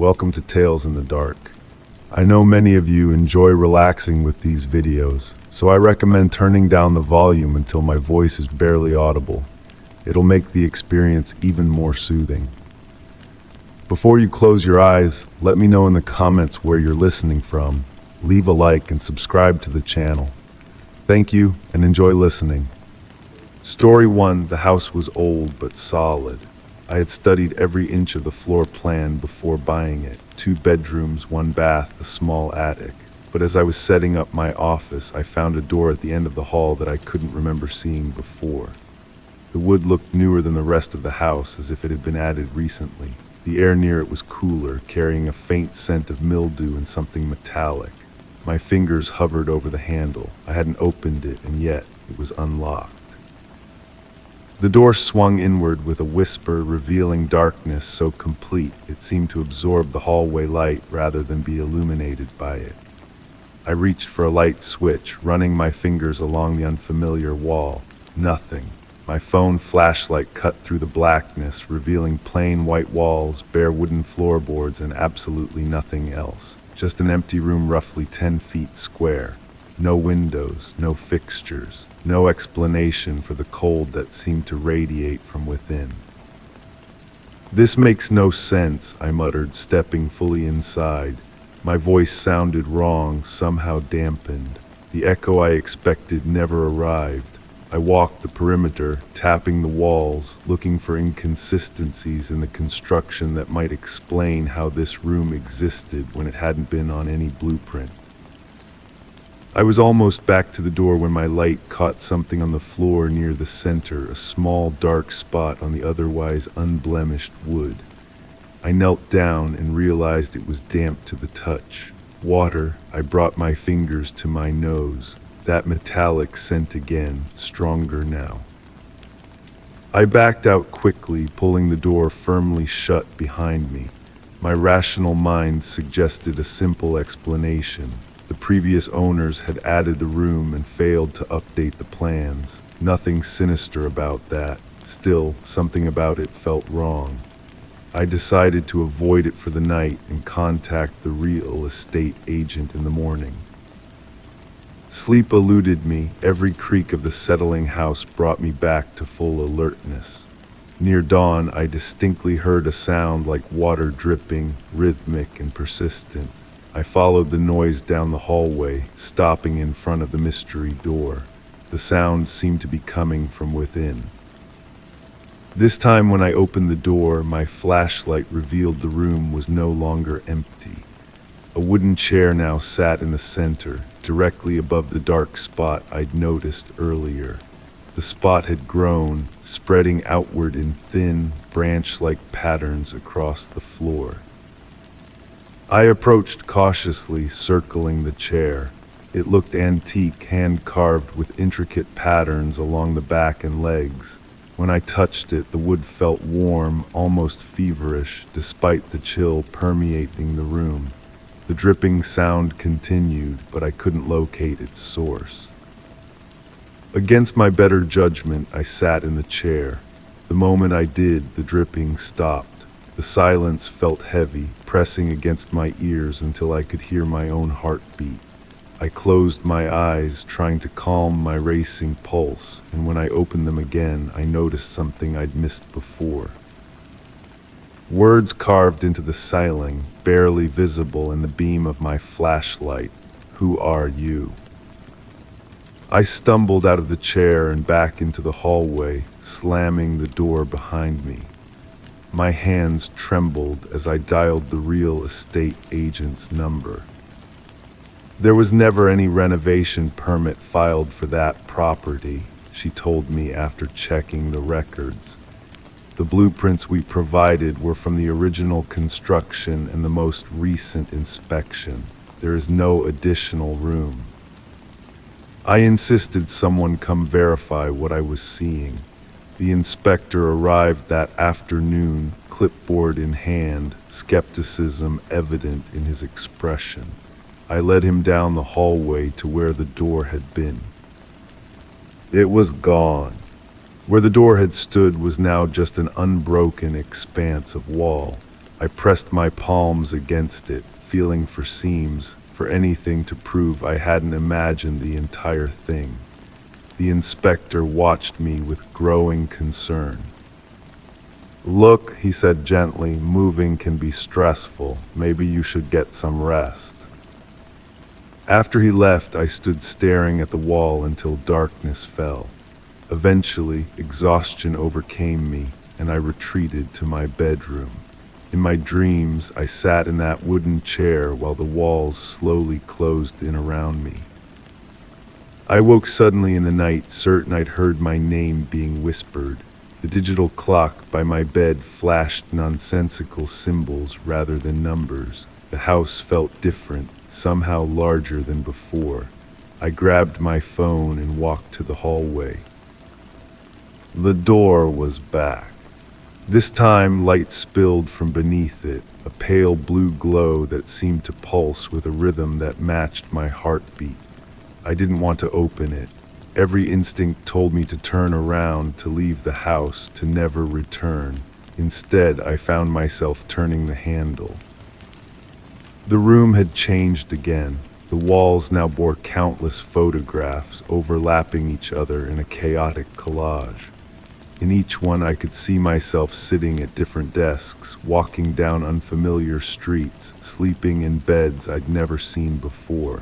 welcome to Tales in the Dark. I know many of you enjoy relaxing with these videos, so I recommend turning down the volume until my voice is barely audible. It'll make the experience even more soothing. Before you close your eyes, let me know in the comments where you're listening from. Leave a like and subscribe to the channel. Thank you and enjoy listening. Story 1, the house was old but solid. I had studied every inch of the floor plan before buying it. 2 bedrooms, 1 bath, a small attic. But as I was setting up my office, I found a door at the end of the hall that I couldn't remember seeing before. The wood looked newer than the rest of the house, as if it had been added recently. The air near it was cooler, carrying a faint scent of mildew and something metallic. My fingers hovered over the handle. I hadn't opened it, and yet it was unlocked. The door swung inward with a whisper, revealing darkness so complete it seemed to absorb the hallway light rather than be illuminated by it. I reached for a light switch, running my fingers along the unfamiliar wall. Nothing. My phone flashlight cut through the blackness, revealing plain white walls, bare wooden floorboards, and absolutely nothing else. Just an empty room roughly 10 feet square. No windows, no fixtures. No explanation for the cold that seemed to radiate from within. "This makes no sense," I muttered, stepping fully inside. My voice sounded wrong, somehow dampened. The echo I expected never arrived. I walked the perimeter, tapping the walls, looking for inconsistencies in the construction that might explain how this room existed when it hadn't been on any blueprint. I was almost back to the door when my light caught something on the floor near the center, a small dark spot on the otherwise unblemished wood. I knelt down and realized it was damp to the touch. Water. I brought my fingers to my nose. That metallic scent again, stronger now. I backed out quickly, pulling the door firmly shut behind me. My rational mind suggested a simple explanation. The previous owners had added the room and failed to update the plans. Nothing sinister about that. Still, something about it felt wrong. I decided to avoid it for the night and contact the real estate agent in the morning. Sleep eluded me. Every creak of the settling house brought me back to full alertness. Near dawn, I distinctly heard a sound like water dripping, rhythmic and persistent. I followed the noise down the hallway, stopping in front of the mystery door. The sound seemed to be coming from within. This time when I opened the door, my flashlight revealed the room was no longer empty. A wooden chair now sat in the center, directly above the dark spot I'd noticed earlier. The spot had grown, spreading outward in thin, branch-like patterns across the floor. I approached cautiously, circling the chair. It looked antique, hand-carved with intricate patterns along the back and legs. When I touched it, the wood felt warm, almost feverish, despite the chill permeating the room. The dripping sound continued, but I couldn't locate its source. Against my better judgment, I sat in the chair. The moment I did, the dripping stopped. The silence felt heavy, pressing against my ears until I could hear my own heartbeat. I closed my eyes, trying to calm my racing pulse, and when I opened them again, I noticed something I'd missed before. Words carved into the ceiling, barely visible in the beam of my flashlight. "Who are you?" I stumbled out of the chair and back into the hallway, slamming the door behind me. My hands trembled as I dialed the real estate agent's number. There was never any renovation permit filed for that property, she told me after checking the records. The blueprints we provided were from the original construction and the most recent inspection. There is no additional room. I insisted someone come verify what I was seeing. The inspector arrived that afternoon, clipboard in hand, skepticism evident in his expression. I led him down the hallway to where the door had been. It was gone. Where the door had stood was now just an unbroken expanse of wall. I pressed my palms against it, feeling for seams, for anything to prove I hadn't imagined the entire thing. The inspector watched me with growing concern. "Look," he said gently, "moving can be stressful. Maybe you should get some rest." After he left, I stood staring at the wall until darkness fell. Eventually, exhaustion overcame me, and I retreated to my bedroom. In my dreams, I sat in that wooden chair while the walls slowly closed in around me. I woke suddenly in the night, certain I'd heard my name being whispered. The digital clock by my bed flashed nonsensical symbols rather than numbers. The house felt different, somehow larger than before. I grabbed my phone and walked to the hallway. The door was back. This time, light spilled from beneath it, a pale blue glow that seemed to pulse with a rhythm that matched my heartbeat. I didn't want to open it. Every instinct told me to turn around, to leave the house, to never return. Instead, I found myself turning the handle. The room had changed again. The walls now bore countless photographs, overlapping each other in a chaotic collage. In each one, I could see myself sitting at different desks, walking down unfamiliar streets, sleeping in beds I'd never seen before.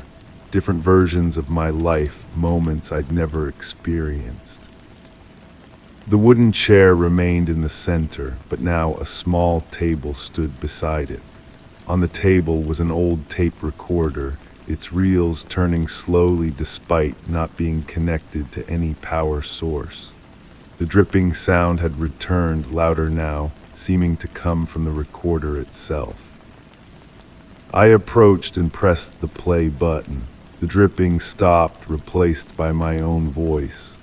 Different versions of my life, moments I'd never experienced. The wooden chair remained in the center, but now a small table stood beside it. On the table was an old tape recorder, its reels turning slowly despite not being connected to any power source. The dripping sound had returned, louder now, seeming to come from the recorder itself. I approached and pressed the play button. The dripping stopped, replaced by my own voice.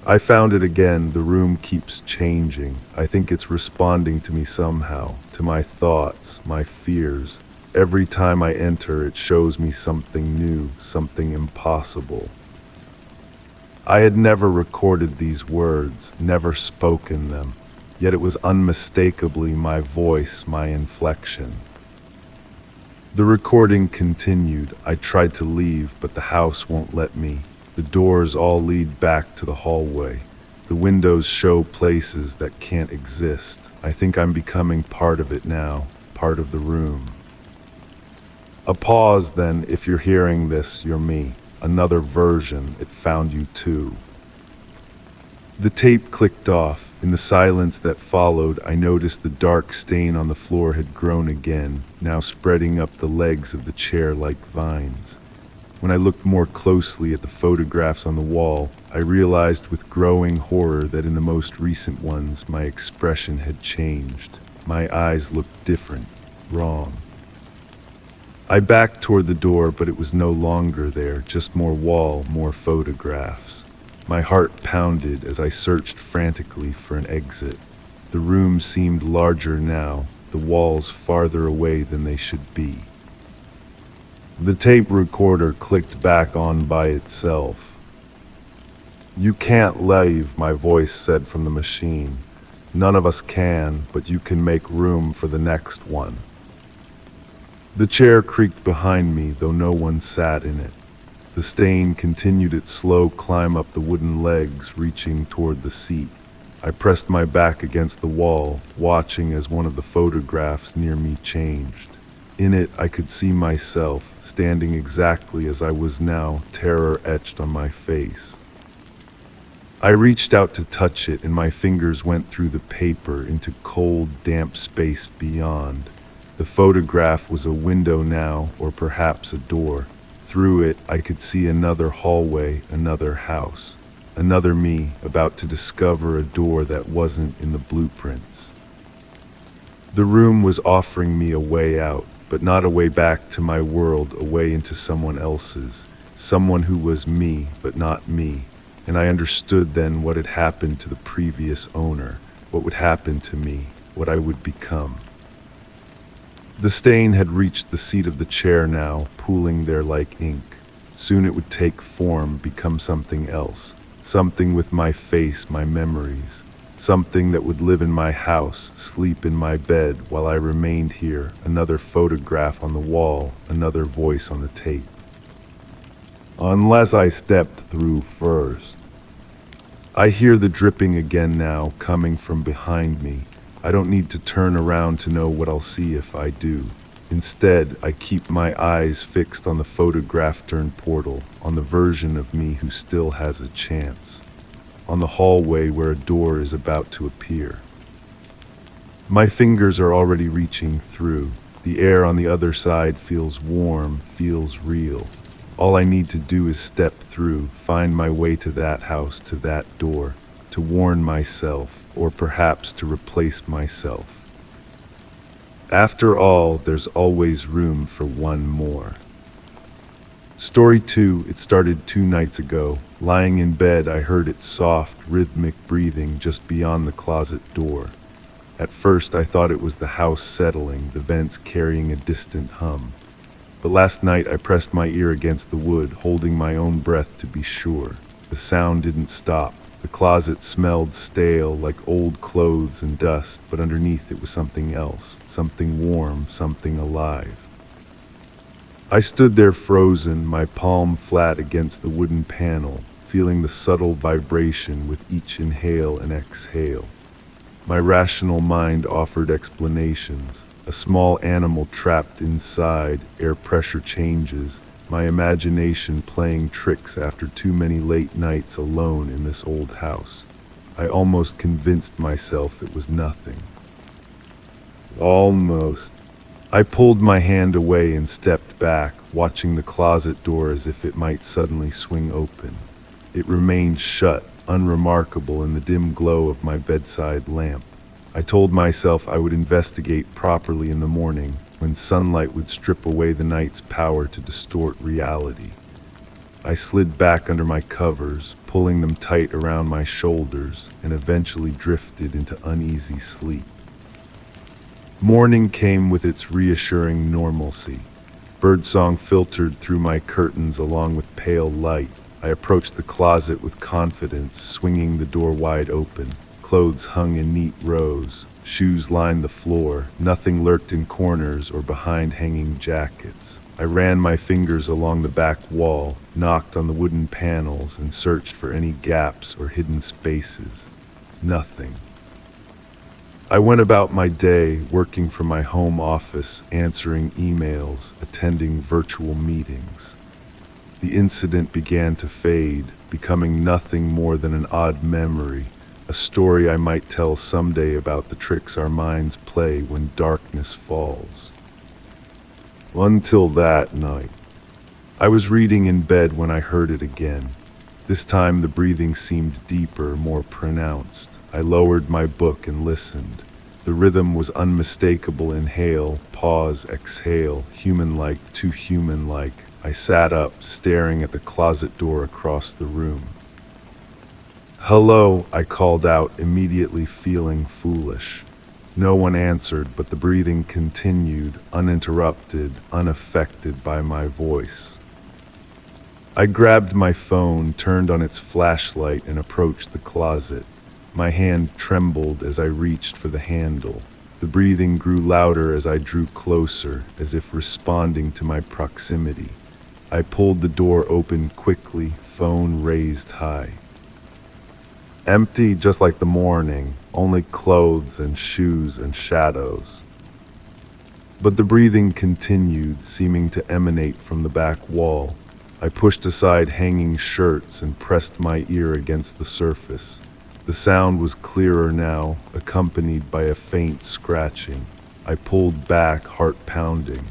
"I found it again. The room keeps changing. I think it's responding to me somehow, to my thoughts, my fears. Every time I enter, it shows me something new, something impossible." I had never recorded these words, never spoken them, yet it was unmistakably my voice, my inflection. The recording continued. I tried to leave, but the house won't let me. The doors all lead back to the hallway. The windows show places that can't exist. I think I'm becoming part of it now, part of the room. A pause then. If you're hearing this, you're me. Another version. It found you too. The tape clicked off. In the silence that followed, I noticed the dark stain on the floor had grown again, now spreading up the legs of the chair like vines. When I looked more closely at the photographs on the wall, I realized with growing horror that in the most recent ones, my expression had changed. My eyes looked different, wrong. I backed toward the door, but it was no longer there, just more wall, more photographs. My heart pounded as I searched frantically for an exit. The room seemed larger now, the walls farther away than they should be. The tape recorder clicked back on by itself. "You can't leave," my voice said from the machine. "None of us can, but you can make room for the next one." The chair creaked behind me, though no one sat in it. The stain continued its slow climb up the wooden legs, reaching toward the seat. I pressed my back against the wall, watching as one of the photographs near me changed. In it, I could see myself, standing exactly as I was now, terror etched on my face. I reached out to touch it, and my fingers went through the paper into cold, damp space beyond. The photograph was a window now, or perhaps a door. Through it, I could see another hallway, another house, another me, about to discover a door that wasn't in the blueprints. The room was offering me a way out, but not a way back to my world, a way into someone else's, someone who was me, but not me. And I understood then what had happened to the previous owner, what would happen to me, what I would become. The stain had reached the seat of the chair now, pooling there like ink. Soon it would take form, become something else, something with my face, my memories. Something that would live in my house, sleep in my bed while I remained here, another photograph on the wall, another voice on the tape. Unless I stepped through first. I hear the dripping again now, coming from behind me. I don't need to turn around to know what I'll see if I do. Instead, I keep my eyes fixed on the photograph-turned-portal, on the version of me who still has a chance, on the hallway where a door is about to appear. My fingers are already reaching through. The air on the other side feels warm, feels real. All I need to do is step through, find my way to that house, to that door, to warn myself, or perhaps to replace myself. After all, there's always room for one more. Story 2, it started 2 nights ago. Lying in bed, I heard its soft, rhythmic breathing just beyond the closet door. At first, I thought it was the house settling, the vents carrying a distant hum. But last night, I pressed my ear against the wood, holding my own breath to be sure. The sound didn't stop. The closet smelled stale, like old clothes and dust, but underneath it was something else, something warm, something alive. I stood there frozen, my palm flat against the wooden panel, feeling the subtle vibration with each inhale and exhale. My rational mind offered explanations. A small animal trapped inside, air pressure changes, my imagination playing tricks after too many late nights alone in this old house. I almost convinced myself it was nothing. Almost. I pulled my hand away and stepped back, watching the closet door as if it might suddenly swing open. It remained shut, unremarkable in the dim glow of my bedside lamp. I told myself I would investigate properly in the morning, when sunlight would strip away the night's power to distort reality. I slid back under my covers, pulling them tight around my shoulders, and eventually drifted into uneasy sleep. Morning came with its reassuring normalcy. Birdsong filtered through my curtains along with pale light. I approached the closet with confidence, swinging the door wide open. Clothes hung in neat rows. Shoes lined the floor. Nothing lurked in corners or behind hanging jackets. I ran my fingers along the back wall, knocked on the wooden panels, and searched for any gaps or hidden spaces. Nothing. I went about my day, working from my home office, answering emails, attending virtual meetings. The incident began to fade, becoming nothing more than an odd memory, a story I might tell someday about the tricks our minds play when darkness falls. Until that night. I was reading in bed when I heard it again. This time the breathing seemed deeper, more pronounced. I lowered my book and listened. The rhythm was unmistakable: inhale, pause, exhale, human-like, too human-like. I sat up, staring at the closet door across the room. "Hello," I called out, immediately feeling foolish. No one answered, but the breathing continued, uninterrupted, unaffected by my voice. I grabbed my phone, turned on its flashlight, and approached the closet. My hand trembled as I reached for the handle. The breathing grew louder as I drew closer, as if responding to my proximity. I pulled the door open quickly, phone raised high. Empty, just like the morning, only clothes and shoes and shadows. But the breathing continued, seeming to emanate from the back wall. I pushed aside hanging shirts and pressed my ear against the surface. The sound was clearer now, accompanied by a faint scratching. I pulled back, heart pounding.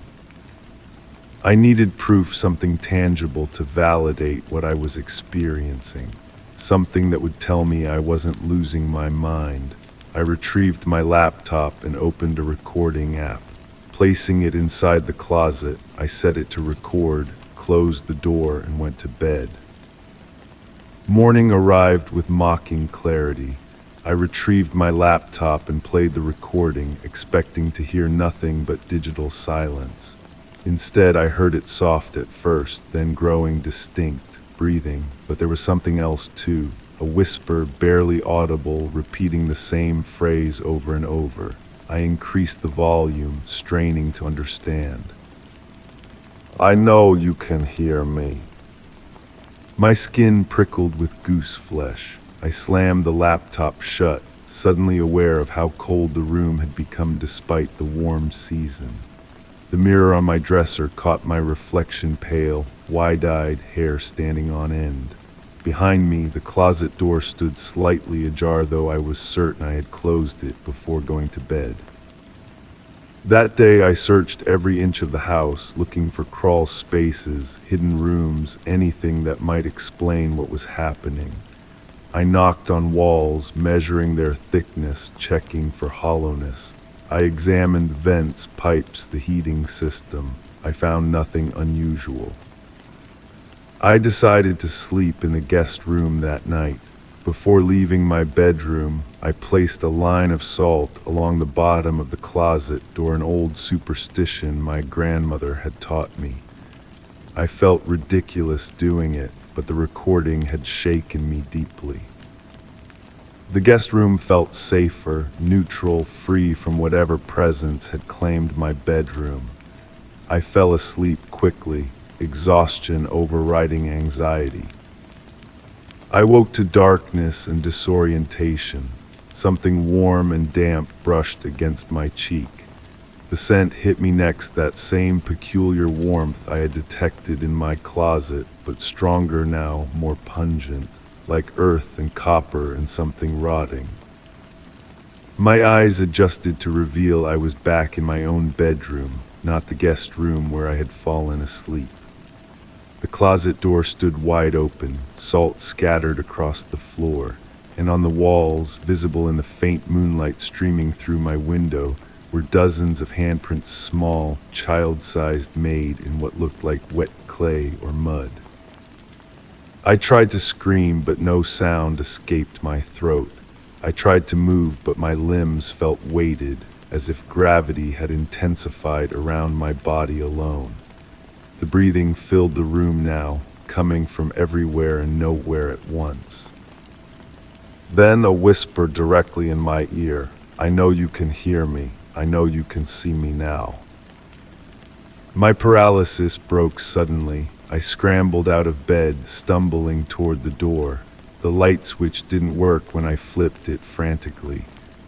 I needed proof, something tangible to validate what I was experiencing. Something that would tell me I wasn't losing my mind. I retrieved my laptop and opened a recording app. Placing it inside the closet, I set it to record, closed the door, and went to bed. Morning arrived with mocking clarity. I retrieved my laptop and played the recording, expecting to hear nothing but digital silence. Instead, I heard it soft at first, then growing distinct. Breathing, but there was something else too, a whisper barely audible, repeating the same phrase over and over. I increased the volume, straining to understand. I know you can hear me. My skin prickled with goose flesh. I slammed the laptop shut, suddenly aware of how cold the room had become despite the warm season. The mirror on my dresser caught my reflection, pale, wide-eyed, hair standing on end. Behind me, the closet door stood slightly ajar, though I was certain I had closed it before going to bed. That day I searched every inch of the house, looking for crawl spaces, hidden rooms, anything that might explain what was happening. I knocked on walls, measuring their thickness, checking for hollowness. I examined vents, pipes, the heating system. I found nothing unusual. I decided to sleep in the guest room that night. Before leaving my bedroom, I placed a line of salt along the bottom of the closet door, an old superstition my grandmother had taught me. I felt ridiculous doing it, but the recording had shaken me deeply. The guest room felt safer, neutral, free from whatever presence had claimed my bedroom. I fell asleep quickly, exhaustion overriding anxiety. I woke to darkness and disorientation. Something warm and damp brushed against my cheek. The scent hit me next, that same peculiar warmth I had detected in my closet, but stronger now, more pungent, like earth and copper and something rotting. My eyes adjusted to reveal I was back in my own bedroom, not the guest room where I had fallen asleep. The closet door stood wide open, salt scattered across the floor, and on the walls, visible in the faint moonlight streaming through my window, were dozens of handprints, small, child-sized, made in what looked like wet clay or mud. I tried to scream, but no sound escaped my throat. I tried to move, but my limbs felt weighted, as if gravity had intensified around my body alone. The breathing filled the room now, coming from everywhere and nowhere at once. Then a whisper directly in my ear. I know you can hear me. I know you can see me now. My paralysis broke suddenly. I scrambled out of bed, stumbling toward the door. The light switch didn't work when I flipped it frantically.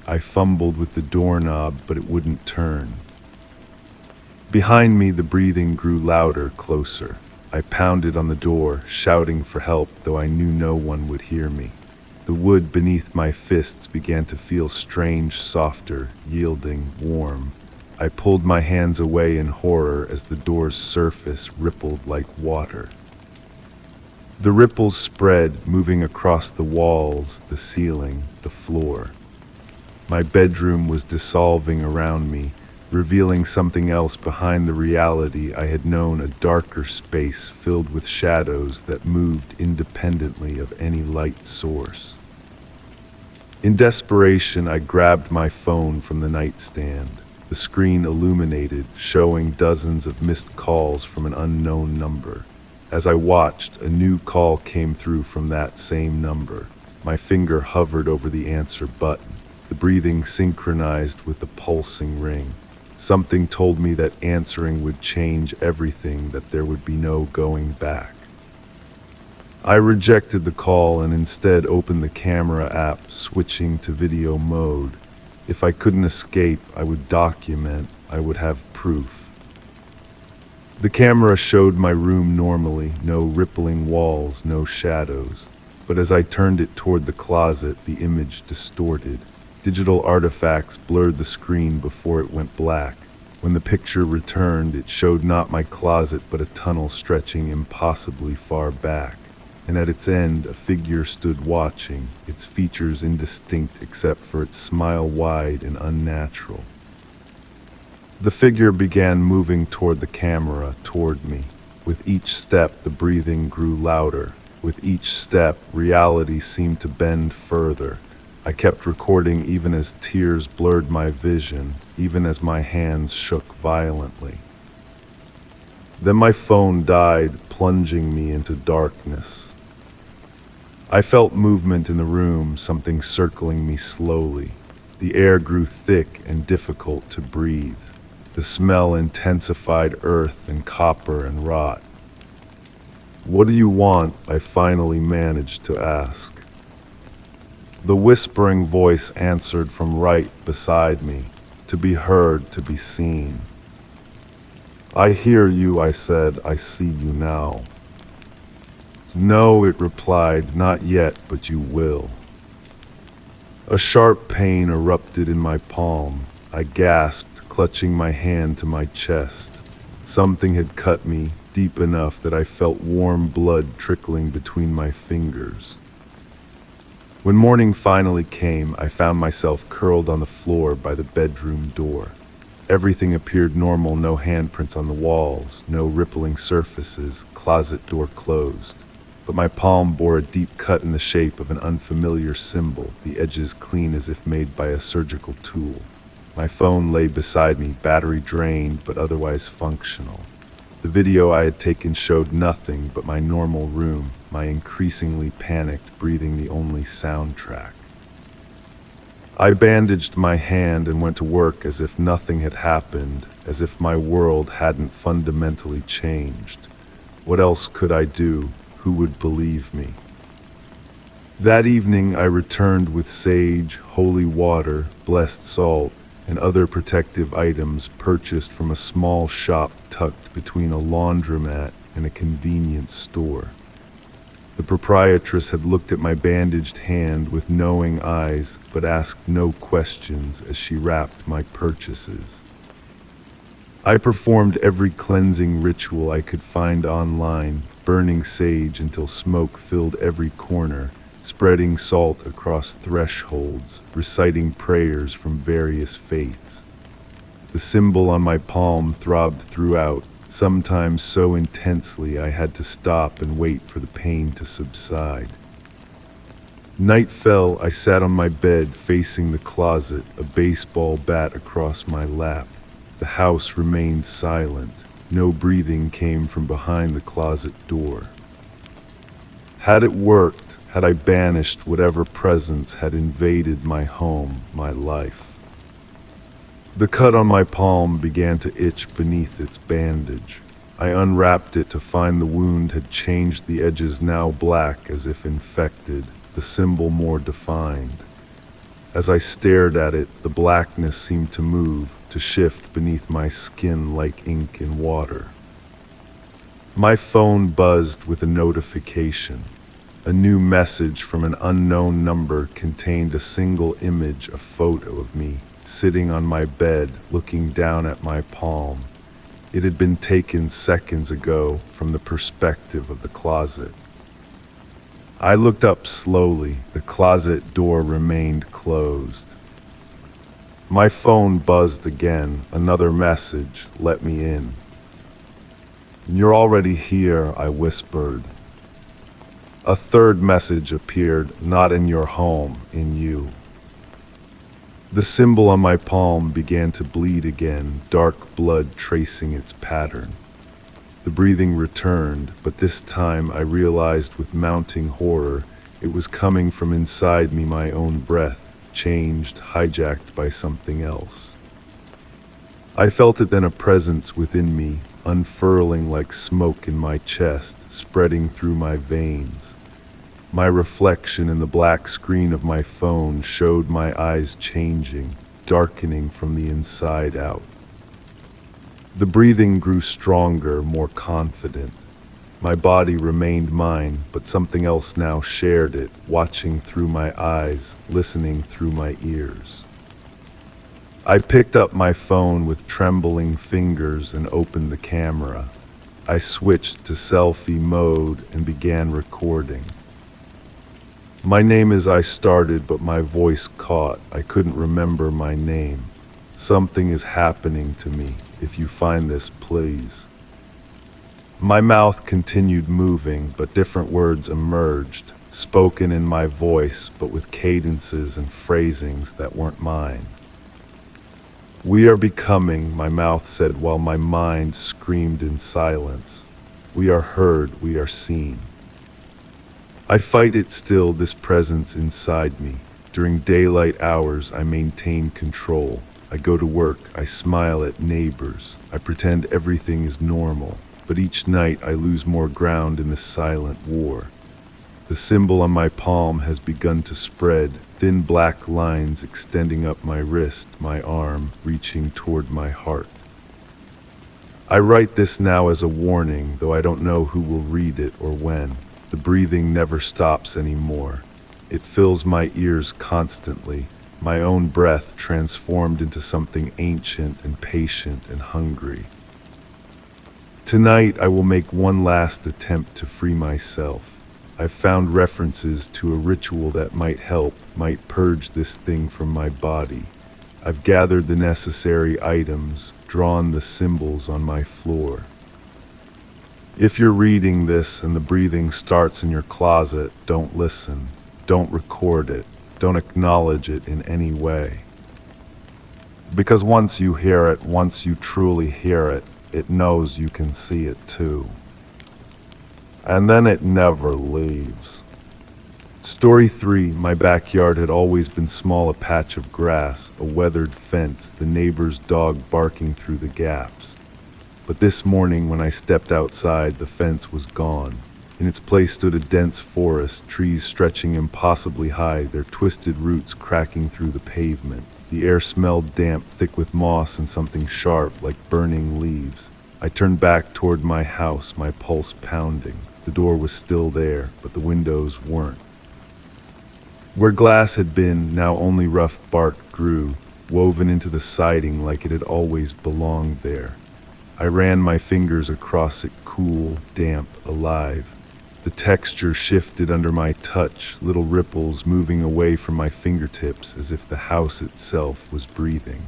I fumbled with the doorknob, but it wouldn't turn. Behind me, the breathing grew louder, closer. I pounded on the door, shouting for help, though I knew no one would hear me. The wood beneath my fists began to feel strange, softer, yielding, warm. I pulled my hands away in horror as the door's surface rippled like water. The ripples spread, moving across the walls, the ceiling, the floor. My bedroom was dissolving around me, revealing something else behind the reality I had known, a darker space filled with shadows that moved independently of any light source. In desperation, I grabbed my phone from the nightstand. The screen illuminated, showing dozens of missed calls from an unknown number. As I watched, a new call came through from that same number. My finger hovered over the answer button. The breathing synchronized with the pulsing ring. Something told me that answering would change everything, that there would be no going back. I rejected the call and instead opened the camera app, switching to video mode. If I couldn't escape, I would document. I would have proof. The camera showed my room normally, no rippling walls, no shadows. But as I turned it toward the closet, the image distorted. Digital artifacts blurred the screen before it went black. When the picture returned, it showed not my closet, but a tunnel stretching impossibly far back. And at its end, a figure stood watching, its features indistinct except for its smile, wide and unnatural. The figure began moving toward the camera, toward me. With each step, the breathing grew louder. With each step, reality seemed to bend further. I kept recording even as tears blurred my vision, even as my hands shook violently. Then my phone died, plunging me into darkness. I felt movement in the room, something circling me slowly. The air grew thick and difficult to breathe. The smell intensified earth and copper and rot. "What do you want?" I finally managed to ask. The whispering voice answered from right beside me, to be heard, to be seen. "I hear you," I said. "I see you now." "No," it replied, "not yet, but you will." A sharp pain erupted in my palm. I gasped, clutching my hand to my chest. Something had cut me deep enough that I felt warm blood trickling between my fingers. When morning finally came, I found myself curled on the floor by the bedroom door. Everything appeared normal, no handprints on the walls, no rippling surfaces, closet door closed. But my palm bore a deep cut in the shape of an unfamiliar symbol, the edges clean as if made by a surgical tool. My phone lay beside me, battery drained but otherwise functional. The video I had taken showed nothing but my normal room, my increasingly panicked breathing the only soundtrack. I bandaged my hand and went to work as if nothing had happened, as if my world hadn't fundamentally changed. What else could I do? Who would believe me? That evening I returned with sage, holy water, blessed salt, and other protective items purchased from a small shop tucked between a laundromat and a convenience store. The proprietress had looked at my bandaged hand with knowing eyes, but asked no questions as she wrapped my purchases. I performed every cleansing ritual I could find online, burning sage until smoke filled every corner, spreading salt across thresholds, reciting prayers from various faiths. The symbol on my palm throbbed throughout, sometimes so intensely I had to stop and wait for the pain to subside. Night fell. I sat on my bed facing the closet, a baseball bat across my lap. The house remained silent. No breathing came from behind the closet door. Had it worked? Had I banished whatever presence had invaded my home, my life? The cut on my palm began to itch beneath its bandage. I unwrapped it to find the wound had changed, the edges now black as if infected, the symbol more defined. As I stared at it, the blackness seemed to move, to shift beneath my skin like ink in water. My phone buzzed with a notification. A new message from an unknown number contained a single image, a photo of me, sitting on my bed, looking down at my palm. It had been taken seconds ago from the perspective of the closet. I looked up slowly. The closet door remained closed. My phone buzzed again. Another message. Let me in. You're already here, I whispered. A third message appeared. Not in your home, in you. The symbol on my palm began to bleed again, dark blood tracing its pattern. The breathing returned, but this time I realized with mounting horror it was coming from inside me, my own breath, changed, hijacked by something else. I felt it then, a presence within me, unfurling like smoke in my chest, spreading through my veins. My reflection in the black screen of my phone showed my eyes changing, darkening from the inside out. The breathing grew stronger, more confident. My body remained mine, but something else now shared it, watching through my eyes, listening through my ears. I picked up my phone with trembling fingers and opened the camera. I switched to selfie mode and began recording. My name is I started, but my voice caught. I couldn't remember my name. Something is happening to me. If you find this, please. My mouth continued moving, but different words emerged, spoken in my voice, but with cadences and phrasings that weren't mine. We are becoming, my mouth said while my mind screamed in silence. We are heard, we are seen. I fight it still, this presence inside me. During daylight hours, I maintain control. I go to work, I smile at neighbors, I pretend everything is normal. But each night I lose more ground in this silent war. The symbol on my palm has begun to spread, thin black lines extending up my wrist, my arm, reaching toward my heart. I write this now as a warning, though I don't know who will read it or when. The breathing never stops anymore. It fills my ears constantly, my own breath transformed into something ancient and patient and hungry. Tonight I will make one last attempt to free myself. I've found references to a ritual that might help, might purge this thing from my body. I've gathered the necessary items, drawn the symbols on my floor. If you're reading this and the breathing starts in your closet, don't listen, don't record it, don't acknowledge it in any way. Because once you hear it, once you truly hear it, it knows you can see it too. And then it never leaves. Story 3, my backyard had always been small, a patch of grass, a weathered fence, the neighbor's dog barking through the gaps. But this morning when I stepped outside, the fence was gone. In its place stood a dense forest, trees stretching impossibly high, their twisted roots cracking through the pavement. The air smelled damp, thick with moss and something sharp, like burning leaves. I turned back toward my house, my pulse pounding. The door was still there, but the windows weren't. Where glass had been, now only rough bark grew, woven into the siding like it had always belonged there. I ran my fingers across it, cool, damp, alive. The texture shifted under my touch, little ripples moving away from my fingertips as if the house itself was breathing.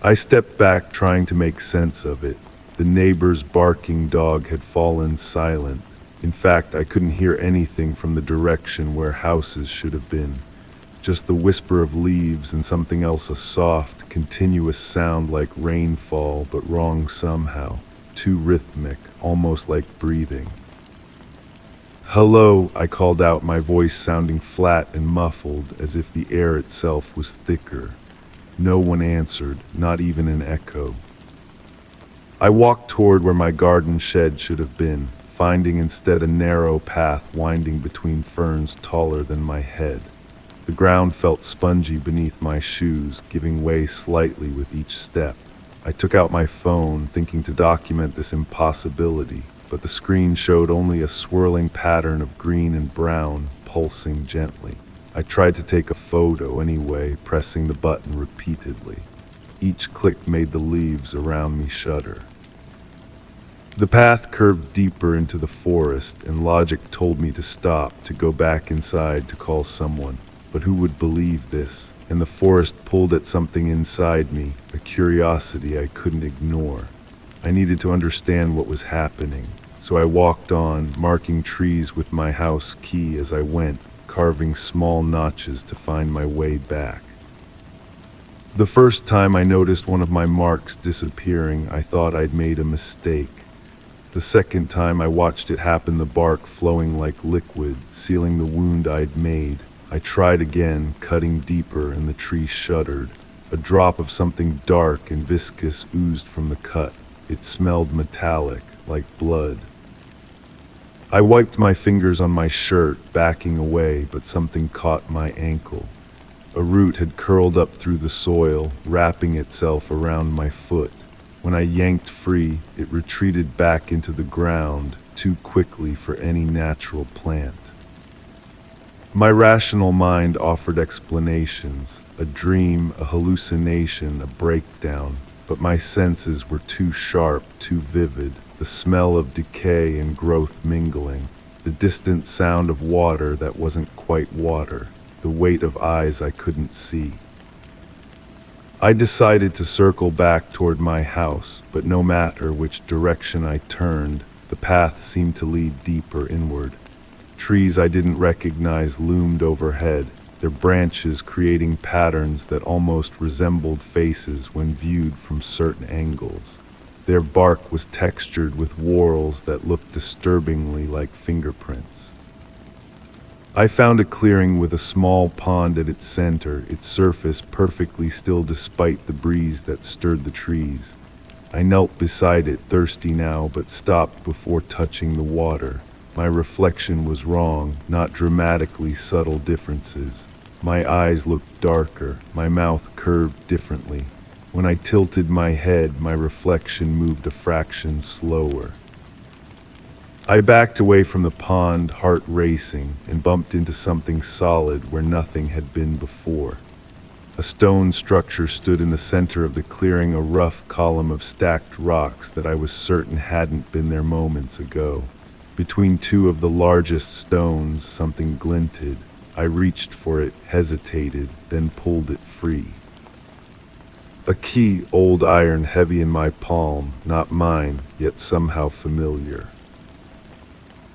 I stepped back, trying to make sense of it. The neighbor's barking dog had fallen silent. In fact, I couldn't hear anything from the direction where houses should have been. Just the whisper of leaves and something else, a soft, continuous sound like rainfall, but wrong somehow. Too rhythmic, almost like breathing. "Hello," I called out, my voice sounding flat and muffled, as if the air itself was thicker. No one answered, not even an echo. I walked toward where my garden shed should have been, finding instead a narrow path winding between ferns taller than my head. The ground felt spongy beneath my shoes, giving way slightly with each step. I took out my phone, thinking to document this impossibility, but the screen showed only a swirling pattern of green and brown, pulsing gently. I tried to take a photo anyway, pressing the button repeatedly. Each click made the leaves around me shudder. The path curved deeper into the forest, and logic told me to stop, to go back inside, to call someone. But who would believe this? And the forest pulled at something inside me, a curiosity I couldn't ignore. I needed to understand what was happening, so I walked on, marking trees with my house key as I went, carving small notches to find my way back. The first time I noticed one of my marks disappearing, I thought I'd made a mistake. The second time I watched it happen, the bark flowing like liquid, sealing the wound I'd made. I tried again, cutting deeper, and the tree shuddered. A drop of something dark and viscous oozed from the cut. It smelled metallic, like blood. I wiped my fingers on my shirt, backing away, but something caught my ankle. A root had curled up through the soil, wrapping itself around my foot. When I yanked free, it retreated back into the ground, too quickly for any natural plant. My rational mind offered explanations, a dream, a hallucination, a breakdown, but my senses were too sharp, too vivid, the smell of decay and growth mingling, the distant sound of water that wasn't quite water, the weight of eyes I couldn't see. I decided to circle back toward my house, but no matter which direction I turned, the path seemed to lead deeper inward. Trees I didn't recognize loomed overhead, their branches creating patterns that almost resembled faces when viewed from certain angles. Their bark was textured with whorls that looked disturbingly like fingerprints. I found a clearing with a small pond at its center, its surface perfectly still despite the breeze that stirred the trees. I knelt beside it, thirsty now, but stopped before touching the water. My reflection was wrong, not dramatically subtle differences. My eyes looked darker, my mouth curved differently. When I tilted my head, my reflection moved a fraction slower. I backed away from the pond, heart racing, and bumped into something solid where nothing had been before. A stone structure stood in the center of the clearing, a rough column of stacked rocks that I was certain hadn't been there moments ago. Between two of the largest stones, something glinted. I reached for it, hesitated, then pulled it free. A key, old iron, heavy in my palm, not mine, yet somehow familiar.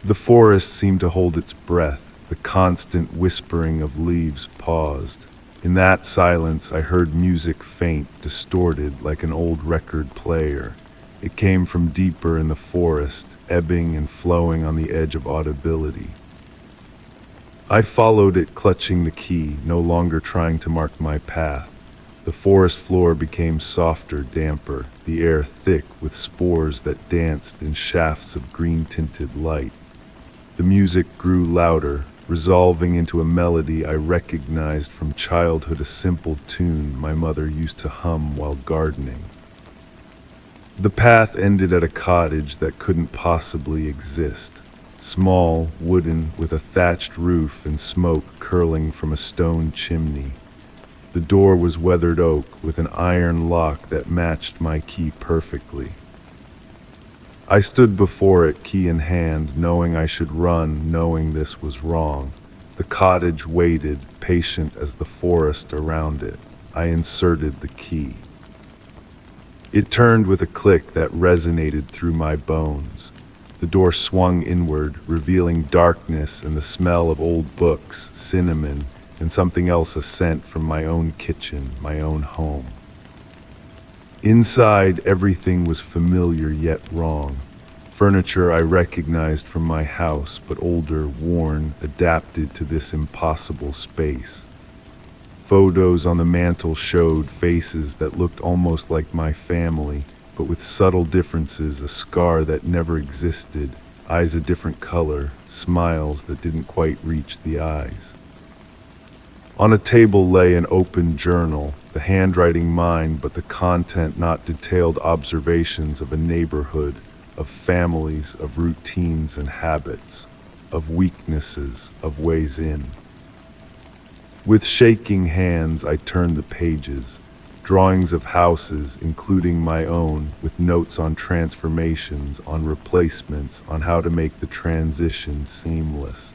The forest seemed to hold its breath. The constant whispering of leaves paused. In that silence, I heard music faint, distorted, like an old record player. It came from deeper in the forest, ebbing and flowing on the edge of audibility. I followed it, clutching the key, no longer trying to mark my path. The forest floor became softer, damper, the air thick with spores that danced in shafts of green-tinted light. The music grew louder, resolving into a melody I recognized from childhood, a simple tune my mother used to hum while gardening. The path ended at a cottage that couldn't possibly exist. Small, wooden, with a thatched roof and smoke curling from a stone chimney. The door was weathered oak with an iron lock that matched my key perfectly. I stood before it, key in hand, knowing I should run, knowing this was wrong. The cottage waited, patient as the forest around it. I inserted the key. It turned with a click that resonated through my bones. The door swung inward, revealing darkness and the smell of old books, cinnamon, and something else, a scent from my own kitchen, my own home. Inside, everything was familiar yet wrong. Furniture I recognized from my house, but older, worn, adapted to this impossible space. Photos on the mantel showed faces that looked almost like my family, but with subtle differences, a scar that never existed, eyes a different color, smiles that didn't quite reach the eyes. On a table lay an open journal, the handwriting mine, but the content not detailed observations of a neighborhood, of families, of routines and habits, of weaknesses, of ways in. With shaking hands, I turned the pages, drawings of houses, including my own, with notes on transformations, on replacements, on how to make the transition seamless.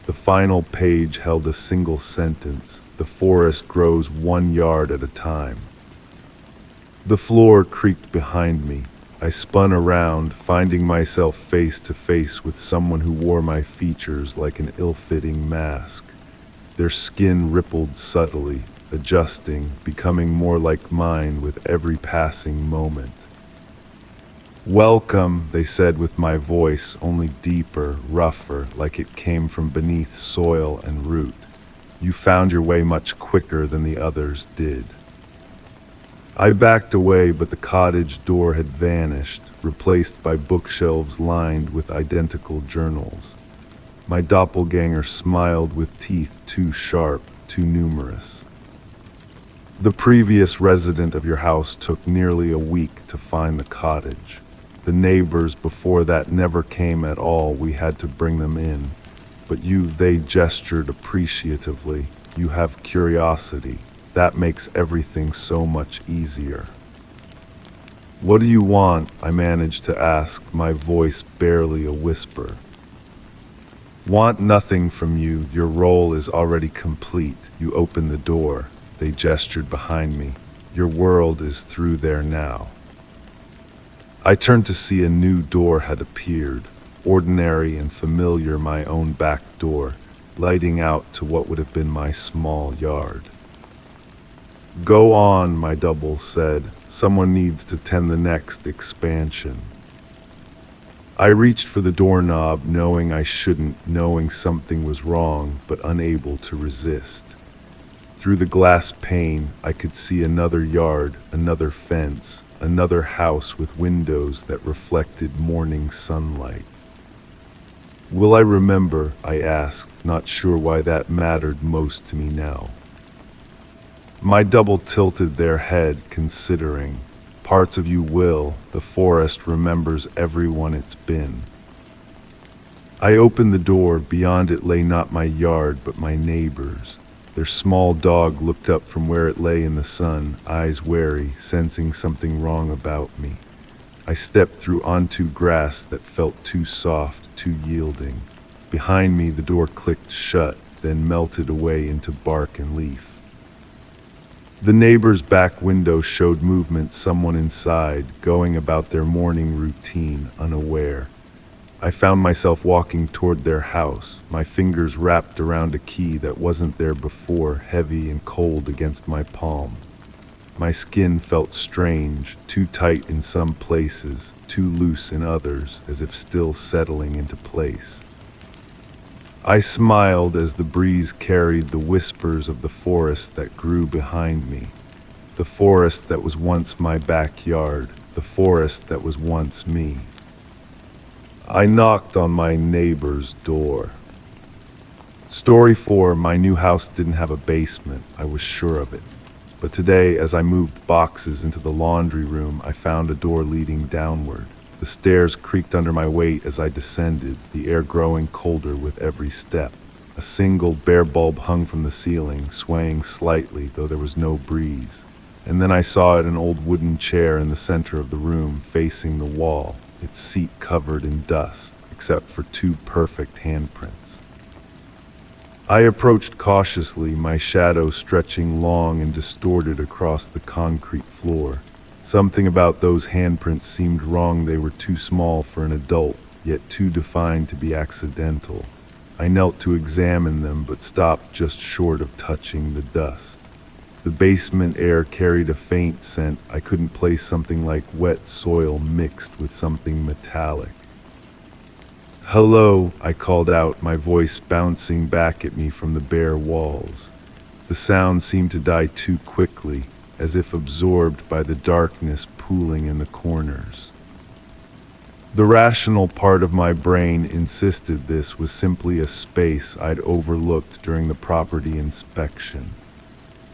The final page held a single sentence: the forest grows 1 yard at a time. The floor creaked behind me. I spun around, finding myself face to face with someone who wore my features like an ill-fitting mask. Their skin rippled subtly, adjusting, becoming more like mine with every passing moment. "Welcome," they said with my voice, only deeper, rougher, like it came from beneath soil and root. "You found your way much quicker than the others did." I backed away, but the cottage door had vanished, replaced by bookshelves lined with identical journals. My doppelganger smiled with teeth too sharp, too numerous. "The previous resident of your house took nearly a week to find the cottage. The neighbors before that never came at all. We had to bring them in. But you," they gestured appreciatively, "you have curiosity. That makes everything so much easier." "What do you want?" I managed to ask, my voice barely a whisper. "Want nothing from you. Your role is already complete. You open the door." They gestured behind me. "Your world is through there now." I turned to see a new door had appeared, ordinary and familiar, my own back door, lighting out to what would have been my small yard. "Go on," my double said. "Someone needs to tend the next expansion." I reached for the doorknob, knowing I shouldn't, knowing something was wrong, but unable to resist. Through the glass pane, I could see another yard, another fence, another house with windows that reflected morning sunlight. Will I remember? I asked, not sure why that mattered most to me now. My double tilted their head, considering. Parts of you will, the forest remembers everyone it's been. I opened the door. Beyond it lay not my yard, but my neighbor's. Their small dog looked up from where it lay in the sun, eyes wary, sensing something wrong about me. I stepped through onto grass that felt too soft, too yielding. Behind me, the door clicked shut, then melted away into bark and leaf. The neighbor's back window showed movement, someone inside, going about their morning routine, unaware. I found myself walking toward their house, my fingers wrapped around a key that wasn't there before, heavy and cold against my palm. My skin felt strange, too tight in some places, too loose in others, as if still settling into place. I smiled as the breeze carried the whispers of the forest that grew behind me. The forest that was once my backyard, the forest that was once me. I knocked on my neighbor's door. Story 4, my new house didn't have a basement, I was sure of it. But today, as I moved boxes into the laundry room, I found a door leading downward. The stairs creaked under my weight as I descended, the air growing colder with every step. A single bare bulb hung from the ceiling, swaying slightly, though there was no breeze. And then I saw an old wooden chair in the center of the room, facing the wall, its seat covered in dust, except for 2 perfect handprints. I approached cautiously, my shadow stretching long and distorted across the concrete floor. Something about those handprints seemed wrong. They were too small for an adult, yet too defined to be accidental. I knelt to examine them, but stopped just short of touching the dust. The basement air carried a faint scent. I couldn't place something like wet soil mixed with something metallic. "Hello," I called out, my voice bouncing back at me from the bare walls. The sound seemed to die too quickly, as if absorbed by the darkness pooling in the corners. The rational part of my brain insisted this was simply a space I'd overlooked during the property inspection.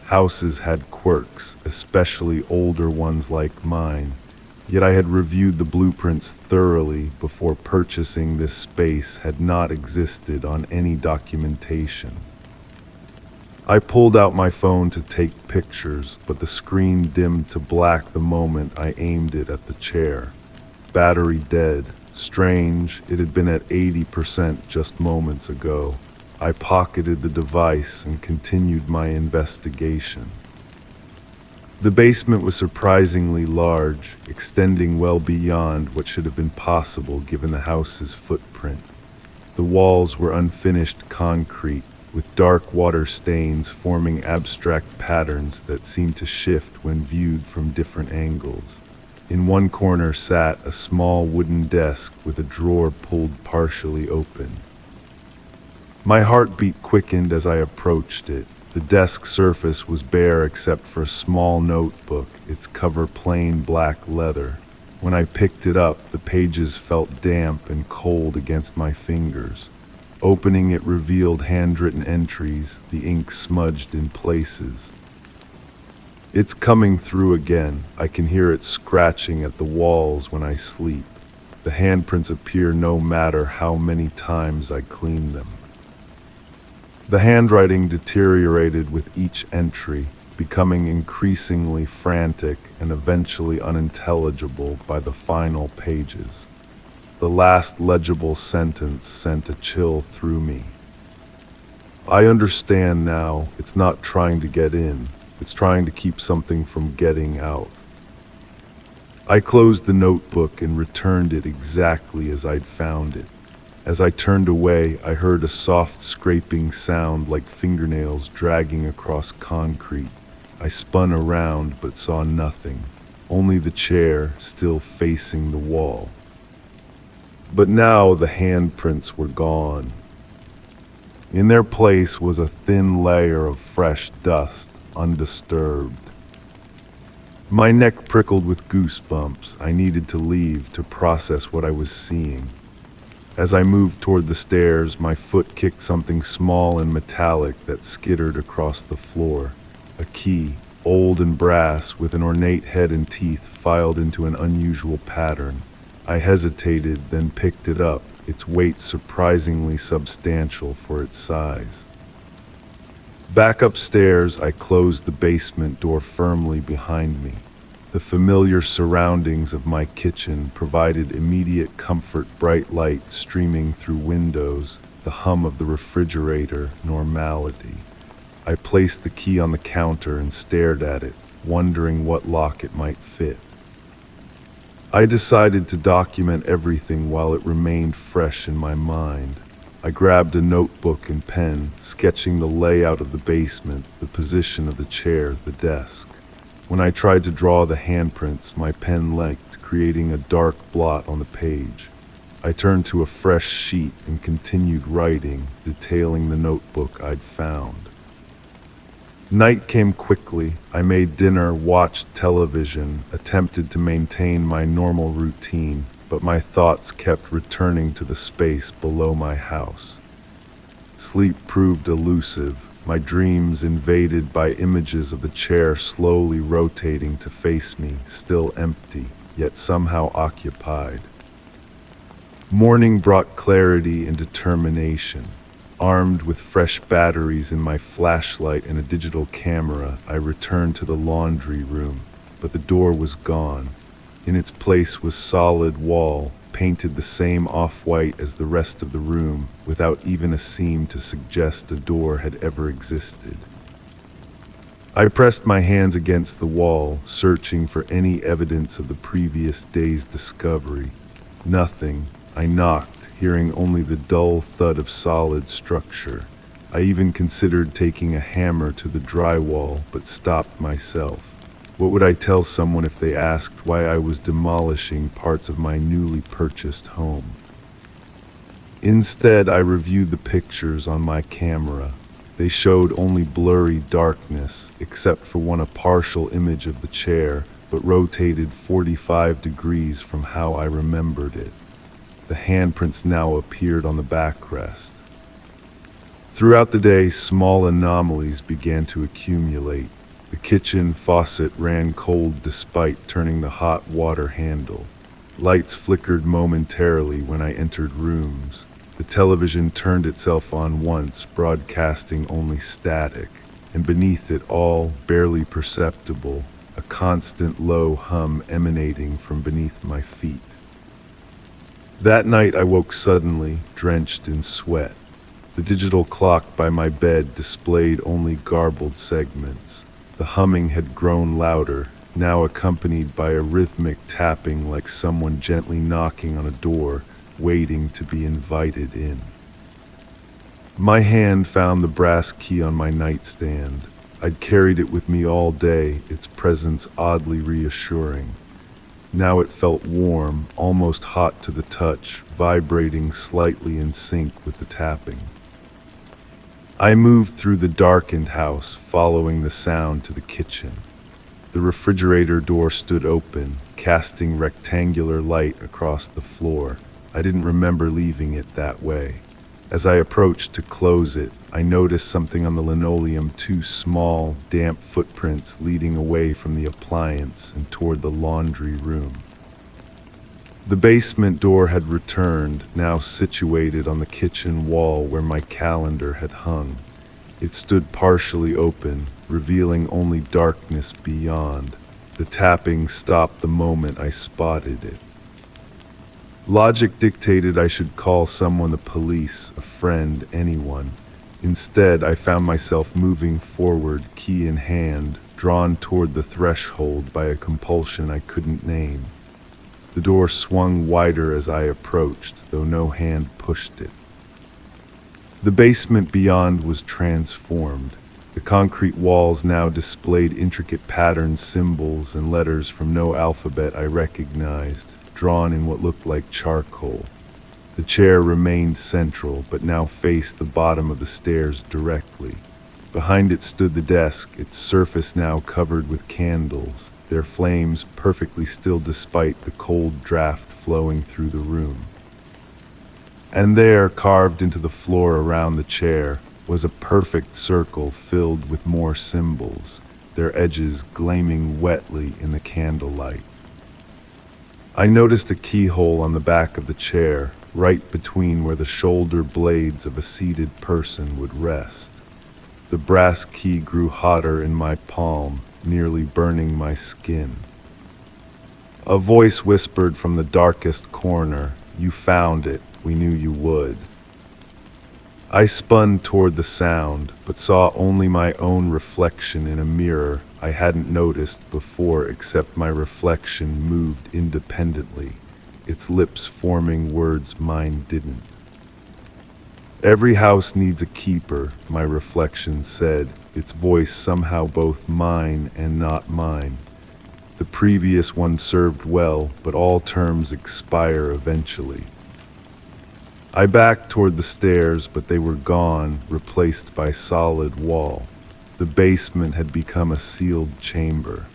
Houses had quirks, especially older ones like mine, yet I had reviewed the blueprints thoroughly before purchasing. This space had not existed on any documentation. I pulled out my phone to take pictures, but the screen dimmed to black the moment I aimed it at the chair. Battery dead. Strange, it had been at 80% just moments ago. I pocketed the device and continued my investigation. The basement was surprisingly large, extending well beyond what should have been possible given the house's footprint. The walls were unfinished concrete, with dark water stains forming abstract patterns that seemed to shift when viewed from different angles. In one corner sat a small wooden desk with a drawer pulled partially open. My heartbeat quickened as I approached it. The desk surface was bare except for a small notebook, its cover plain black leather. When I picked it up, the pages felt damp and cold against my fingers. Opening it revealed handwritten entries, the ink smudged in places. "It's coming through again. I can hear it scratching at the walls when I sleep. The handprints appear no matter how many times I clean them." The handwriting deteriorated with each entry, becoming increasingly frantic and eventually unintelligible by the final pages. The last legible sentence sent a chill through me. "I understand now. It's not trying to get in. It's trying to keep something from getting out." I closed the notebook and returned it exactly as I'd found it. As I turned away, I heard a soft scraping sound like fingernails dragging across concrete. I spun around but saw nothing, only the chair still facing the wall. But now the handprints were gone. In their place was a thin layer of fresh dust, undisturbed. My neck prickled with goosebumps. I needed to leave to process what I was seeing. As I moved toward the stairs, my foot kicked something small and metallic that skittered across the floor. A key, old and brass, with an ornate head and teeth filed into an unusual pattern. I hesitated, then picked it up, its weight surprisingly substantial for its size. Back upstairs, I closed the basement door firmly behind me. The familiar surroundings of my kitchen provided immediate comfort, bright light streaming through windows, the hum of the refrigerator, normality. I placed the key on the counter and stared at it, wondering what lock it might fit. I decided to document everything while it remained fresh in my mind. I grabbed a notebook and pen, sketching the layout of the basement, the position of the chair, the desk. When I tried to draw the handprints, my pen leaked, creating a dark blot on the page. I turned to a fresh sheet and continued writing, detailing the notebook I'd found. Night came quickly. I made dinner, watched television, attempted to maintain my normal routine, but my thoughts kept returning to the space below my house. Sleep proved elusive, my dreams invaded by images of the chair slowly rotating to face me, still empty, yet somehow occupied. Morning brought clarity and determination. Armed with fresh batteries in my flashlight and a digital camera, I returned to the laundry room, but the door was gone. In its place was solid wall, painted the same off-white as the rest of the room, without even a seam to suggest a door had ever existed. I pressed my hands against the wall, searching for any evidence of the previous day's discovery. Nothing. I knocked, hearing only the dull thud of solid structure. I even considered taking a hammer to the drywall, but stopped myself. What would I tell someone if they asked why I was demolishing parts of my newly purchased home? Instead, I reviewed the pictures on my camera. They showed only blurry darkness, except for a partial image of the chair, but rotated 45 degrees from how I remembered it. The handprints now appeared on the backrest. Throughout the day, small anomalies began to accumulate. The kitchen faucet ran cold despite turning the hot water handle. Lights flickered momentarily when I entered rooms. The television turned itself on once, broadcasting only static, and beneath it all, barely perceptible, a constant low hum emanating from beneath my feet. That night I woke suddenly, drenched in sweat. The digital clock by my bed displayed only garbled segments. The humming had grown louder, now accompanied by a rhythmic tapping like someone gently knocking on a door, waiting to be invited in. My hand found the brass key on my nightstand. I'd carried it with me all day, its presence oddly reassuring. Now it felt warm, almost hot to the touch, vibrating slightly in sync with the tapping. I moved through the darkened house, following the sound to the kitchen. The refrigerator door stood open, casting rectangular light across the floor. I didn't remember leaving it that way. As I approached to close it, I noticed something on the linoleum, two small, damp footprints leading away from the appliance and toward the laundry room. The basement door had returned, now situated on the kitchen wall where my calendar had hung. It stood partially open, revealing only darkness beyond. The tapping stopped the moment I spotted it. Logic dictated I should call someone, the police, a friend, anyone. Instead, I found myself moving forward, key in hand, drawn toward the threshold by a compulsion I couldn't name. The door swung wider as I approached, though no hand pushed it. The basement beyond was transformed. The concrete walls now displayed intricate patterns, symbols, and letters from no alphabet I recognized, drawn in what looked like charcoal. The chair remained central, but now faced the bottom of the stairs directly. Behind it stood the desk, its surface now covered with candles, their flames perfectly still despite the cold draft flowing through the room. And there, carved into the floor around the chair, was a perfect circle filled with more symbols, their edges gleaming wetly in the candlelight. I noticed a keyhole on the back of the chair, right between where the shoulder blades of a seated person would rest. The brass key grew hotter in my palm, nearly burning my skin. A voice whispered from the darkest corner, "You found it, we knew you would." I spun toward the sound, but saw only my own reflection in a mirror I hadn't noticed before, except my reflection moved independently, its lips forming words mine didn't. "Every house needs a keeper," my reflection said, its voice somehow both mine and not mine. "The previous one served well, but all terms expire eventually." I backed toward the stairs, but they were gone, replaced by solid wall. The basement had become a sealed chamber.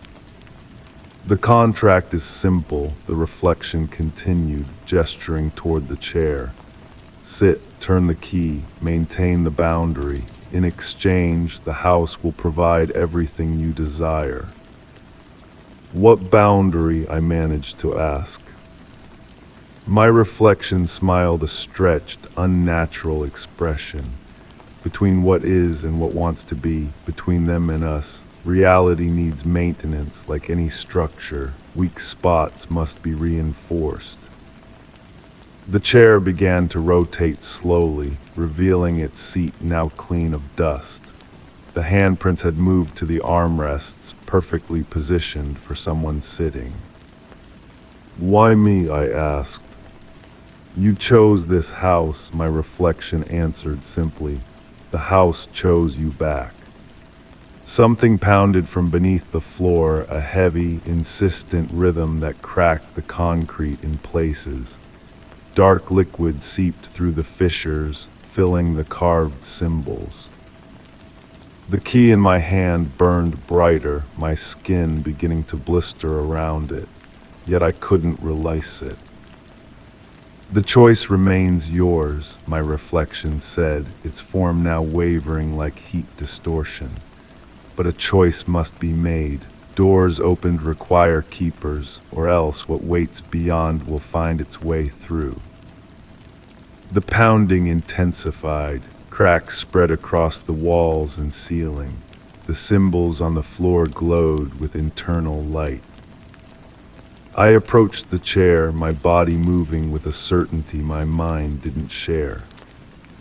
"The contract is simple," the reflection continued, gesturing toward the chair. "Sit, turn the key, maintain the boundary. In exchange, the house will provide everything you desire." "What boundary?" I managed to ask. My reflection smiled a stretched, unnatural expression. Between what is and what wants to be, between them and us, reality needs maintenance like any structure. Weak spots must be reinforced. The chair began to rotate slowly, revealing its seat now clean of dust. The handprints had moved to the armrests, perfectly positioned for someone sitting. "Why me?" I asked. "You chose this house," my reflection answered simply. "The house chose you back." Something pounded from beneath the floor, a heavy, insistent rhythm that cracked the concrete in places. Dark liquid seeped through the fissures, filling the carved symbols. The key in my hand burned brighter, my skin beginning to blister around it, yet I couldn't release it. "The choice remains yours," my reflection said, its form now wavering like heat distortion. "But a choice must be made. Doors opened require keepers, or else what waits beyond will find its way through." The pounding intensified. Cracks spread across the walls and ceiling. The symbols on the floor glowed with internal light. I approached the chair, my body moving with a certainty my mind didn't share.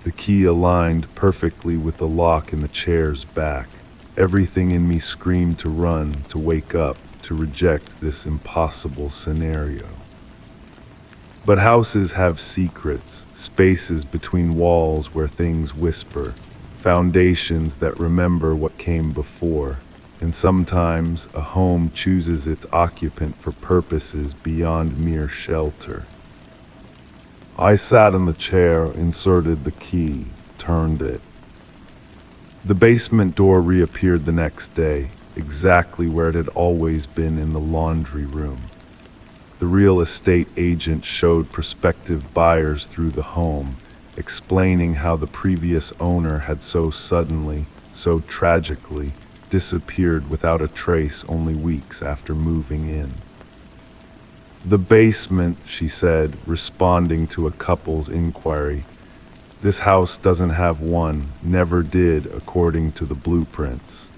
The key aligned perfectly with the lock in the chair's back. Everything in me screamed to run, to wake up, to reject this impossible scenario. But houses have secrets, spaces between walls where things whisper, foundations that remember what came before. And sometimes a home chooses its occupant for purposes beyond mere shelter. I sat in the chair, inserted the key, turned it. The basement door reappeared the next day, exactly where it had always been, in the laundry room. The real estate agent showed prospective buyers through the home, explaining how the previous owner had so suddenly, so tragically, disappeared without a trace only weeks after moving in. "The basement," she said, responding to a couple's inquiry. "This house doesn't have one, never did, according to the blueprints."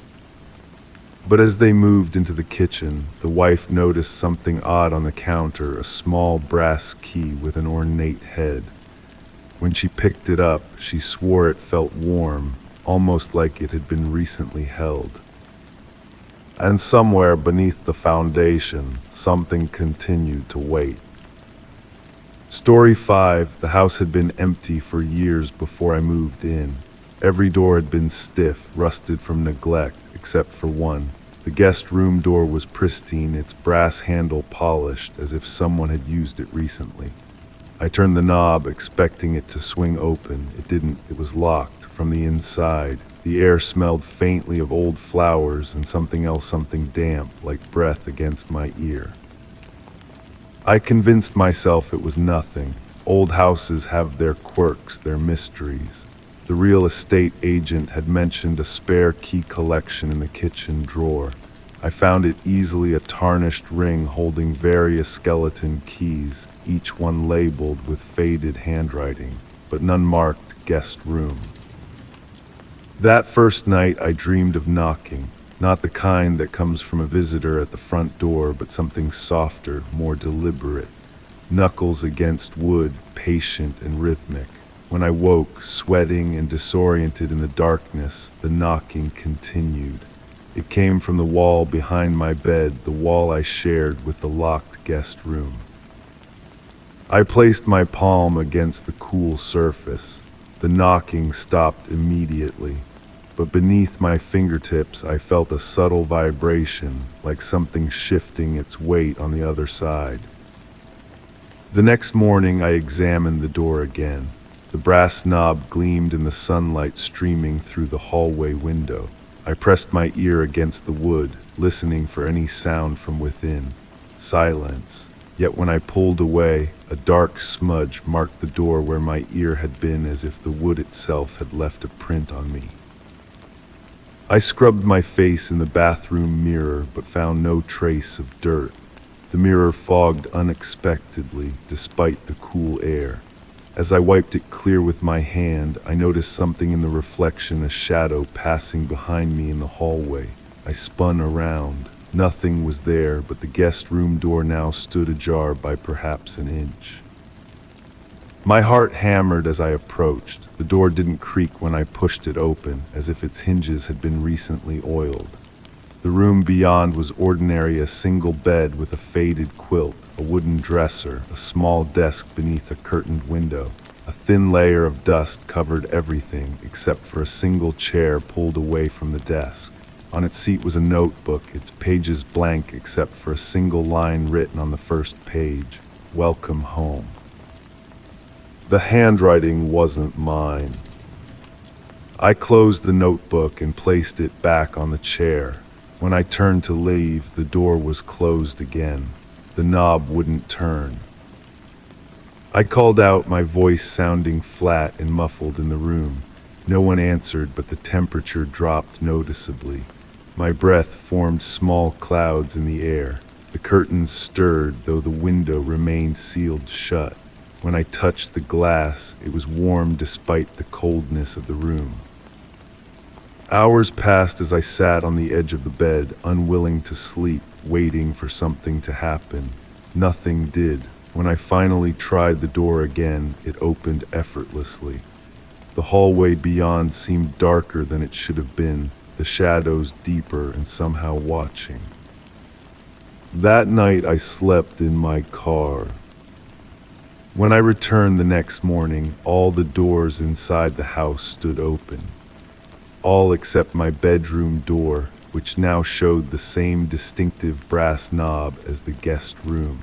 But as they moved into the kitchen, the wife noticed something odd on the counter, a small brass key with an ornate head. When she picked it up, she swore it felt warm, almost like it had been recently held. And somewhere beneath the foundation, something continued to wait. Story 5, the house had been empty for years before I moved in. Every door had been stiff, rusted from neglect, except for one. The guest room door was pristine, its brass handle polished as if someone had used it recently. I turned the knob, expecting it to swing open. It didn't. It was locked from the inside. The air smelled faintly of old flowers and something else, something damp, like breath against my ear. I convinced myself it was nothing. Old houses have their quirks, their mysteries. The real estate agent had mentioned a spare key collection in the kitchen drawer. I found it easily, a tarnished ring holding various skeleton keys, each one labeled with faded handwriting, but none marked guest room. That first night I dreamed of knocking, not the kind that comes from a visitor at the front door, but something softer, more deliberate. Knuckles against wood, patient and rhythmic. When I woke, sweating and disoriented in the darkness, the knocking continued. It came from the wall behind my bed, the wall I shared with the locked guest room. I placed my palm against the cool surface. The knocking stopped immediately, but beneath my fingertips I felt a subtle vibration, like something shifting its weight on the other side. The next morning I examined the door again. The brass knob gleamed in the sunlight streaming through the hallway window. I pressed my ear against the wood, listening for any sound from within. Silence. Yet when I pulled away, a dark smudge marked the door where my ear had been, as if the wood itself had left a print on me. I scrubbed my face in the bathroom mirror, but found no trace of dirt. The mirror fogged unexpectedly, despite the cool air. As I wiped it clear with my hand, I noticed something in the reflection, a shadow passing behind me in the hallway. I spun around. Nothing was there, but the guest room door now stood ajar by perhaps an inch. My heart hammered as I approached. The door didn't creak when I pushed it open, as if its hinges had been recently oiled. The room beyond was ordinary, a single bed with a faded quilt, a wooden dresser, a small desk beneath a curtained window. A thin layer of dust covered everything except for a single chair pulled away from the desk. On its seat was a notebook, its pages blank except for a single line written on the first page, "Welcome home." The handwriting wasn't mine. I closed the notebook and placed it back on the chair. When I turned to leave, the door was closed again. The knob wouldn't turn. I called out, my voice sounding flat and muffled in the room. No one answered, but the temperature dropped noticeably. My breath formed small clouds in the air. The curtains stirred, though the window remained sealed shut. When I touched the glass, it was warm despite the coldness of the room. Hours passed as I sat on the edge of the bed, unwilling to sleep, waiting for something to happen. Nothing did. When I finally tried the door again, it opened effortlessly. The hallway beyond seemed darker than it should have been, the shadows deeper and somehow watching. That night I slept in my car. When I returned the next morning, all the doors inside the house stood open. All except my bedroom door, which now showed the same distinctive brass knob as the guest room.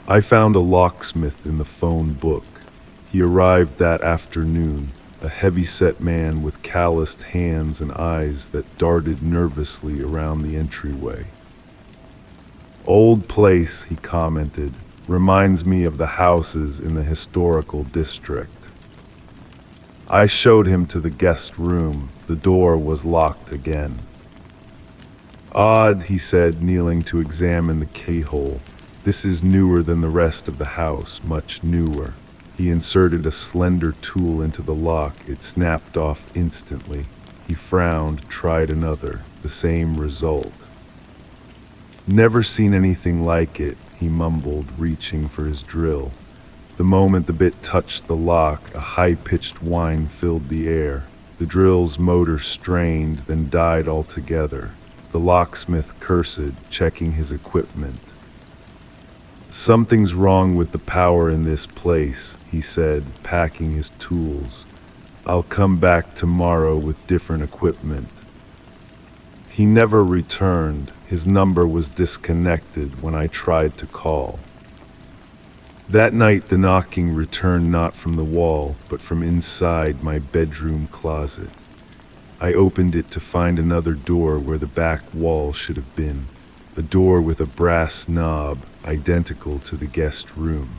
I found a locksmith in the phone book. He arrived that afternoon, a heavy-set man with calloused hands and eyes that darted nervously around the entryway. "Old place," he commented, "reminds me of the houses in the historical district." I showed him to the guest room. The door was locked again. "Odd," he said, kneeling to examine the keyhole. "This is newer than the rest of the house, much newer." He inserted a slender tool into the lock. It snapped off instantly. He frowned, tried another. The same result. "Never seen anything like it," he mumbled, reaching for his drill. The moment the bit touched the lock, a high-pitched whine filled the air. The drill's motor strained, then died altogether. The locksmith cursed, checking his equipment. "Something's wrong with the power in this place," he said, packing his tools. "I'll come back tomorrow with different equipment." He never returned. His number was disconnected when I tried to call. That night the knocking returned not from the wall, but from inside my bedroom closet. I opened it to find another door where the back wall should have been, a door with a brass knob identical to the guest room.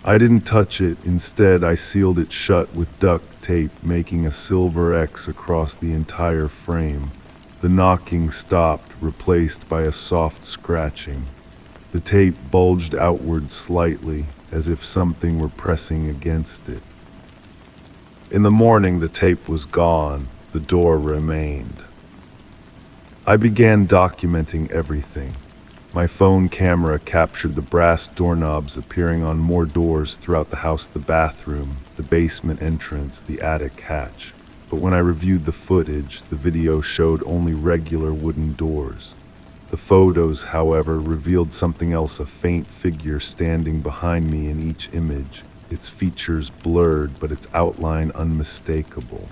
I didn't touch it. Instead, I sealed it shut with duct tape, making a silver X across the entire frame. The knocking stopped, replaced by a soft scratching. The tape bulged outward slightly, as if something were pressing against it. In the morning, the tape was gone. The door remained. I began documenting everything. My phone camera captured the brass doorknobs appearing on more doors throughout the house: the bathroom, the basement entrance, the attic hatch. But when I reviewed the footage, the video showed only regular wooden doors. The photos, however, revealed something else: a faint figure standing behind me in each image, its features blurred but its outline unmistakable.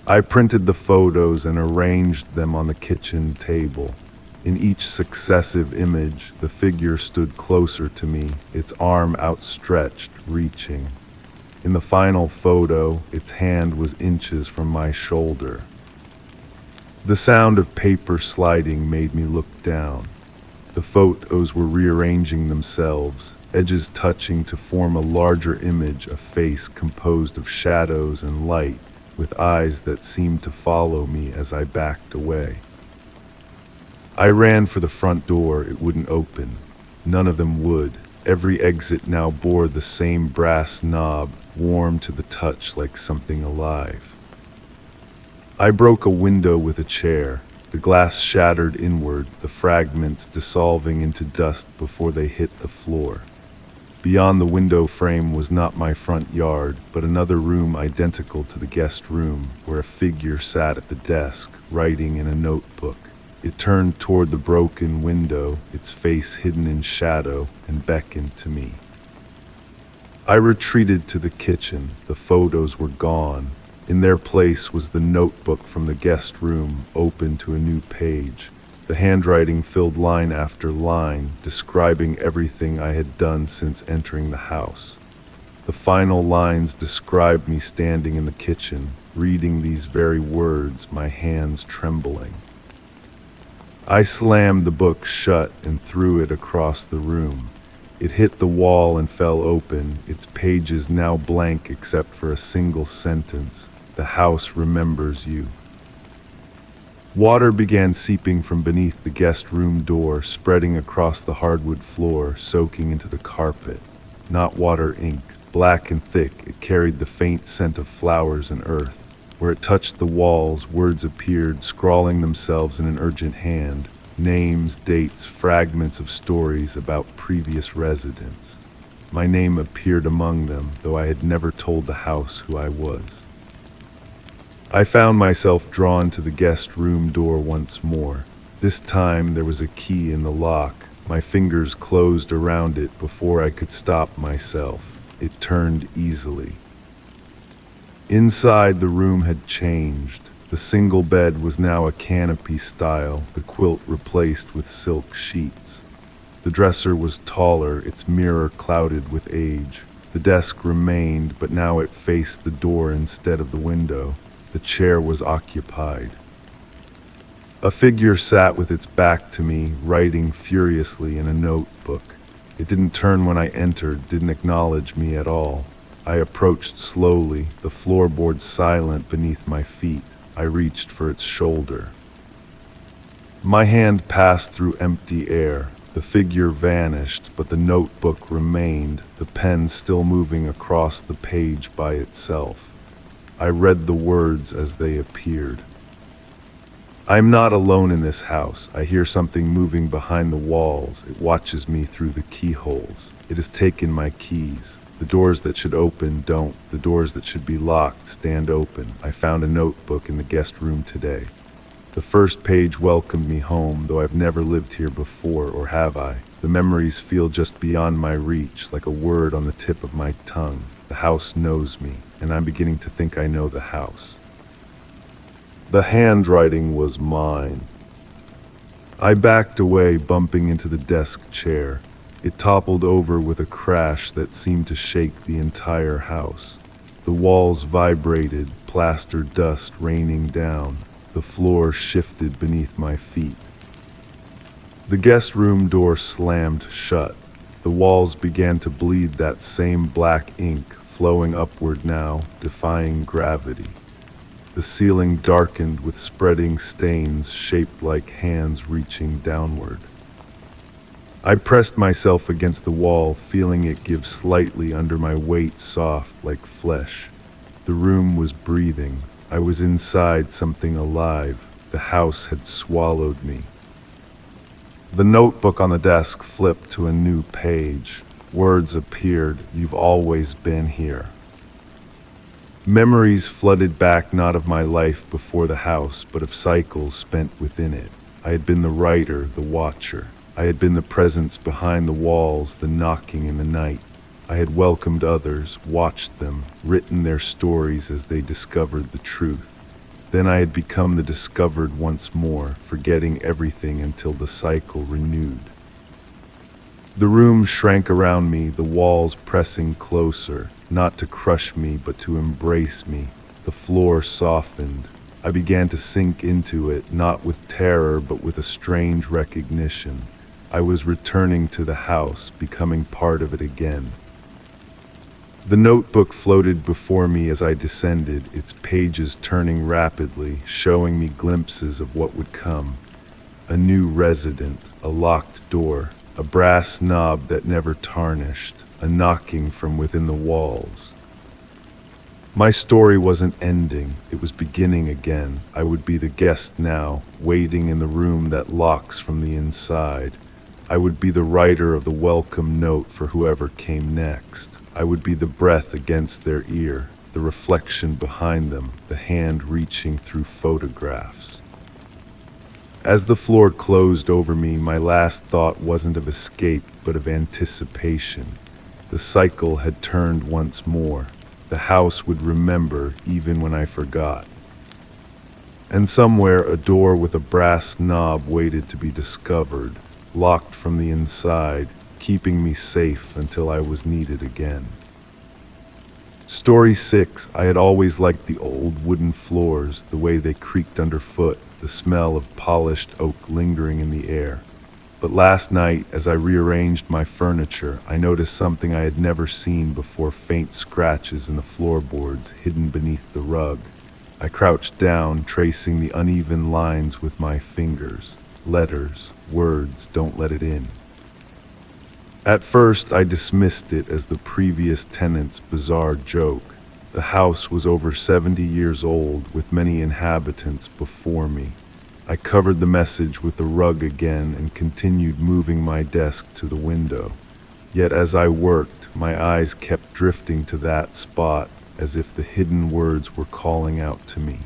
I printed the photos and arranged them on the kitchen table. In each successive image, the figure stood closer to me, its arm outstretched, reaching. In the final photo, its hand was inches from my shoulder. The sound of paper sliding made me look down. The photos were rearranging themselves, edges touching to form a larger image, a face composed of shadows and light, with eyes that seemed to follow me as I backed away. I ran for the front door. It wouldn't open. None of them would. Every exit now bore the same brass knob, warm to the touch like something alive. I broke a window with a chair. The glass shattered inward, the fragments dissolving into dust before they hit the floor. Beyond the window frame was not my front yard, but another room identical to the guest room, where a figure sat at the desk, writing in a notebook. It turned toward the broken window, its face hidden in shadow, and beckoned to me. I retreated to the kitchen. The photos were gone. In their place was the notebook from the guest room, open to a new page. The handwriting filled line after line, describing everything I had done since entering the house. The final lines described me standing in the kitchen, reading these very words, my hands trembling. I slammed the book shut and threw it across the room. It hit the wall and fell open, its pages now blank except for a single sentence: "The house remembers you." Water began seeping from beneath the guest room door, spreading across the hardwood floor, soaking into the carpet. Not water ink. Black and thick, it carried the faint scent of flowers and earth. Where it touched the walls, words appeared, scrawling themselves in an urgent hand. Names, dates, fragments of stories about previous residents. My name appeared among them, though I had never told the house who I was. I found myself drawn to the guest room door once more. This time there was a key in the lock. My fingers closed around it before I could stop myself. It turned easily. Inside, the room had changed. The single bed was now a canopy style, the quilt replaced with silk sheets. The dresser was taller, its mirror clouded with age. The desk remained, but now it faced the door instead of the window. The chair was occupied. A figure sat with its back to me, writing furiously in a notebook. It didn't turn when I entered, didn't acknowledge me at all. I approached slowly, the floorboards silent beneath my feet. I reached for its shoulder. My hand passed through empty air. The figure vanished, but the notebook remained, the pen still moving across the page by itself. I read the words as they appeared. I am not alone in this house. I hear something moving behind the walls. It watches me through the keyholes. It has taken my keys. The doors that should open don't. The doors that should be locked stand open. I found a notebook in the guest room today. The first page welcomed me home, though I've never lived here before, or have I? The memories feel just beyond my reach, like a word on the tip of my tongue. The house knows me, and I'm beginning to think I know the house. The handwriting was mine. I backed away, bumping into the desk chair. It toppled over with a crash that seemed to shake the entire house. The walls vibrated, plaster dust raining down. The floor shifted beneath my feet. The guest room door slammed shut. The walls began to bleed that same black ink, flowing upward now, defying gravity. The ceiling darkened with spreading stains shaped like hands reaching downward. I pressed myself against the wall, feeling it give slightly under my weight, soft like flesh. The room was breathing. I was inside something alive. The house had swallowed me. The notebook on the desk flipped to a new page. Words appeared. You've always been here. Memories flooded back, not of my life before the house, but of cycles spent within it. I had been the writer, the watcher. I had been the presence behind the walls, the knocking in the night. I had welcomed others, watched them, written their stories as they discovered the truth. Then I had become the discovered once more, forgetting everything until the cycle renewed. The room shrank around me, the walls pressing closer, not to crush me but to embrace me. The floor softened. I began to sink into it, not with terror but with a strange recognition. I was returning to the house, becoming part of it again. The notebook floated before me as I descended, its pages turning rapidly, showing me glimpses of what would come. A new resident, a locked door, a brass knob that never tarnished, a knocking from within the walls. My story wasn't ending, it was beginning again. I would be the guest now, waiting in the room that locks from the inside. I would be the writer of the welcome note for whoever came next. I would be the breath against their ear, the reflection behind them, the hand reaching through photographs. As the floor closed over me, my last thought wasn't of escape, but of anticipation. The cycle had turned once more. The house would remember even when I forgot. And somewhere a door with a brass knob waited to be discovered, locked from the inside, keeping me safe until I was needed again. Story 6. I had always liked the old wooden floors, the way they creaked underfoot, the smell of polished oak lingering in the air. But last night, as I rearranged my furniture, I noticed something I had never seen before: faint scratches in the floorboards hidden beneath the rug. I crouched down, tracing the uneven lines with my fingers. Letters, words, don't let it in. At first, I dismissed it as the previous tenant's bizarre joke. The house was over 70 years old, with many inhabitants before me. I covered the message with the rug again and continued moving my desk to the window. Yet as I worked, my eyes kept drifting to that spot, as if the hidden words were calling out to me.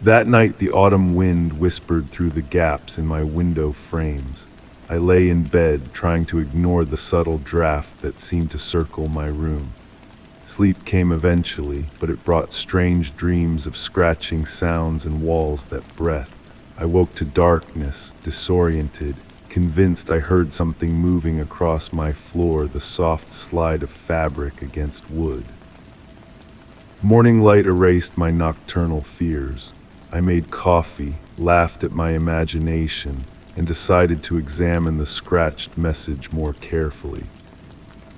That night, the autumn wind whispered through the gaps in my window frames. I lay in bed, trying to ignore the subtle draft that seemed to circle my room. Sleep came eventually, but it brought strange dreams of scratching sounds and walls that breathed. I woke to darkness, disoriented, convinced I heard something moving across my floor, the soft slide of fabric against wood. Morning light erased my nocturnal fears. I made coffee, laughed at my imagination, and decided to examine the scratched message more carefully.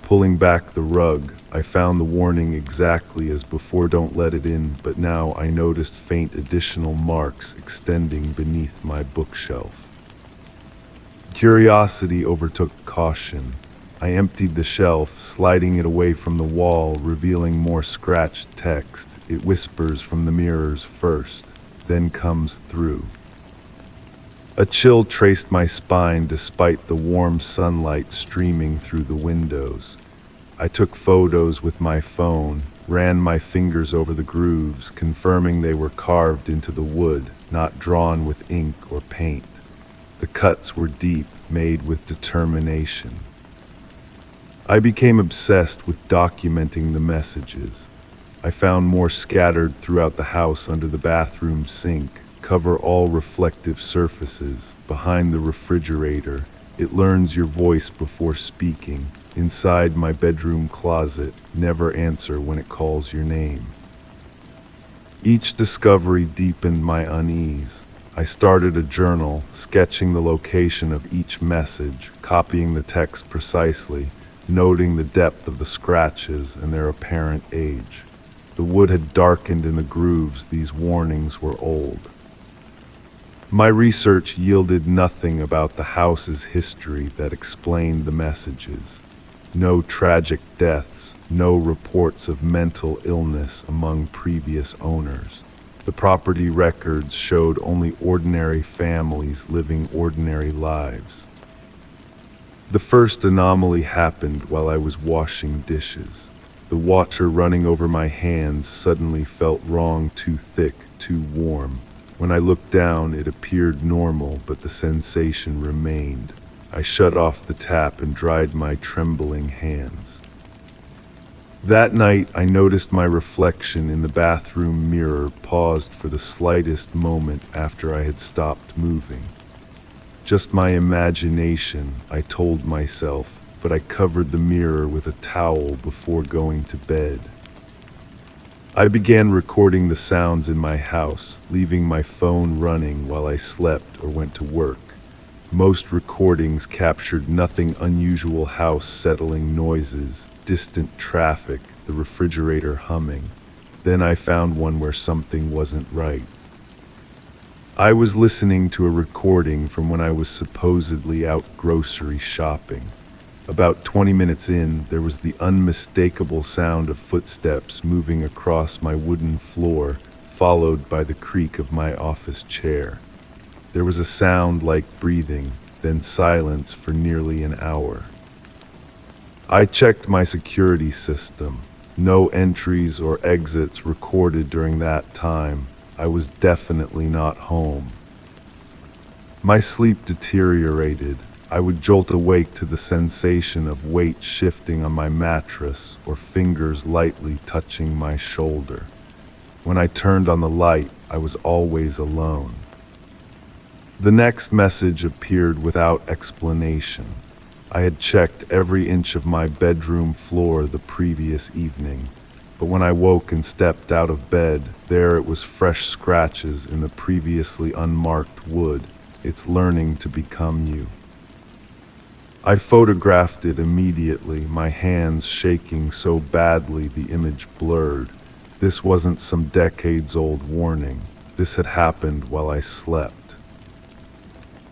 Pulling back the rug, I found the warning exactly as before: don't let it in, but now I noticed faint additional marks extending beneath my bookshelf. Curiosity overtook caution. I emptied the shelf, sliding it away from the wall, revealing more scratched text. It whispers from the mirrors first, then comes through. A chill traced my spine despite the warm sunlight streaming through the windows. I took photos with my phone, ran my fingers over the grooves, confirming they were carved into the wood, not drawn with ink or paint. The cuts were deep, made with determination. I became obsessed with documenting the messages. I found more scattered throughout the house: under the bathroom sink, cover all reflective surfaces, behind the refrigerator, It learns your voice before speaking. Inside my bedroom closet, never answer when it calls your name. Each discovery deepened my unease. I started a journal, sketching the location of each message, copying the text precisely, noting the depth of the scratches and their apparent age. The wood had darkened in the grooves. These warnings were old. My research yielded nothing about the house's history that explained the messages. No tragic deaths, no reports of mental illness among previous owners. The property records showed only ordinary families living ordinary lives. The first anomaly happened while I was washing dishes. The water running over my hands suddenly felt wrong, too thick, too warm. When I looked down, it appeared normal, but the sensation remained. I shut off the tap and dried my trembling hands. That night, I noticed my reflection in the bathroom mirror paused for the slightest moment after I had stopped moving. Just my imagination, I told myself, but I covered the mirror with a towel before going to bed. I began recording the sounds in my house, leaving my phone running while I slept or went to work. Most recordings captured nothing unusual: house settling noises, distant traffic, the refrigerator humming. Then I found one where something wasn't right. I was listening to a recording from when I was supposedly out grocery shopping. About 20 minutes in, there was the unmistakable sound of footsteps moving across my wooden floor, followed by the creak of my office chair. There was a sound like breathing, then silence for nearly an hour. I checked my security system. No entries or exits recorded during that time. I was definitely not home. My sleep deteriorated. I would jolt awake to the sensation of weight shifting on my mattress or fingers lightly touching my shoulder. When I turned on the light, I was always alone. The next message appeared without explanation. I had checked every inch of my bedroom floor the previous evening, but when I woke and stepped out of bed, there it was: fresh scratches in the previously unmarked wood. It's learning to become you. I photographed it immediately, my hands shaking so badly the image blurred. This wasn't some decades-old warning. This had happened while I slept.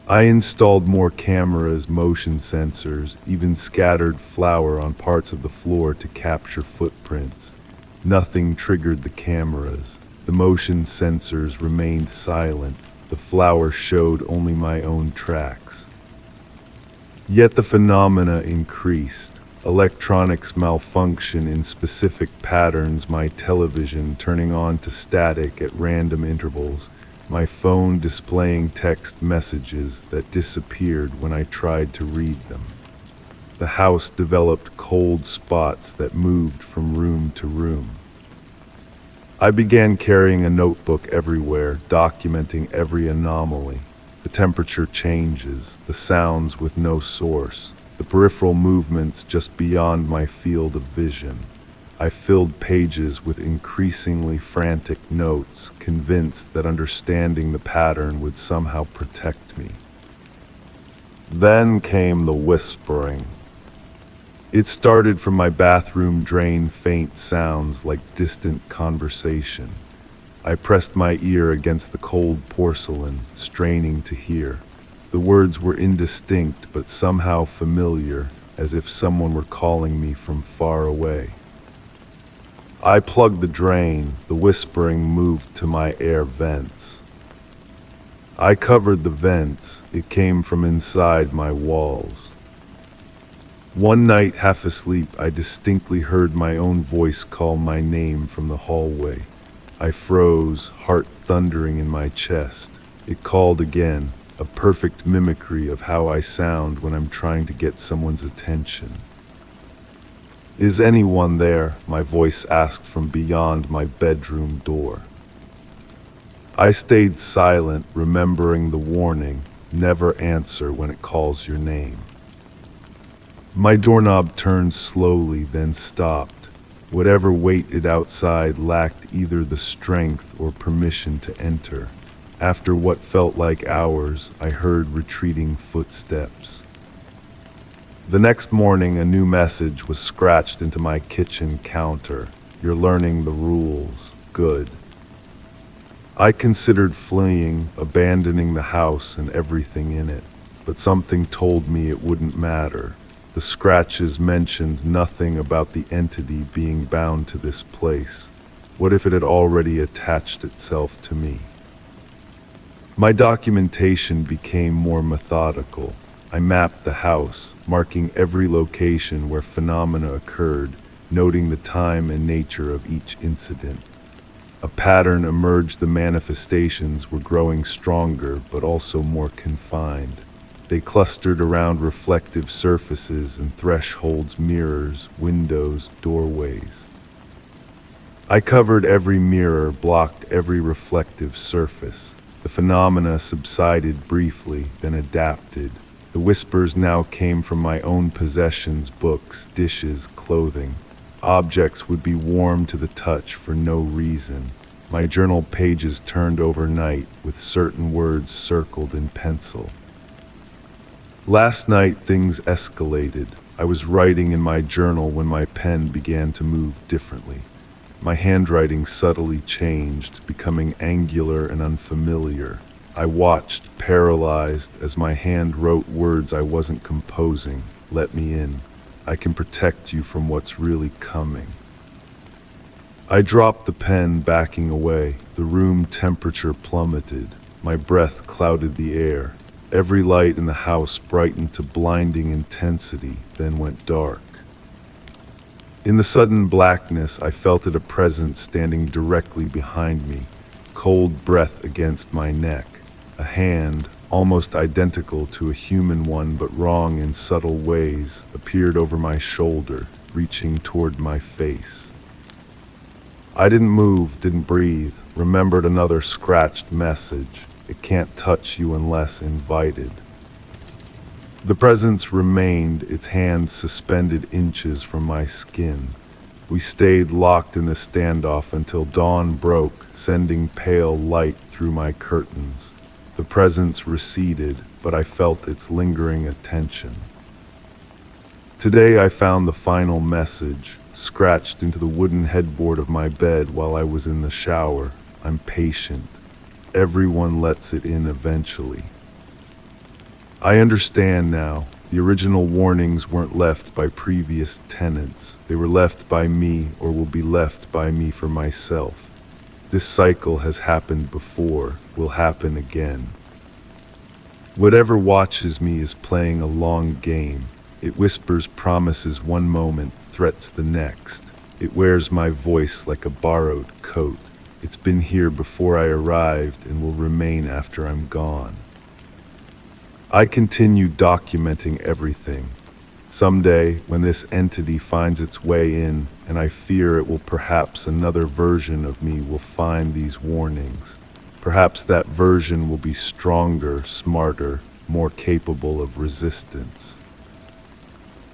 I installed more cameras, motion sensors, even scattered flour on parts of the floor to capture footprints. Nothing triggered the cameras. The motion sensors remained silent. The flour showed only my own tracks. Yet the phenomena increased. Electronics malfunction in specific patterns, my television turning on to static at random intervals, my phone displaying text messages that disappeared when I tried to read them. The house developed cold spots that moved from room to room. I began carrying a notebook everywhere, documenting every anomaly. The temperature changes, the sounds with no source, the peripheral movements just beyond my field of vision. I filled pages with increasingly frantic notes, convinced that understanding the pattern would somehow protect me. Then came the whispering. It started from my bathroom drain, faint sounds like distant conversation. I pressed my ear against the cold porcelain, straining to hear. The words were indistinct but somehow familiar, as if someone were calling me from far away. I plugged the drain. The whispering moved to my air vents. I covered the vents. It came from inside my walls. One night, half asleep, I distinctly heard my own voice call my name from the hallway. I froze, heart thundering in my chest. It called again, a perfect mimicry of how I sound when I'm trying to get someone's attention. "Is anyone there?" my voice asked from beyond my bedroom door. I stayed silent, remembering the warning. never answer when it calls your name. My doorknob turned slowly, then stopped. Whatever waited outside lacked either the strength or permission to enter. After what felt like hours, I heard retreating footsteps. The next morning, a new message was scratched into my kitchen counter. You're learning the rules. Good. I considered fleeing, abandoning the house and everything in it, but something told me it wouldn't matter. The scratches mentioned nothing about the entity being bound to this place. What if it had already attached itself to me? My documentation became more methodical. I mapped the house, marking every location where phenomena occurred, noting the time and nature of each incident. A pattern emerged. The manifestations were growing stronger, but also more confined. They clustered around reflective surfaces and thresholds, mirrors, windows, doorways. I covered every mirror, blocked every reflective surface. The phenomena subsided briefly, then adapted. The whispers now came from my own possessions, books, dishes, clothing. Objects would be warm to the touch for no reason. My journal pages turned overnight with certain words circled in pencil. Last night things escalated. I was writing in my journal when my pen began to move differently. My handwriting subtly changed, becoming angular and unfamiliar. I watched, paralyzed, as my hand wrote words I wasn't composing. Let me in. I can protect you from what's really coming. I dropped the pen, backing away. The room temperature plummeted. My breath clouded the air. Every light in the house brightened to blinding intensity, then went dark. In the sudden blackness, I felt a presence standing directly behind me, cold breath against my neck. A hand, almost identical to a human one but wrong in subtle ways, appeared over my shoulder, reaching toward my face. I didn't move, didn't breathe, remembered another scratched message. It can't touch you unless invited. The presence remained, its hand suspended inches from my skin. We stayed locked in the standoff until dawn broke, sending pale light through my curtains. The presence receded, but I felt its lingering attention. Today I found the final message, scratched into the wooden headboard of my bed while I was in the shower. I'm patient. Everyone lets it in eventually. I understand now. The original warnings weren't left by previous tenants. They were left by me, or will be left by me for myself. This cycle has happened before, will happen again. Whatever watches me is playing a long game. It whispers promises one moment, threats the next. It wears my voice like a borrowed coat. It's been here before I arrived and will remain after I'm gone. I continue documenting everything. Someday, when this entity finds its way in, and I fear it will, perhaps another version of me will find these warnings. Perhaps that version will be stronger, smarter, more capable of resistance.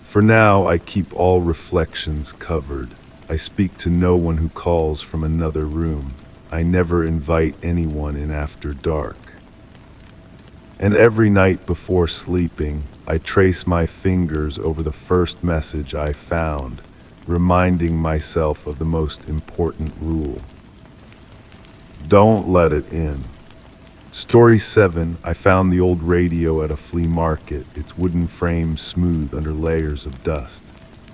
For now, I keep all reflections covered. I speak to no one who calls from another room. I never invite anyone in after dark. And every night before sleeping, I trace my fingers over the first message I found, reminding myself of the most important rule. Don't let it in. Story 7, I found the old radio at a flea market, its wooden frame smooth under layers of dust.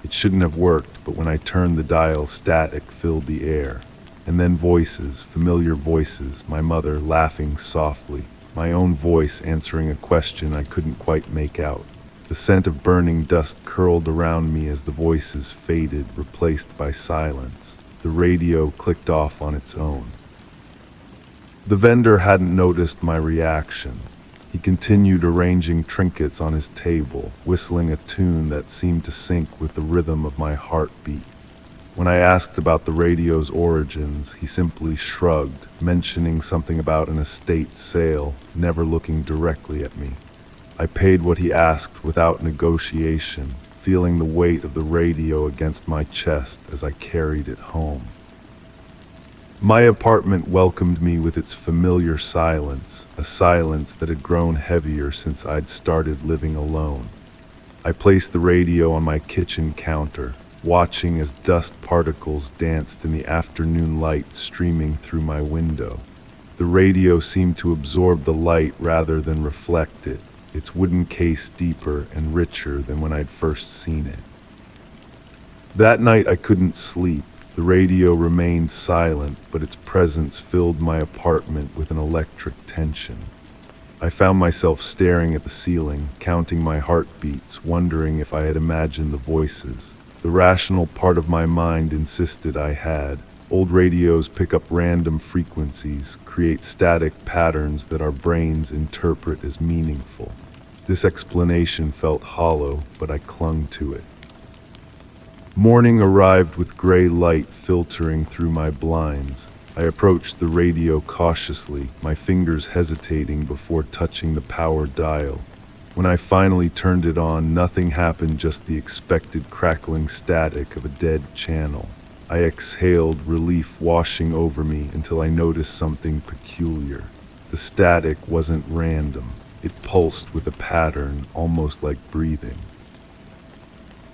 It shouldn't have worked, but when I turned the dial, static filled the air. And then voices, familiar voices, my mother laughing softly. My own voice answering a question I couldn't quite make out. The scent of burning dust curled around me as the voices faded, replaced by silence. The radio clicked off on its own. The vendor hadn't noticed my reaction. He continued arranging trinkets on his table, whistling a tune that seemed to sync with the rhythm of my heartbeat. When I asked about the radio's origins, he simply shrugged, mentioning something about an estate sale, never looking directly at me. I paid what he asked without negotiation, feeling the weight of the radio against my chest as I carried it home. My apartment welcomed me with its familiar silence, a silence that had grown heavier since I'd started living alone. I placed the radio on my kitchen counter, watching as dust particles danced in the afternoon light streaming through my window. The radio seemed to absorb the light rather than reflect it, its wooden case deeper and richer than when I'd first seen it. That night I couldn't sleep. The radio remained silent, but its presence filled my apartment with an electric tension. I found myself staring at the ceiling, counting my heartbeats, wondering if I had imagined the voices. The rational part of my mind insisted I had. Old radios pick up random frequencies, create static patterns that our brains interpret as meaningful. This explanation felt hollow, but I clung to it. Morning arrived with gray light filtering through my blinds. I approached the radio cautiously, my fingers hesitating before touching the power dial. When I finally turned it on, nothing happened, just the expected crackling static of a dead channel. I exhaled, relief washing over me, until I noticed something peculiar. The static wasn't random. It pulsed with a pattern, almost like breathing.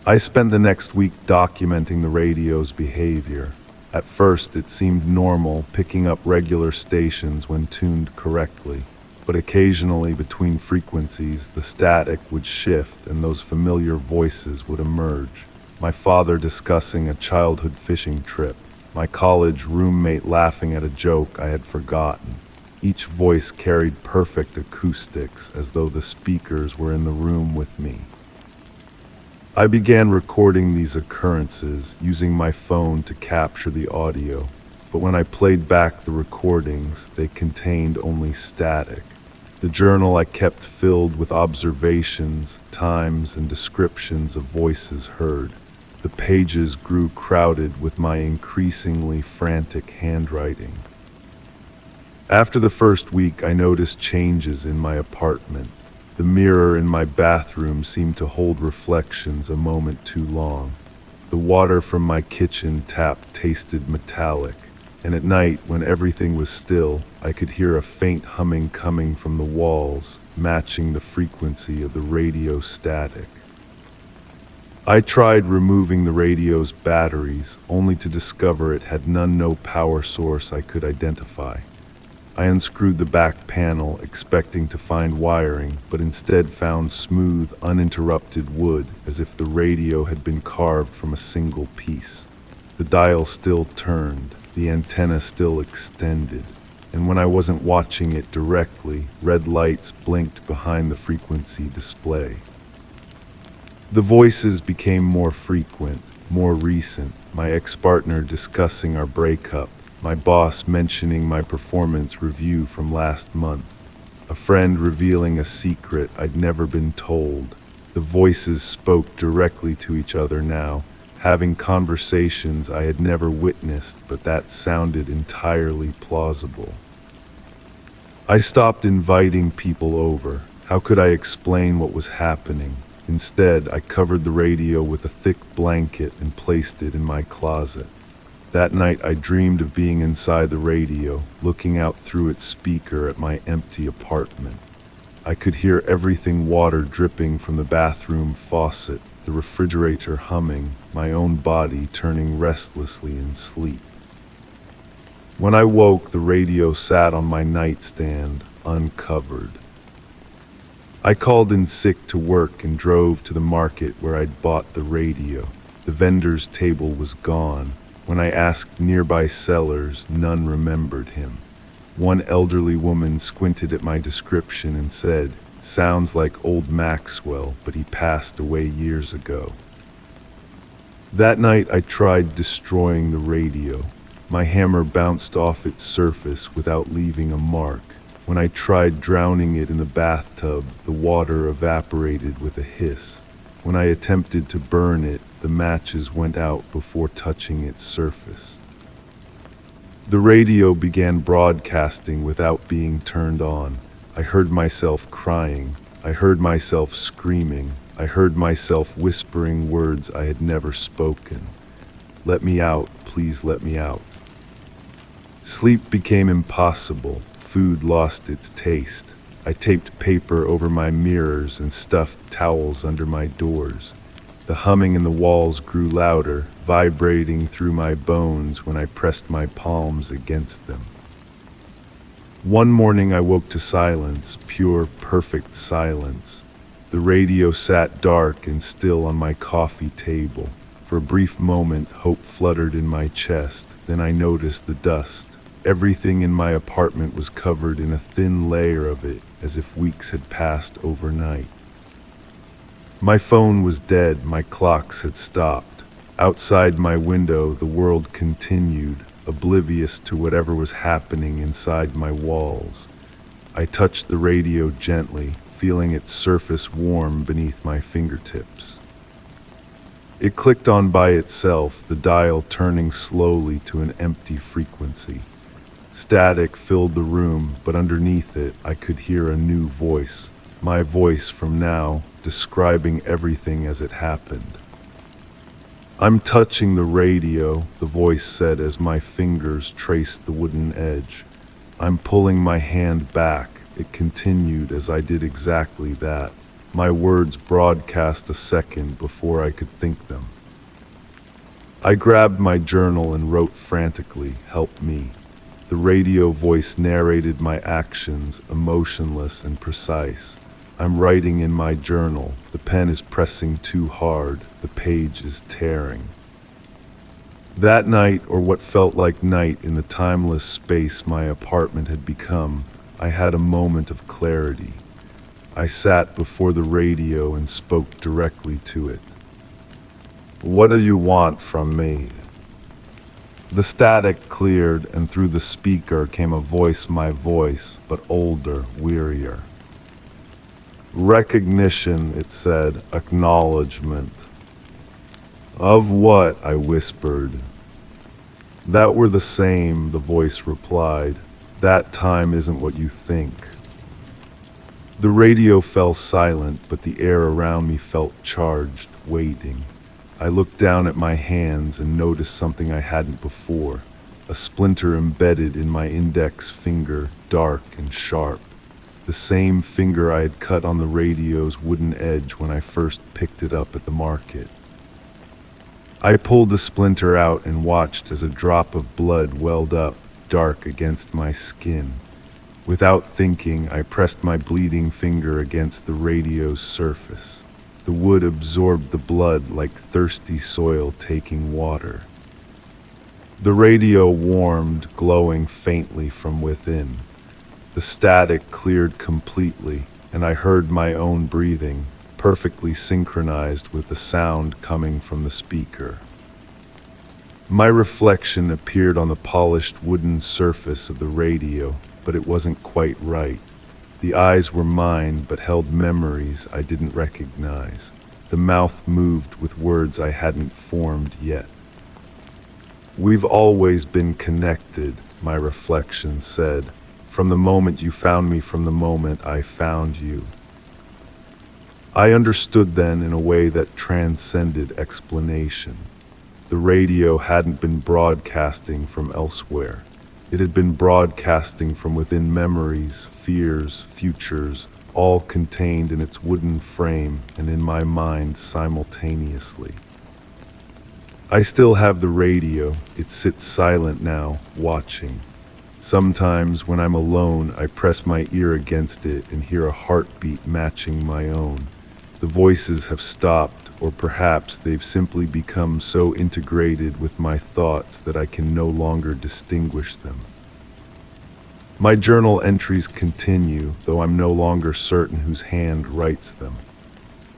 I spent the next week documenting the radio's behavior. At first, it seemed normal, picking up regular stations when tuned correctly. But occasionally, between frequencies, the static would shift and those familiar voices would emerge. My father discussing a childhood fishing trip, my college roommate laughing at a joke I had forgotten. Each voice carried perfect acoustics, as though the speakers were in the room with me. I began recording these occurrences, using my phone to capture the audio, but when I played back the recordings, they contained only static. The journal I kept filled with observations, times, and descriptions of voices heard. The pages grew crowded with my increasingly frantic handwriting. After the first week, I noticed changes in my apartment. The mirror in my bathroom seemed to hold reflections a moment too long. The water from my kitchen tap tasted metallic, and at night, when everything was still, I could hear a faint humming coming from the walls, matching the frequency of the radio static. I tried removing the radio's batteries, only to discover it had no power source I could identify. I unscrewed the back panel, expecting to find wiring, but instead found smooth, uninterrupted wood, as if the radio had been carved from a single piece. The dial still turned, the antenna still extended, and when I wasn't watching it directly, red lights blinked behind the frequency display. The voices became more frequent, more recent, my ex-partner discussing our breakup, my boss mentioning my performance review from last month, a friend revealing a secret I'd never been told. The voices spoke directly to each other now, having conversations I had never witnessed, but that sounded entirely plausible. I stopped inviting people over. How could I explain what was happening? Instead, I covered the radio with a thick blanket and placed it in my closet. That night, I dreamed of being inside the radio, looking out through its speaker at my empty apartment. I could hear everything: water dripping from the bathroom faucet, the refrigerator humming, my own body turning restlessly in sleep. When I woke, the radio sat on my nightstand, uncovered. I called in sick to work and drove to the market where I'd bought the radio. The vendor's table was gone. When I asked nearby sellers, none remembered him. One elderly woman squinted at my description and said, "Sounds like old Maxwell, but he passed away years ago." That night I tried destroying the radio. My hammer bounced off its surface without leaving a mark. When I tried drowning it in the bathtub, the water evaporated with a hiss. When I attempted to burn it, the matches went out before touching its surface. The radio began broadcasting without being turned on. I heard myself crying. I heard myself screaming. I heard myself whispering words I had never spoken. Let me out, please let me out. Sleep became impossible. Food lost its taste. I taped paper over my mirrors and stuffed towels under my doors. The humming in the walls grew louder, vibrating through my bones when I pressed my palms against them. One morning I woke to silence, pure, perfect silence. The radio sat dark and still on my coffee table. For a brief moment, hope fluttered in my chest. Then I noticed the dust. Everything in my apartment was covered in a thin layer of it, as if weeks had passed overnight. My phone was dead, my clocks had stopped. Outside my window, the world continued, oblivious to whatever was happening inside my walls. I touched the radio gently, feeling its surface warm beneath my fingertips. It clicked on by itself, the dial turning slowly to an empty frequency. Static filled the room, but underneath it I could hear a new voice, my voice from now, describing everything as it happened. "I'm touching the radio," the voice said as my fingers traced the wooden edge. "I'm pulling my hand back," it continued as I did exactly that. My words broadcast a second before I could think them. I grabbed my journal and wrote frantically, "Help me." The radio voice narrated my actions, emotionless and precise. I'm writing in my journal. The pen is pressing too hard. The page is tearing. That night, or what felt like night in the timeless space my apartment had become, I had a moment of clarity. I sat before the radio and spoke directly to it. "What do you want from me?" The static cleared, and through the speaker came a voice, my voice, but older, wearier. "Recognition," it said, "acknowledgement." "Of what?" I whispered. "That we're the same," the voice replied. "That time isn't what you think." The radio fell silent, but the air around me felt charged, waiting. I looked down at my hands and noticed something I hadn't before, a splinter embedded in my index finger, dark and sharp. The same finger I had cut on the radio's wooden edge when I first picked it up at the market. I pulled the splinter out and watched as a drop of blood welled up, dark against my skin. Without thinking, I pressed my bleeding finger against the radio's surface. The wood absorbed the blood like thirsty soil taking water. The radio warmed, glowing faintly from within. The static cleared completely, and I heard my own breathing, perfectly synchronized with the sound coming from the speaker. My reflection appeared on the polished wooden surface of the radio, but it wasn't quite right. The eyes were mine, but held memories I didn't recognize. The mouth moved with words I hadn't formed yet. "We've always been connected," my reflection said. "From the moment you found me, from the moment I found you." I understood then in a way that transcended explanation. The radio hadn't been broadcasting from elsewhere. It had been broadcasting from within memories, fears, futures, all contained in its wooden frame and in my mind simultaneously. I still have the radio. It sits silent now, watching. Sometimes when I'm alone, I press my ear against it and hear a heartbeat matching my own. The voices have stopped, or perhaps they've simply become so integrated with my thoughts that I can no longer distinguish them. My journal entries continue, though I'm no longer certain whose hand writes them.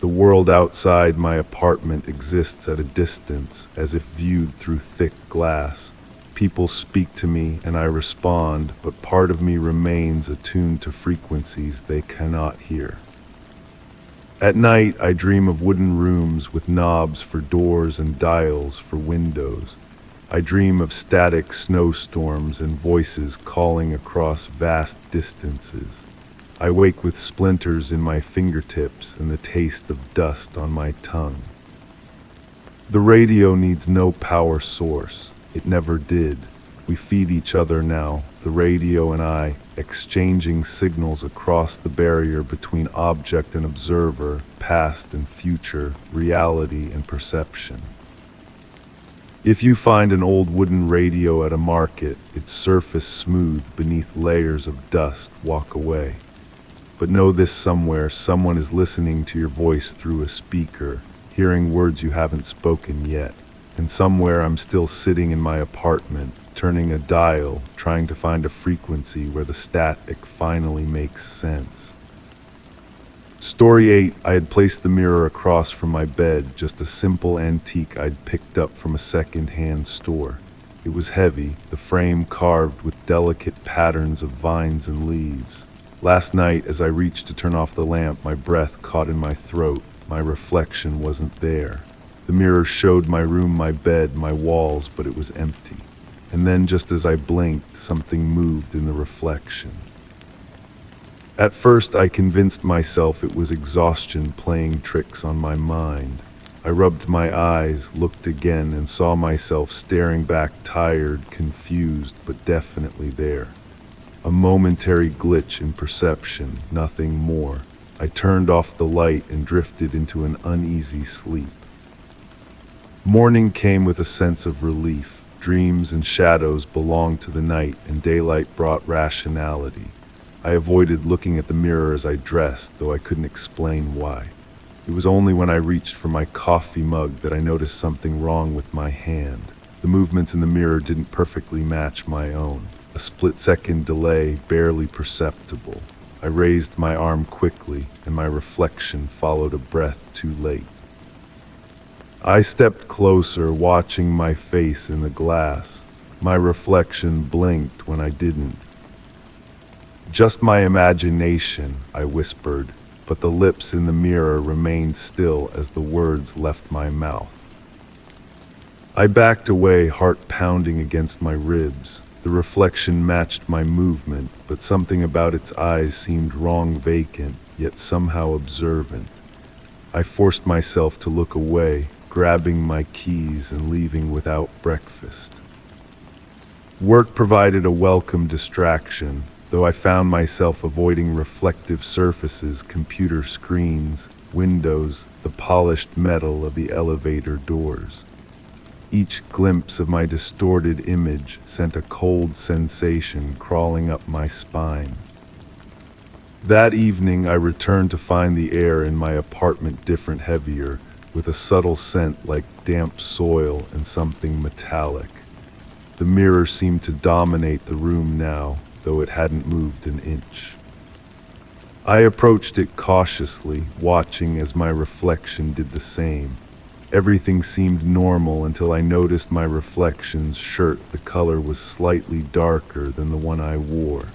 The world outside my apartment exists at a distance, as if viewed through thick glass. People speak to me and I respond, but part of me remains attuned to frequencies they cannot hear. At night, I dream of wooden rooms with knobs for doors and dials for windows. I dream of static snowstorms and voices calling across vast distances. I wake with splinters in my fingertips and the taste of dust on my tongue. The radio needs no power source. It never did. We feed each other now, the radio and I, exchanging signals across the barrier between object and observer, past and future, reality and perception. If you find an old wooden radio at a market, its surface smooth beneath layers of dust, walk away. But know this: somewhere, someone is listening to your voice through a speaker, hearing words you haven't spoken yet. And somewhere I'm still sitting in my apartment, turning a dial, trying to find a frequency where the static finally makes sense. Story 8. I had placed the mirror across from my bed, just a simple antique I'd picked up from a second-hand store. It was heavy, the frame carved with delicate patterns of vines and leaves. Last night, as I reached to turn off the lamp, my breath caught in my throat. My reflection wasn't there. The mirror showed my room, my bed, my walls, but it was empty. And then, just as I blinked, something moved in the reflection. At first, I convinced myself it was exhaustion playing tricks on my mind. I rubbed my eyes, looked again, and saw myself staring back, tired, confused, but definitely there. A momentary glitch in perception, nothing more. I turned off the light and drifted into an uneasy sleep. Morning came with a sense of relief. Dreams and shadows belonged to the night, and daylight brought rationality. I avoided looking at the mirror as I dressed, though I couldn't explain why. It was only when I reached for my coffee mug that I noticed something wrong with my hand. The movements in the mirror didn't perfectly match my own. A split-second delay, barely perceptible. I raised my arm quickly, and my reflection followed a breath too late. I stepped closer, watching my face in the glass. My reflection blinked when I didn't. "Just my imagination," I whispered, but the lips in the mirror remained still as the words left my mouth. I backed away, heart pounding against my ribs. The reflection matched my movement, but something about its eyes seemed wrong, vacant, yet somehow observant. I forced myself to look away, grabbing my keys and leaving without breakfast. Work provided a welcome distraction, though I found myself avoiding reflective surfaces, computer screens, windows, the polished metal of the elevator doors. Each glimpse of my distorted image sent a cold sensation crawling up my spine. That evening, I returned to find the air in my apartment different, heavier, with a subtle scent like damp soil and something metallic. The mirror seemed to dominate the room now, though it hadn't moved an inch. I approached it cautiously, watching as my reflection did the same. Everything seemed normal until I noticed my reflection's shirt. The color was slightly darker than the one I wore.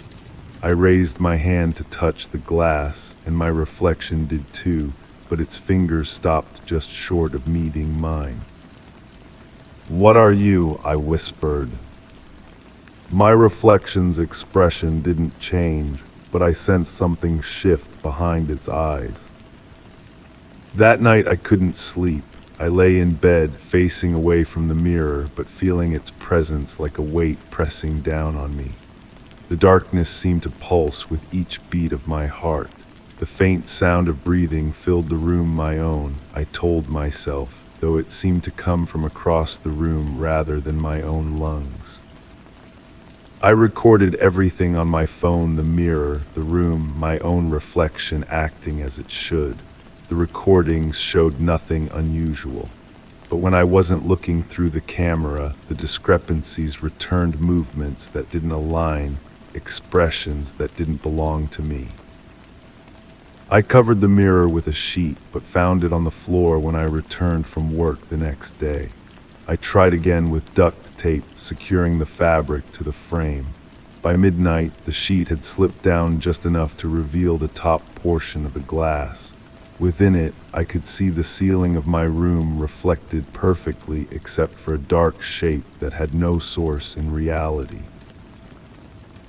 I raised my hand to touch the glass, and my reflection did too, but its fingers stopped just short of meeting mine. "What are you?" I whispered. My reflection's expression didn't change, but I sensed something shift behind its eyes. That night I couldn't sleep. I lay in bed, facing away from the mirror, but feeling its presence like a weight pressing down on me. The darkness seemed to pulse with each beat of my heart. The faint sound of breathing filled the room, my own, I told myself, though it seemed to come from across the room rather than my own lungs. I recorded everything on my phone: the mirror, the room, my own reflection acting as it should. The recordings showed nothing unusual. But when I wasn't looking through the camera, the discrepancies returned: movements that didn't align, expressions that didn't belong to me. I covered the mirror with a sheet, but found it on the floor when I returned from work the next day. I tried again with duct tape, securing the fabric to the frame. By midnight, the sheet had slipped down just enough to reveal the top portion of the glass. Within it, I could see the ceiling of my room reflected perfectly except for a dark shape that had no source in reality.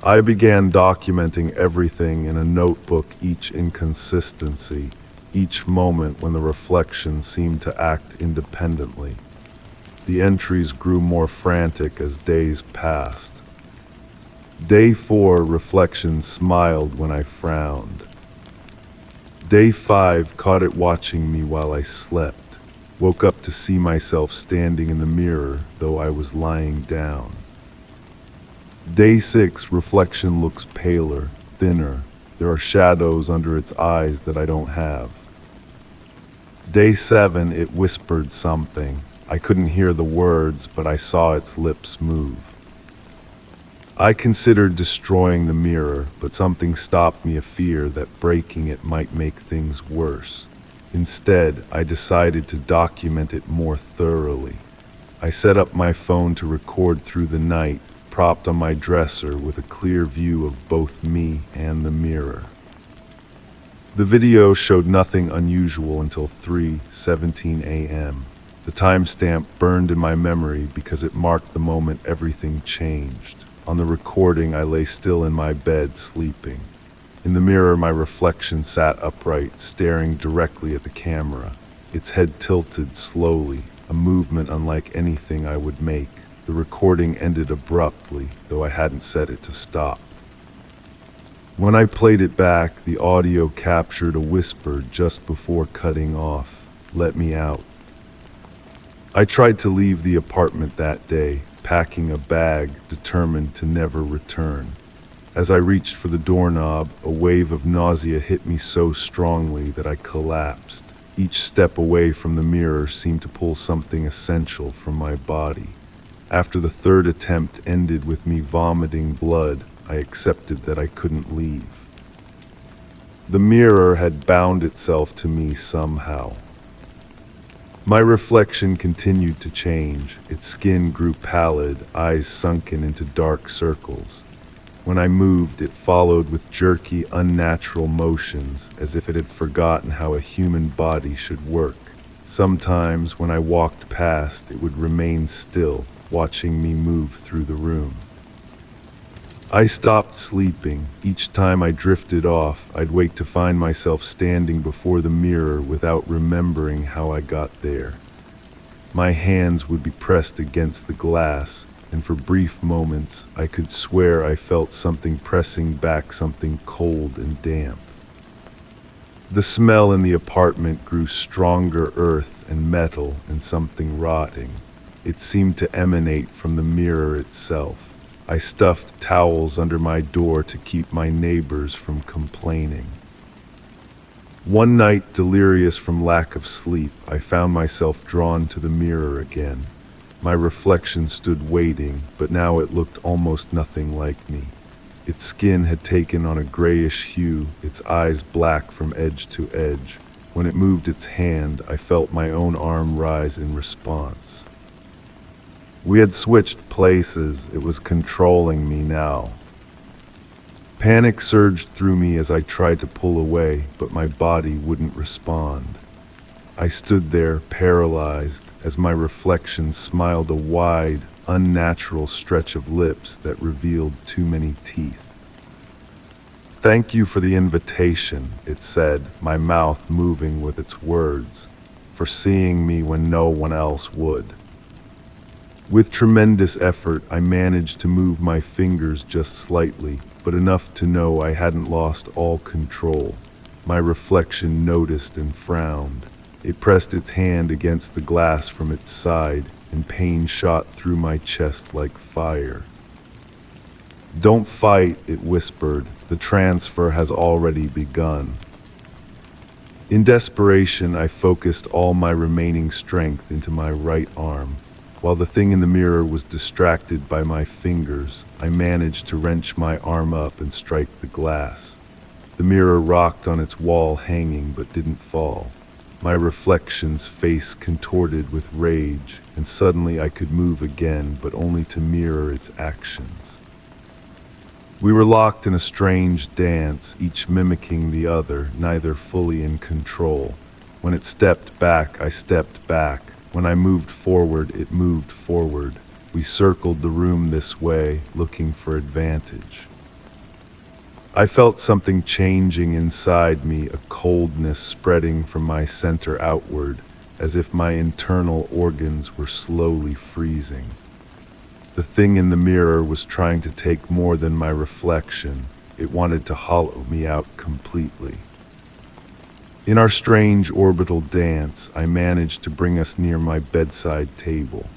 I began documenting everything in a notebook, each inconsistency, each moment when the reflection seemed to act independently. The entries grew more frantic as days passed. Day 4, reflection smiled when I frowned. Day 5, caught it watching me while I slept. Woke up to see myself standing in the mirror, though I was lying down. Day 6, reflection looks paler, thinner. There are shadows under its eyes that I don't have. Day 7, it whispered something. I couldn't hear the words, but I saw its lips move. I considered destroying the mirror, but something stopped me, a fear that breaking it might make things worse. Instead, I decided to document it more thoroughly. I set up my phone to record through the night, propped on my dresser with a clear view of both me and the mirror. The video showed nothing unusual until 3:17 a.m. The timestamp burned in my memory because it marked the moment everything changed. On the recording, I lay still in my bed, sleeping. In the mirror, my reflection sat upright, staring directly at the camera, its head tilted slowly, a movement unlike anything I would make. The recording ended abruptly, though I hadn't set it to stop. When I played it back, the audio captured a whisper just before cutting off. "Let me out." I tried to leave the apartment that day, packing a bag, determined to never return. As I reached for the doorknob, a wave of nausea hit me so strongly that I collapsed. Each step away from the mirror seemed to pull something essential from my body. After the third attempt ended with me vomiting blood, I accepted that I couldn't leave. The mirror had bound itself to me somehow. My reflection continued to change. Its skin grew pallid, eyes sunken into dark circles. When I moved, it followed with jerky, unnatural motions, as if it had forgotten how a human body should work. Sometimes, when I walked past, it would remain still, watching me move through the room. I stopped sleeping. Each time I drifted off, I'd wake to find myself standing before the mirror without remembering how I got there. My hands would be pressed against the glass, and for brief moments, I could swear I felt something pressing back, something cold and damp. The smell in the apartment grew stronger, earth and metal and something rotting. It seemed to emanate from the mirror itself. I stuffed towels under my door to keep my neighbors from complaining. One night, delirious from lack of sleep, I found myself drawn to the mirror again. My reflection stood waiting, but now it looked almost nothing like me. Its skin had taken on a grayish hue, its eyes black from edge to edge. When it moved its hand, I felt my own arm rise in response. We had switched places. It was controlling me now. Panic surged through me as I tried to pull away, but my body wouldn't respond. I stood there, paralyzed, as my reflection smiled, a wide, unnatural stretch of lips that revealed too many teeth. "Thank you for the invitation," it said, my mouth moving with its words, "for seeing me when no one else would." With tremendous effort, I managed to move my fingers just slightly, but enough to know I hadn't lost all control. My reflection noticed and frowned. It pressed its hand against the glass from its side, and pain shot through my chest like fire. "Don't fight," it whispered. "The transfer has already begun." In desperation, I focused all my remaining strength into my right arm. While the thing in the mirror was distracted by my fingers, I managed to wrench my arm up and strike the glass. The mirror rocked on its wall, hanging, but didn't fall. My reflection's face contorted with rage, and suddenly I could move again, but only to mirror its actions. We were locked in a strange dance, each mimicking the other, neither fully in control. When it stepped back, I stepped back. When I moved forward, it moved forward. We circled the room this way, looking for advantage. I felt something changing inside me, a coldness spreading from my center outward, as if my internal organs were slowly freezing. The thing in the mirror was trying to take more than my reflection. It wanted to hollow me out completely. In our strange orbital dance, I managed to bring us near my bedside table.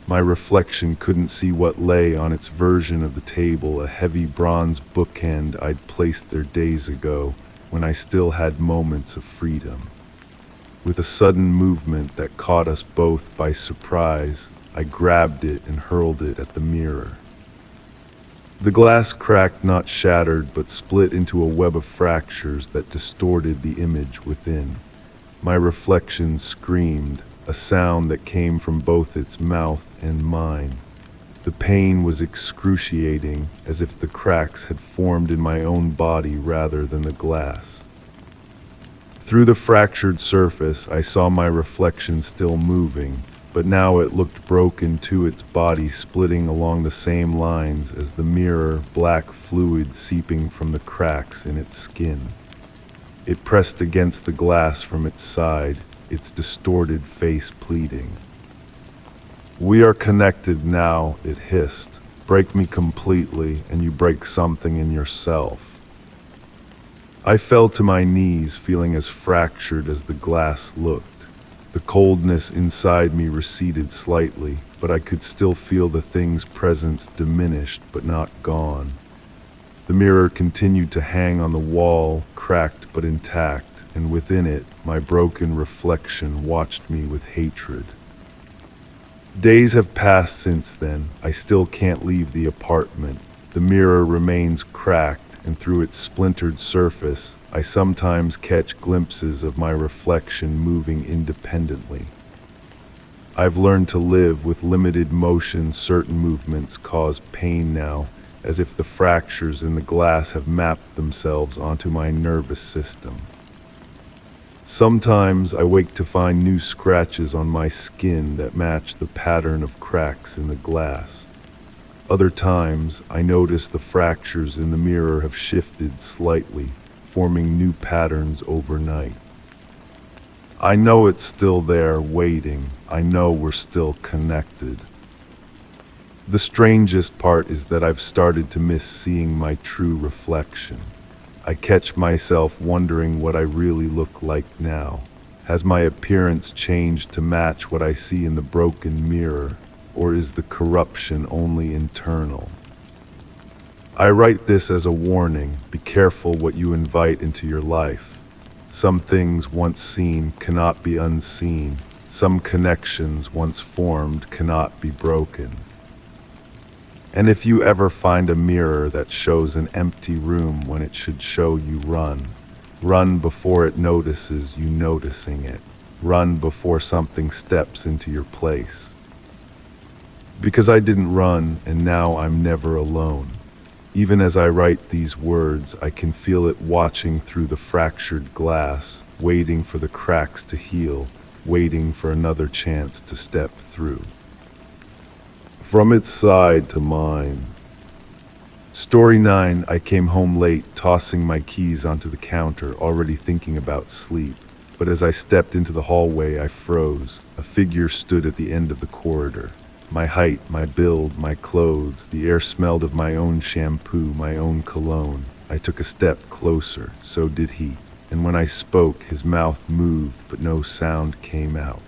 My reflection couldn't see what lay on its version of the table, a heavy bronze bookend I'd placed there days ago, when I still had moments of freedom. With a sudden movement that caught us both by surprise, I grabbed it and hurled it at the mirror. The glass cracked, not shattered, but split into a web of fractures that distorted the image within. My reflection screamed, a sound that came from both its mouth and mine. The pain was excruciating, as if the cracks had formed in my own body rather than the glass. Through the fractured surface, I saw my reflection still moving, but now it looked broken too, its body splitting along the same lines as the mirror, black fluid seeping from the cracks in its skin. It pressed against the glass from its side, its distorted face pleading. "We are connected now," it hissed. "Break me completely, and you break something in yourself." I fell to my knees, feeling as fractured as the glass looked. The coldness inside me receded slightly, but I could still feel the thing's presence diminished but not gone. The mirror continued to hang on the wall, cracked but intact, and within it, my broken reflection watched me with hatred. Days have passed since then. I still can't leave the apartment. The mirror remains cracked, and through its splintered surface, I sometimes catch glimpses of my reflection moving independently. I've learned to live with limited motion. Certain movements cause pain now, as if the fractures in the glass have mapped themselves onto my nervous system. Sometimes I wake to find new scratches on my skin that match the pattern of cracks in the glass. Other times, I notice the fractures in the mirror have shifted slightly, forming new patterns overnight. I know it's still there, waiting. I know we're still connected. The strangest part is that I've started to miss seeing my true reflection. I catch myself wondering what I really look like now. Has my appearance changed to match what I see in the broken mirror, or is the corruption only internal? I write this as a warning. Be careful what you invite into your life. Some things once seen cannot be unseen. Some connections once formed cannot be broken. And if you ever find a mirror that shows an empty room when it should show you, run. Run before it notices you noticing it. Run before something steps into your place. Because I didn't run, and now I'm never alone. Even as I write these words, I can feel it watching through the fractured glass, waiting for the cracks to heal, waiting for another chance to step through. From its side to mine. Story 9. I came home late, tossing my keys onto the counter, already thinking about sleep. But as I stepped into the hallway, I froze. A figure stood at the end of the corridor. My height, my build, my clothes, the air smelled of my own shampoo, my own cologne. I took a step closer, so did he. And when I spoke, his mouth moved, but no sound came out.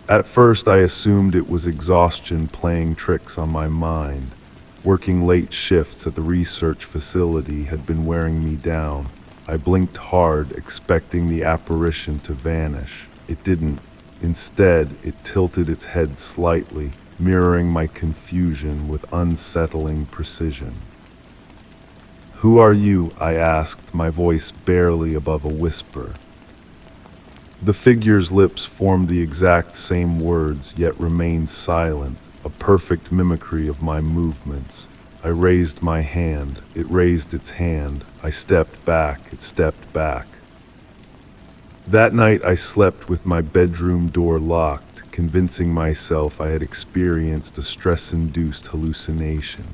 At first, I assumed it was exhaustion playing tricks on my mind. Working late shifts at the research facility had been wearing me down. I blinked hard, expecting the apparition to vanish. It didn't. Instead, it tilted its head slightly, mirroring my confusion with unsettling precision. "Who are you?" I asked, my voice barely above a whisper. The figure's lips formed the exact same words, yet remained silent, a perfect mimicry of my movements. I raised my hand. It raised its hand. I stepped back. It stepped back. That night I slept with my bedroom door locked, convincing myself I had experienced a stress-induced hallucination.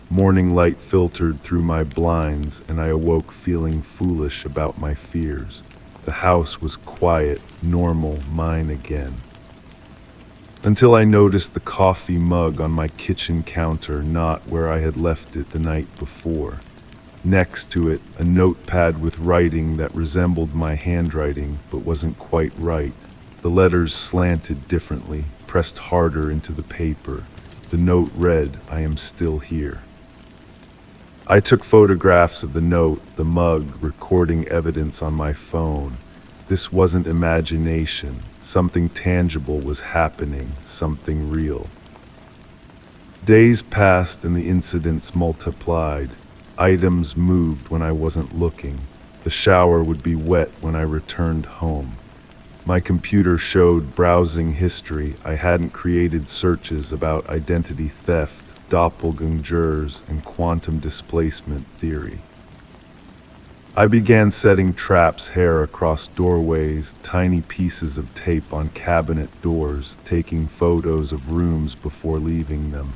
Morning light filtered through my blinds, and I awoke feeling foolish about my fears. The house was quiet, normal, mine again. Until I noticed the coffee mug on my kitchen counter, not where I had left it the night before. Next to it, a notepad with writing that resembled my handwriting but wasn't quite right. The letters slanted differently, pressed harder into the paper. The note read, "I am still here." I took photographs of the note, the mug, recording evidence on my phone. This wasn't imagination. Something tangible was happening, something real. Days passed and the incidents multiplied. Items moved when I wasn't looking. The shower would be wet when I returned home. My computer showed browsing history. I hadn't created searches about identity theft, doppelgangers, and quantum displacement theory. I began setting traps, hair across doorways, tiny pieces of tape on cabinet doors, taking photos of rooms before leaving them.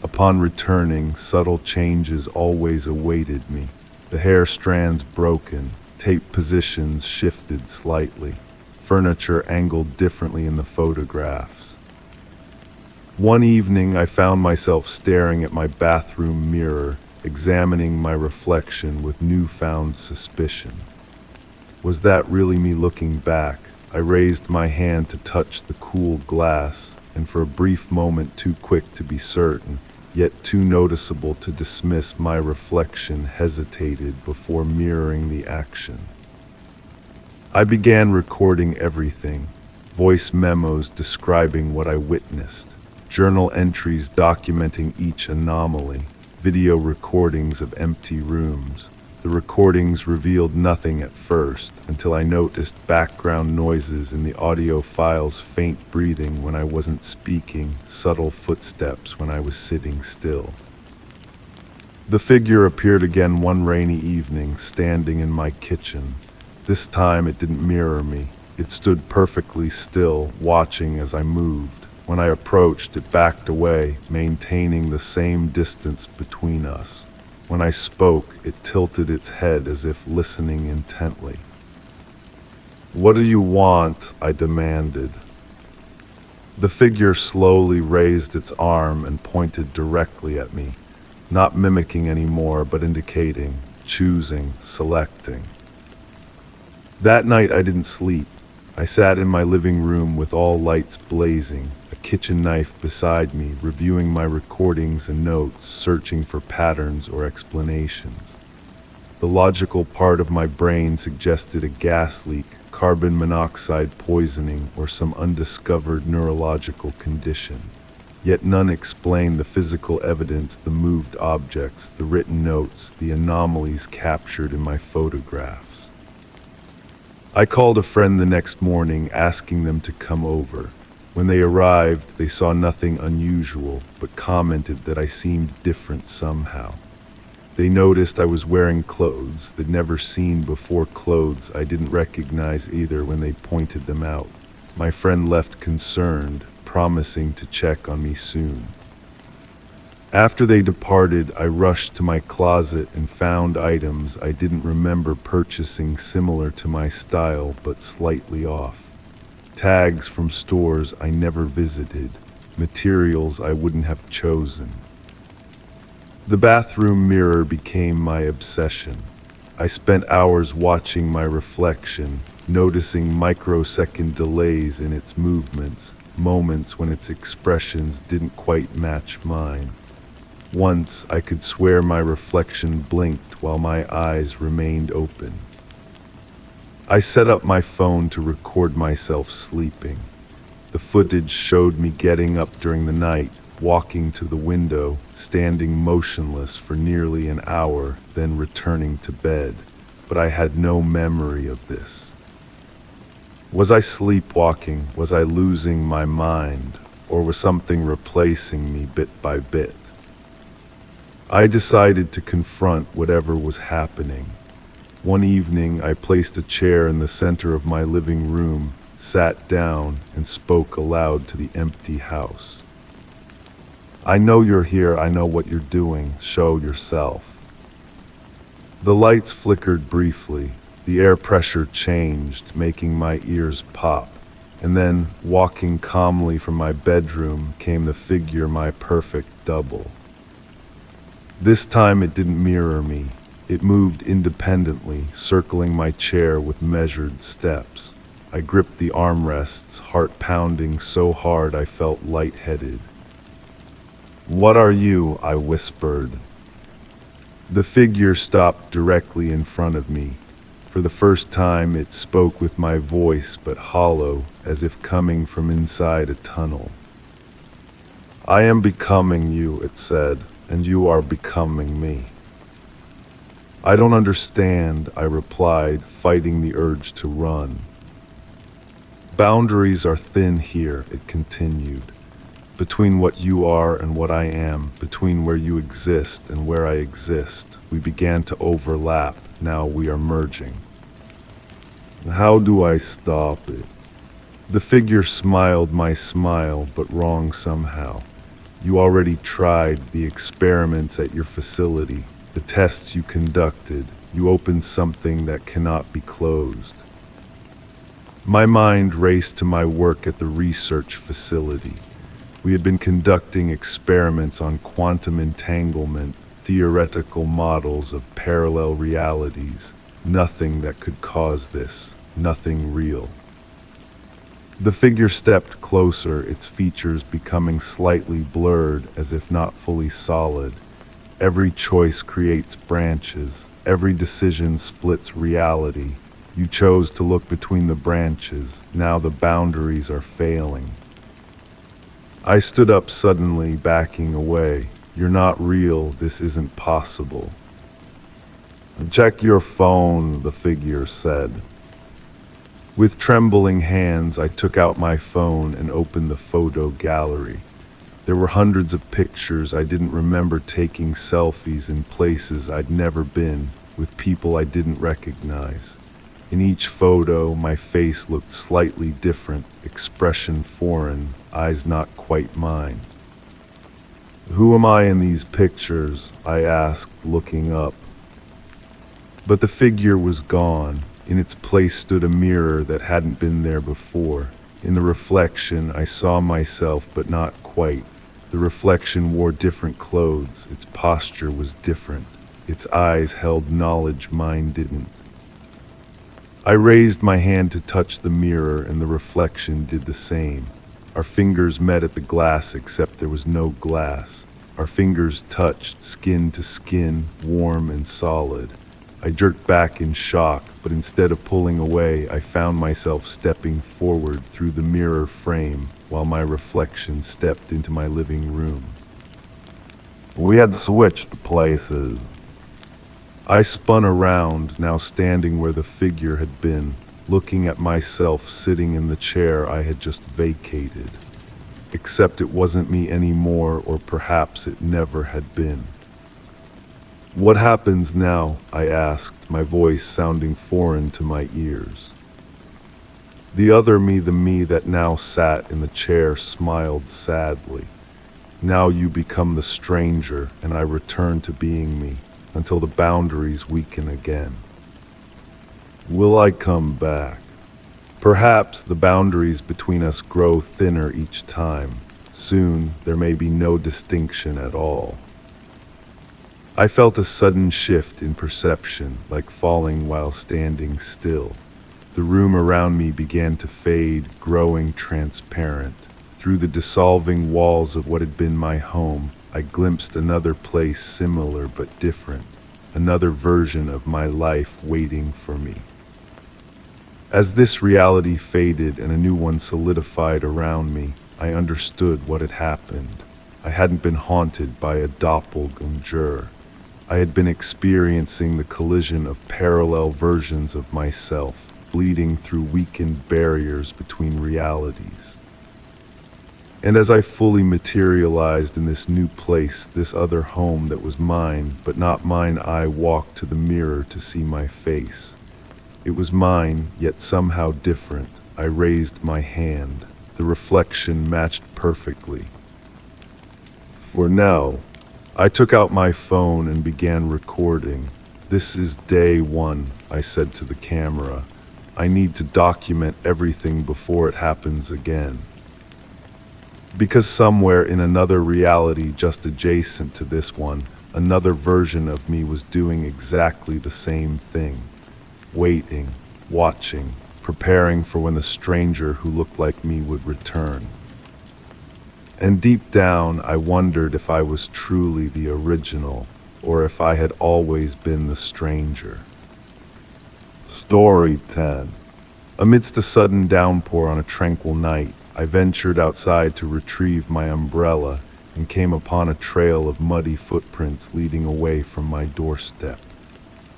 Upon returning, subtle changes always awaited me. The hair strands broken, tape positions shifted slightly, furniture angled differently in the photographs. One evening, I found myself staring at my bathroom mirror, examining my reflection with newfound suspicion. Was that really me looking back? I raised my hand to touch the cool glass, and for a brief moment, too quick to be certain, yet too noticeable to dismiss my reflection, hesitated before mirroring the action. I began recording everything, voice memos describing what I witnessed, journal entries documenting each anomaly, video recordings of empty rooms. The recordings revealed nothing at first, until I noticed background noises in the audio files, faint breathing when I wasn't speaking, subtle footsteps when I was sitting still. The figure appeared again one rainy evening, standing in my kitchen. This time it didn't mirror me. It stood perfectly still, watching as I moved. When I approached, it backed away, maintaining the same distance between us. When I spoke, it tilted its head as if listening intently. "What do you want?" I demanded. The figure slowly raised its arm and pointed directly at me, not mimicking anymore, but indicating, choosing, selecting. That night I didn't sleep. I sat in my living room with all lights blazing, a kitchen knife beside me, reviewing my recordings and notes, searching for patterns or explanations. The logical part of my brain suggested a gas leak, carbon monoxide poisoning, or some undiscovered neurological condition. Yet none explained the physical evidence, the moved objects, the written notes, the anomalies captured in my photographs. I called a friend the next morning, asking them to come over. When they arrived, they saw nothing unusual, but commented that I seemed different somehow. They noticed I was wearing clothes they'd never seen before, clothes I didn't recognize either when they pointed them out. My friend left concerned, promising to check on me soon. After they departed, I rushed to my closet and found items I didn't remember purchasing, similar to my style but slightly off. Tags from stores I never visited, materials I wouldn't have chosen. The bathroom mirror became my obsession. I spent hours watching my reflection, noticing microsecond delays in its movements, moments when its expressions didn't quite match mine. Once I could swear my reflection blinked while my eyes remained open. I set up my phone to record myself sleeping. The footage showed me getting up during the night, walking to the window, standing motionless for nearly an hour, then returning to bed. But I had no memory of this. Was I sleepwalking? Was I losing my mind? Or was something replacing me bit by bit? I decided to confront whatever was happening. One evening, I placed a chair in the center of my living room, sat down, and spoke aloud to the empty house. I know you're here, I know what you're doing, show yourself. The lights flickered briefly, the air pressure changed, making my ears pop, and then, walking calmly from my bedroom, came the figure, my perfect double. This time it didn't mirror me. It moved independently, circling my chair with measured steps. I gripped the armrests, heart pounding so hard I felt lightheaded. "What are you?" I whispered. The figure stopped directly in front of me. For the first time it spoke with my voice, but hollow, as if coming from inside a tunnel. "I am becoming you," it said, "and you are becoming me." "I don't understand," I replied, fighting the urge to run. "Boundaries are thin here," it continued. "Between what you are and what I am, between where you exist and where I exist, we began to overlap, now we are merging. How do I stop it?" The figure smiled my smile, but wrong somehow. "You already tried the experiments at your facility, the tests you conducted. You opened something that cannot be closed." My mind raced to my work at the research facility. We had been conducting experiments on quantum entanglement, theoretical models of parallel realities, nothing that could cause this, nothing real. The figure stepped closer, its features becoming slightly blurred as if not fully solid. Every choice creates branches, every decision splits reality. You chose to look between the branches, now the boundaries are failing. I stood up suddenly, backing away. "You're not real, this isn't possible." "Check your phone," the figure said. With trembling hands, I took out my phone and opened the photo gallery. There were hundreds of pictures. I didn't remember taking selfies in places I'd never been, with people I didn't recognize. In each photo, my face looked slightly different, expression foreign, eyes not quite mine. "Who am I in these pictures?" I asked, looking up. But the figure was gone. In its place stood a mirror that hadn't been there before. In the reflection, I saw myself, but not quite. The reflection wore different clothes. Its posture was different. Its eyes held knowledge mine didn't. I raised my hand to touch the mirror, and the reflection did the same. Our fingers met at the glass, except there was no glass. Our fingers touched, skin to skin, warm and solid. I jerked back in shock, but instead of pulling away, I found myself stepping forward through the mirror frame while my reflection stepped into my living room. We had switched places. I spun around, now standing where the figure had been, looking at myself sitting in the chair I had just vacated. Except it wasn't me anymore, or perhaps it never had been. "What happens now?" I asked, my voice sounding foreign to my ears. The other me, the me that now sat in the chair, smiled sadly. "Now you become the stranger, and I return to being me, until the boundaries weaken again." "Will I come back?" "Perhaps the boundaries between us grow thinner each time. Soon there may be no distinction at all." I felt a sudden shift in perception, like falling while standing still. The room around me began to fade, growing transparent. Through the dissolving walls of what had been my home, I glimpsed another place similar but different, another version of my life waiting for me. As this reality faded and a new one solidified around me, I understood what had happened. I hadn't been haunted by a doppelganger. I had been experiencing the collision of parallel versions of myself, bleeding through weakened barriers between realities. And as I fully materialized in this new place, this other home that was mine, but not mine, I walked to the mirror to see my face. It was mine, yet somehow different. I raised my hand. The reflection matched perfectly. For now, I took out my phone and began recording. "This is day one," I said to the camera. "I need to document everything before it happens again." Because somewhere in another reality just adjacent to this one, another version of me was doing exactly the same thing. Waiting, watching, preparing for when the stranger who looked like me would return. And deep down, I wondered if I was truly the original, or if I had always been the stranger. Story 10. Amidst a sudden downpour on a tranquil night, I ventured outside to retrieve my umbrella and came upon a trail of muddy footprints leading away from my doorstep.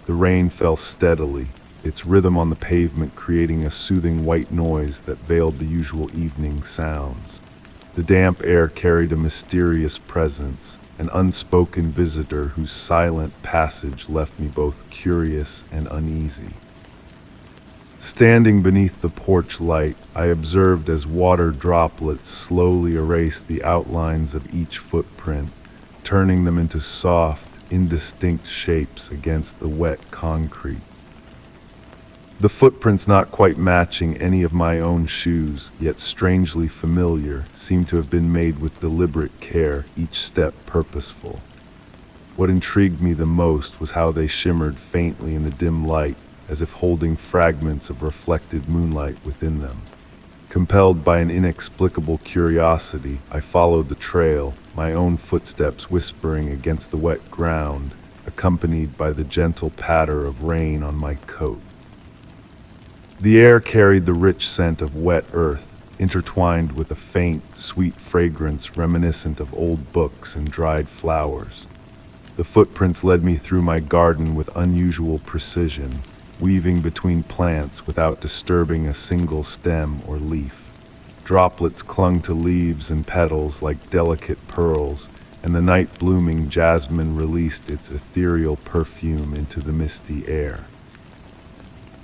The rain fell steadily, its rhythm on the pavement creating a soothing white noise that veiled the usual evening sounds. The damp air carried a mysterious presence, an unspoken visitor whose silent passage left me both curious and uneasy. Standing beneath the porch light, I observed as water droplets slowly erased the outlines of each footprint, turning them into soft, indistinct shapes against the wet concrete. The footprints, not quite matching any of my own shoes, yet strangely familiar, seemed to have been made with deliberate care, each step purposeful. What intrigued me the most was how they shimmered faintly in the dim light, as if holding fragments of reflected moonlight within them. Compelled by an inexplicable curiosity, I followed the trail, my own footsteps whispering against the wet ground, accompanied by the gentle patter of rain on my coat. The air carried the rich scent of wet earth, intertwined with a faint, sweet fragrance reminiscent of old books and dried flowers. The footprints led me through my garden with unusual precision, weaving between plants without disturbing a single stem or leaf. Droplets clung to leaves and petals like delicate pearls, and the night-blooming jasmine released its ethereal perfume into the misty air.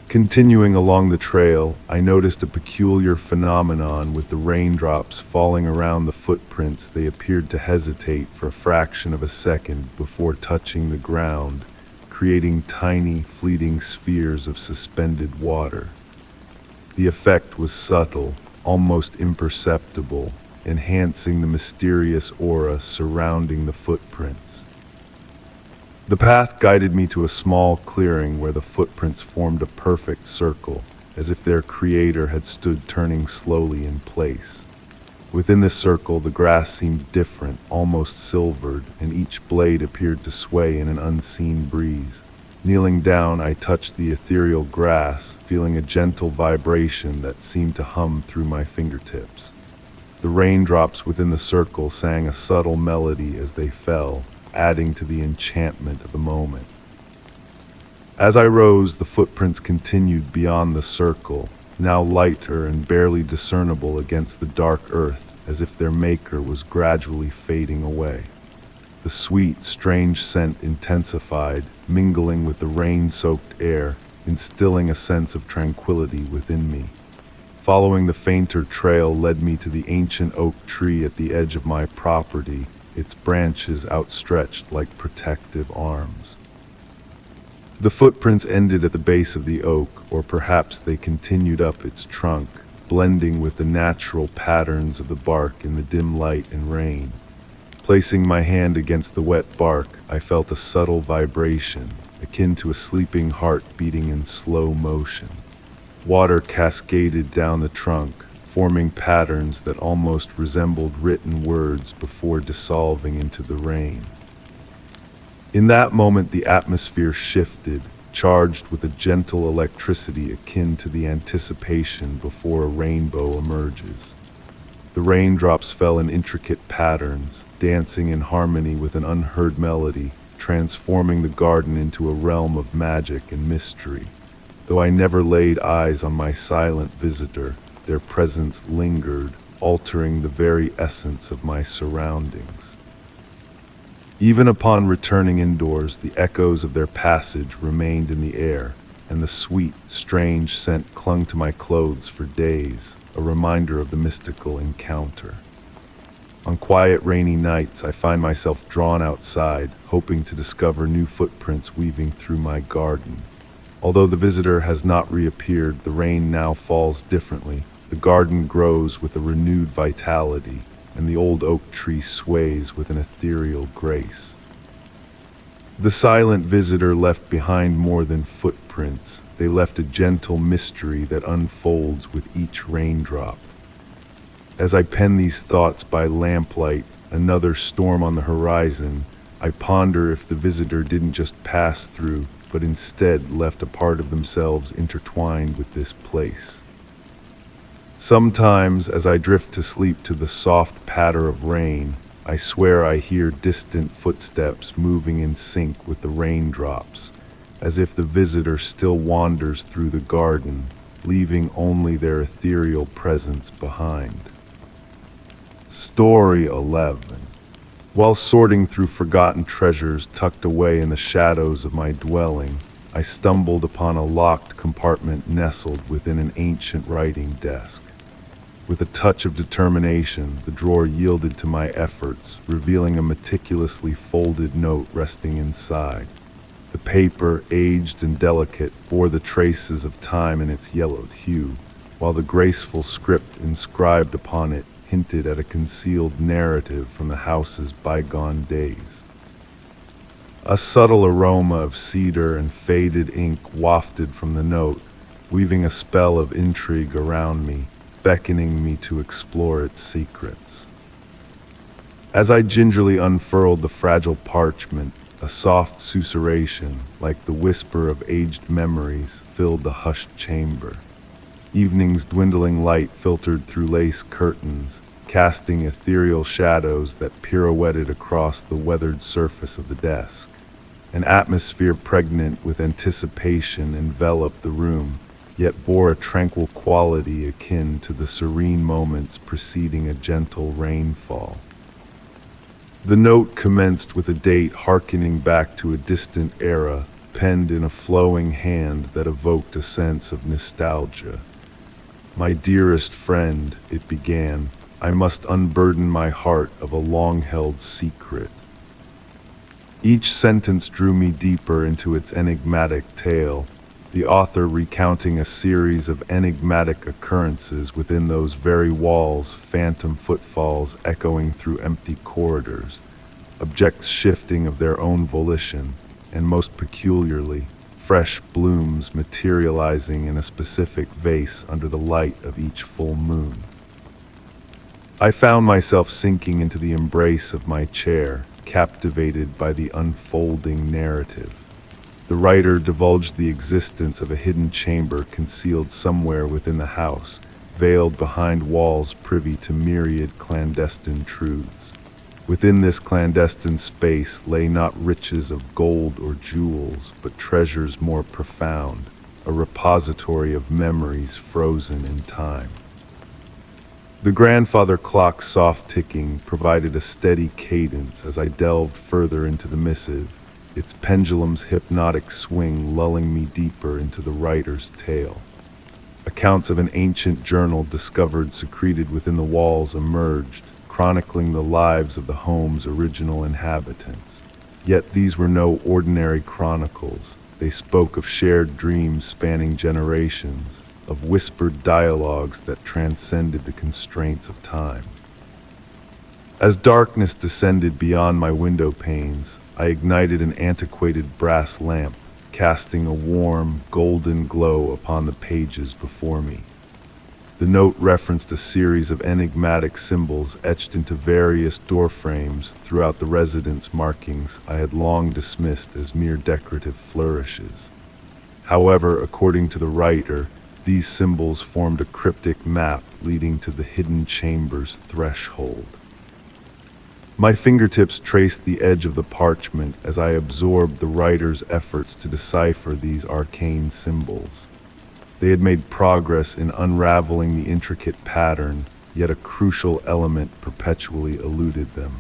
Continuing along the trail, I noticed a peculiar phenomenon with the raindrops falling around the footprints. They appeared to hesitate for a fraction of a second before touching the ground, creating tiny, fleeting spheres of suspended water. The effect was subtle, almost imperceptible, enhancing the mysterious aura surrounding the footprints. The path guided me to a small clearing where the footprints formed a perfect circle, as if their creator had stood turning slowly in place. Within this circle, the grass seemed different, almost silvered, and each blade appeared to sway in an unseen breeze. Kneeling down, I touched the ethereal grass, feeling a gentle vibration that seemed to hum through my fingertips. The raindrops within the circle sang a subtle melody as they fell, adding to the enchantment of the moment. As I rose, the footprints continued beyond the circle, now lighter and barely discernible against the dark earth, as if their maker was gradually fading away. The sweet, strange scent intensified, mingling with the rain-soaked air, instilling a sense of tranquility within me. Following the fainter trail led me to the ancient oak tree at the edge of my property, its branches outstretched like protective arms. The footprints ended at the base of the oak, or perhaps they continued up its trunk, blending with the natural patterns of the bark in the dim light and rain. Placing my hand against the wet bark, I felt a subtle vibration, akin to a sleeping heart beating in slow motion. Water cascaded down the trunk, forming patterns that almost resembled written words before dissolving into the rain. In that moment, the atmosphere shifted, charged with a gentle electricity akin to the anticipation before a rainbow emerges. The raindrops fell in intricate patterns, dancing in harmony with an unheard melody, transforming the garden into a realm of magic and mystery. Though I never laid eyes on my silent visitor, their presence lingered, altering the very essence of my surroundings. Even upon returning indoors, the echoes of their passage remained in the air, and the sweet, strange scent clung to my clothes for days, a reminder of the mystical encounter. On quiet, rainy nights, I find myself drawn outside, hoping to discover new footprints weaving through my garden. Although the visitor has not reappeared, the rain now falls differently. The garden grows with a renewed vitality, and the old oak tree sways with an ethereal grace. The silent visitor left behind more than footprints. They left a gentle mystery that unfolds with each raindrop. As I pen these thoughts by lamplight, another storm on the horizon, I ponder if the visitor didn't just pass through, but instead left a part of themselves intertwined with this place. Sometimes, as I drift to sleep to the soft patter of rain, I swear I hear distant footsteps moving in sync with the raindrops, as if the visitor still wanders through the garden, leaving only their ethereal presence behind. Story 11. While sorting through forgotten treasures tucked away in the shadows of my dwelling, I stumbled upon a locked compartment nestled within an ancient writing desk. With a touch of determination, the drawer yielded to my efforts, revealing a meticulously folded note resting inside. The paper, aged and delicate, bore the traces of time in its yellowed hue, while the graceful script inscribed upon it hinted at a concealed narrative from the house's bygone days. A subtle aroma of cedar and faded ink wafted from the note, weaving a spell of intrigue around me, beckoning me to explore its secrets. As I gingerly unfurled the fragile parchment, a soft susurration, like the whisper of aged memories, filled the hushed chamber. Evening's dwindling light filtered through lace curtains, casting ethereal shadows that pirouetted across the weathered surface of the desk. An atmosphere pregnant with anticipation enveloped the room, yet bore a tranquil quality akin to the serene moments preceding a gentle rainfall. The note commenced with a date hearkening back to a distant era, penned in a flowing hand that evoked a sense of nostalgia. "My dearest friend," it began, "I must unburden my heart of a long-held secret." Each sentence drew me deeper into its enigmatic tale, the author recounting a series of enigmatic occurrences within those very walls, phantom footfalls echoing through empty corridors, objects shifting of their own volition, and most peculiarly, fresh blooms materializing in a specific vase under the light of each full moon. I found myself sinking into the embrace of my chair, captivated by the unfolding narrative. The writer divulged the existence of a hidden chamber concealed somewhere within the house, veiled behind walls privy to myriad clandestine truths. Within this clandestine space lay not riches of gold or jewels, but treasures more profound, a repository of memories frozen in time. The grandfather clock's soft ticking provided a steady cadence as I delved further into the missive, its pendulum's hypnotic swing lulling me deeper into the writer's tale. Accounts of an ancient journal discovered secreted within the walls emerged, chronicling the lives of the home's original inhabitants. Yet these were no ordinary chronicles. They spoke of shared dreams spanning generations, of whispered dialogues that transcended the constraints of time. As darkness descended beyond my window panes, I ignited an antiquated brass lamp, casting a warm, golden glow upon the pages before me. The note referenced a series of enigmatic symbols etched into various door frames throughout the residence, markings I had long dismissed as mere decorative flourishes. However, according to the writer, these symbols formed a cryptic map leading to the hidden chamber's threshold. My fingertips traced the edge of the parchment as I absorbed the writer's efforts to decipher these arcane symbols. They had made progress in unraveling the intricate pattern, yet a crucial element perpetually eluded them.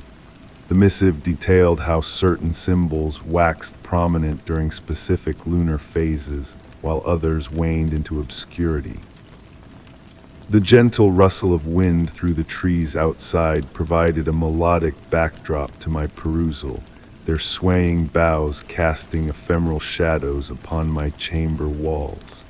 The missive detailed how certain symbols waxed prominent during specific lunar phases, while others waned into obscurity. The gentle rustle of wind through the trees outside provided a melodic backdrop to my perusal, their swaying boughs casting ephemeral shadows upon my chamber walls.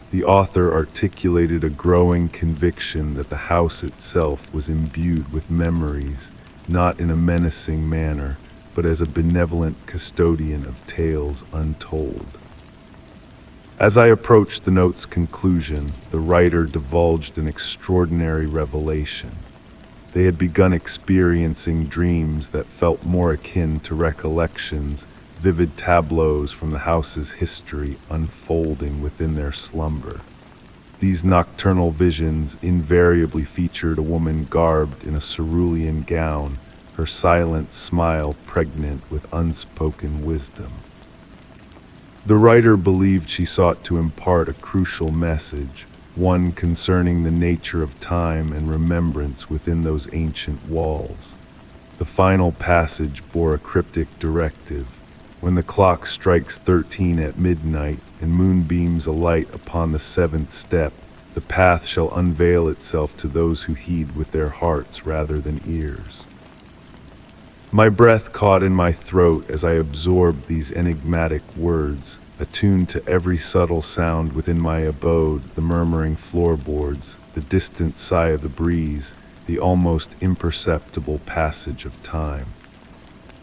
The author articulated a growing conviction that the house itself was imbued with memories, not in a menacing manner, but as a benevolent custodian of tales untold. As I approached the note's conclusion, the writer divulged an extraordinary revelation. They had begun experiencing dreams that felt more akin to recollections, vivid tableaus from the house's history unfolding within their slumber. These nocturnal visions invariably featured a woman garbed in a cerulean gown, her silent smile pregnant with unspoken wisdom. The writer believed she sought to impart a crucial message, one concerning the nature of time and remembrance within those ancient walls. The final passage bore a cryptic directive. When the clock strikes 13 at midnight and moonbeams alight upon the seventh step, the path shall unveil itself to those who heed with their hearts rather than ears. My breath caught in my throat as I absorbed these enigmatic words, attuned to every subtle sound within my abode, the murmuring floorboards, the distant sigh of the breeze, the almost imperceptible passage of time.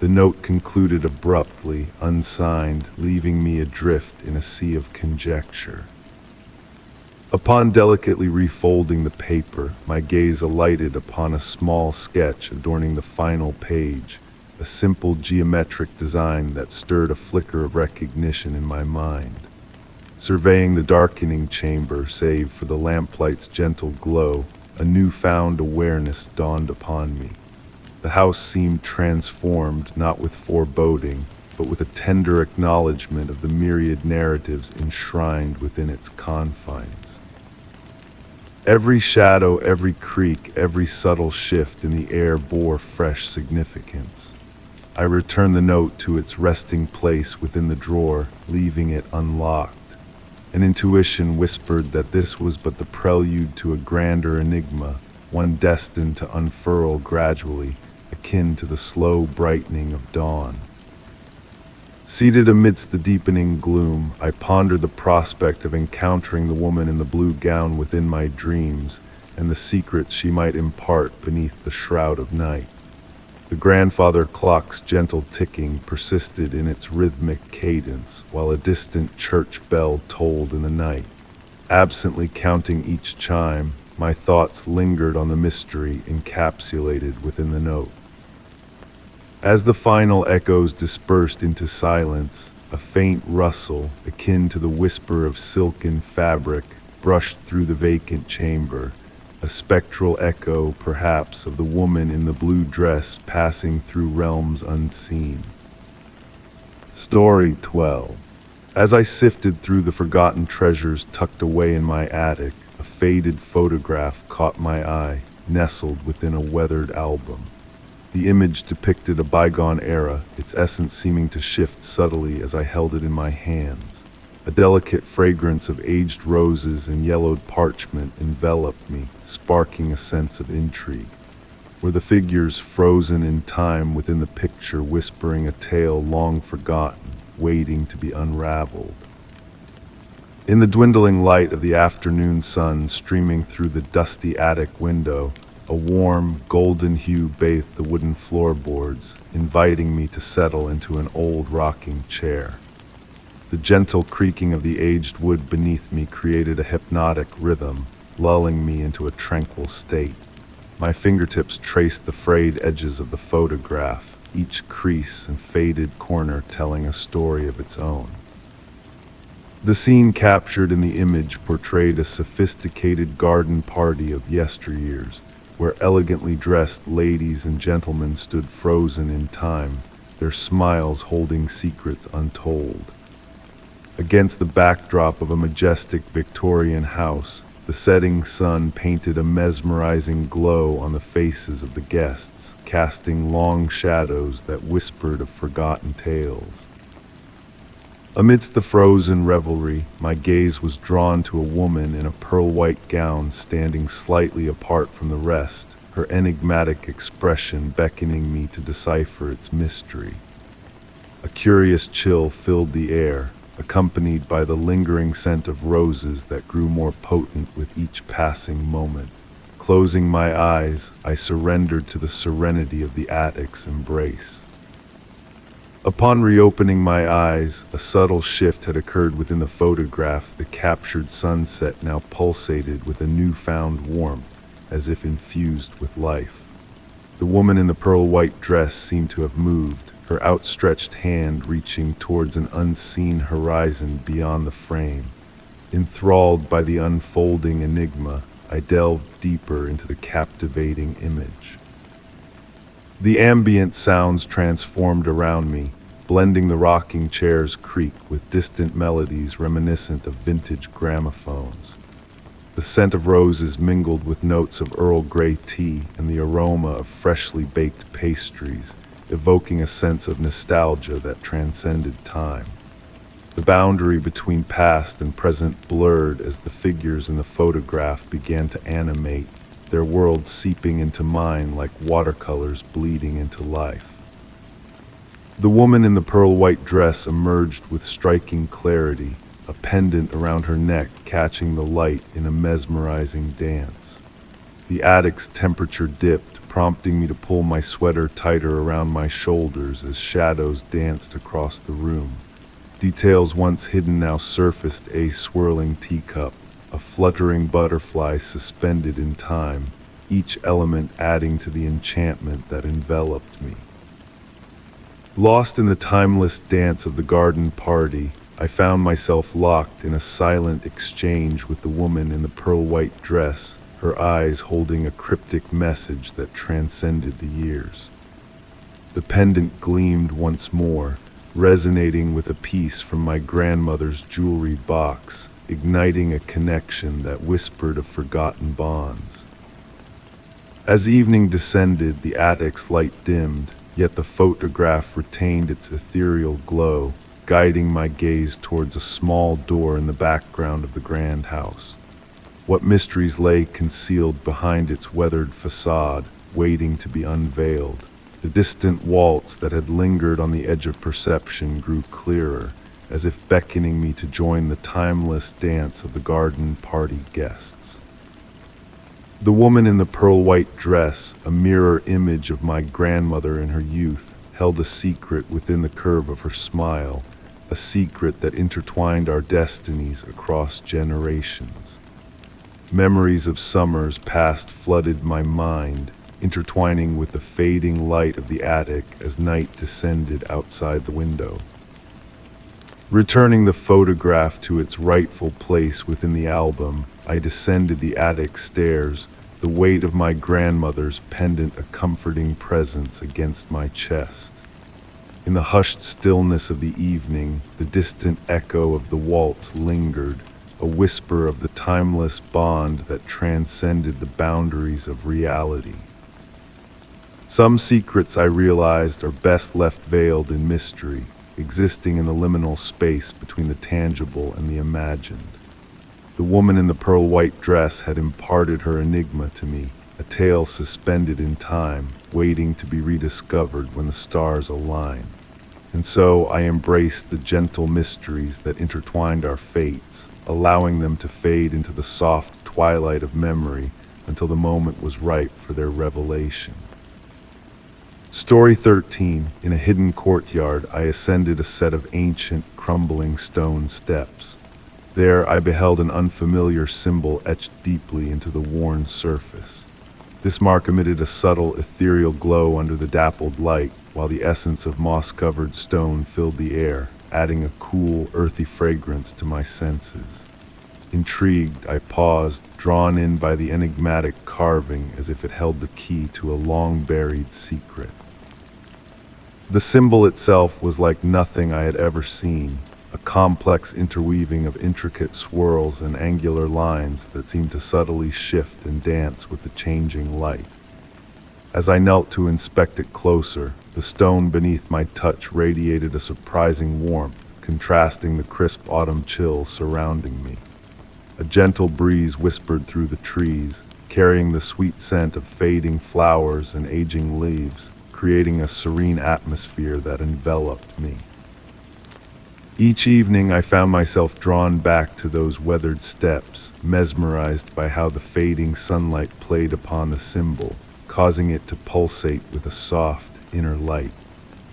The note concluded abruptly, unsigned, leaving me adrift in a sea of conjecture. Upon delicately refolding the paper, my gaze alighted upon a small sketch adorning the final page, a simple geometric design that stirred a flicker of recognition in my mind. Surveying the darkening chamber, save for the lamplight's gentle glow, a newfound awareness dawned upon me. The house seemed transformed, not with foreboding, but with a tender acknowledgement of the myriad narratives enshrined within its confines. Every shadow, every creak, every subtle shift in the air bore fresh significance. I returned the note to its resting place within the drawer, leaving it unlocked. An intuition whispered that this was but the prelude to a grander enigma, one destined to unfurl gradually, akin to the slow brightening of dawn. Seated amidst the deepening gloom, I pondered the prospect of encountering the woman in the blue gown within my dreams, and the secrets she might impart beneath the shroud of night. The grandfather clock's gentle ticking persisted in its rhythmic cadence, while a distant church bell tolled in the night. Absently counting each chime, my thoughts lingered on the mystery encapsulated within the note. As the final echoes dispersed into silence, a faint rustle, akin to the whisper of silken fabric, brushed through the vacant chamber, a spectral echo, perhaps, of the woman in the blue dress passing through realms unseen. Story 12. As I sifted through the forgotten treasures tucked away in my attic, a faded photograph caught my eye, nestled within a weathered album. The image depicted a bygone era, its essence seeming to shift subtly as I held it in my hands. A delicate fragrance of aged roses and yellowed parchment enveloped me, sparking a sense of intrigue. Were the figures frozen in time within the picture whispering a tale long forgotten, waiting to be unraveled? In the dwindling light of the afternoon sun streaming through the dusty attic window, a warm, golden hue bathed the wooden floorboards, inviting me to settle into an old rocking chair. The gentle creaking of the aged wood beneath me created a hypnotic rhythm, lulling me into a tranquil state. My fingertips traced the frayed edges of the photograph, each crease and faded corner telling a story of its own. The scene captured in the image portrayed a sophisticated garden party of yesteryears, where elegantly dressed ladies and gentlemen stood frozen in time, their smiles holding secrets untold. Against the backdrop of a majestic Victorian house, The setting sun painted a mesmerizing glow on the faces of the guests, casting long shadows that whispered of forgotten tales. Amidst the frozen revelry, my gaze was drawn to a woman in a pearl-white gown standing slightly apart from the rest, her enigmatic expression beckoning me to decipher its mystery. A curious chill filled the air, accompanied by the lingering scent of roses that grew more potent with each passing moment. Closing my eyes, I surrendered to the serenity of the attic's embrace. Upon reopening my eyes, a subtle shift had occurred within the photograph. The captured sunset now pulsated with a newfound warmth, as if infused with life. The woman in the pearl-white dress seemed to have moved, her outstretched hand reaching towards an unseen horizon beyond the frame. Enthralled by the unfolding enigma, I delved deeper into the captivating image. The ambient sounds transformed around me, blending the rocking chair's creak with distant melodies reminiscent of vintage gramophones. The scent of roses mingled with notes of Earl Grey tea and the aroma of freshly baked pastries, evoking a sense of nostalgia that transcended time. The boundary between past and present blurred as the figures in the photograph began to animate, their world seeping into mine like watercolors bleeding into life. The woman in the pearl-white dress emerged with striking clarity, a pendant around her neck catching the light in a mesmerizing dance. The attic's temperature dipped, prompting me to pull my sweater tighter around my shoulders as shadows danced across the room. Details once hidden now surfaced: a swirling teacup, a fluttering butterfly suspended in time, each element adding to the enchantment that enveloped me. Lost in the timeless dance of the garden party, I found myself locked in a silent exchange with the woman in the pearl-white dress, her eyes holding a cryptic message that transcended the years. The pendant gleamed once more, resonating with a piece from my grandmother's jewelry box, igniting a connection that whispered of forgotten bonds. As evening descended, the attic's light dimmed, yet the photograph retained its ethereal glow, guiding my gaze towards a small door in the background of the grand house. What mysteries lay concealed behind its weathered facade, waiting to be unveiled? The distant waltz that had lingered on the edge of perception grew clearer, as if beckoning me to join the timeless dance of the garden party guests. The woman in the pearl-white dress, a mirror image of my grandmother in her youth, held a secret within the curve of her smile, a secret that intertwined our destinies across generations. Memories of summers past flooded my mind, intertwining with the fading light of the attic as night descended outside the window. Returning the photograph to its rightful place within the album, I descended the attic stairs, the weight of my grandmother's pendant a comforting presence against my chest. In the hushed stillness of the evening, the distant echo of the waltz lingered, a whisper of the timeless bond that transcended the boundaries of reality. Some secrets, I realized, are best left veiled in mystery, existing in the liminal space between the tangible and the imagined. The woman in the pearl-white dress had imparted her enigma to me, a tale suspended in time, waiting to be rediscovered when the stars align. And so I embraced the gentle mysteries that intertwined our fates, allowing them to fade into the soft twilight of memory until the moment was ripe for their revelation. Story 13. In a hidden courtyard, I ascended a set of ancient, crumbling stone steps. There I beheld an unfamiliar symbol etched deeply into the worn surface. This mark emitted a subtle, ethereal glow under the dappled light, while the essence of moss-covered stone filled the air, adding a cool, earthy fragrance to my senses. Intrigued, I paused, drawn in by the enigmatic carving as if it held the key to a long-buried secret. The symbol itself was like nothing I had ever seen, a complex interweaving of intricate swirls and angular lines that seemed to subtly shift and dance with the changing light. As I knelt to inspect it closer, the stone beneath my touch radiated a surprising warmth, contrasting the crisp autumn chill surrounding me. A gentle breeze whispered through the trees, carrying the sweet scent of fading flowers and aging leaves, creating a serene atmosphere that enveloped me. Each evening I found myself drawn back to those weathered steps, mesmerized by how the fading sunlight played upon the symbol, causing it to pulsate with a soft inner light.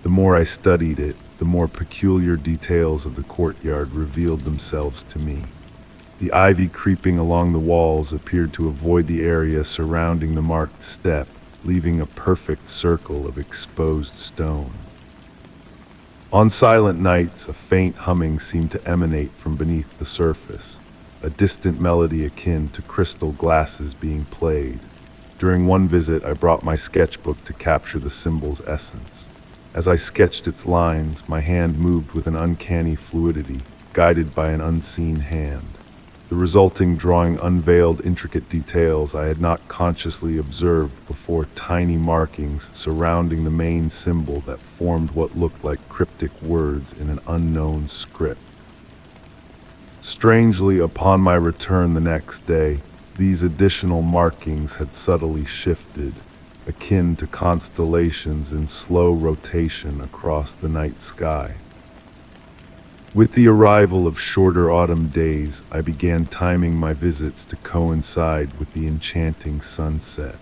The more I studied it, the more peculiar details of the courtyard revealed themselves to me. The ivy creeping along the walls appeared to avoid the area surrounding the marked step, leaving a perfect circle of exposed stone. On silent nights, a faint humming seemed to emanate from beneath the surface, a distant melody akin to crystal glasses being played. During one visit, I brought my sketchbook to capture the symbol's essence. As I sketched its lines, my hand moved with an uncanny fluidity, guided by an unseen hand. The resulting drawing unveiled intricate details I had not consciously observed before, tiny markings surrounding the main symbol that formed what looked like cryptic words in an unknown script. Strangely, upon my return the next day, these additional markings had subtly shifted, akin to constellations in slow rotation across the night sky. With the arrival of shorter autumn days, I began timing my visits to coincide with the enchanting sunset.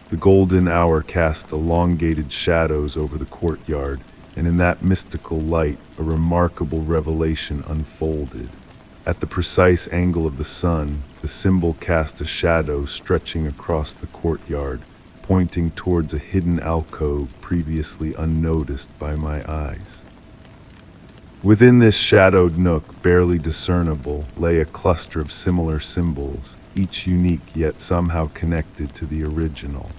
The golden hour cast elongated shadows over the courtyard, and in that mystical light, a remarkable revelation unfolded. At the precise angle of the sun, the symbol cast a shadow stretching across the courtyard, pointing towards a hidden alcove previously unnoticed by my eyes. Within this shadowed nook, barely discernible, lay a cluster of similar symbols, each unique yet somehow connected to the original.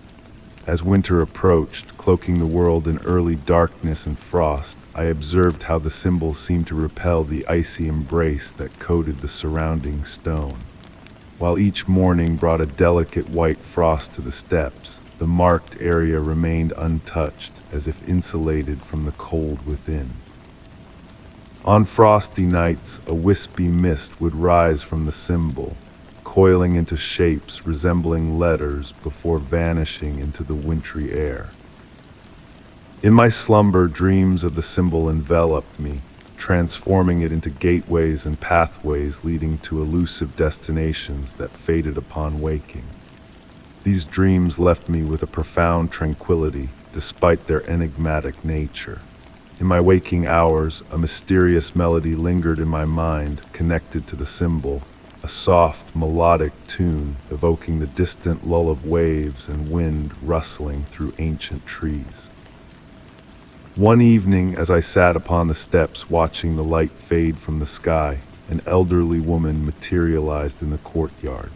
As winter approached, cloaking the world in early darkness and frost, I observed how the symbols seemed to repel the icy embrace that coated the surrounding stone. While each morning brought a delicate white frost to the steps, the marked area remained untouched, as if insulated from the cold within. On frosty nights, a wispy mist would rise from the symbol, coiling into shapes resembling letters before vanishing into the wintry air. In my slumber, dreams of the symbol enveloped me, transforming it into gateways and pathways leading to elusive destinations that faded upon waking. These dreams left me with a profound tranquility, despite their enigmatic nature. In my waking hours, a mysterious melody lingered in my mind, connected to the symbol, a soft, melodic tune evoking the distant lull of waves and wind rustling through ancient trees. One evening, as I sat upon the steps watching the light fade from the sky, an elderly woman materialized in the courtyard.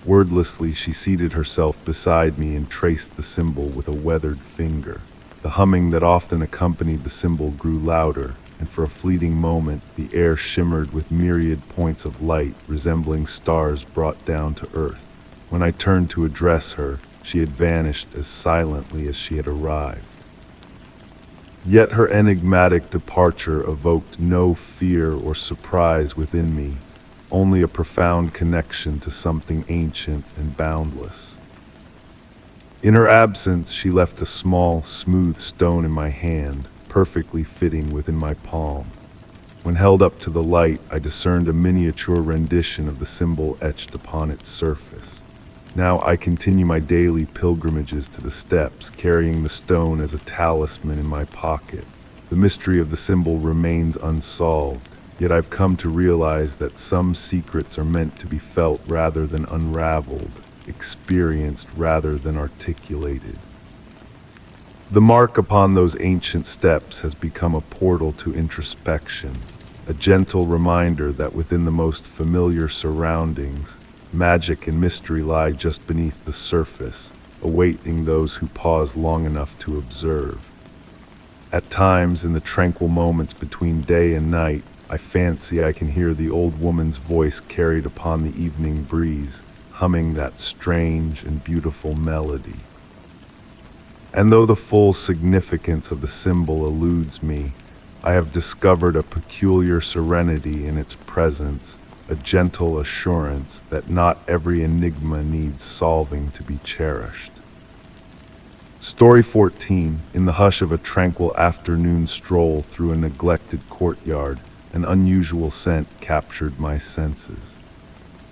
Wordlessly, she seated herself beside me and traced the symbol with a weathered finger. The humming that often accompanied the symbol grew louder, and for a fleeting moment, the air shimmered with myriad points of light resembling stars brought down to earth. When I turned to address her, she had vanished as silently as she had arrived. Yet her enigmatic departure evoked no fear or surprise within me, only a profound connection to something ancient and boundless. In her absence, she left a small, smooth stone in my hand, perfectly fitting within my palm. When held up to the light, I discerned a miniature rendition of the symbol etched upon its surface. Now I continue my daily pilgrimages to the steps, carrying the stone as a talisman in my pocket. The mystery of the symbol remains unsolved, yet I've come to realize that some secrets are meant to be felt rather than unraveled, experienced rather than articulated. The mark upon those ancient steps has become a portal to introspection, a gentle reminder that within the most familiar surroundings, magic and mystery lie just beneath the surface, awaiting those who pause long enough to observe. At times, in the tranquil moments between day and night, I fancy I can hear the old woman's voice carried upon the evening breeze, humming that strange and beautiful melody. And though the full significance of the symbol eludes me, I have discovered a peculiar serenity in its presence, a gentle assurance that not every enigma needs solving to be cherished. Story 14. In the hush of a tranquil afternoon stroll through a neglected courtyard, an unusual scent captured my senses.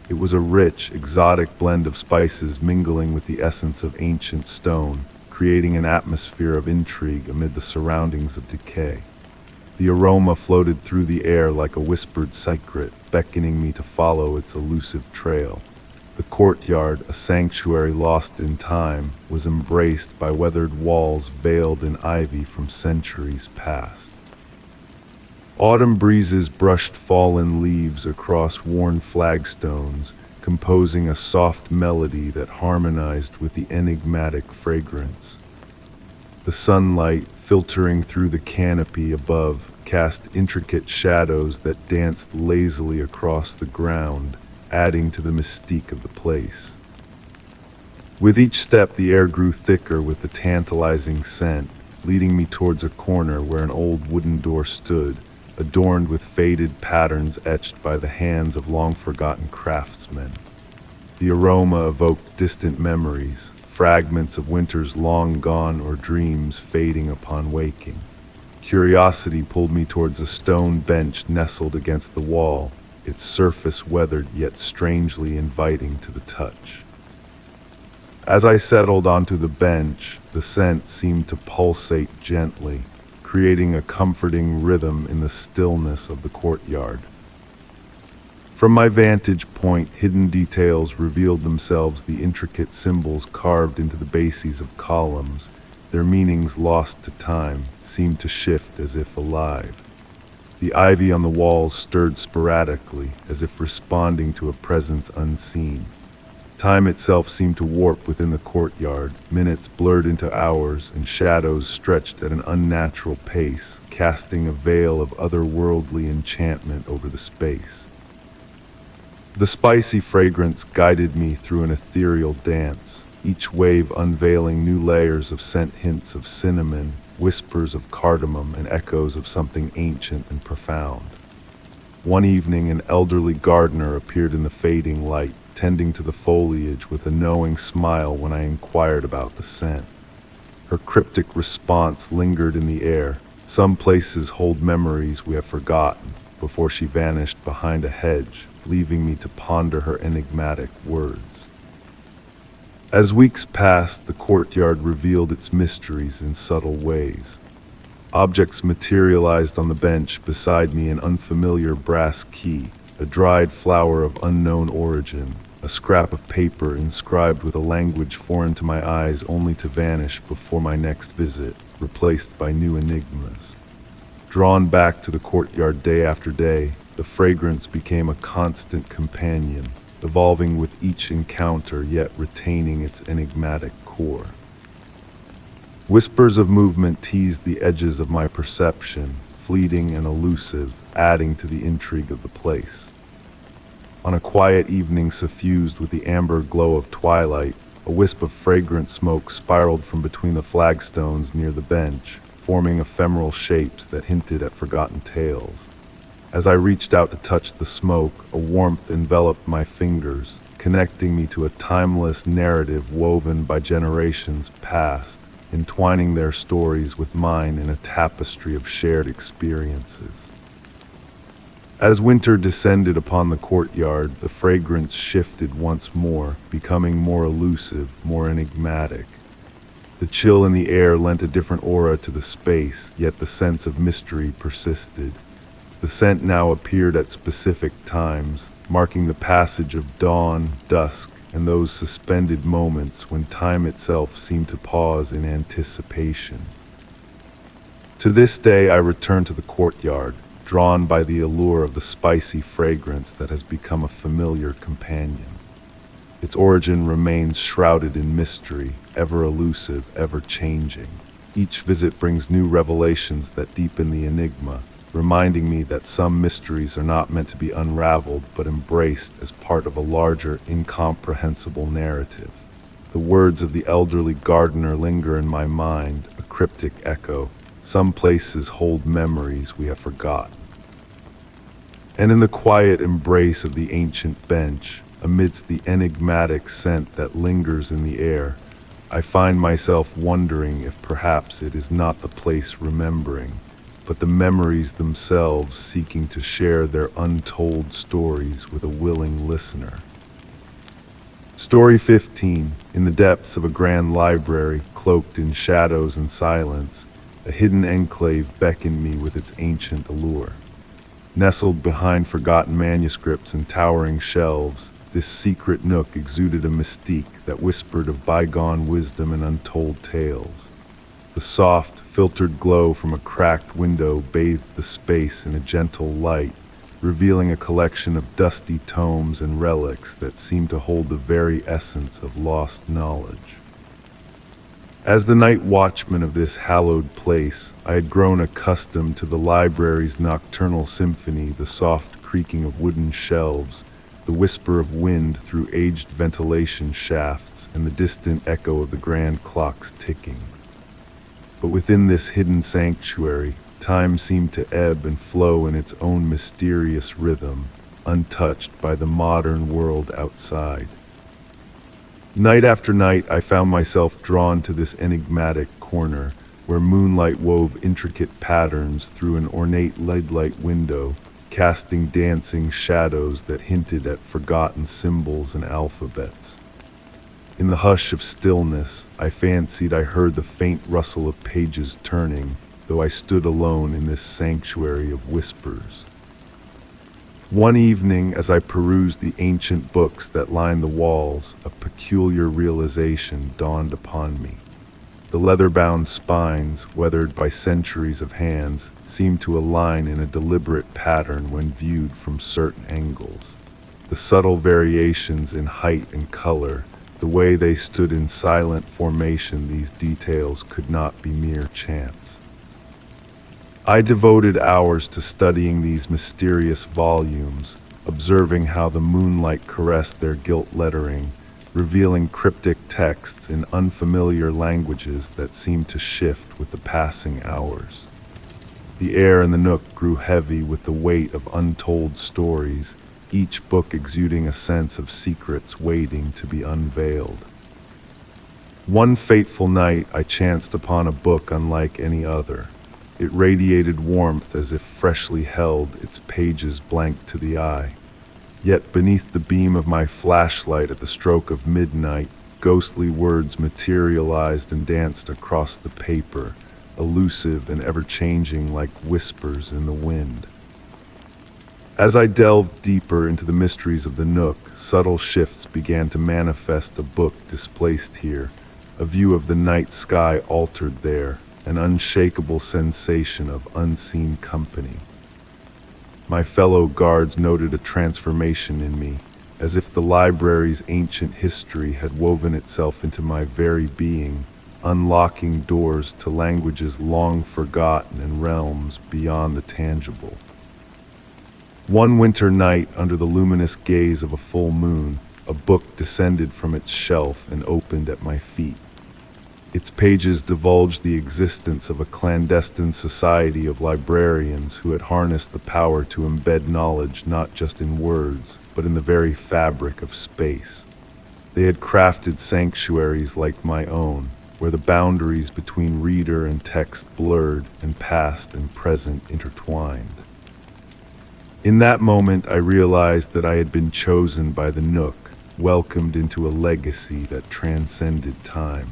It was a rich, exotic blend of spices mingling with the essence of ancient stone, creating an atmosphere of intrigue amid the surroundings of decay. The aroma floated through the air like a whispered secret, beckoning me to follow its elusive trail. The courtyard, a sanctuary lost in time, was embraced by weathered walls veiled in ivy from centuries past. Autumn breezes brushed fallen leaves across worn flagstones, composing a soft melody that harmonized with the enigmatic fragrance. The sunlight, filtering through the canopy above, cast intricate shadows that danced lazily across the ground, adding to the mystique of the place. With each step, the air grew thicker with the tantalizing scent, leading me towards a corner where an old wooden door stood, adorned with faded patterns etched by the hands of long-forgotten craftsmen. The aroma evoked distant memories, fragments of winters long gone or dreams fading upon waking. Curiosity pulled me towards a stone bench nestled against the wall, its surface weathered yet strangely inviting to the touch. As I settled onto the bench, the scent seemed to pulsate gently, creating a comforting rhythm in the stillness of the courtyard. From my vantage point, hidden details revealed themselves, the intricate symbols carved into the bases of columns, their meanings lost to time, seemed to shift as if alive. The ivy on the walls stirred sporadically, as if responding to a presence unseen. Time itself seemed to warp within the courtyard, minutes blurred into hours, and shadows stretched at an unnatural pace, casting a veil of otherworldly enchantment over the space. The spicy fragrance guided me through an ethereal dance, each wave unveiling new layers of scent, hints of cinnamon, whispers of cardamom, and echoes of something ancient and profound. One evening, an elderly gardener appeared in the fading light, tending to the foliage with a knowing smile when I inquired about the scent. Her cryptic response lingered in the air. Some places hold memories we have forgotten, before she vanished behind a hedge, leaving me to ponder her enigmatic words. As weeks passed, the courtyard revealed its mysteries in subtle ways. Objects materialized on the bench beside me, an unfamiliar brass key, a dried flower of unknown origin, a scrap of paper inscribed with a language foreign to my eyes only to vanish before my next visit, replaced by new enigmas. Drawn back to the courtyard day after day, the fragrance became a constant companion, evolving with each encounter yet retaining its enigmatic core. Whispers of movement teased the edges of my perception, fleeting and elusive, adding to the intrigue of the place. On a quiet evening suffused with the amber glow of twilight, a wisp of fragrant smoke spiraled from between the flagstones near the bench, forming ephemeral shapes that hinted at forgotten tales. As I reached out to touch the smoke, a warmth enveloped my fingers, connecting me to a timeless narrative woven by generations past, entwining their stories with mine in a tapestry of shared experiences. As winter descended upon the courtyard, the fragrance shifted once more, becoming more elusive, more enigmatic. The chill in the air lent a different aura to the space, yet the sense of mystery persisted. The scent now appeared at specific times, marking the passage of dawn, dusk, and those suspended moments when time itself seemed to pause in anticipation. To this day, I return to the courtyard, drawn by the allure of the spicy fragrance that has become a familiar companion. Its origin remains shrouded in mystery, ever elusive, ever changing. Each visit brings new revelations that deepen the enigma, reminding me that some mysteries are not meant to be unraveled but embraced as part of a larger, incomprehensible narrative. The words of the elderly gardener linger in my mind, a cryptic echo. Some places hold memories we have forgotten. And in the quiet embrace of the ancient bench, amidst the enigmatic scent that lingers in the air, I find myself wondering if perhaps it is not the place remembering, but the memories themselves seeking to share their untold stories with a willing listener. Story 15. In the depths of a grand library, cloaked in shadows and silence, a hidden enclave beckoned me with its ancient allure. Nestled behind forgotten manuscripts and towering shelves, this secret nook exuded a mystique that whispered of bygone wisdom and untold tales. The soft, filtered glow from a cracked window bathed the space in a gentle light, revealing a collection of dusty tomes and relics that seemed to hold the very essence of lost knowledge. As the night watchman of this hallowed place, I had grown accustomed to the library's nocturnal symphony, the soft creaking of wooden shelves, the whisper of wind through aged ventilation shafts, and the distant echo of the grand clocks ticking. But within this hidden sanctuary, time seemed to ebb and flow in its own mysterious rhythm, untouched by the modern world outside. Night after night, I found myself drawn to this enigmatic corner, where moonlight wove intricate patterns through an ornate leadlight window, casting dancing shadows that hinted at forgotten symbols and alphabets. In the hush of stillness, I fancied I heard the faint rustle of pages turning, though I stood alone in this sanctuary of whispers. One evening, as I perused the ancient books that lined the walls, a peculiar realization dawned upon me. The leather-bound spines, weathered by centuries of hands, seemed to align in a deliberate pattern when viewed from certain angles. The subtle variations in height and color, the way they stood in silent formation, these details could not be mere chance. I devoted hours to studying these mysterious volumes, observing how the moonlight caressed their gilt lettering, revealing cryptic texts in unfamiliar languages that seemed to shift with the passing hours. The air in the nook grew heavy with the weight of untold stories, each book exuding a sense of secrets waiting to be unveiled. One fateful night, I chanced upon a book unlike any other. It radiated warmth as if freshly held, its pages blank to the eye. Yet beneath the beam of my flashlight at the stroke of midnight, ghostly words materialized and danced across the paper, elusive and ever-changing like whispers in the wind. As I delved deeper into the mysteries of the nook, subtle shifts began to manifest. A book displaced here, a view of the night sky altered there, an unshakable sensation of unseen company. My fellow guards noted a transformation in me, as if the library's ancient history had woven itself into my very being, unlocking doors to languages long forgotten and realms beyond the tangible. One winter night, under the luminous gaze of a full moon, a book descended from its shelf and opened at my feet. Its pages divulged the existence of a clandestine society of librarians who had harnessed the power to embed knowledge not just in words, but in the very fabric of space. They had crafted sanctuaries like my own, where the boundaries between reader and text blurred and past and present intertwined. In that moment, I realized that I had been chosen by the Nook, welcomed into a legacy that transcended time.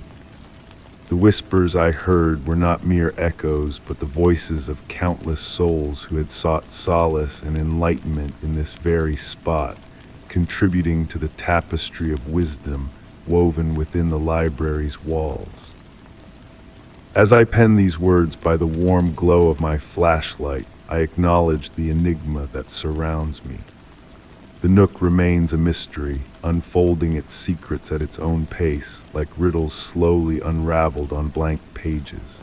The whispers I heard were not mere echoes, but the voices of countless souls who had sought solace and enlightenment in this very spot, contributing to the tapestry of wisdom woven within the library's walls. As I pen these words by the warm glow of my flashlight, I acknowledge the enigma that surrounds me. The Nook remains a mystery, unfolding its secrets at its own pace, like riddles slowly unraveled on blank pages.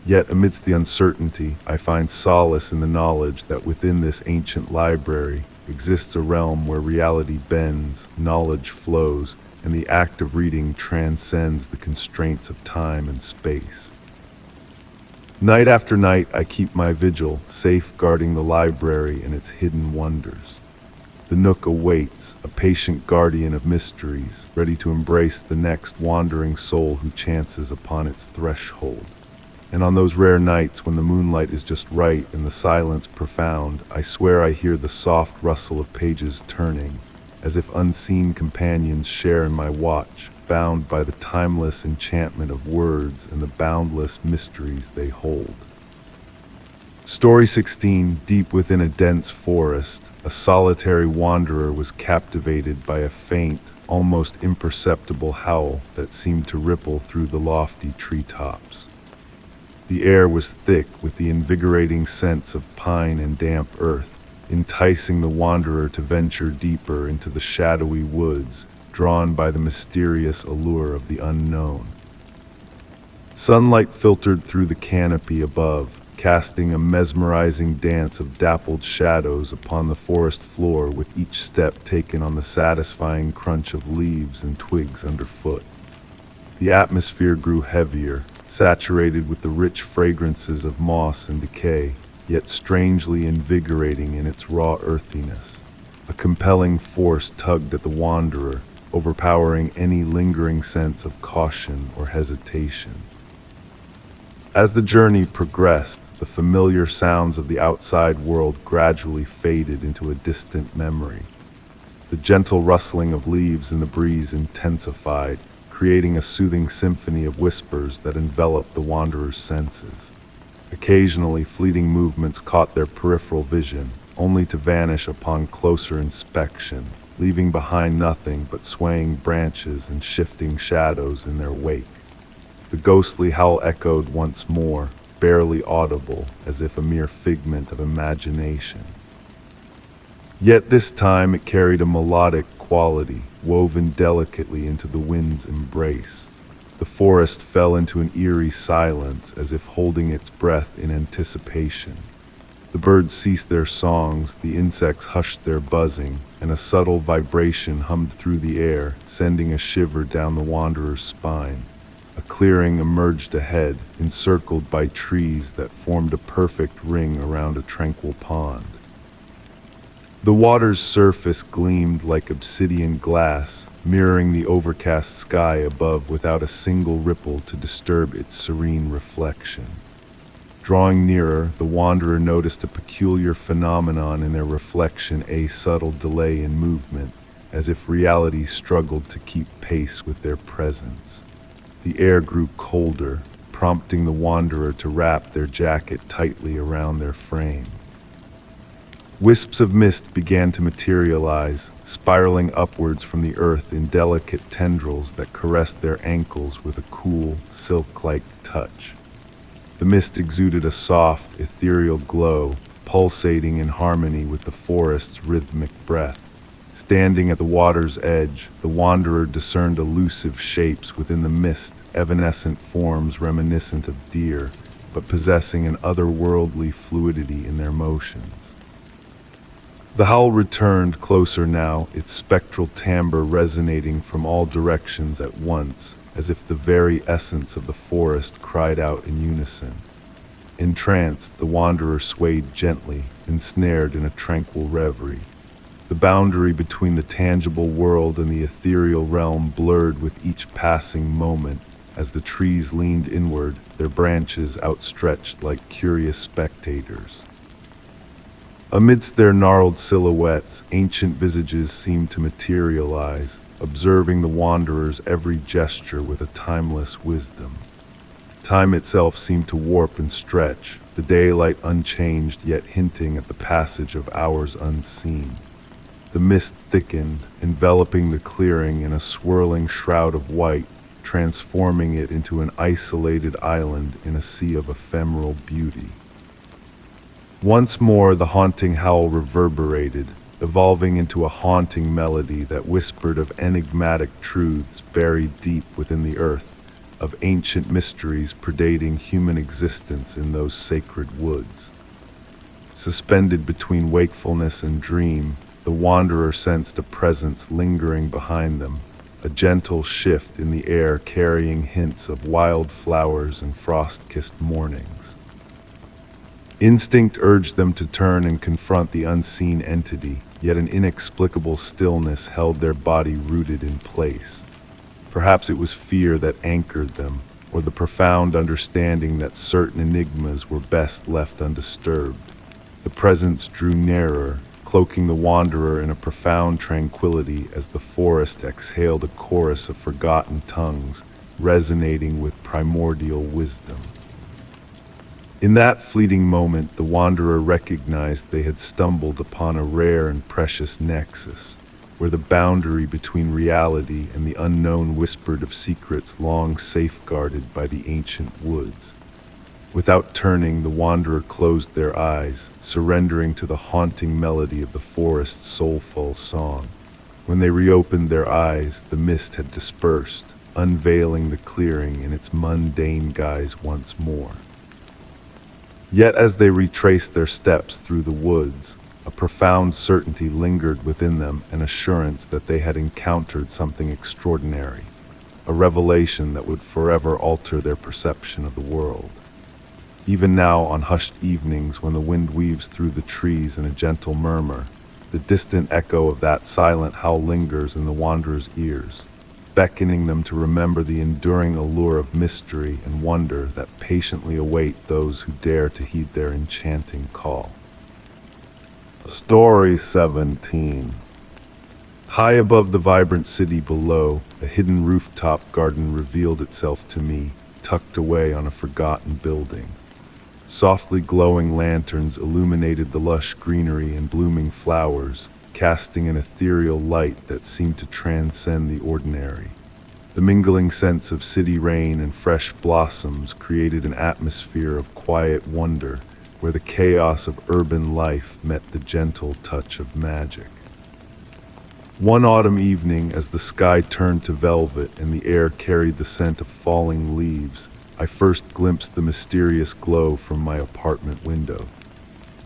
Yet amidst the uncertainty, I find solace in the knowledge that within this ancient library exists a realm where reality bends, knowledge flows, and the act of reading transcends the constraints of time and space. Night after night, I keep my vigil, safeguarding the library and its hidden wonders. The nook awaits, a patient guardian of mysteries, ready to embrace the next wandering soul who chances upon its threshold. And on those rare nights when the moonlight is just right and the silence profound, I swear I hear the soft rustle of pages turning, as if unseen companions share in my watch, bound by the timeless enchantment of words and the boundless mysteries they hold. Story 16, deep within a dense forest, a solitary wanderer was captivated by a faint, almost imperceptible howl that seemed to ripple through the lofty treetops. The air was thick with the invigorating scents of pine and damp earth, enticing the wanderer to venture deeper into the shadowy woods, drawn by the mysterious allure of the unknown. Sunlight filtered through the canopy above, casting a mesmerizing dance of dappled shadows upon the forest floor with each step taken on the satisfying crunch of leaves and twigs underfoot. The atmosphere grew heavier, saturated with the rich fragrances of moss and decay, yet strangely invigorating in its raw earthiness. A compelling force tugged at the wanderer, overpowering any lingering sense of caution or hesitation. As the journey progressed, the familiar sounds of the outside world gradually faded into a distant memory. The gentle rustling of leaves in the breeze intensified, creating a soothing symphony of whispers that enveloped the wanderer's senses. Occasionally, fleeting movements caught their peripheral vision, only to vanish upon closer inspection, leaving behind nothing but swaying branches and shifting shadows in their wake. The ghostly howl echoed once more, barely audible, as if a mere figment of imagination. Yet this time it carried a melodic quality, woven delicately into the wind's embrace. The forest fell into an eerie silence, as if holding its breath in anticipation. The birds ceased their songs, the insects hushed their buzzing, and a subtle vibration hummed through the air, sending a shiver down the wanderer's spine. A clearing emerged ahead, encircled by trees that formed a perfect ring around a tranquil pond. The water's surface gleamed like obsidian glass, mirroring the overcast sky above without a single ripple to disturb its serene reflection. Drawing nearer, the wanderer noticed a peculiar phenomenon in their reflection, a subtle delay in movement, as if reality struggled to keep pace with their presence. The air grew colder, prompting the wanderer to wrap their jacket tightly around their frame. Wisps of mist began to materialize, spiraling upwards from the earth in delicate tendrils that caressed their ankles with a cool, silk-like touch. The mist exuded a soft, ethereal glow, pulsating in harmony with the forest's rhythmic breath. Standing at the water's edge, the wanderer discerned elusive shapes within the mist, evanescent forms reminiscent of deer, but possessing an otherworldly fluidity in their motions. The howl returned closer now, its spectral timbre resonating from all directions at once, as if the very essence of the forest cried out in unison. Entranced, the wanderer swayed gently, ensnared in a tranquil reverie. The boundary between the tangible world and the ethereal realm blurred with each passing moment, as the trees leaned inward, their branches outstretched like curious spectators. Amidst their gnarled silhouettes, ancient visages seemed to materialize, observing the wanderer's every gesture with a timeless wisdom. Time itself seemed to warp and stretch, the daylight unchanged yet hinting at the passage of hours unseen. The mist thickened, enveloping the clearing in a swirling shroud of white, transforming it into an isolated island in a sea of ephemeral beauty. Once more the haunting howl reverberated, evolving into a haunting melody that whispered of enigmatic truths buried deep within the earth, of ancient mysteries predating human existence in those sacred woods. Suspended between wakefulness and dream, the wanderer sensed a presence lingering behind them, a gentle shift in the air carrying hints of wild flowers and frost-kissed mornings. Instinct urged them to turn and confront the unseen entity, yet an inexplicable stillness held their body rooted in place. Perhaps it was fear that anchored them, or the profound understanding that certain enigmas were best left undisturbed. The presence drew nearer, cloaking the wanderer in a profound tranquility as the forest exhaled a chorus of forgotten tongues, resonating with primordial wisdom. In that fleeting moment, the wanderer recognized they had stumbled upon a rare and precious nexus, where the boundary between reality and the unknown whispered of secrets long safeguarded by the ancient woods. Without turning, the wanderer closed their eyes, surrendering to the haunting melody of the forest's soulful song. When they reopened their eyes, the mist had dispersed, unveiling the clearing in its mundane guise once more. Yet as they retraced their steps through the woods, a profound certainty lingered within them, an assurance that they had encountered something extraordinary, a revelation that would forever alter their perception of the world. Even now, on hushed evenings when the wind weaves through the trees in a gentle murmur, the distant echo of that silent howl lingers in the wanderer's ears, beckoning them to remember the enduring allure of mystery and wonder that patiently await those who dare to heed their enchanting call. Story 17. High above the vibrant city below, a hidden rooftop garden revealed itself to me, tucked away on a forgotten building. Softly glowing lanterns illuminated the lush greenery and blooming flowers, casting an ethereal light that seemed to transcend the ordinary. The mingling scents of city rain and fresh blossoms created an atmosphere of quiet wonder, where the chaos of urban life met the gentle touch of magic. One autumn evening, as the sky turned to velvet and the air carried the scent of falling leaves, I first glimpsed the mysterious glow from my apartment window.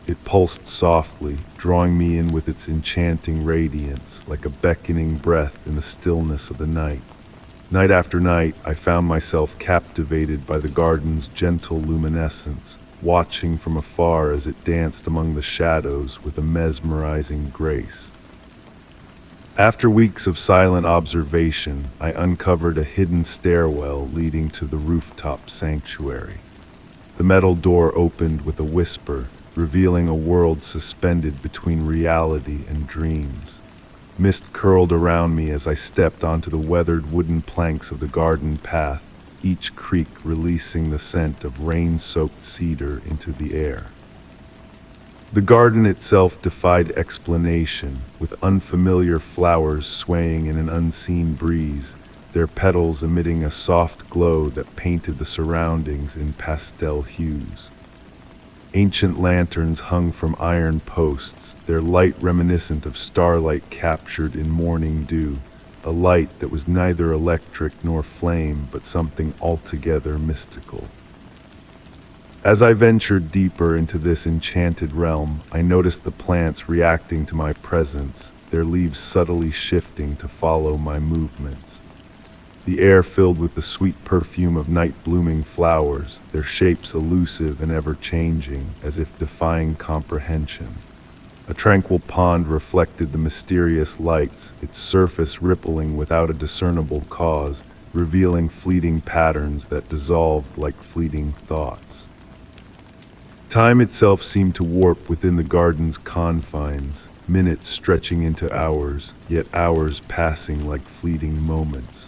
It pulsed softly, drawing me in with its enchanting radiance, like a beckoning breath in the stillness of the night. Night after night, I found myself captivated by the garden's gentle luminescence, watching from afar as it danced among the shadows with a mesmerizing grace. After weeks of silent observation, I uncovered a hidden stairwell leading to the rooftop sanctuary. The metal door opened with a whisper, revealing a world suspended between reality and dreams. Mist curled around me as I stepped onto the weathered wooden planks of the garden path, each creak releasing the scent of rain-soaked cedar into the air. The garden itself defied explanation, with unfamiliar flowers swaying in an unseen breeze, their petals emitting a soft glow that painted the surroundings in pastel hues. Ancient lanterns hung from iron posts, their light reminiscent of starlight captured in morning dew, a light that was neither electric nor flame, but something altogether mystical. As I ventured deeper into this enchanted realm, I noticed the plants reacting to my presence, their leaves subtly shifting to follow my movements. The air filled with the sweet perfume of night-blooming flowers, their shapes elusive and ever-changing, as if defying comprehension. A tranquil pond reflected the mysterious lights, its surface rippling without a discernible cause, revealing fleeting patterns that dissolved like fleeting thoughts. Time itself seemed to warp within the garden's confines, minutes stretching into hours, yet hours passing like fleeting moments.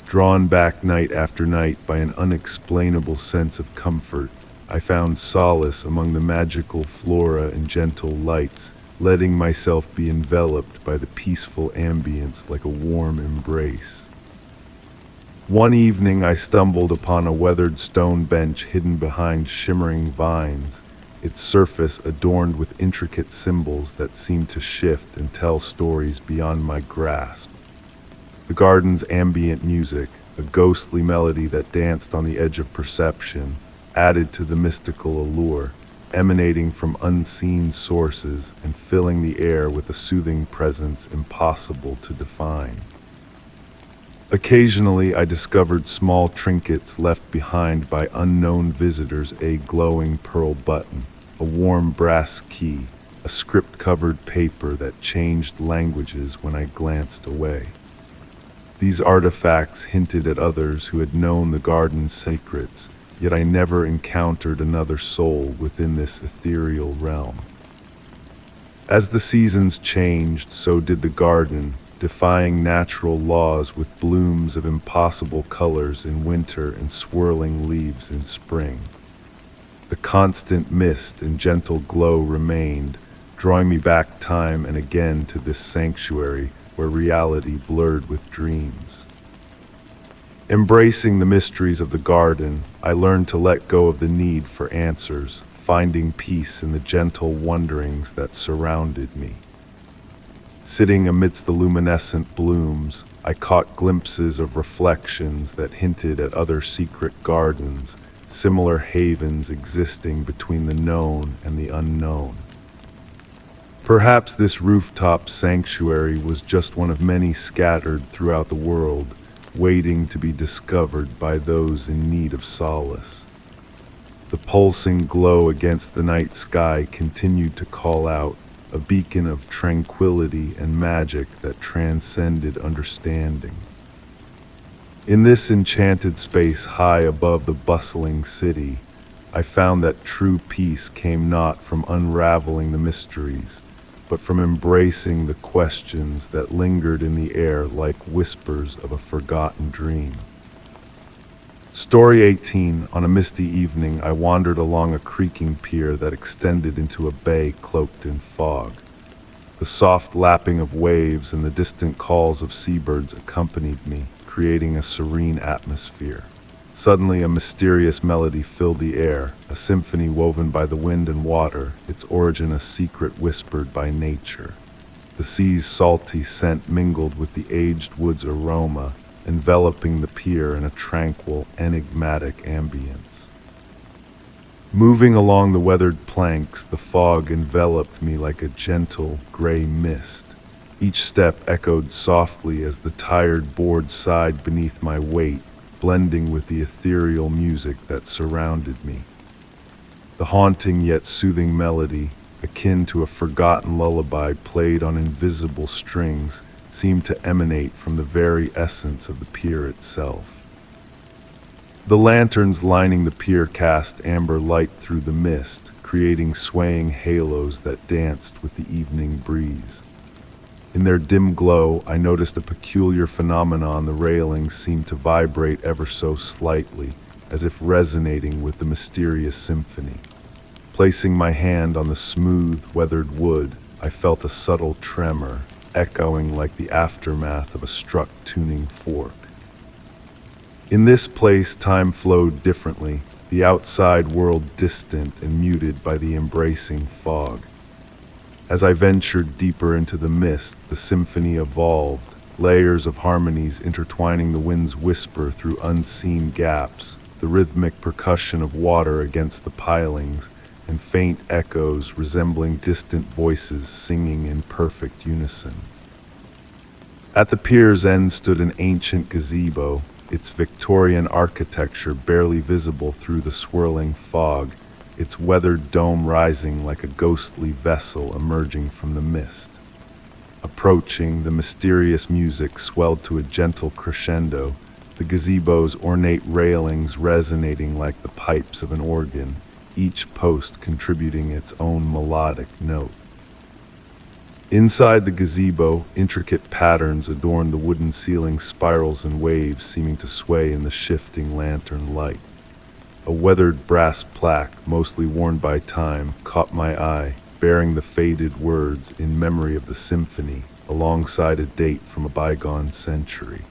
Drawn back night after night by an unexplainable sense of comfort, I found solace among the magical flora and gentle lights, letting myself be enveloped by the peaceful ambience like a warm embrace. One evening I stumbled upon a weathered stone bench hidden behind shimmering vines, its surface adorned with intricate symbols that seemed to shift and tell stories beyond my grasp. The garden's ambient music, a ghostly melody that danced on the edge of perception, added to the mystical allure, emanating from unseen sources and filling the air with a soothing presence impossible to define. Occasionally, I discovered small trinkets left behind by unknown visitors: a glowing pearl button, a warm brass key, a script-covered paper that changed languages when I glanced away. These artifacts hinted at others who had known the garden's secrets, yet I never encountered another soul within this ethereal realm. As the seasons changed, so did the garden, defying natural laws with blooms of impossible colors in winter and swirling leaves in spring. The constant mist and gentle glow remained, drawing me back time and again to this sanctuary where reality blurred with dreams. Embracing the mysteries of the garden, I learned to let go of the need for answers, finding peace in the gentle wonderings that surrounded me. Sitting amidst the luminescent blooms, I caught glimpses of reflections that hinted at other secret gardens, similar havens existing between the known and the unknown. Perhaps this rooftop sanctuary was just one of many scattered throughout the world, waiting to be discovered by those in need of solace. The pulsing glow against the night sky continued to call out, a beacon of tranquility and magic that transcended understanding. In this enchanted space high above the bustling city, I found that true peace came not from unraveling the mysteries, but from embracing the questions that lingered in the air like whispers of a forgotten dream. Story 18. On a misty evening, I wandered along a creaking pier that extended into a bay cloaked in fog. The soft lapping of waves and the distant calls of seabirds accompanied me, creating a serene atmosphere. Suddenly, a mysterious melody filled the air, a symphony woven by the wind and water, its origin a secret whispered by nature. The sea's salty scent mingled with the aged wood's aroma, enveloping the pier in a tranquil, enigmatic ambience. Moving along the weathered planks, the fog enveloped me like a gentle, gray mist. Each step echoed softly as the tired board sighed beneath my weight, blending with the ethereal music that surrounded me. The haunting yet soothing melody, akin to a forgotten lullaby played on invisible strings, seemed to emanate from the very essence of the pier itself. The lanterns lining the pier cast amber light through the mist, creating swaying halos that danced with the evening breeze. In their dim glow, I noticed a peculiar phenomenon: the railings seemed to vibrate ever so slightly, as if resonating with the mysterious symphony. Placing my hand on the smooth, weathered wood, I felt a subtle tremor, echoing like the aftermath of a struck tuning fork. In this place, time flowed differently, the outside world distant and muted by the embracing fog. As I ventured deeper into the mist, the symphony evolved, layers of harmonies intertwining the wind's whisper through unseen gaps, the rhythmic percussion of water against the pilings, and faint echoes resembling distant voices singing in perfect unison. At the pier's end stood an ancient gazebo, its Victorian architecture barely visible through the swirling fog, its weathered dome rising like a ghostly vessel emerging from the mist. Approaching, the mysterious music swelled to a gentle crescendo, the gazebo's ornate railings resonating like the pipes of an organ, each post contributing its own melodic note. Inside the gazebo, intricate patterns adorned the wooden ceiling, spirals and waves seeming to sway in the shifting lantern light. A weathered brass plaque, mostly worn by time, caught my eye, bearing the faded words "in memory of the symphony" alongside a date from a bygone century.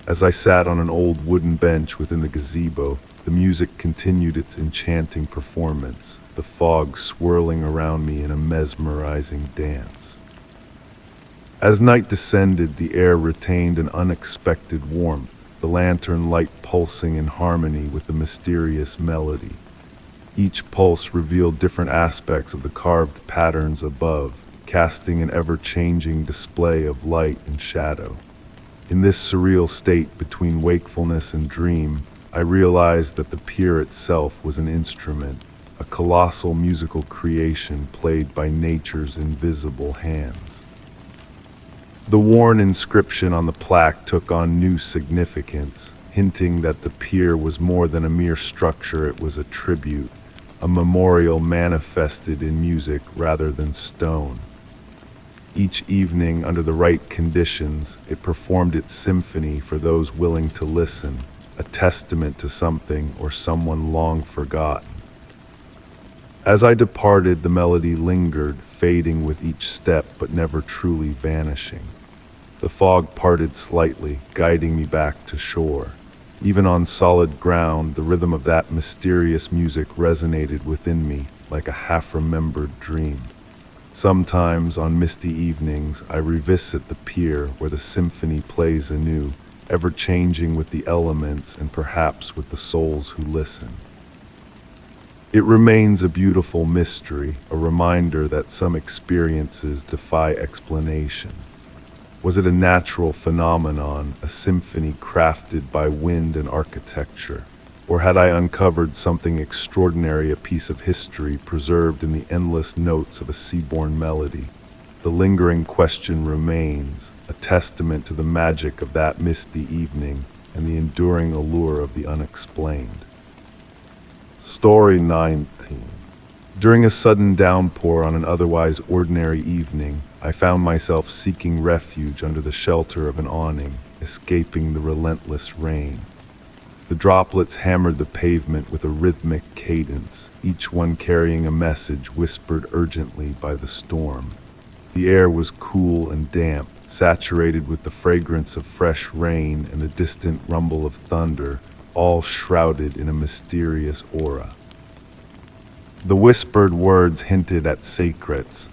As I sat on an old wooden bench within the gazebo, the music continued its enchanting performance, the fog swirling around me in a mesmerizing dance. As night descended, the air retained an unexpected warmth, the lantern light pulsing in harmony with the mysterious melody. Each pulse revealed different aspects of the carved patterns above, casting an ever-changing display of light and shadow. In this surreal state between wakefulness and dream, I realized that the pier itself was an instrument, a colossal musical creation played by nature's invisible hands. The worn inscription on the plaque took on new significance, hinting that the pier was more than a mere structure. It was a tribute, a memorial manifested in music rather than stone. Each evening, under the right conditions, it performed its symphony for those willing to listen, a testament to something or someone long forgotten. As I departed, the melody lingered, fading with each step but never truly vanishing. The fog parted slightly, guiding me back to shore. Even on solid ground, the rhythm of that mysterious music resonated within me like a half-remembered dream. Sometimes, on misty evenings, I revisit the pier where the symphony plays anew, ever-changing with the elements and perhaps with the souls who listen. It remains a beautiful mystery, a reminder that some experiences defy explanation. Was it a natural phenomenon, a symphony crafted by wind and architecture? Or had I uncovered something extraordinary, a piece of history preserved in the endless notes of a seaborne melody? The lingering question remains, a testament to the magic of that misty evening and the enduring allure of the unexplained. Story 19. During a sudden downpour on an otherwise ordinary evening, I found myself seeking refuge under the shelter of an awning, escaping the relentless rain. The droplets hammered the pavement with a rhythmic cadence, each one carrying a message whispered urgently by the storm. The air was cool and damp, saturated with the fragrance of fresh rain and the distant rumble of thunder, all shrouded in a mysterious aura. The whispered words hinted at secrets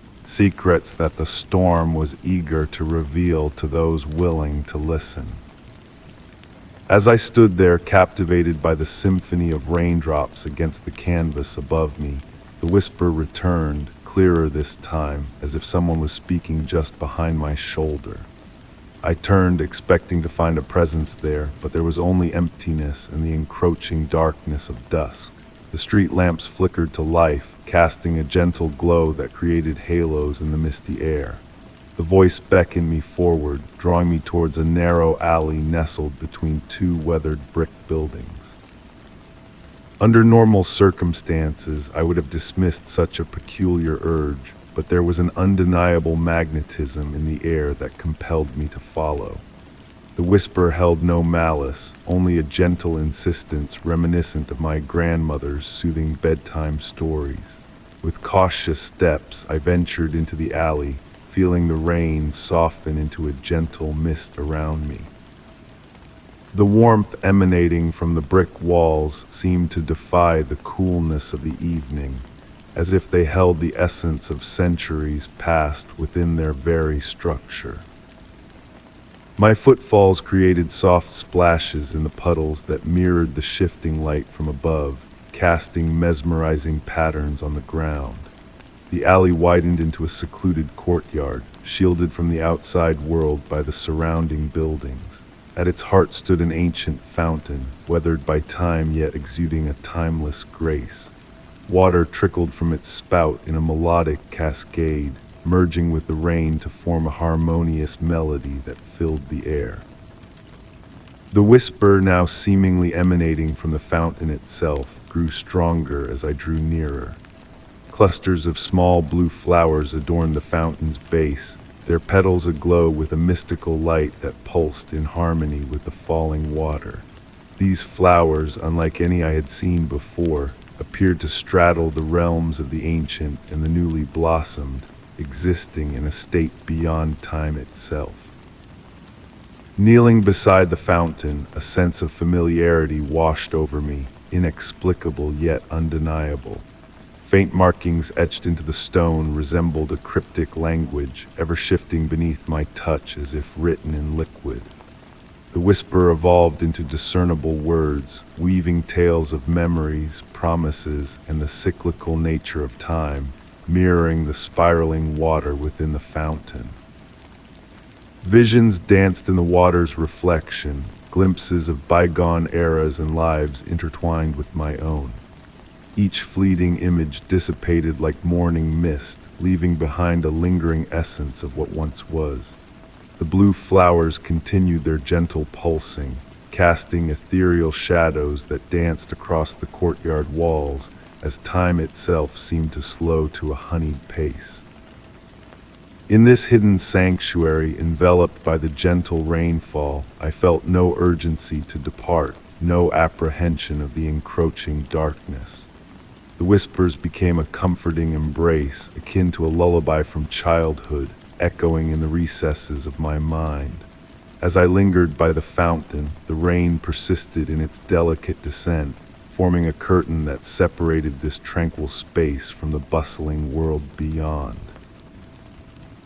that the storm was eager to reveal to those willing to listen. As I stood there, captivated by the symphony of raindrops against the canvas above me, the whisper returned, clearer this time, as if someone was speaking just behind my shoulder. I turned, expecting to find a presence there, but there was only emptiness and the encroaching darkness of dusk. The street lamps flickered to life, casting a gentle glow that created halos in the misty air. The voice beckoned me forward, drawing me towards a narrow alley nestled between two weathered brick buildings. Under normal circumstances, I would have dismissed such a peculiar urge, but there was an undeniable magnetism in the air that compelled me to follow. The whisper held no malice, only a gentle insistence reminiscent of my grandmother's soothing bedtime stories. With cautious steps, I ventured into the alley, feeling the rain soften into a gentle mist around me. The warmth emanating from the brick walls seemed to defy the coolness of the evening, as if they held the essence of centuries past within their very structure. My footfalls created soft splashes in the puddles that mirrored the shifting light from above, casting mesmerizing patterns on the ground. The alley widened into a secluded courtyard, shielded from the outside world by the surrounding buildings. At its heart stood an ancient fountain, weathered by time yet exuding a timeless grace. Water trickled from its spout in a melodic cascade, merging with the rain to form a harmonious melody that filled the air. The whisper, now seemingly emanating from the fountain itself, grew stronger as I drew nearer. Clusters of small blue flowers adorned the fountain's base, their petals aglow with a mystical light that pulsed in harmony with the falling water. These flowers, unlike any I had seen before, appeared to straddle the realms of the ancient and the newly blossomed, existing in a state beyond time itself. Kneeling beside the fountain, a sense of familiarity washed over me, inexplicable yet undeniable. Faint markings etched into the stone resembled a cryptic language, ever shifting beneath my touch as if written in liquid. The whisper evolved into discernible words, weaving tales of memories, promises, and the cyclical nature of time, mirroring the spiraling water within the fountain. Visions danced in the water's reflection, glimpses of bygone eras and lives intertwined with my own. Each fleeting image dissipated like morning mist, leaving behind a lingering essence of what once was. The blue flowers continued their gentle pulsing, casting ethereal shadows that danced across the courtyard walls as time itself seemed to slow to a honeyed pace. In this hidden sanctuary, enveloped by the gentle rainfall, I felt no urgency to depart, no apprehension of the encroaching darkness. The whispers became a comforting embrace, akin to a lullaby from childhood, echoing in the recesses of my mind. As I lingered by the fountain, the rain persisted in its delicate descent, forming a curtain that separated this tranquil space from the bustling world beyond.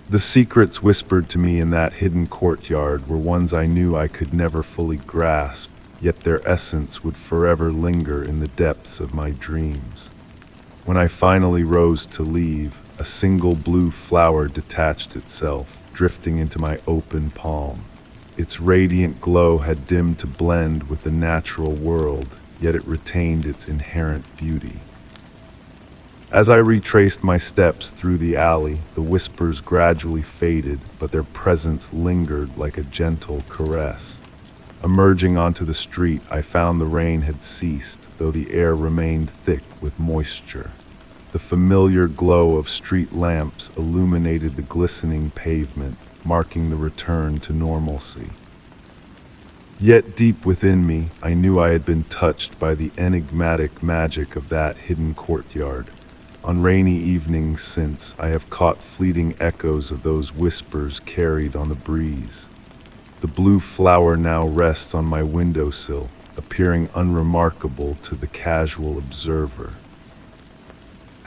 The secrets whispered to me in that hidden courtyard were ones I knew I could never fully grasp, yet their essence would forever linger in the depths of my dreams. When I finally rose to leave, a single blue flower detached itself, drifting into my open palm. Its radiant glow had dimmed to blend with the natural world, yet it retained its inherent beauty. As I retraced my steps through the alley, the whispers gradually faded, but their presence lingered like a gentle caress. Emerging onto the street, I found the rain had ceased, though the air remained thick with moisture. The familiar glow of street lamps illuminated the glistening pavement, marking the return to normalcy. Yet deep within me, I knew I had been touched by the enigmatic magic of that hidden courtyard. On rainy evenings since, I have caught fleeting echoes of those whispers carried on the breeze. The blue flower now rests on my windowsill, appearing unremarkable to the casual observer.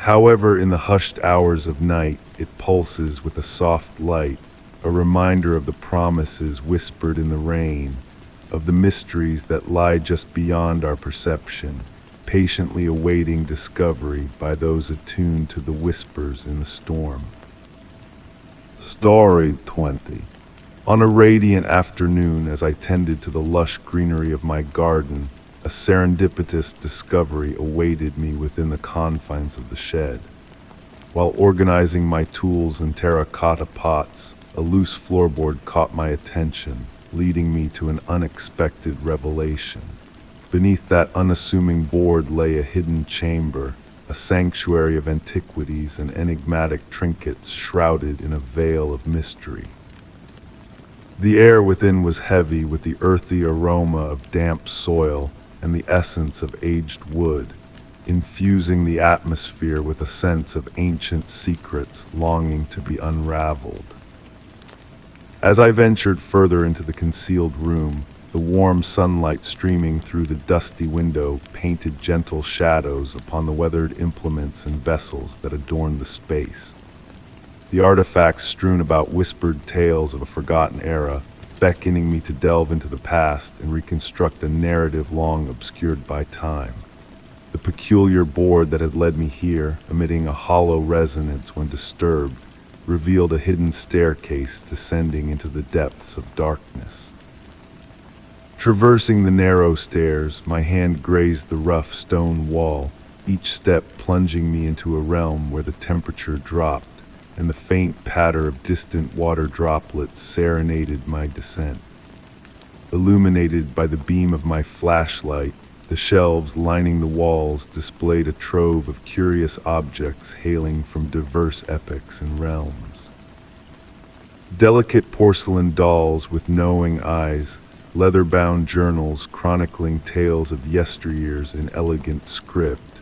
However, in the hushed hours of night, it pulses with a soft light, a reminder of the promises whispered in the rain, of the mysteries that lie just beyond our perception, patiently awaiting discovery by those attuned to the whispers in the storm. Story 20. On a radiant afternoon, as I tended to the lush greenery of my garden, a serendipitous discovery awaited me within the confines of the shed. While organizing my tools in terracotta pots, a loose floorboard caught my attention, leading me to an unexpected revelation. Beneath that unassuming board lay a hidden chamber, a sanctuary of antiquities and enigmatic trinkets shrouded in a veil of mystery. The air within was heavy with the earthy aroma of damp soil and the essence of aged wood, infusing the atmosphere with a sense of ancient secrets longing to be unraveled. As I ventured further into the concealed room, the warm sunlight streaming through the dusty window painted gentle shadows upon the weathered implements and vessels that adorned the space. The artifacts strewn about whispered tales of a forgotten era, beckoning me to delve into the past and reconstruct a narrative long obscured by time. The peculiar board that had led me here, emitting a hollow resonance when disturbed, revealed a hidden staircase descending into the depths of darkness. Traversing the narrow stairs, my hand grazed the rough stone wall, each step plunging me into a realm where the temperature dropped and the faint patter of distant water droplets serenaded my descent. Illuminated by the beam of my flashlight, the shelves lining the walls displayed a trove of curious objects hailing from diverse epochs and realms. Delicate porcelain dolls with knowing eyes, leather-bound journals chronicling tales of yesteryears in elegant script,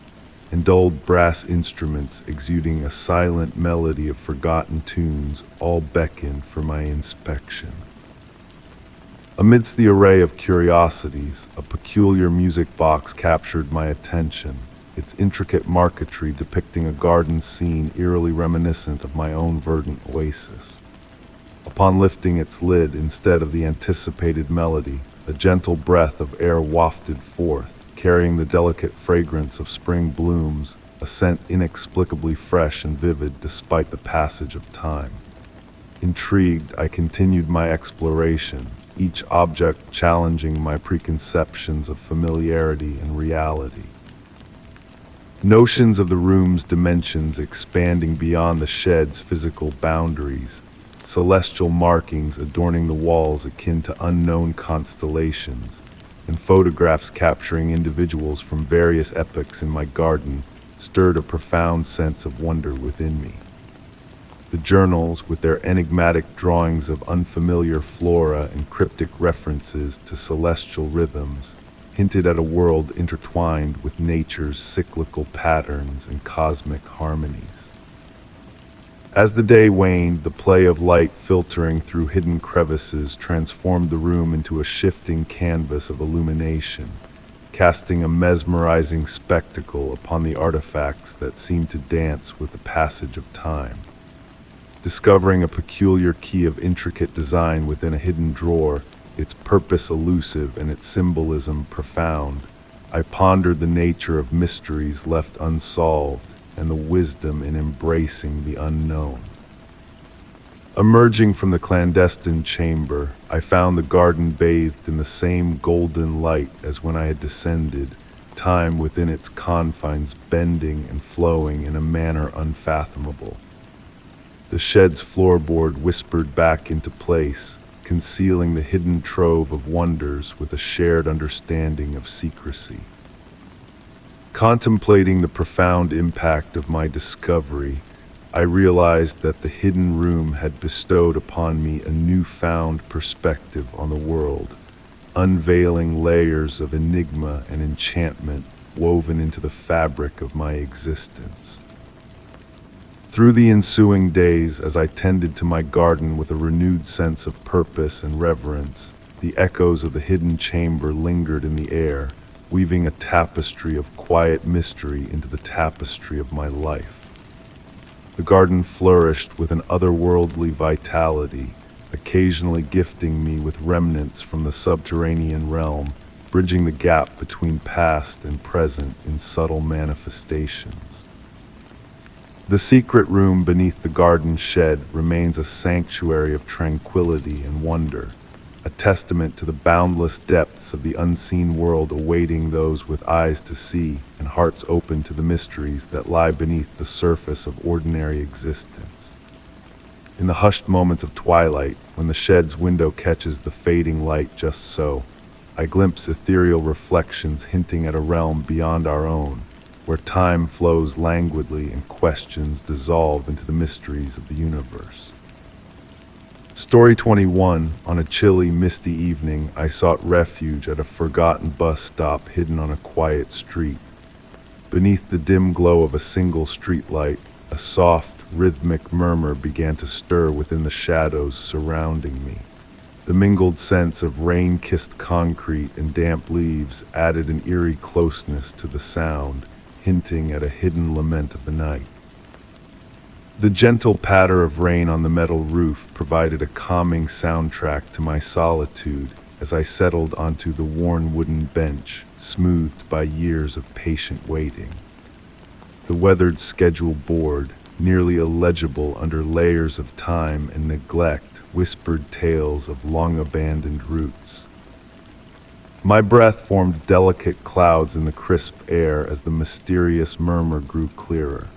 and dulled brass instruments exuding a silent melody of forgotten tunes all beckoned for my inspection. Amidst the array of curiosities, a peculiar music box captured my attention, its intricate marquetry depicting a garden scene eerily reminiscent of my own verdant oasis. Upon lifting its lid, instead of the anticipated melody, A gentle breath of air wafted forth, carrying the delicate fragrance of spring blooms, a scent inexplicably fresh and vivid despite the passage of time. Intrigued, I continued my exploration, each object challenging my preconceptions of familiarity and reality. Notions of the room's dimensions expanding beyond the shed's physical boundaries, celestial markings adorning the walls akin to unknown constellations, and photographs capturing individuals from various epochs in my garden stirred a profound sense of wonder within me. The journals, with their enigmatic drawings of unfamiliar flora and cryptic references to celestial rhythms, hinted at a world intertwined with nature's cyclical patterns and cosmic harmonies. As the day waned, the play of light filtering through hidden crevices transformed the room into a shifting canvas of illumination, casting a mesmerizing spectacle upon the artifacts that seemed to dance with the passage of time. Discovering a peculiar key of intricate design within a hidden drawer, its purpose elusive and its symbolism profound, I pondered the nature of mysteries left unsolved and the wisdom in embracing the unknown. Emerging from the clandestine chamber, I found the garden bathed in the same golden light as when I had descended, time within its confines bending and flowing in a manner unfathomable. The shed's floorboard whispered back into place, concealing the hidden trove of wonders with a shared understanding of secrecy. Contemplating the profound impact of my discovery, I realized that the hidden room had bestowed upon me a newfound perspective on the world, unveiling layers of enigma and enchantment woven into the fabric of my existence. Through the ensuing days, as I tended to my garden with a renewed sense of purpose and reverence, the echoes of the hidden chamber lingered in the air, weaving a tapestry of quiet mystery into the tapestry of my life. The garden flourished with an otherworldly vitality, occasionally gifting me with remnants from the subterranean realm, bridging the gap between past and present in subtle manifestations. The secret room beneath the garden shed remains a sanctuary of tranquility and wonder, a testament to the boundless depths of the unseen world awaiting those with eyes to see and hearts open to the mysteries that lie beneath the surface of ordinary existence. In the hushed moments of twilight, when the shed's window catches the fading light just so, I glimpse ethereal reflections hinting at a realm beyond our own, where time flows languidly and questions dissolve into the mysteries of the universe. Story 21. On a chilly, misty evening, I sought refuge at a forgotten bus stop hidden on a quiet street. Beneath the dim glow of a single streetlight, a soft, rhythmic murmur began to stir within the shadows surrounding me. The mingled scents of rain-kissed concrete and damp leaves added an eerie closeness to the sound, hinting at a hidden lament of the night. The gentle patter of rain on the metal roof provided a calming soundtrack to my solitude as I settled onto the worn wooden bench, smoothed by years of patient waiting. The weathered schedule board, nearly illegible under layers of time and neglect, whispered tales of long-abandoned roots. My breath formed delicate clouds in the crisp air as the mysterious murmur grew clearer.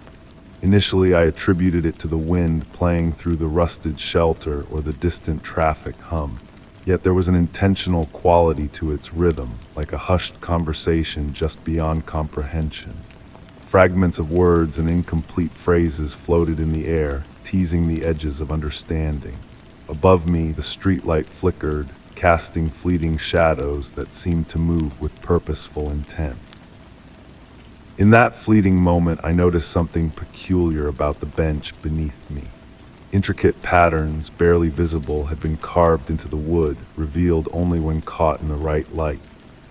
Initially, I attributed it to the wind playing through the rusted shelter or the distant traffic hum. Yet there was an intentional quality to its rhythm, like a hushed conversation just beyond comprehension. Fragments of words and incomplete phrases floated in the air, teasing the edges of understanding. Above me, the streetlight flickered, casting fleeting shadows that seemed to move with purposeful intent. In that fleeting moment, I noticed something peculiar about the bench beneath me. Intricate patterns, barely visible, had been carved into the wood, revealed only when caught in the right light.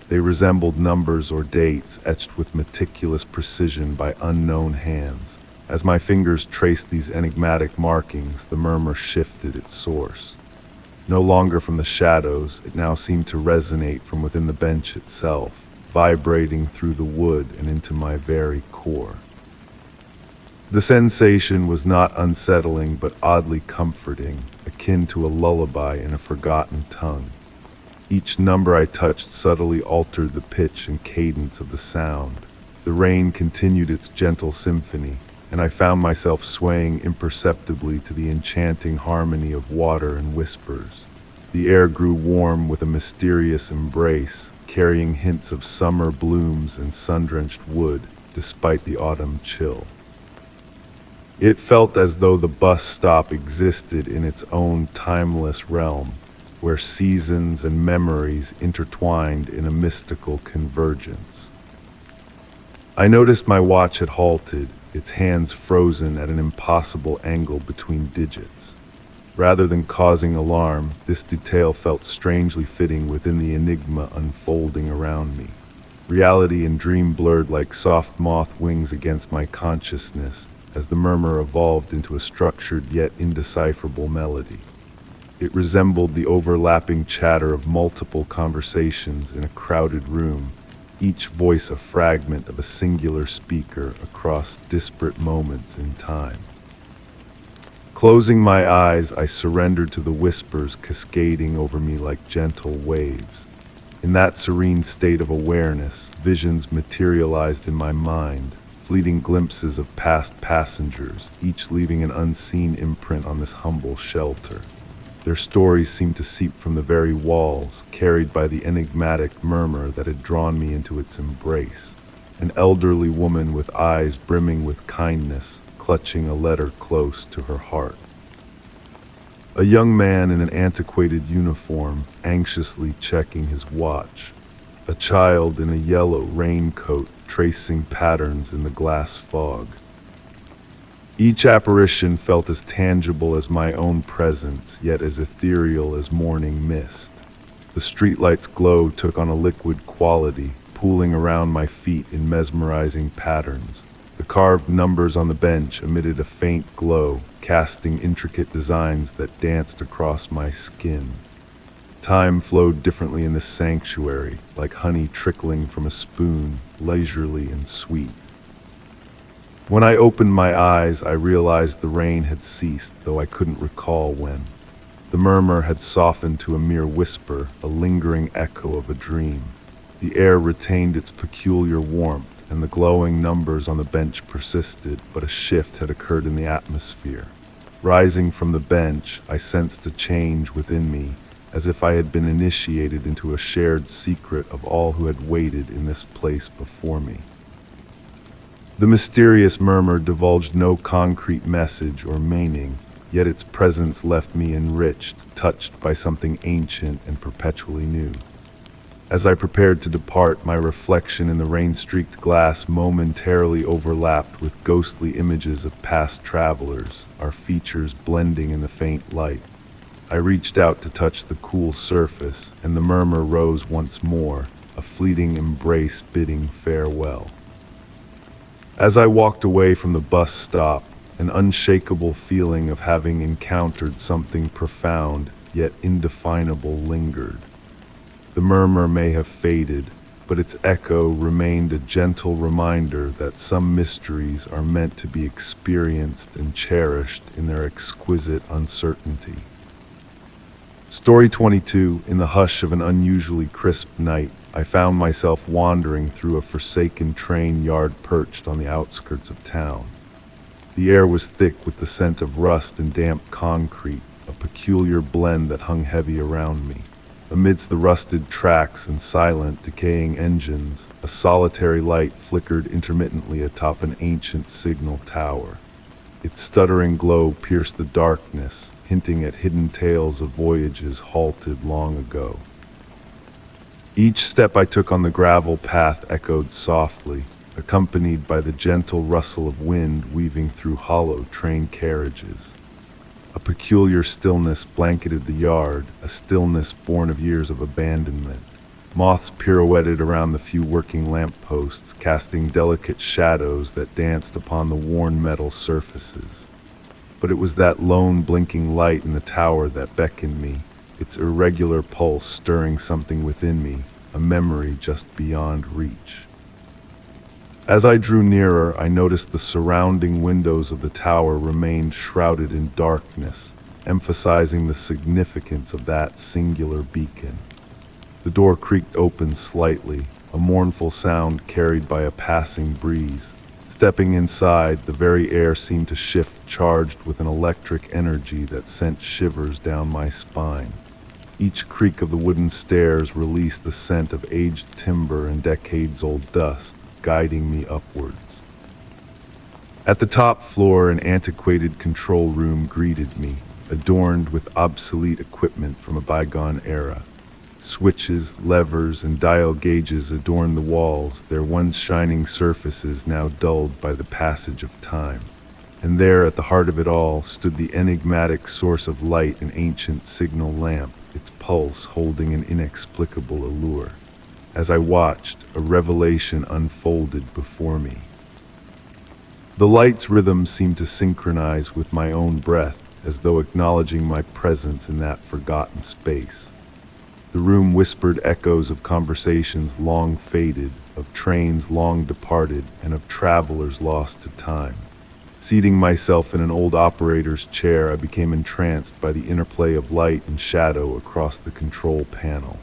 They resembled numbers or dates etched with meticulous precision by unknown hands. As my fingers traced these enigmatic markings, the murmur shifted its source. No longer from the shadows, it now seemed to resonate from within the bench itself, vibrating through the wood and into my very core. The sensation was not unsettling but oddly comforting, akin to a lullaby in a forgotten tongue. Each number I touched subtly altered the pitch and cadence of the sound. The rain continued its gentle symphony, and I found myself swaying imperceptibly to the enchanting harmony of water and whispers. The air grew warm with a mysterious embrace, carrying hints of summer blooms and sun-drenched wood, despite the autumn chill. It felt as though the bus stop existed in its own timeless realm, where seasons and memories intertwined in a mystical convergence. I noticed my watch had halted, its hands frozen at an impossible angle between digits. Rather than causing alarm, this detail felt strangely fitting within the enigma unfolding around me. Reality and dream blurred like soft moth wings against my consciousness as the murmur evolved into a structured yet indecipherable melody. It resembled the overlapping chatter of multiple conversations in a crowded room, each voice a fragment of a singular speaker across disparate moments in time. Closing my eyes, I surrendered to the whispers cascading over me like gentle waves. In that serene state of awareness, visions materialized in my mind, fleeting glimpses of past passengers, each leaving an unseen imprint on this humble shelter. Their stories seemed to seep from the very walls, carried by the enigmatic murmur that had drawn me into its embrace. An elderly woman with eyes brimming with kindness, clutching a letter close to her heart. A young man in an antiquated uniform, anxiously checking his watch. A child in a yellow raincoat, tracing patterns in the glass fog. Each apparition felt as tangible as my own presence, yet as ethereal as morning mist. The streetlight's glow took on a liquid quality, pooling around my feet in mesmerizing patterns. The carved numbers on the bench emitted a faint glow, casting intricate designs that danced across my skin. Time flowed differently in this sanctuary, like honey trickling from a spoon, leisurely and sweet. When I opened my eyes, I realized the rain had ceased, though I couldn't recall when. The murmur had softened to a mere whisper, a lingering echo of a dream. The air retained its peculiar warmth, and the glowing numbers on the bench persisted, but a shift had occurred in the atmosphere. Rising from the bench, I sensed a change within me, as if I had been initiated into a shared secret of all who had waited in this place before me. The mysterious murmur divulged no concrete message or meaning, yet its presence left me enriched, touched by something ancient and perpetually new. As I prepared to depart, my reflection in the rain-streaked glass momentarily overlapped with ghostly images of past travelers, our features blending in the faint light. I reached out to touch the cool surface, and the murmur rose once more, a fleeting embrace bidding farewell. As I walked away from the bus stop, an unshakable feeling of having encountered something profound yet indefinable lingered. The murmur may have faded, but its echo remained a gentle reminder that some mysteries are meant to be experienced and cherished in their exquisite uncertainty. Story 22. In the hush of an unusually crisp night, I found myself wandering through a forsaken train yard perched on the outskirts of town. The air was thick with the scent of rust and damp concrete, a peculiar blend that hung heavy around me. Amidst the rusted tracks and silent, decaying engines, a solitary light flickered intermittently atop an ancient signal tower. Its stuttering glow pierced the darkness, hinting at hidden tales of voyages halted long ago. Each step I took on the gravel path echoed softly, accompanied by the gentle rustle of wind weaving through hollow train carriages. A peculiar stillness blanketed the yard, a stillness born of years of abandonment. Moths pirouetted around the few working lampposts, casting delicate shadows that danced upon the worn metal surfaces. But it was that lone blinking light in the tower that beckoned me, its irregular pulse stirring something within me, a memory just beyond reach. As I drew nearer, I noticed the surrounding windows of the tower remained shrouded in darkness, emphasizing the significance of that singular beacon. The door creaked open slightly, a mournful sound carried by a passing breeze. Stepping inside, the very air seemed to shift, charged with an electric energy that sent shivers down my spine. Each creak of the wooden stairs released the scent of aged timber and decades-old dust, guiding me upwards. At the top floor, an antiquated control room greeted me, adorned with obsolete equipment from a bygone era. Switches, levers, and dial gauges adorned the walls, their once shining surfaces now dulled by the passage of time. And there, at the heart of it all, stood the enigmatic source of light, an ancient signal lamp, its pulse holding an inexplicable allure. As I watched, a revelation unfolded before me. The light's rhythm seemed to synchronize with my own breath, as though acknowledging my presence in that forgotten space. The room whispered echoes of conversations long faded, of trains long departed, and of travelers lost to time. Seating myself in an old operator's chair, I became entranced by the interplay of light and shadow across the control panel.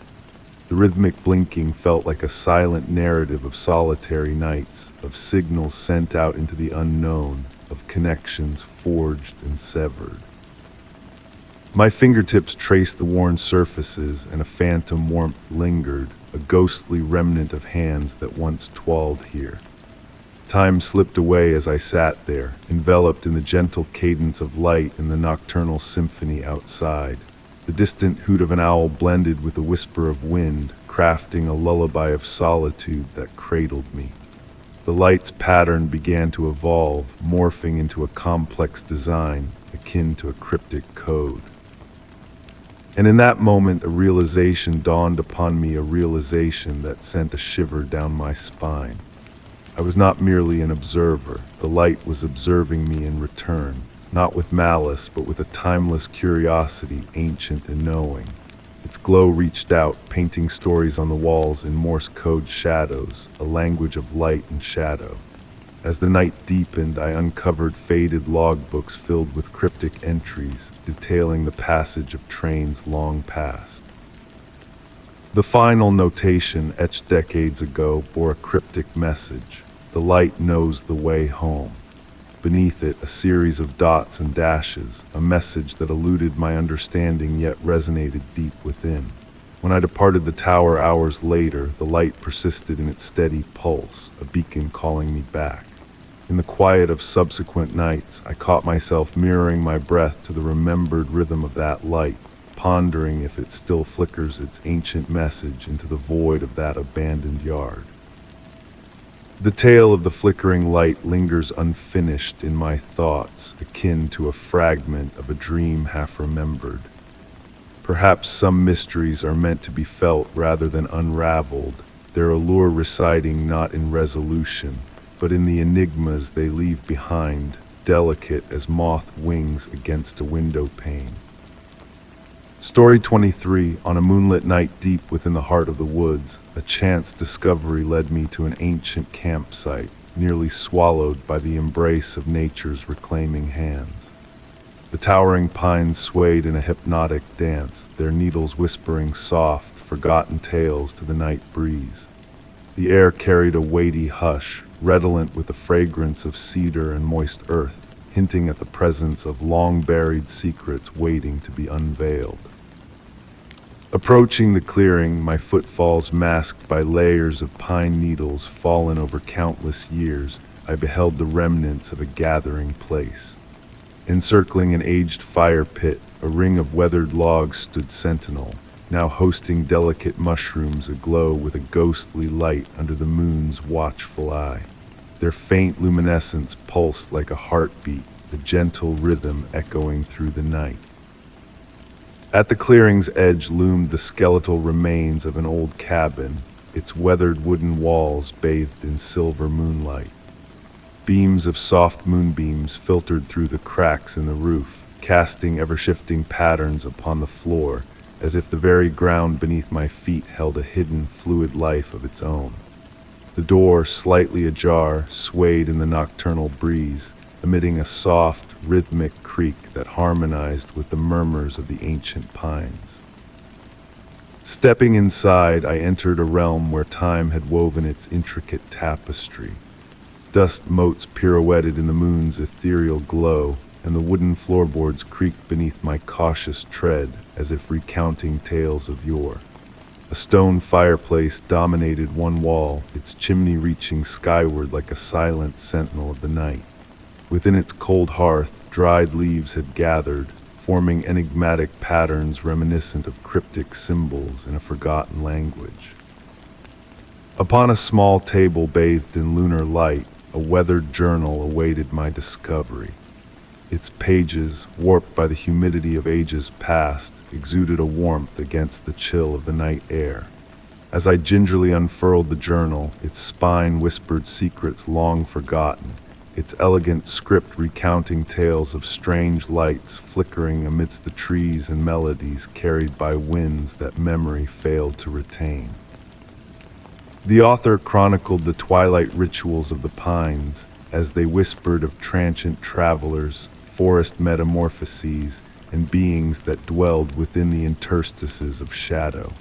The rhythmic blinking felt like a silent narrative of solitary nights, of signals sent out into the unknown, of connections forged and severed. My fingertips traced the worn surfaces, and a phantom warmth lingered, a ghostly remnant of hands that once toiled here. Time slipped away as I sat there, enveloped in the gentle cadence of light and the nocturnal symphony outside. The distant hoot of an owl blended with the whisper of wind, crafting a lullaby of solitude that cradled me. The light's pattern began to evolve, morphing into a complex design, akin to a cryptic code. And in that moment, a realization dawned upon me, a realization that sent a shiver down my spine. I was not merely an observer. The light was observing me in return, not with malice, but with a timeless curiosity, ancient and knowing. Its glow reached out, painting stories on the walls in Morse code shadows, a language of light and shadow. As the night deepened, I uncovered faded logbooks filled with cryptic entries, detailing the passage of trains long past. The final notation, etched decades ago, bore a cryptic message: "The light knows the way home." Beneath it, a series of dots and dashes, a message that eluded my understanding yet resonated deep within. When I departed the tower hours later, the light persisted in its steady pulse, a beacon calling me back. In the quiet of subsequent nights, I caught myself mirroring my breath to the remembered rhythm of that light, pondering if it still flickers its ancient message into the void of that abandoned yard. The tale of the flickering light lingers unfinished in my thoughts, akin to a fragment of a dream half remembered. Perhaps some mysteries are meant to be felt rather than unraveled, their allure residing not in resolution, but in the enigmas they leave behind, delicate as moth wings against a window pane. Story 23. On a moonlit night deep within the heart of the woods, a chance discovery led me to an ancient campsite, nearly swallowed by the embrace of nature's reclaiming hands. The towering pines swayed in a hypnotic dance, their needles whispering soft, forgotten tales to the night breeze. The air carried a weighty hush, redolent with the fragrance of cedar and moist earth, hinting at the presence of long-buried secrets waiting to be unveiled. Approaching the clearing, my footfalls masked by layers of pine needles fallen over countless years, I beheld the remnants of a gathering place. Encircling an aged fire pit, a ring of weathered logs stood sentinel, now hosting delicate mushrooms aglow with a ghostly light under the moon's watchful eye. Their faint luminescence pulsed like a heartbeat, a gentle rhythm echoing through the night. At the clearing's edge loomed the skeletal remains of an old cabin, its weathered wooden walls bathed in silver moonlight. Beams of soft moonbeams filtered through the cracks in the roof, casting ever-shifting patterns upon the floor, as if the very ground beneath my feet held a hidden, fluid life of its own. The door, slightly ajar, swayed in the nocturnal breeze, emitting a soft, rhythmic creak that harmonized with the murmurs of the ancient pines. Stepping inside, I entered a realm where time had woven its intricate tapestry. Dust motes pirouetted in the moon's ethereal glow, and the wooden floorboards creaked beneath my cautious tread as if recounting tales of yore. A stone fireplace dominated one wall, its chimney reaching skyward like a silent sentinel of the night. Within its cold hearth, dried leaves had gathered, forming enigmatic patterns reminiscent of cryptic symbols in a forgotten language. Upon a small table bathed in lunar light, a weathered journal awaited my discovery. Its pages, warped by the humidity of ages past, exuded a warmth against the chill of the night air. As I gingerly unfurled the journal, its spine whispered secrets long forgotten, its elegant script recounting tales of strange lights flickering amidst the trees and melodies carried by winds that memory failed to retain. The author chronicled the twilight rituals of the pines as they whispered of transient travelers, forest metamorphoses, and beings that dwelled within the interstices of shadow.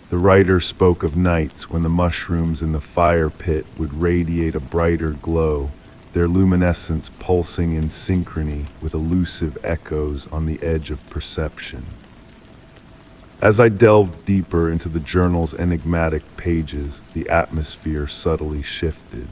The writer spoke of nights when the mushrooms in the fire pit would radiate a brighter glow, their luminescence pulsing in synchrony with elusive echoes on the edge of perception. As I delved deeper into the journal's enigmatic pages, the atmosphere subtly shifted.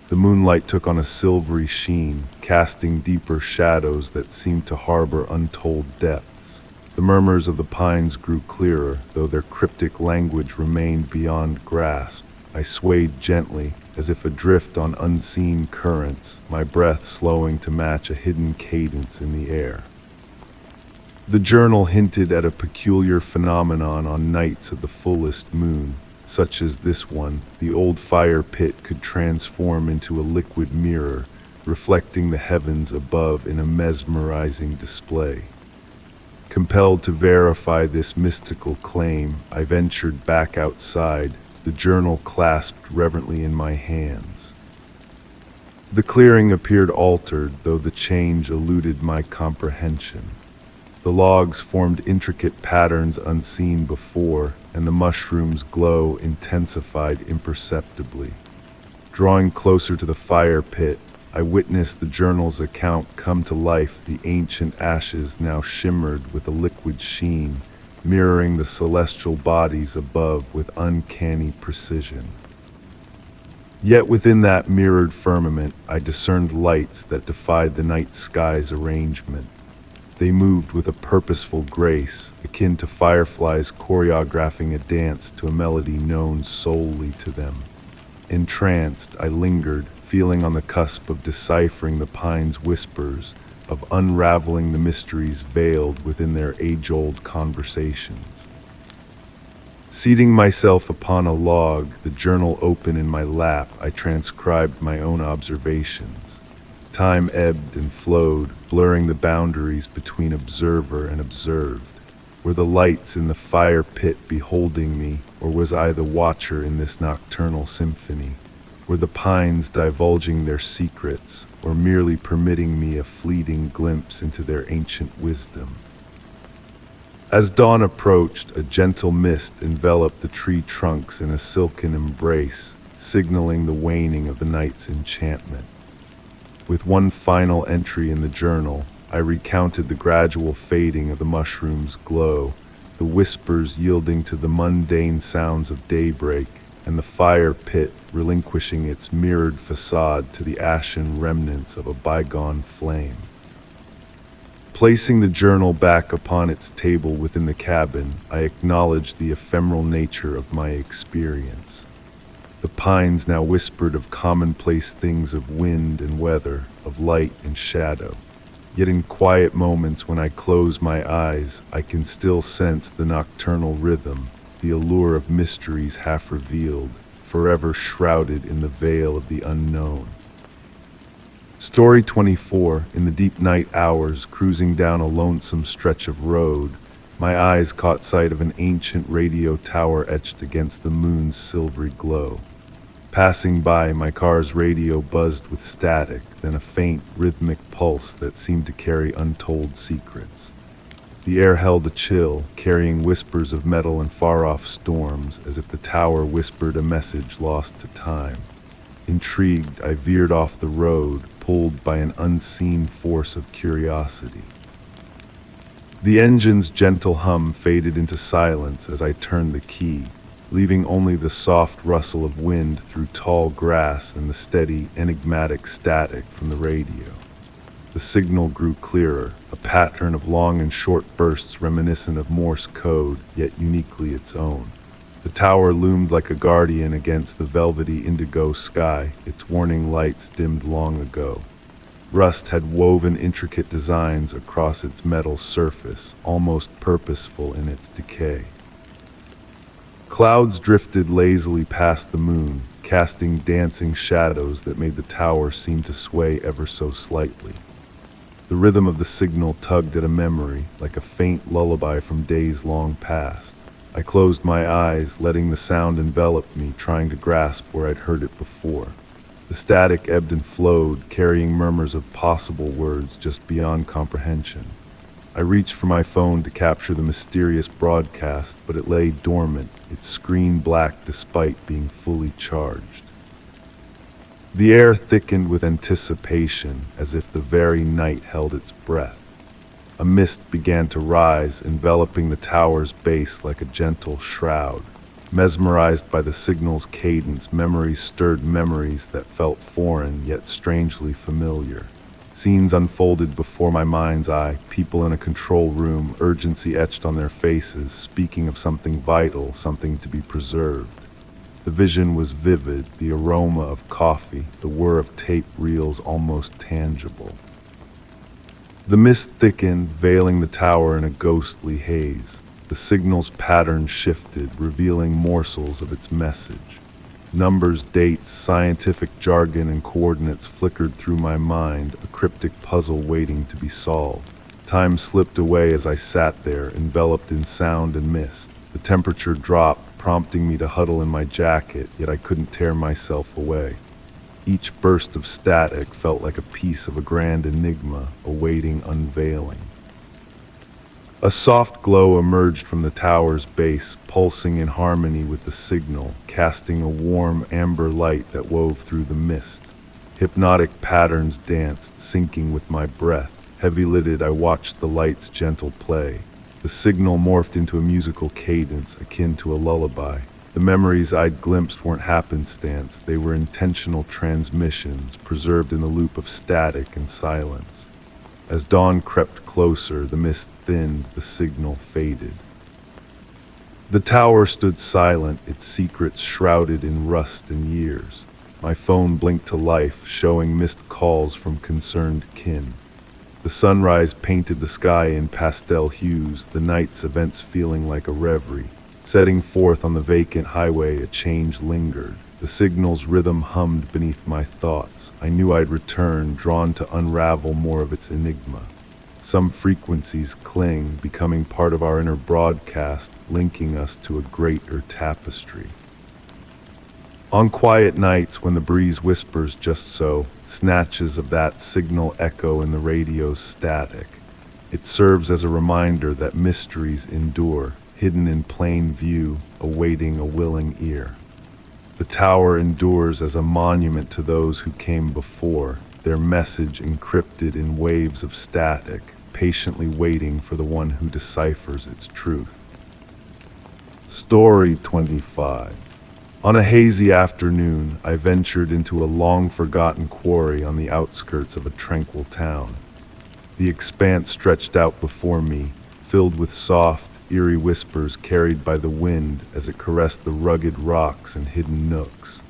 The moonlight took on a silvery sheen, casting deeper shadows that seemed to harbor untold depths. The murmurs of the pines grew clearer, though their cryptic language remained beyond grasp. I swayed gently, as if adrift on unseen currents, my breath slowing to match a hidden cadence in the air. The journal hinted at a peculiar phenomenon on nights of the fullest moon. Such as this one, the old fire pit could transform into a liquid mirror, reflecting the heavens above in a mesmerizing display. Compelled to verify this mystical claim, I ventured back outside, the journal clasped reverently in my hands. The clearing appeared altered, though the change eluded my comprehension. The logs formed intricate patterns unseen before, and the mushroom's glow intensified imperceptibly. Drawing closer to the fire pit, I witnessed the journal's account come to life. The ancient ashes now shimmered with a liquid sheen, mirroring the celestial bodies above with uncanny precision. Yet within that mirrored firmament, I discerned lights that defied the night sky's arrangement. They moved with a purposeful grace, akin to fireflies choreographing a dance to a melody known solely to them. Entranced, I lingered, feeling on the cusp of deciphering the pine's whispers, of unraveling the mysteries veiled within their age-old conversations. Seating myself upon a log, the journal open in my lap, I transcribed my own observations. Time ebbed and flowed, blurring the boundaries between observer and observed. Were the lights in the fire pit beholding me, or was I the watcher in this nocturnal symphony? Were the pines divulging their secrets, or merely permitting me a fleeting glimpse into their ancient wisdom? As dawn approached, a gentle mist enveloped the tree trunks in a silken embrace, signaling the waning of the night's enchantment. With one final entry in the journal, I recounted the gradual fading of the mushroom's glow, the whispers yielding to the mundane sounds of daybreak, and the fire pit relinquishing its mirrored facade to the ashen remnants of a bygone flame. Placing the journal back upon its table within the cabin, I acknowledged the ephemeral nature of my experience. The pines now whispered of commonplace things, of wind and weather, of light and shadow. Yet in quiet moments when I close my eyes, I can still sense the nocturnal rhythm, the allure of mysteries half revealed, forever shrouded in the veil of the unknown. Story 24. In the deep night hours, cruising down a lonesome stretch of road, My eyes caught sight of an ancient radio tower etched against the moon's silvery glow. Passing by, my car's radio buzzed with static, then a faint, rhythmic pulse that seemed to carry untold secrets. The air held a chill, carrying whispers of metal and far-off storms, as if the tower whispered a message lost to time. Intrigued, I veered off the road, pulled by an unseen force of curiosity. The engine's gentle hum faded into silence as I turned the key, leaving only the soft rustle of wind through tall grass and the steady, enigmatic static from the radio. The signal grew clearer, a pattern of long and short bursts reminiscent of Morse code, yet uniquely its own. The tower loomed like a guardian against the velvety indigo sky, its warning lights dimmed long ago. Rust had woven intricate designs across its metal surface, almost purposeful in its decay. Clouds drifted lazily past the moon, casting dancing shadows that made the tower seem to sway ever so slightly. The rhythm of the signal tugged at a memory, like a faint lullaby from days long past. I closed my eyes, letting the sound envelop me, trying to grasp where I'd heard it before. The static ebbed and flowed, carrying murmurs of possible words just beyond comprehension. I reached for my phone to capture the mysterious broadcast, but it lay dormant, its screen black despite being fully charged. The air thickened with anticipation, as if the very night held its breath. A mist began to rise, enveloping the tower's base like a gentle shroud. Mesmerized by the signal's cadence, memories stirred memories that felt foreign yet strangely familiar. Scenes unfolded before my mind's eye, people in a control room, urgency etched on their faces, speaking of something vital, something to be preserved. The vision was vivid, the aroma of coffee, the whir of tape reels almost tangible. The mist thickened, veiling the tower in a ghostly haze. The signal's pattern shifted, revealing morsels of its message. Numbers, dates, scientific jargon, and coordinates flickered through my mind, a cryptic puzzle waiting to be solved. Time slipped away as I sat there, enveloped in sound and mist. The temperature dropped, prompting me to huddle in my jacket, yet I couldn't tear myself away. Each burst of static felt like a piece of a grand enigma, awaiting unveiling. A soft glow emerged from the tower's base, pulsing in harmony with the signal, casting a warm amber light that wove through the mist. Hypnotic patterns danced, syncing with my breath. Heavy-lidded, I watched the light's gentle play. The signal morphed into a musical cadence, akin to a lullaby. The memories I'd glimpsed weren't happenstance, they were intentional transmissions, preserved in the loop of static and silence. As dawn crept closer, the mist thinned, the signal faded. The tower stood silent, its secrets shrouded in rust and years. My phone blinked to life, showing missed calls from concerned kin. The sunrise painted the sky in pastel hues, the night's events feeling like a reverie. Setting forth on the vacant highway, a change lingered. The signal's rhythm hummed beneath my thoughts. I knew I'd return, drawn to unravel more of its enigma. Some frequencies cling, becoming part of our inner broadcast, linking us to a greater tapestry. On quiet nights when the breeze whispers just so, snatches of that signal echo in the radio's static. It serves as a reminder that mysteries endure, hidden in plain view, awaiting a willing ear. The tower endures as a monument to those who came before, their message encrypted in waves of static, patiently waiting for the one who deciphers its truth. Story 25. On a hazy afternoon, I ventured into a long-forgotten quarry on the outskirts of a tranquil town. The expanse stretched out before me, filled with soft, eerie whispers carried by the wind as it caressed the rugged rocks and hidden nooks.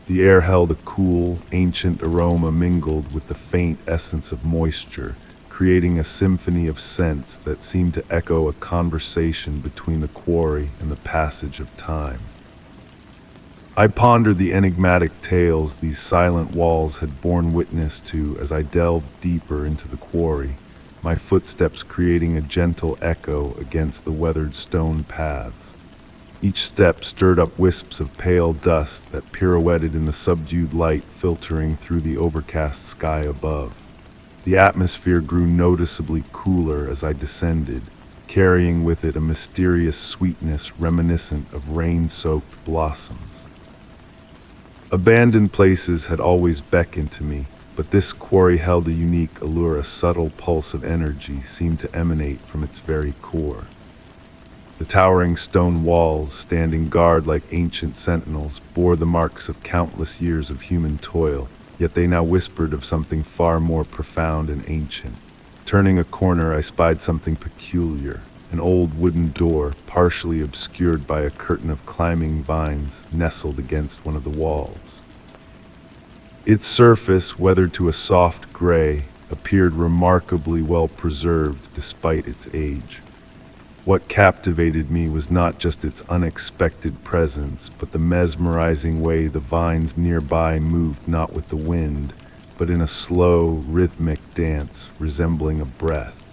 The air held a cool, ancient aroma mingled with the faint essence of moisture, creating a symphony of scents that seemed to echo a conversation between the quarry and the passage of time. I pondered the enigmatic tales these silent walls had borne witness to as I delved deeper into the quarry, my footsteps creating a gentle echo against the weathered stone paths. Each step stirred up wisps of pale dust that pirouetted in the subdued light filtering through the overcast sky above. The atmosphere grew noticeably cooler as I descended, carrying with it a mysterious sweetness reminiscent of rain-soaked blossoms. Abandoned places had always beckoned to me, but this quarry held a unique allure. A subtle pulse of energy seemed to emanate from its very core. The towering stone walls, standing guard like ancient sentinels, bore the marks of countless years of human toil, yet they now whispered of something far more profound and ancient. Turning a corner, I spied something peculiar. An old wooden door, partially obscured by a curtain of climbing vines, nestled against one of the walls. Its surface, weathered to a soft gray, appeared remarkably well preserved despite its age. What captivated me was not just its unexpected presence, but the mesmerizing way the vines nearby moved not with the wind, but in a slow, rhythmic dance resembling a breath.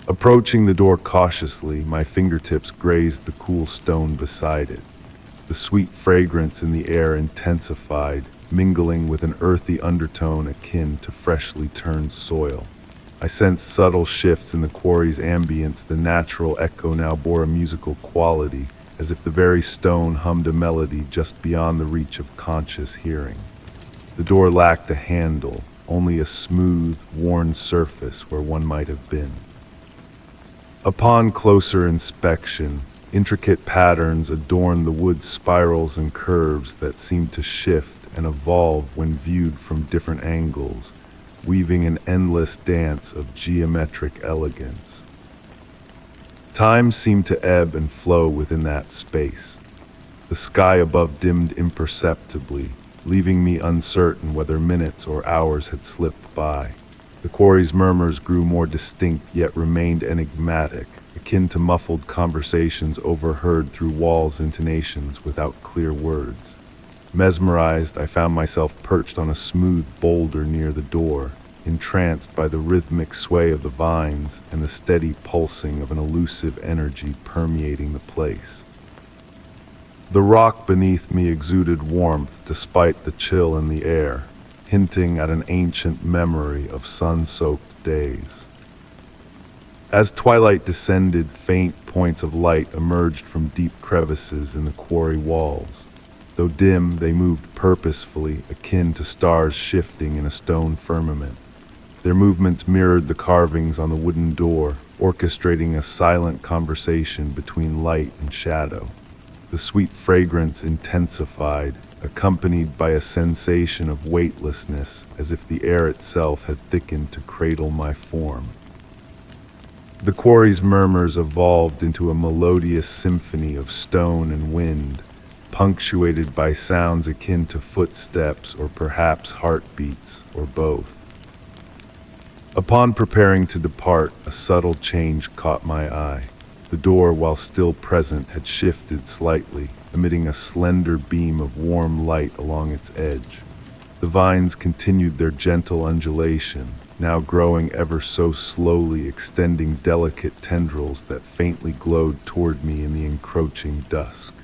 Approaching the door cautiously, my fingertips grazed the cool stone beside it. The sweet fragrance in the air intensified, mingling with an earthy undertone akin to freshly turned soil. I sensed subtle shifts in the quarry's ambience. The natural echo now bore a musical quality, as if the very stone hummed a melody just beyond the reach of conscious hearing. The door lacked a handle, only a smooth, worn surface where one might have been. Upon closer inspection, intricate patterns adorned the wood's spirals and curves that seemed to shift and evolve when viewed from different angles, weaving an endless dance of geometric elegance. Time seemed to ebb and flow within that space. The sky above dimmed imperceptibly, leaving me uncertain whether minutes or hours had slipped by. The quarry's murmurs grew more distinct yet remained enigmatic, akin to muffled conversations overheard through walls' intonations without clear words. Mesmerized, I found myself perched on a smooth boulder near the door, entranced by the rhythmic sway of the vines and the steady pulsing of an elusive energy permeating the place. The rock beneath me exuded warmth despite the chill in the air, hinting at an ancient memory of sun-soaked days. As twilight descended, faint points of light emerged from deep crevices in the quarry walls. Though dim, they moved purposefully, akin to stars shifting in a stone firmament. Their movements mirrored the carvings on the wooden door, orchestrating a silent conversation between light and shadow. The sweet fragrance intensified, accompanied by a sensation of weightlessness, as if the air itself had thickened to cradle my form. The quarry's murmurs evolved into a melodious symphony of stone and wind, punctuated by sounds akin to footsteps or perhaps heartbeats, or both. Upon preparing to depart, a subtle change caught my eye. The door, while still present, had shifted slightly, emitting a slender beam of warm light along its edge. The vines continued their gentle undulation, now growing ever so slowly, extending delicate tendrils that faintly glowed toward me in the encroaching dusk.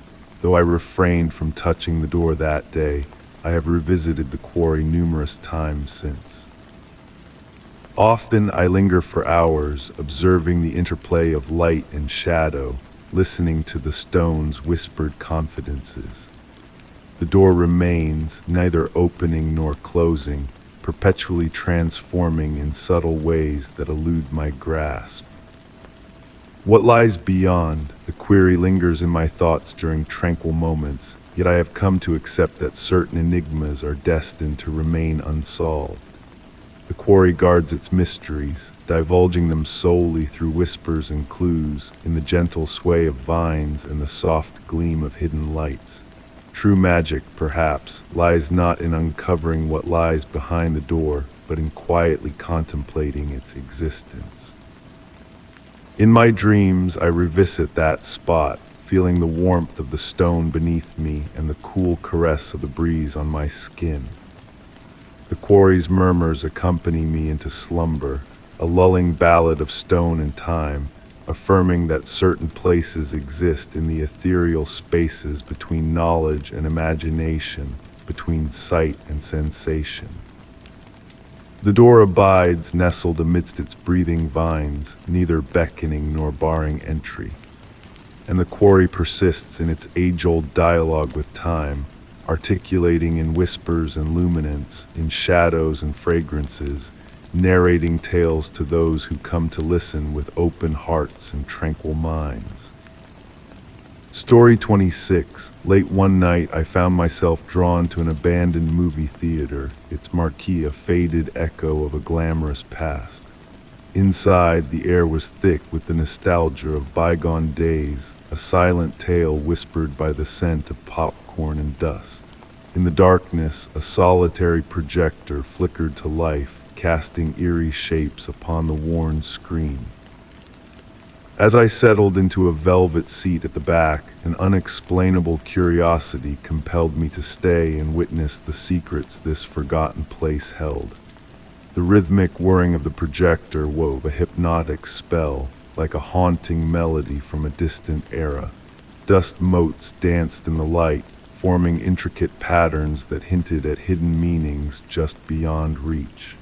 Though I refrained from touching the door that day, I have revisited the quarry numerous times since. Often I linger for hours, observing the interplay of light and shadow, listening to the stone's whispered confidences. The door remains, neither opening nor closing, perpetually transforming in subtle ways that elude my grasp. What lies beyond? The query lingers in my thoughts during tranquil moments, yet I have come to accept that certain enigmas are destined to remain unsolved. The quarry guards its mysteries, divulging them solely through whispers and clues, in the gentle sway of vines and the soft gleam of hidden lights. True magic, perhaps, lies not in uncovering what lies behind the door, but in quietly contemplating its existence. In my dreams, I revisit that spot, feeling the warmth of the stone beneath me and the cool caress of the breeze on my skin. The quarry's murmurs accompany me into slumber, a lulling ballad of stone and time, affirming that certain places exist in the ethereal spaces between knowledge and imagination, between sight and sensation. The door abides, nestled amidst its breathing vines, neither beckoning nor barring entry. And the quarry persists in its age-old dialogue with time, articulating in whispers and luminance, in shadows and fragrances, narrating tales to those who come to listen with open hearts and tranquil minds. Story 26. Late one night, I found myself drawn to an abandoned movie theater, its marquee a faded echo of a glamorous past. Inside, the air was thick with the nostalgia of bygone days, a silent tale whispered by the scent of popcorn and dust. In the darkness, a solitary projector flickered to life, casting eerie shapes upon the worn screen. As I settled into a velvet seat at the back, an unexplainable curiosity compelled me to stay and witness the secrets this forgotten place held. The rhythmic whirring of the projector wove a hypnotic spell, like a haunting melody from a distant era. Dust motes danced in the light, forming intricate patterns that hinted at hidden meanings just beyond reach.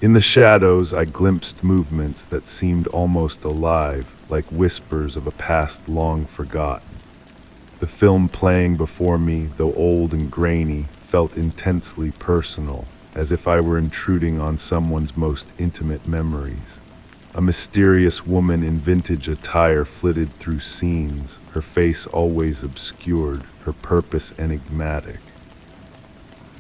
In the shadows, I glimpsed movements that seemed almost alive, like whispers of a past long forgotten. The film playing before me, though old and grainy, felt intensely personal, as if I were intruding on someone's most intimate memories. A mysterious woman in vintage attire flitted through scenes, her face always obscured, her purpose enigmatic.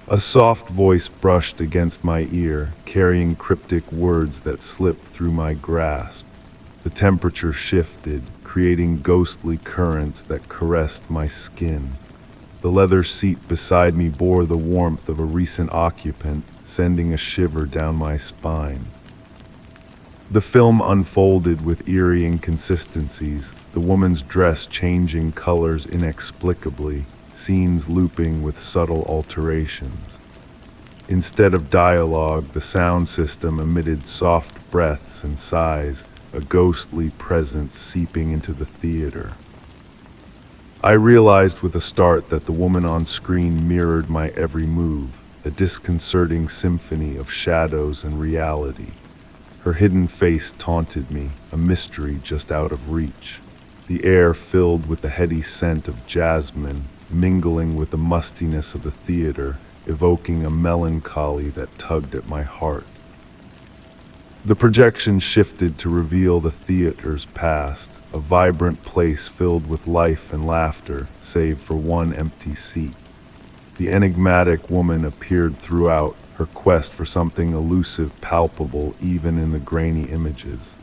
A soft voice brushed against my ear, carrying cryptic words that slipped through my grasp. The temperature shifted, creating ghostly currents that caressed my skin. The leather seat beside me bore the warmth of a recent occupant, sending a shiver down my spine. The film unfolded with eerie inconsistencies, the woman's dress changing colors inexplicably, scenes looping with subtle alterations. Instead of dialogue, the sound system emitted soft breaths and sighs, a ghostly presence seeping into the theater. I realized with a start that the woman on screen mirrored my every move, a disconcerting symphony of shadows and reality. Her hidden face taunted me, a mystery just out of reach. The air filled with the heady scent of jasmine, mingling with the mustiness of the theater, evoking a melancholy that tugged at my heart. The projection shifted to reveal the theater's past, a vibrant place filled with life and laughter, save for one empty seat. The enigmatic woman appeared throughout, her quest for something elusive palpable even in the grainy images.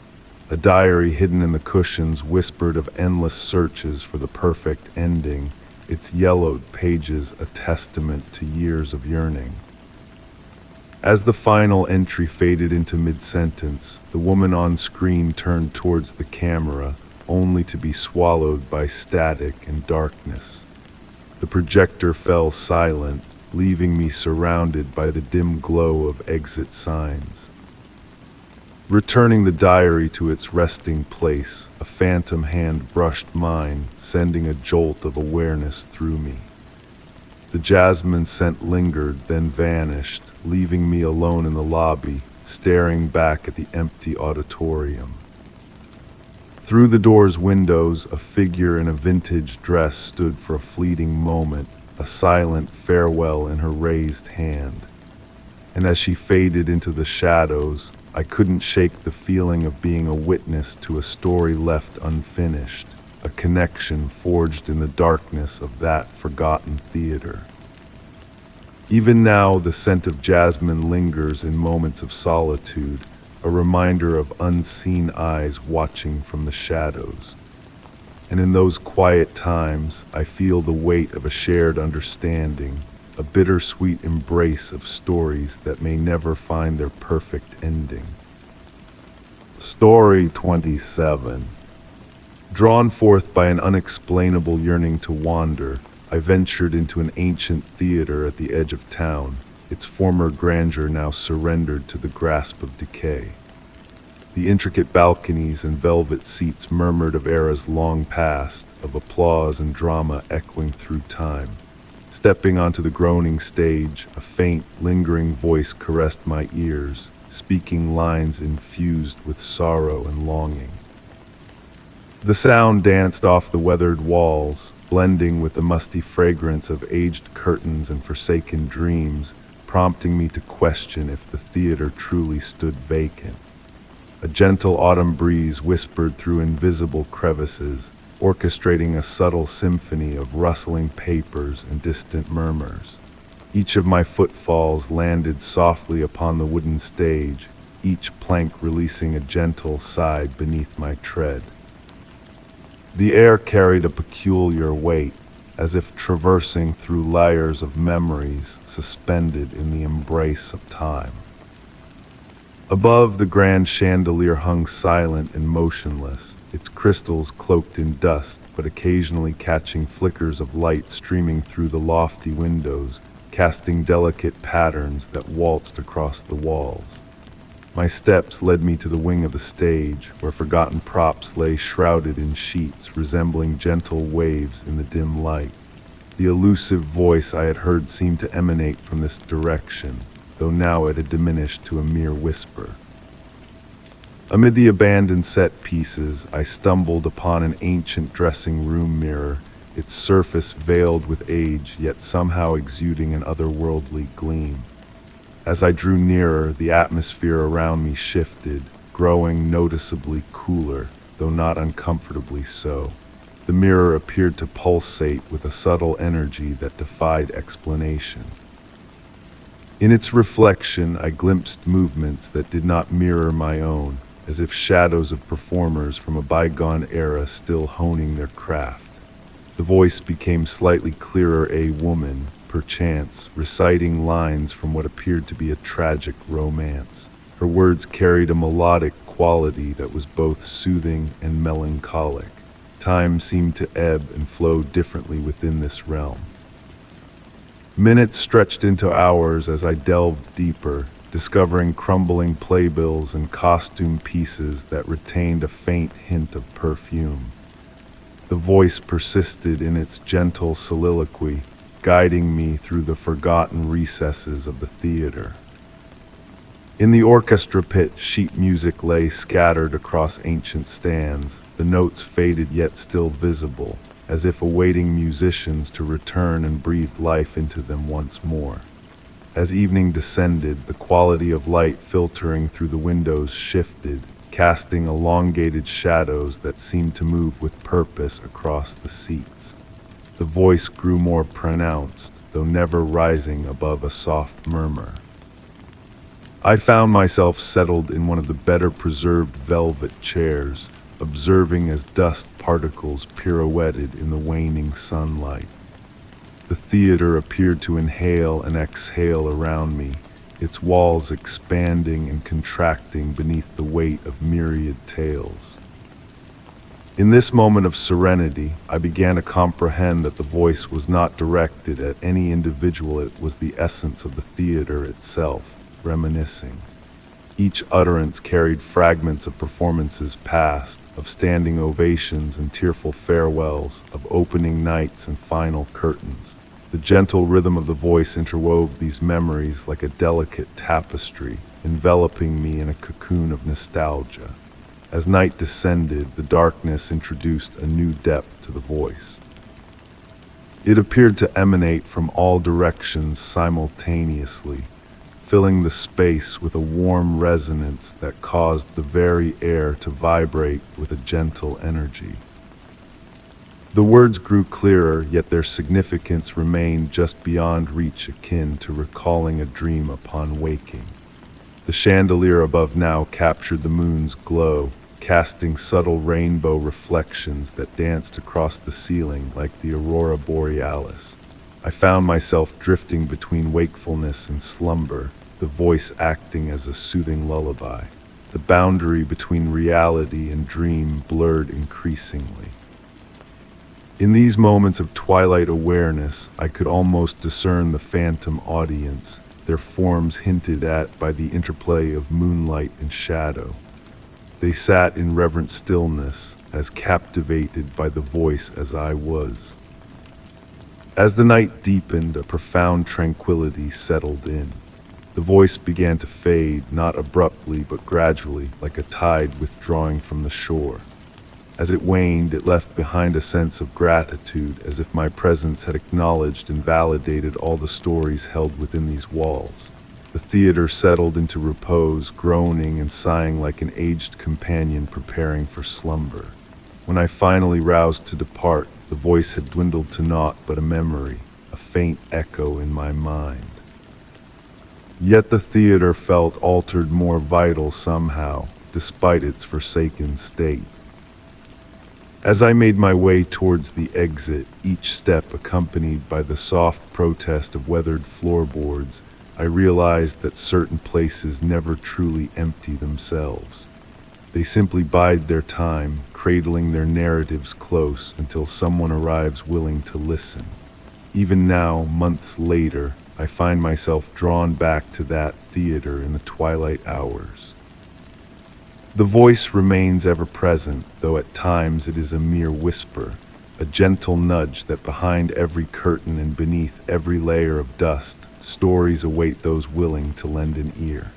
A diary hidden in the cushions whispered of endless searches for the perfect ending, its yellowed pages a testament to years of yearning. As the final entry faded into mid-sentence, the woman on screen turned towards the camera, only to be swallowed by static and darkness. The projector fell silent, leaving me surrounded by the dim glow of exit signs. Returning the diary to its resting place, a phantom hand brushed mine, sending a jolt of awareness through me. The jasmine scent lingered, then vanished, leaving me alone in the lobby, staring back at the empty auditorium. Through the door's windows, a figure in a vintage dress stood for a fleeting moment, a silent farewell in her raised hand. And as she faded into the shadows, I couldn't shake the feeling of being a witness to a story left unfinished, a connection forged in the darkness of that forgotten theater. Even now, the scent of jasmine lingers in moments of solitude, a reminder of unseen eyes watching from the shadows. And in those quiet times, I feel the weight of a shared understanding, a bittersweet embrace of stories that may never find their perfect ending. Story 27. Drawn forth by an unexplainable yearning to wander, I ventured into an ancient theater at the edge of town, its former grandeur now surrendered to the grasp of decay. The intricate balconies and velvet seats murmured of eras long past, of applause and drama echoing through time. Stepping onto the groaning stage, a faint, lingering voice caressed my ears, speaking lines infused with sorrow and longing. The sound danced off the weathered walls, blending with the musty fragrance of aged curtains and forsaken dreams, prompting me to question if the theater truly stood vacant. A gentle autumn breeze whispered through invisible crevices, orchestrating a subtle symphony of rustling papers and distant murmurs. Each of my footfalls landed softly upon the wooden stage, each plank releasing a gentle sigh beneath my tread. The air carried a peculiar weight, as if traversing through layers of memories suspended in the embrace of time. Above, the grand chandelier hung silent and motionless, its crystals cloaked in dust, but occasionally catching flickers of light streaming through the lofty windows, casting delicate patterns that waltzed across the walls. My steps led me to the wing of the stage, where forgotten props lay shrouded in sheets resembling gentle waves in the dim light. The elusive voice I had heard seemed to emanate from this direction, though now it had diminished to a mere whisper. Amid the abandoned set pieces, I stumbled upon an ancient dressing room mirror, its surface veiled with age, yet somehow exuding an otherworldly gleam. As I drew nearer, the atmosphere around me shifted, growing noticeably cooler, though not uncomfortably so. The mirror appeared to pulsate with a subtle energy that defied explanation. In its reflection, I glimpsed movements that did not mirror my own, as if shadows of performers from a bygone era still honing their craft. The voice became slightly clearer, a woman, perchance, reciting lines from what appeared to be a tragic romance. Her words carried a melodic quality that was both soothing and melancholic. Time seemed to ebb and flow differently within this realm. Minutes stretched into hours as I delved deeper, discovering crumbling playbills and costume pieces that retained a faint hint of perfume. The voice persisted in its gentle soliloquy, guiding me through the forgotten recesses of the theater. In the orchestra pit, sheet music lay scattered across ancient stands, the notes faded yet still visible, as if awaiting musicians to return and breathe life into them once more. As evening descended, the quality of light filtering through the windows shifted, casting elongated shadows that seemed to move with purpose across the seats. The voice grew more pronounced, though never rising above a soft murmur. I found myself settled in one of the better preserved velvet chairs, observing as dust particles pirouetted in the waning sunlight. The theater appeared to inhale and exhale around me, its walls expanding and contracting beneath the weight of myriad tales. In this moment of serenity, I began to comprehend that the voice was not directed at any individual. It was the essence of the theater itself, reminiscing. Each utterance carried fragments of performances past, of standing ovations and tearful farewells, of opening nights and final curtains. The gentle rhythm of the voice interwove these memories like a delicate tapestry, enveloping me in a cocoon of nostalgia. As night descended, the darkness introduced a new depth to the voice. It appeared to emanate from all directions simultaneously, filling the space with a warm resonance that caused the very air to vibrate with a gentle energy. The words grew clearer, yet their significance remained just beyond reach, akin to recalling a dream upon waking. The chandelier above now captured the moon's glow, casting subtle rainbow reflections that danced across the ceiling like the aurora borealis. I found myself drifting between wakefulness and slumber, the voice acting as a soothing lullaby. The boundary between reality and dream blurred increasingly. In these moments of twilight awareness, I could almost discern the phantom audience, their forms hinted at by the interplay of moonlight and shadow. They sat in reverent stillness, as captivated by the voice as I was. As the night deepened, a profound tranquility settled in. The voice began to fade, not abruptly but gradually, like a tide withdrawing from the shore. As it waned, it left behind a sense of gratitude, as if my presence had acknowledged and validated all the stories held within these walls. The theater settled into repose, groaning and sighing like an aged companion preparing for slumber. When I finally roused to depart, the voice had dwindled to naught but a memory, a faint echo in my mind. Yet the theater felt altered, more vital somehow, despite its forsaken state. As I made my way towards the exit, each step accompanied by the soft protest of weathered floorboards, I realized that certain places never truly empty themselves. They simply bide their time, cradling their narratives close until someone arrives willing to listen. Even now, months later, I find myself drawn back to that theater in the twilight hours. The voice remains ever present, though at times it is a mere whisper, a gentle nudge that behind every curtain and beneath every layer of dust, stories await those willing to lend an ear.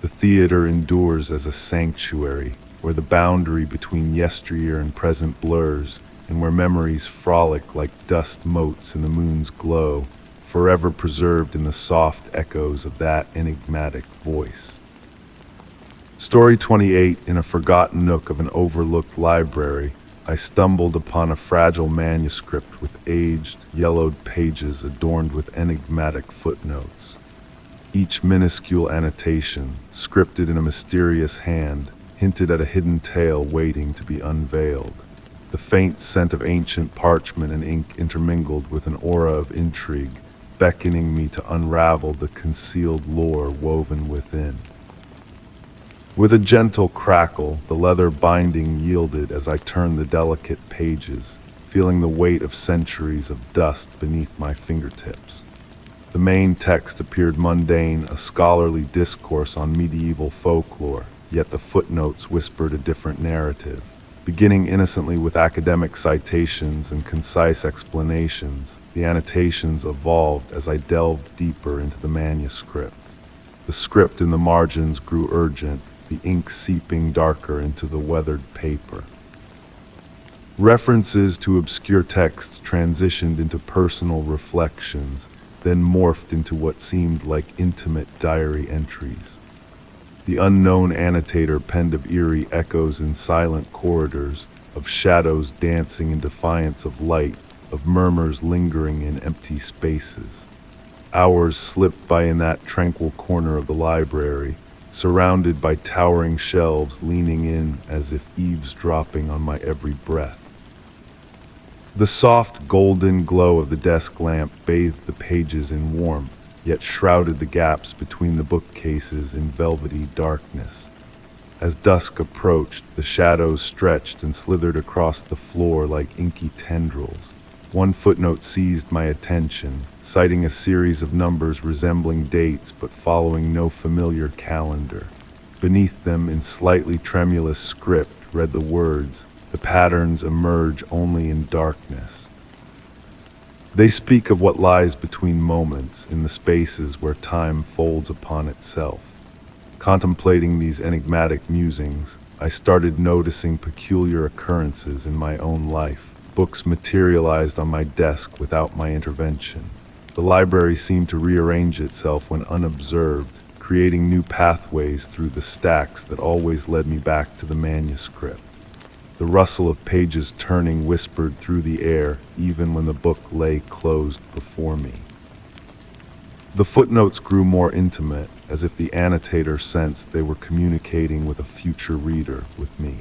The theater endures as a sanctuary, where the boundary between yesteryear and present blurs, and where memories frolic like dust motes in the moon's glow, forever preserved in the soft echoes of that enigmatic voice. Story 28. In a forgotten nook of an overlooked library, I stumbled upon a fragile manuscript with aged, yellowed pages adorned with enigmatic footnotes. Each minuscule annotation, scripted in a mysterious hand, hinted at a hidden tale waiting to be unveiled. The faint scent of ancient parchment and ink intermingled with an aura of intrigue, beckoning me to unravel the concealed lore woven within. With a gentle crackle, the leather binding yielded as I turned the delicate pages, feeling the weight of centuries of dust beneath my fingertips. The main text appeared mundane, a scholarly discourse on medieval folklore, yet the footnotes whispered a different narrative. Beginning innocently with academic citations and concise explanations, the annotations evolved as I delved deeper into the manuscript. The script in the margins grew urgent, the ink seeping darker into the weathered paper. References to obscure texts transitioned into personal reflections, then morphed into what seemed like intimate diary entries. The unknown annotator penned of eerie echoes in silent corridors, of shadows dancing in defiance of light, of murmurs lingering in empty spaces. Hours slipped by in that tranquil corner of the library, surrounded by towering shelves leaning in as if eavesdropping on my every breath. The soft golden glow of the desk lamp bathed the pages in warmth, yet shrouded the gaps between the bookcases in velvety darkness. As dusk approached, the shadows stretched and slithered across the floor like inky tendrils. One footnote seized my attention, citing a series of numbers resembling dates but following no familiar calendar. Beneath them, in slightly tremulous script, read the words, "The patterns emerge only in darkness." They speak of what lies between moments, in the spaces where time folds upon itself. Contemplating these enigmatic musings, I started noticing peculiar occurrences in my own life. Books materialized on my desk without my intervention. The library seemed to rearrange itself when unobserved, creating new pathways through the stacks that always led me back to the manuscript. The rustle of pages turning whispered through the air, even when the book lay closed before me. The footnotes grew more intimate, as if the annotator sensed they were communicating with a future reader, with me.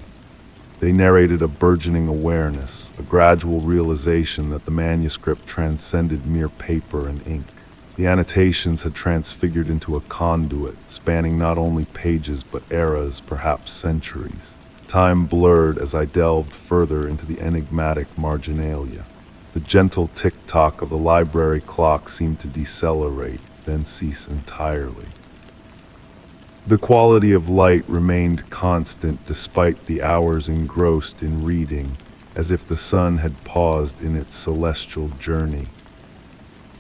They narrated a burgeoning awareness, a gradual realization that the manuscript transcended mere paper and ink. The annotations had transfigured into a conduit, spanning not only pages but eras, perhaps centuries. Time blurred as I delved further into the enigmatic marginalia. The gentle tick-tock of the library clock seemed to decelerate, then cease entirely. The quality of light remained constant despite the hours engrossed in reading, as if the sun had paused in its celestial journey.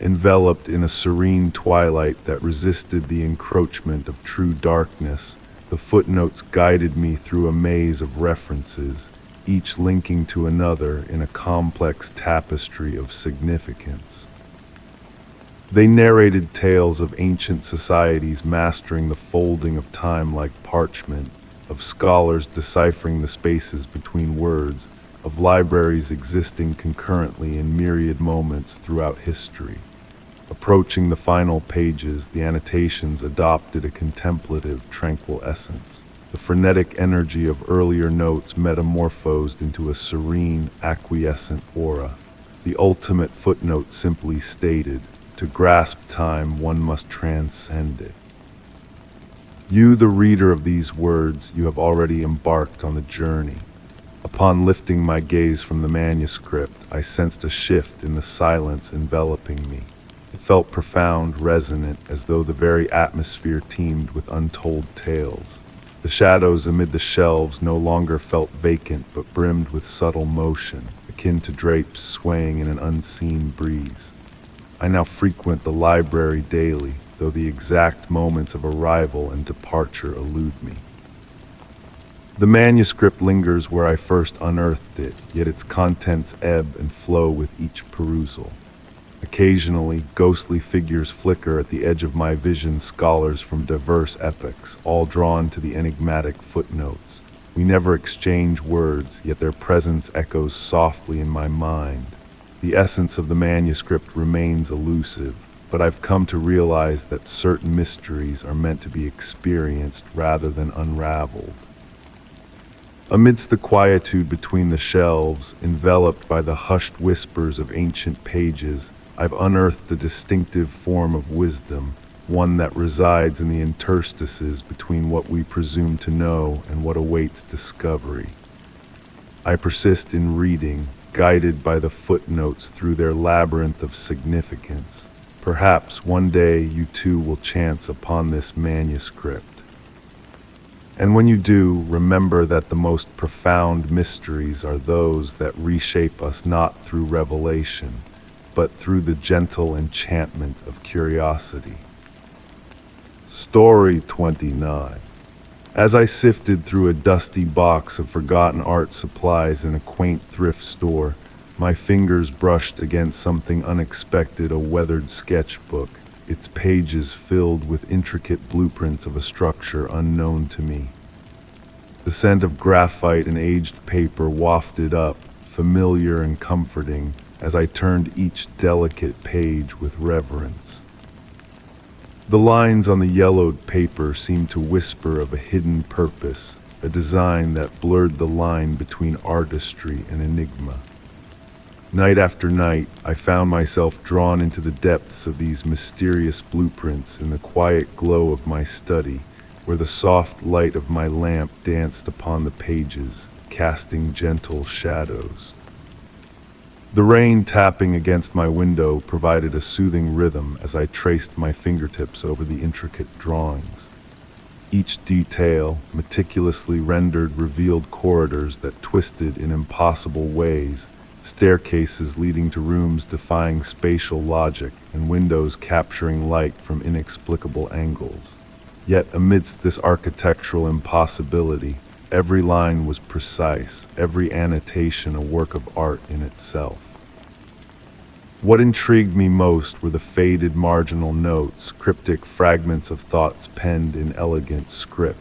Enveloped in a serene twilight that resisted the encroachment of true darkness, the footnotes guided me through a maze of references, each linking to another in a complex tapestry of significance. They narrated tales of ancient societies mastering the folding of time like parchment, of scholars deciphering the spaces between words, of libraries existing concurrently in myriad moments throughout history. Approaching the final pages, the annotations adopted a contemplative, tranquil essence. The frenetic energy of earlier notes metamorphosed into a serene, acquiescent aura. The ultimate footnote simply stated, "To grasp time, one must transcend it." You, the reader of these words, you have already embarked on the journey. Upon lifting my gaze from the manuscript, I sensed a shift in the silence enveloping me. It felt profound, resonant, as though the very atmosphere teemed with untold tales. The shadows amid the shelves no longer felt vacant but brimmed with subtle motion, akin to drapes swaying in an unseen breeze. I now frequent the library daily, though the exact moments of arrival and departure elude me. The manuscript lingers where I first unearthed it, yet its contents ebb and flow with each perusal. Occasionally, ghostly figures flicker at the edge of my vision, scholars from diverse epochs, all drawn to the enigmatic footnotes. We never exchange words, yet their presence echoes softly in my mind. The essence of the manuscript remains elusive, but I've come to realize that certain mysteries are meant to be experienced rather than unraveled. Amidst the quietude between the shelves, enveloped by the hushed whispers of ancient pages, I've unearthed a distinctive form of wisdom, one that resides in the interstices between what we presume to know and what awaits discovery. I persist in reading, guided by the footnotes through their labyrinth of significance. Perhaps one day you too will chance upon this manuscript. And when you do, remember that the most profound mysteries are those that reshape us not through revelation, but through the gentle enchantment of curiosity. Story 29. As I sifted through a dusty box of forgotten art supplies in a quaint thrift store, my fingers brushed against something unexpected, a weathered sketchbook, its pages filled with intricate blueprints of a structure unknown to me. The scent of graphite and aged paper wafted up, familiar and comforting, as I turned each delicate page with reverence. The lines on the yellowed paper seemed to whisper of a hidden purpose, a design that blurred the line between artistry and enigma. Night after night, I found myself drawn into the depths of these mysterious blueprints in the quiet glow of my study, where the soft light of my lamp danced upon the pages, casting gentle shadows. The rain tapping against my window provided a soothing rhythm as I traced my fingertips over the intricate drawings. Each detail, meticulously rendered, revealed corridors that twisted in impossible ways, staircases leading to rooms defying spatial logic, and windows capturing light from inexplicable angles. Yet amidst this architectural impossibility, every line was precise, every annotation a work of art in itself. What intrigued me most were the faded marginal notes, cryptic fragments of thoughts penned in elegant script.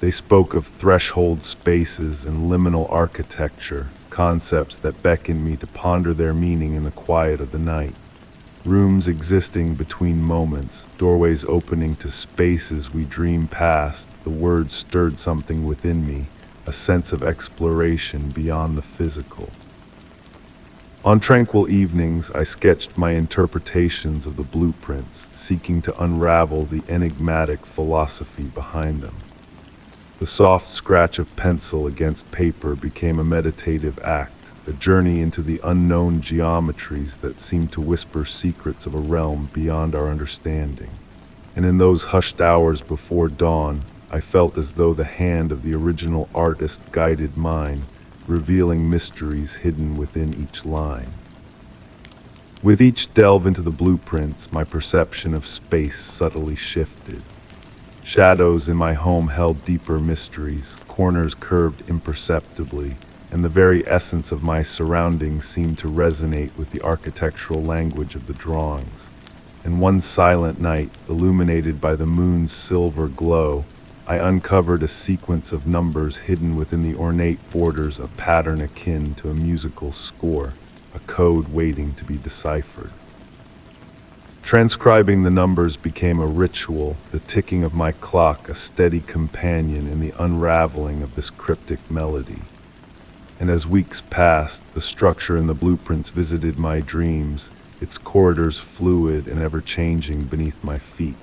They spoke of threshold spaces and liminal architecture, concepts that beckoned me to ponder their meaning in the quiet of the night. Rooms existing between moments, doorways opening to spaces we dream past, the words stirred something within me, a sense of exploration beyond the physical. On tranquil evenings, I sketched my interpretations of the blueprints, seeking to unravel the enigmatic philosophy behind them. The soft scratch of pencil against paper became a meditative act, a journey into the unknown geometries that seem to whisper secrets of a realm beyond our understanding. And in those hushed hours before dawn, I felt as though the hand of the original artist guided mine, revealing mysteries hidden within each line. With each delve into the blueprints, my perception of space subtly shifted. Shadows in my home held deeper mysteries, corners curved imperceptibly, and the very essence of my surroundings seemed to resonate with the architectural language of the drawings. And one silent night, illuminated by the moon's silver glow, I uncovered a sequence of numbers hidden within the ornate borders of pattern akin to a musical score, a code waiting to be deciphered. Transcribing the numbers became a ritual, the ticking of my clock a steady companion in the unraveling of this cryptic melody. And as weeks passed, the structure in the blueprints visited my dreams, its corridors fluid and ever-changing beneath my feet.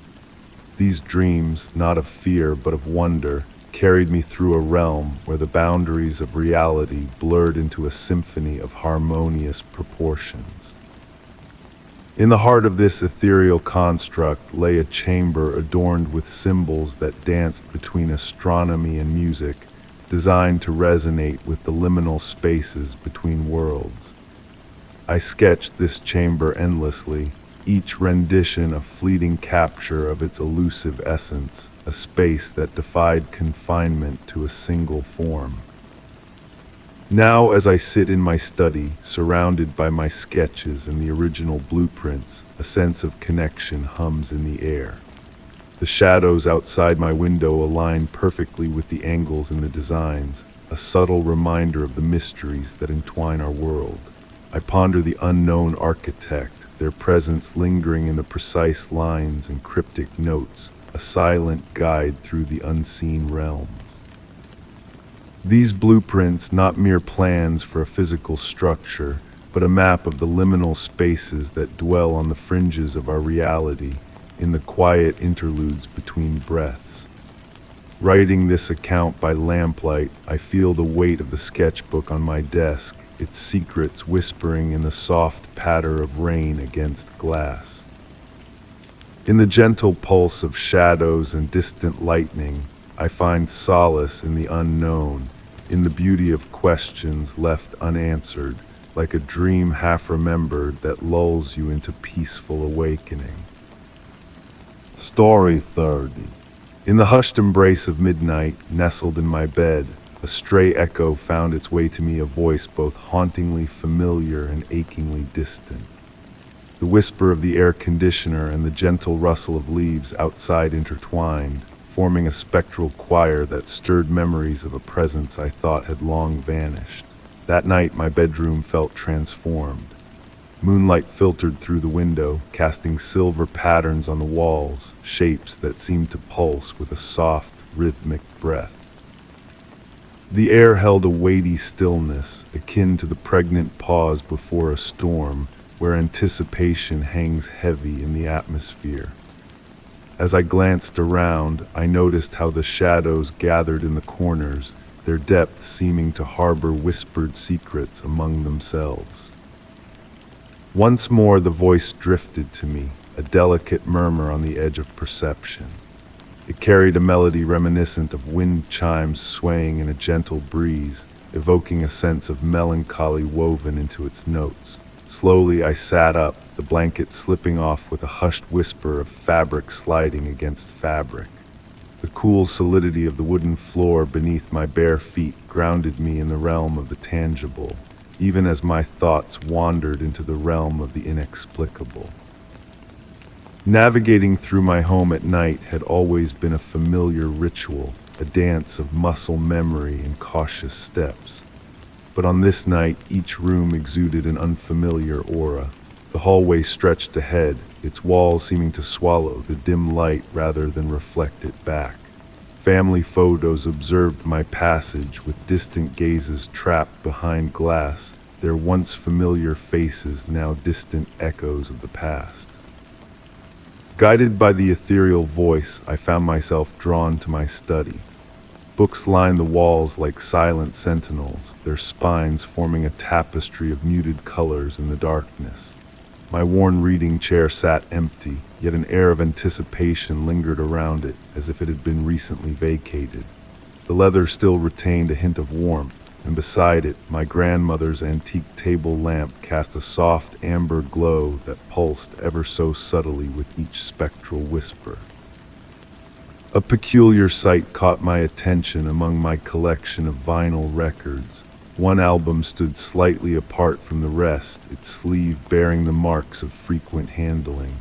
These dreams, not of fear but of wonder, carried me through a realm where the boundaries of reality blurred into a symphony of harmonious proportions. In the heart of this ethereal construct lay a chamber adorned with symbols that danced between astronomy and music, designed to resonate with the liminal spaces between worlds. I sketched this chamber endlessly, each rendition a fleeting capture of its elusive essence, a space that defied confinement to a single form. Now, as I sit in my study, surrounded by my sketches and the original blueprints, a sense of connection hums in the air. The shadows outside my window align perfectly with the angles in the designs, a subtle reminder of the mysteries that entwine our world. I ponder the unknown architect, their presence lingering in the precise lines and cryptic notes, a silent guide through the unseen realm. These blueprints, not mere plans for a physical structure, but a map of the liminal spaces that dwell on the fringes of our reality, in the quiet interludes between breaths. Writing this account by lamplight, I feel the weight of the sketchbook on my desk, its secrets whispering in the soft patter of rain against glass. In the gentle pulse of shadows and distant lightning, I find solace in the unknown, in the beauty of questions left unanswered, like a dream half-remembered that lulls you into peaceful awakening. Story 30. In the hushed embrace of midnight, nestled in my bed, a stray echo found its way to me, a voice both hauntingly familiar and achingly distant. The whisper of the air conditioner and the gentle rustle of leaves outside intertwined, forming a spectral choir that stirred memories of a presence I thought had long vanished. That night my bedroom felt transformed. Moonlight filtered through the window, casting silver patterns on the walls, shapes that seemed to pulse with a soft, rhythmic breath. The air held a weighty stillness, akin to the pregnant pause before a storm, where anticipation hangs heavy in the atmosphere. As I glanced around, I noticed how the shadows gathered in the corners, their depth seeming to harbor whispered secrets among themselves. Once more the voice drifted to me, a delicate murmur on the edge of perception. It carried a melody reminiscent of wind chimes swaying in a gentle breeze, evoking a sense of melancholy woven into its notes. Slowly I sat up, the blanket slipping off with a hushed whisper of fabric sliding against fabric. The cool solidity of the wooden floor beneath my bare feet grounded me in the realm of the tangible, even as my thoughts wandered into the realm of the inexplicable. Navigating through my home at night had always been a familiar ritual, a dance of muscle memory and cautious steps. But on this night, each room exuded an unfamiliar aura. The hallway stretched ahead, its walls seeming to swallow the dim light rather than reflect it back. Family photos observed my passage with distant gazes trapped behind glass, their once familiar faces now distant echoes of the past. Guided by the ethereal voice, I found myself drawn to my study. Books line the walls like silent sentinels, their spines forming a tapestry of muted colors in the darkness. My worn reading chair sat empty, yet an air of anticipation lingered around it, as if it had been recently vacated. The leather still retained a hint of warmth, and beside it, my grandmother's antique table lamp cast a soft amber glow that pulsed ever so subtly with each spectral whisper. A peculiar sight caught my attention among my collection of vinyl records. One album stood slightly apart from the rest, its sleeve bearing the marks of frequent handling.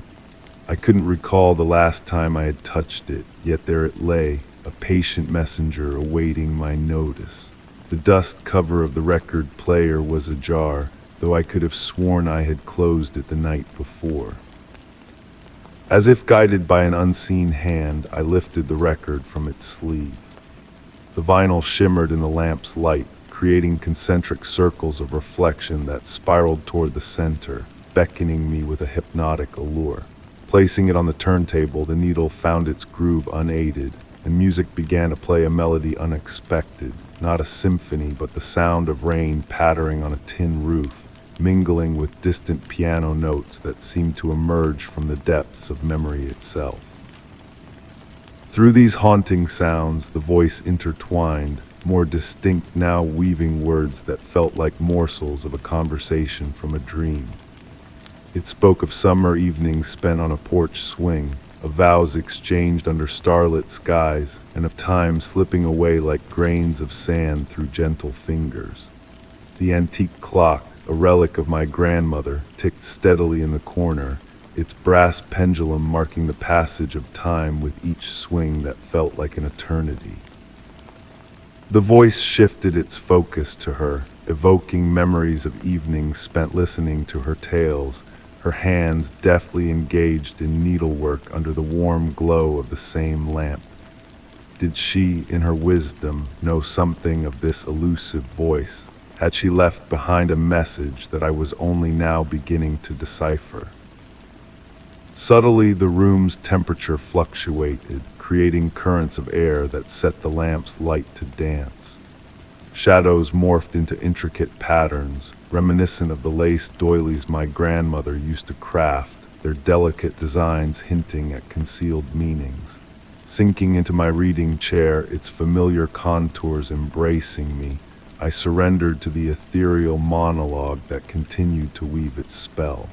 I couldn't recall the last time I had touched it, yet there it lay, a patient messenger awaiting my notice. The dust cover of the record player was ajar, though I could have sworn I had closed it the night before. As if guided by an unseen hand, I lifted the record from its sleeve. The vinyl shimmered in the lamp's light, creating concentric circles of reflection that spiraled toward the center, beckoning me with a hypnotic allure. Placing it on the turntable, the needle found its groove unaided, and music began to play a melody unexpected, not a symphony but the sound of rain pattering on a tin roof, mingling with distant piano notes that seemed to emerge from the depths of memory itself. Through these haunting sounds, the voice intertwined, more distinct now, weaving words that felt like morsels of a conversation from a dream. It spoke of summer evenings spent on a porch swing, of vows exchanged under starlit skies, and of time slipping away like grains of sand through gentle fingers. The antique clock, a relic of my grandmother, ticked steadily in the corner, its brass pendulum marking the passage of time with each swing that felt like an eternity. The voice shifted its focus to her, evoking memories of evenings spent listening to her tales, her hands deftly engaged in needlework under the warm glow of the same lamp. Did she, in her wisdom, know something of this elusive voice? Had she left behind a message that I was only now beginning to decipher? Subtly, the room's temperature fluctuated, creating currents of air that set the lamp's light to dance. Shadows morphed into intricate patterns, reminiscent of the lace doilies my grandmother used to craft, their delicate designs hinting at concealed meanings. Sinking into my reading chair, its familiar contours embracing me, I surrendered to the ethereal monologue that continued to weave its spell.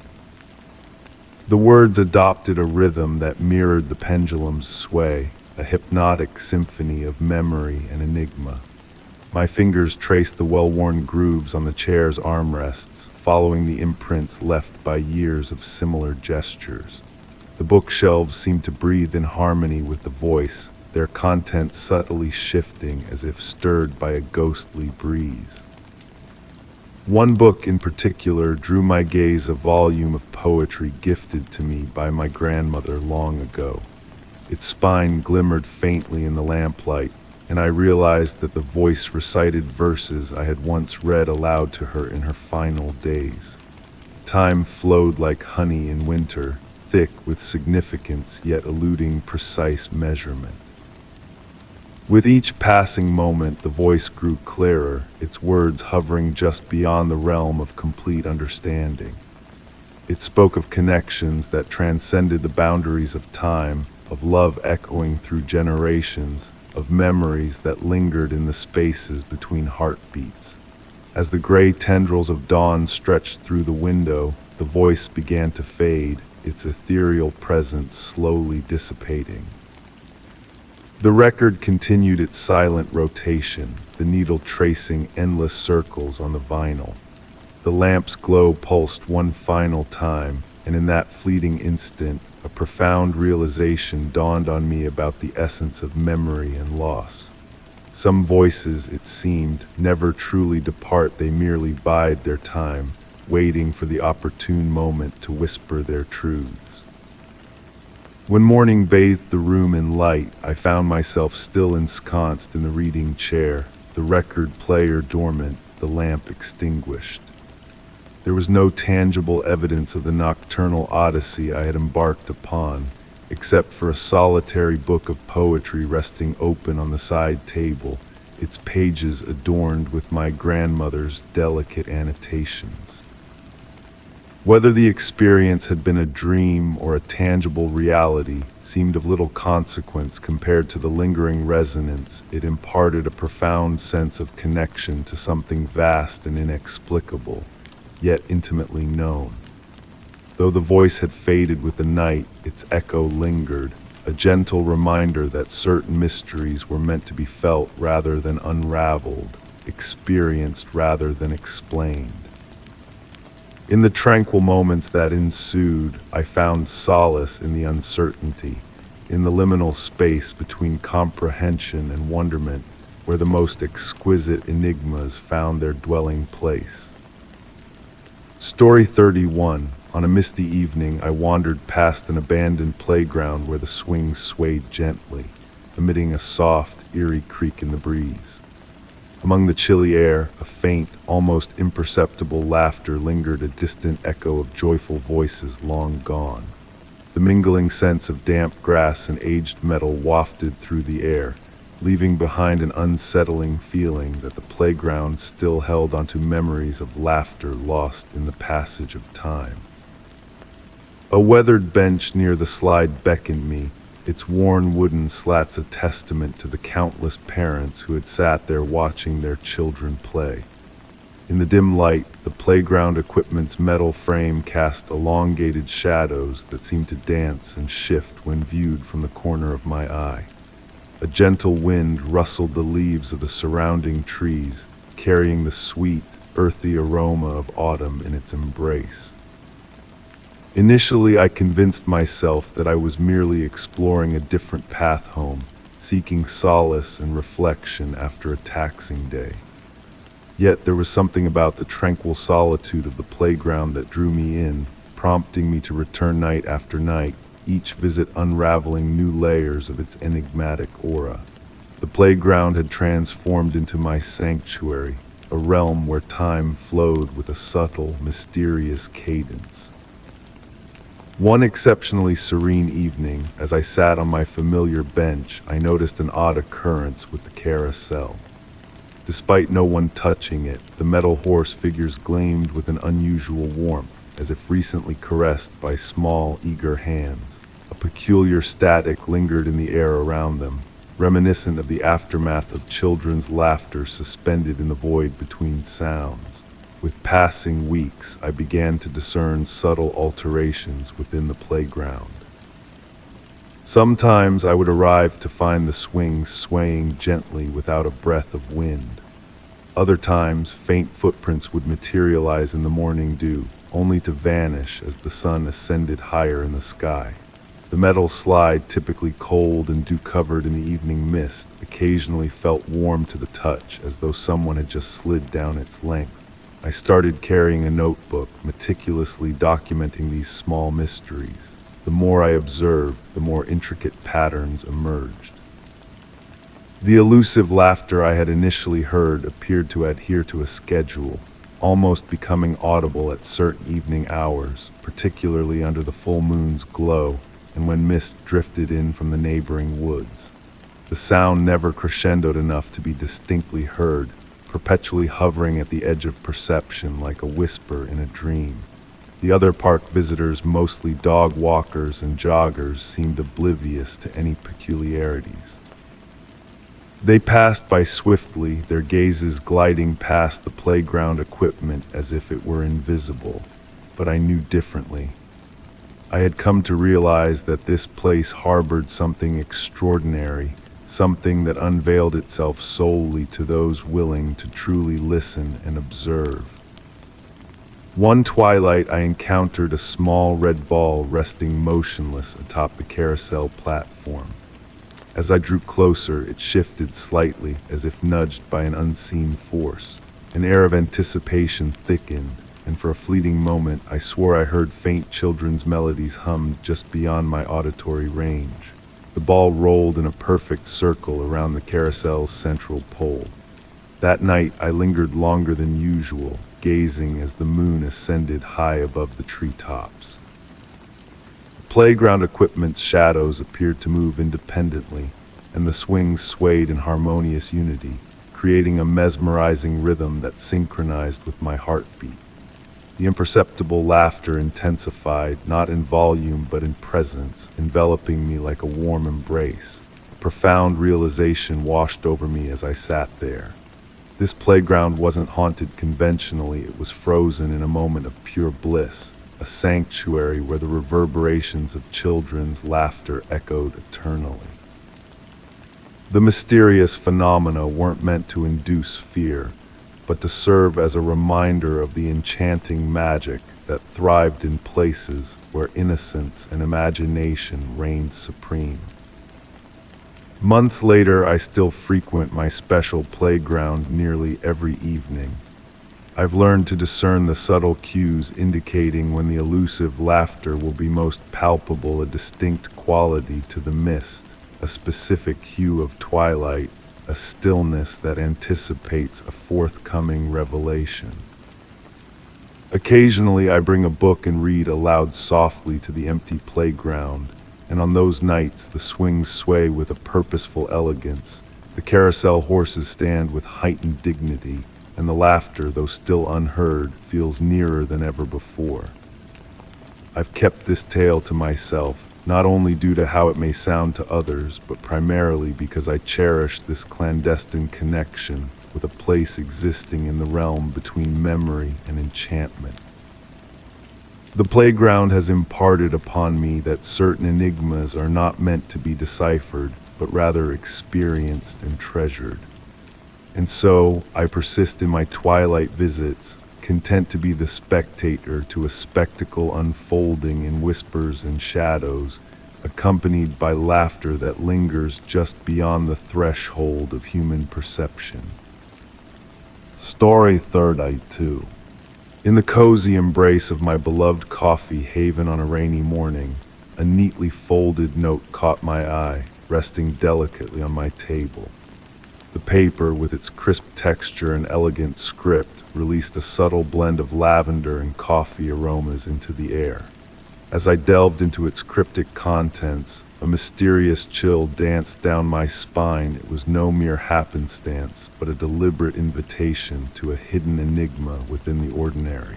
The words adopted a rhythm that mirrored the pendulum's sway, a hypnotic symphony of memory and enigma. My fingers traced the well-worn grooves on the chair's armrests, following the imprints left by years of similar gestures. The bookshelves seemed to breathe in harmony with the voice, their contents subtly shifting as if stirred by a ghostly breeze. One book in particular drew my gaze, a volume of poetry gifted to me by my grandmother long ago. Its spine glimmered faintly in the lamplight, and I realized that the voice recited verses I had once read aloud to her in her final days. Time flowed like honey in winter, thick with significance yet eluding precise measurement. With each passing moment, the voice grew clearer, its words hovering just beyond the realm of complete understanding. It spoke of connections that transcended the boundaries of time, of love echoing through generations, of memories that lingered in the spaces between heartbeats. As the gray tendrils of dawn stretched through the window, the voice began to fade, its ethereal presence slowly dissipating. The record continued its silent rotation, the needle tracing endless circles on the vinyl. The lamp's glow pulsed one final time, and in that fleeting instant, a profound realization dawned on me about the essence of memory and loss. Some voices, it seemed, never truly depart, they merely bide their time, waiting for the opportune moment to whisper their truths. When morning bathed the room in light, I found myself still ensconced in the reading chair, the record player dormant, the lamp extinguished. There was no tangible evidence of the nocturnal odyssey I had embarked upon, except for a solitary book of poetry resting open on the side table, its pages adorned with my grandmother's delicate annotations. Whether the experience had been a dream or a tangible reality seemed of little consequence compared to the lingering resonance. It imparted a profound sense of connection to something vast and inexplicable, yet intimately known. Though the voice had faded with the night, its echo lingered, a gentle reminder that certain mysteries were meant to be felt rather than unraveled, experienced rather than explained. In the tranquil moments that ensued, I found solace in the uncertainty, in the liminal space between comprehension and wonderment, where the most exquisite enigmas found their dwelling place. Story 31. On a misty evening, I wandered past an abandoned playground where the swings swayed gently, emitting a soft, eerie creak in the breeze. Among the chilly air, a faint, almost imperceptible laughter lingered, a distant echo of joyful voices long gone. The mingling scents of damp grass and aged metal wafted through the air, leaving behind an unsettling feeling that the playground still held onto memories of laughter lost in the passage of time. A weathered bench near the slide beckoned me, its worn wooden slats a testament to the countless parents who had sat there watching their children play. In the dim light, the playground equipment's metal frame cast elongated shadows that seemed to dance and shift when viewed from the corner of my eye. A gentle wind rustled the leaves of the surrounding trees, carrying the sweet, earthy aroma of autumn in its embrace. Initially, I convinced myself that I was merely exploring a different path home, seeking solace and reflection after a taxing day. Yet there was something about the tranquil solitude of the playground that drew me in, prompting me to return night after night, each visit unraveling new layers of its enigmatic aura. The playground had transformed into my sanctuary, a realm where time flowed with a subtle, mysterious cadence. One exceptionally serene evening, as I sat on my familiar bench, I noticed an odd occurrence with the carousel. Despite no one touching it, the metal horse figures gleamed with an unusual warmth, as if recently caressed by small, eager hands. A peculiar static lingered in the air around them, reminiscent of the aftermath of children's laughter suspended in the void between sounds. With passing weeks, I began to discern subtle alterations within the playground. Sometimes I would arrive to find the swings swaying gently without a breath of wind. Other times, faint footprints would materialize in the morning dew, only to vanish as the sun ascended higher in the sky. The metal slide, typically cold and dew-covered in the evening mist, occasionally felt warm to the touch, as though someone had just slid down its length. I started carrying a notebook, meticulously documenting these small mysteries. The more I observed, the more intricate patterns emerged. The elusive laughter I had initially heard appeared to adhere to a schedule, almost becoming audible at certain evening hours, particularly under the full moon's glow and when mist drifted in from the neighboring woods. The sound never crescendoed enough to be distinctly heard, perpetually hovering at the edge of perception like a whisper in a dream. The other park visitors, mostly dog walkers and joggers, seemed oblivious to any peculiarities. They passed by swiftly, their gazes gliding past the playground equipment as if it were invisible. But I knew differently. I had come to realize that this place harbored something extraordinary, something that unveiled itself solely to those willing to truly listen and observe. One twilight, I encountered a small red ball resting motionless atop the carousel platform. As I drew closer, it shifted slightly, as if nudged by an unseen force. An air of anticipation thickened, and for a fleeting moment, I swore I heard faint children's melodies hummed just beyond my auditory range. The ball rolled in a perfect circle around the carousel's central pole. That night, I lingered longer than usual, gazing as the moon ascended high above the treetops. The playground equipment's shadows appeared to move independently, and the swings swayed in harmonious unity, creating a mesmerizing rhythm that synchronized with my heartbeat. The imperceptible laughter intensified, not in volume but in presence, enveloping me like a warm embrace. A profound realization washed over me as I sat there. This playground wasn't haunted conventionally, it was frozen in a moment of pure bliss, a sanctuary where the reverberations of children's laughter echoed eternally. The mysterious phenomena weren't meant to induce fear, but to serve as a reminder of the enchanting magic that thrived in places where innocence and imagination reigned supreme. Months later, I still frequent my special playground nearly every evening. I've learned to discern the subtle cues indicating when the elusive laughter will be most palpable, a distinct quality to the mist, a specific hue of twilight, a stillness that anticipates a forthcoming revelation. Occasionally, I bring a book and read aloud softly to the empty playground, and on those nights the swings sway with a purposeful elegance, the carousel horses stand with heightened dignity, and the laughter, though still unheard, feels nearer than ever before. I've kept this tale to myself, not only due to how it may sound to others, but primarily because I cherish this clandestine connection with a place existing in the realm between memory and enchantment. The playground has imparted upon me that certain enigmas are not meant to be deciphered, but rather experienced and treasured. And so, I persist in my twilight visits, content to be the spectator to a spectacle unfolding in whispers and shadows, accompanied by laughter that lingers just beyond the threshold of human perception. Story 32. In the cozy embrace of my beloved coffee haven on a rainy morning, a neatly folded note caught my eye, resting delicately on my table. The paper, with its crisp texture and elegant script, released a subtle blend of lavender and coffee aromas into the air. As I delved into its cryptic contents, a mysterious chill danced down my spine. It was no mere happenstance, but a deliberate invitation to a hidden enigma within the ordinary.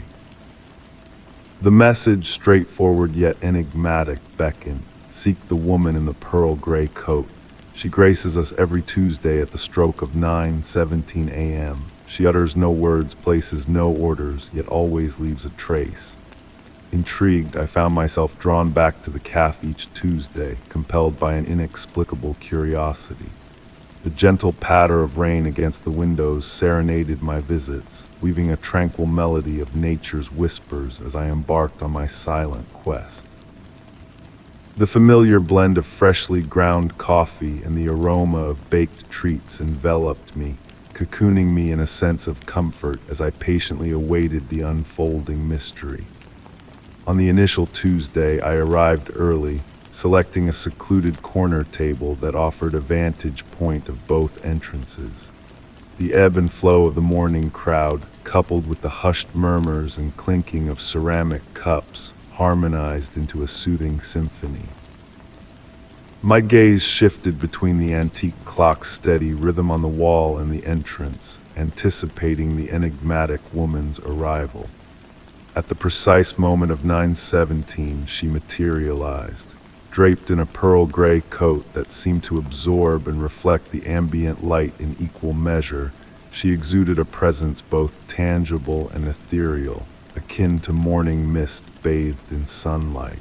The message, straightforward yet enigmatic, beckoned. Seek the woman in the pearl gray coat. She graces us every Tuesday at the stroke of 9:17 a.m. She utters no words, places no orders, yet always leaves a trace. Intrigued, I found myself drawn back to the cafe each Tuesday, compelled by an inexplicable curiosity. The gentle patter of rain against the windows serenaded my visits, weaving a tranquil melody of nature's whispers as I embarked on my silent quest. The familiar blend of freshly ground coffee and the aroma of baked treats enveloped me, cocooning me in a sense of comfort as I patiently awaited the unfolding mystery. On the initial Tuesday, I arrived early, selecting a secluded corner table that offered a vantage point of both entrances. The ebb and flow of the morning crowd, coupled with the hushed murmurs and clinking of ceramic cups, harmonized into a soothing symphony. My gaze shifted between the antique clock's steady rhythm on the wall and the entrance, anticipating the enigmatic woman's arrival. At the precise moment of 9:17, she materialized, draped in a pearl gray coat that seemed to absorb and reflect the ambient light in equal measure. She exuded a presence both tangible and ethereal, akin to morning mist bathed in sunlight.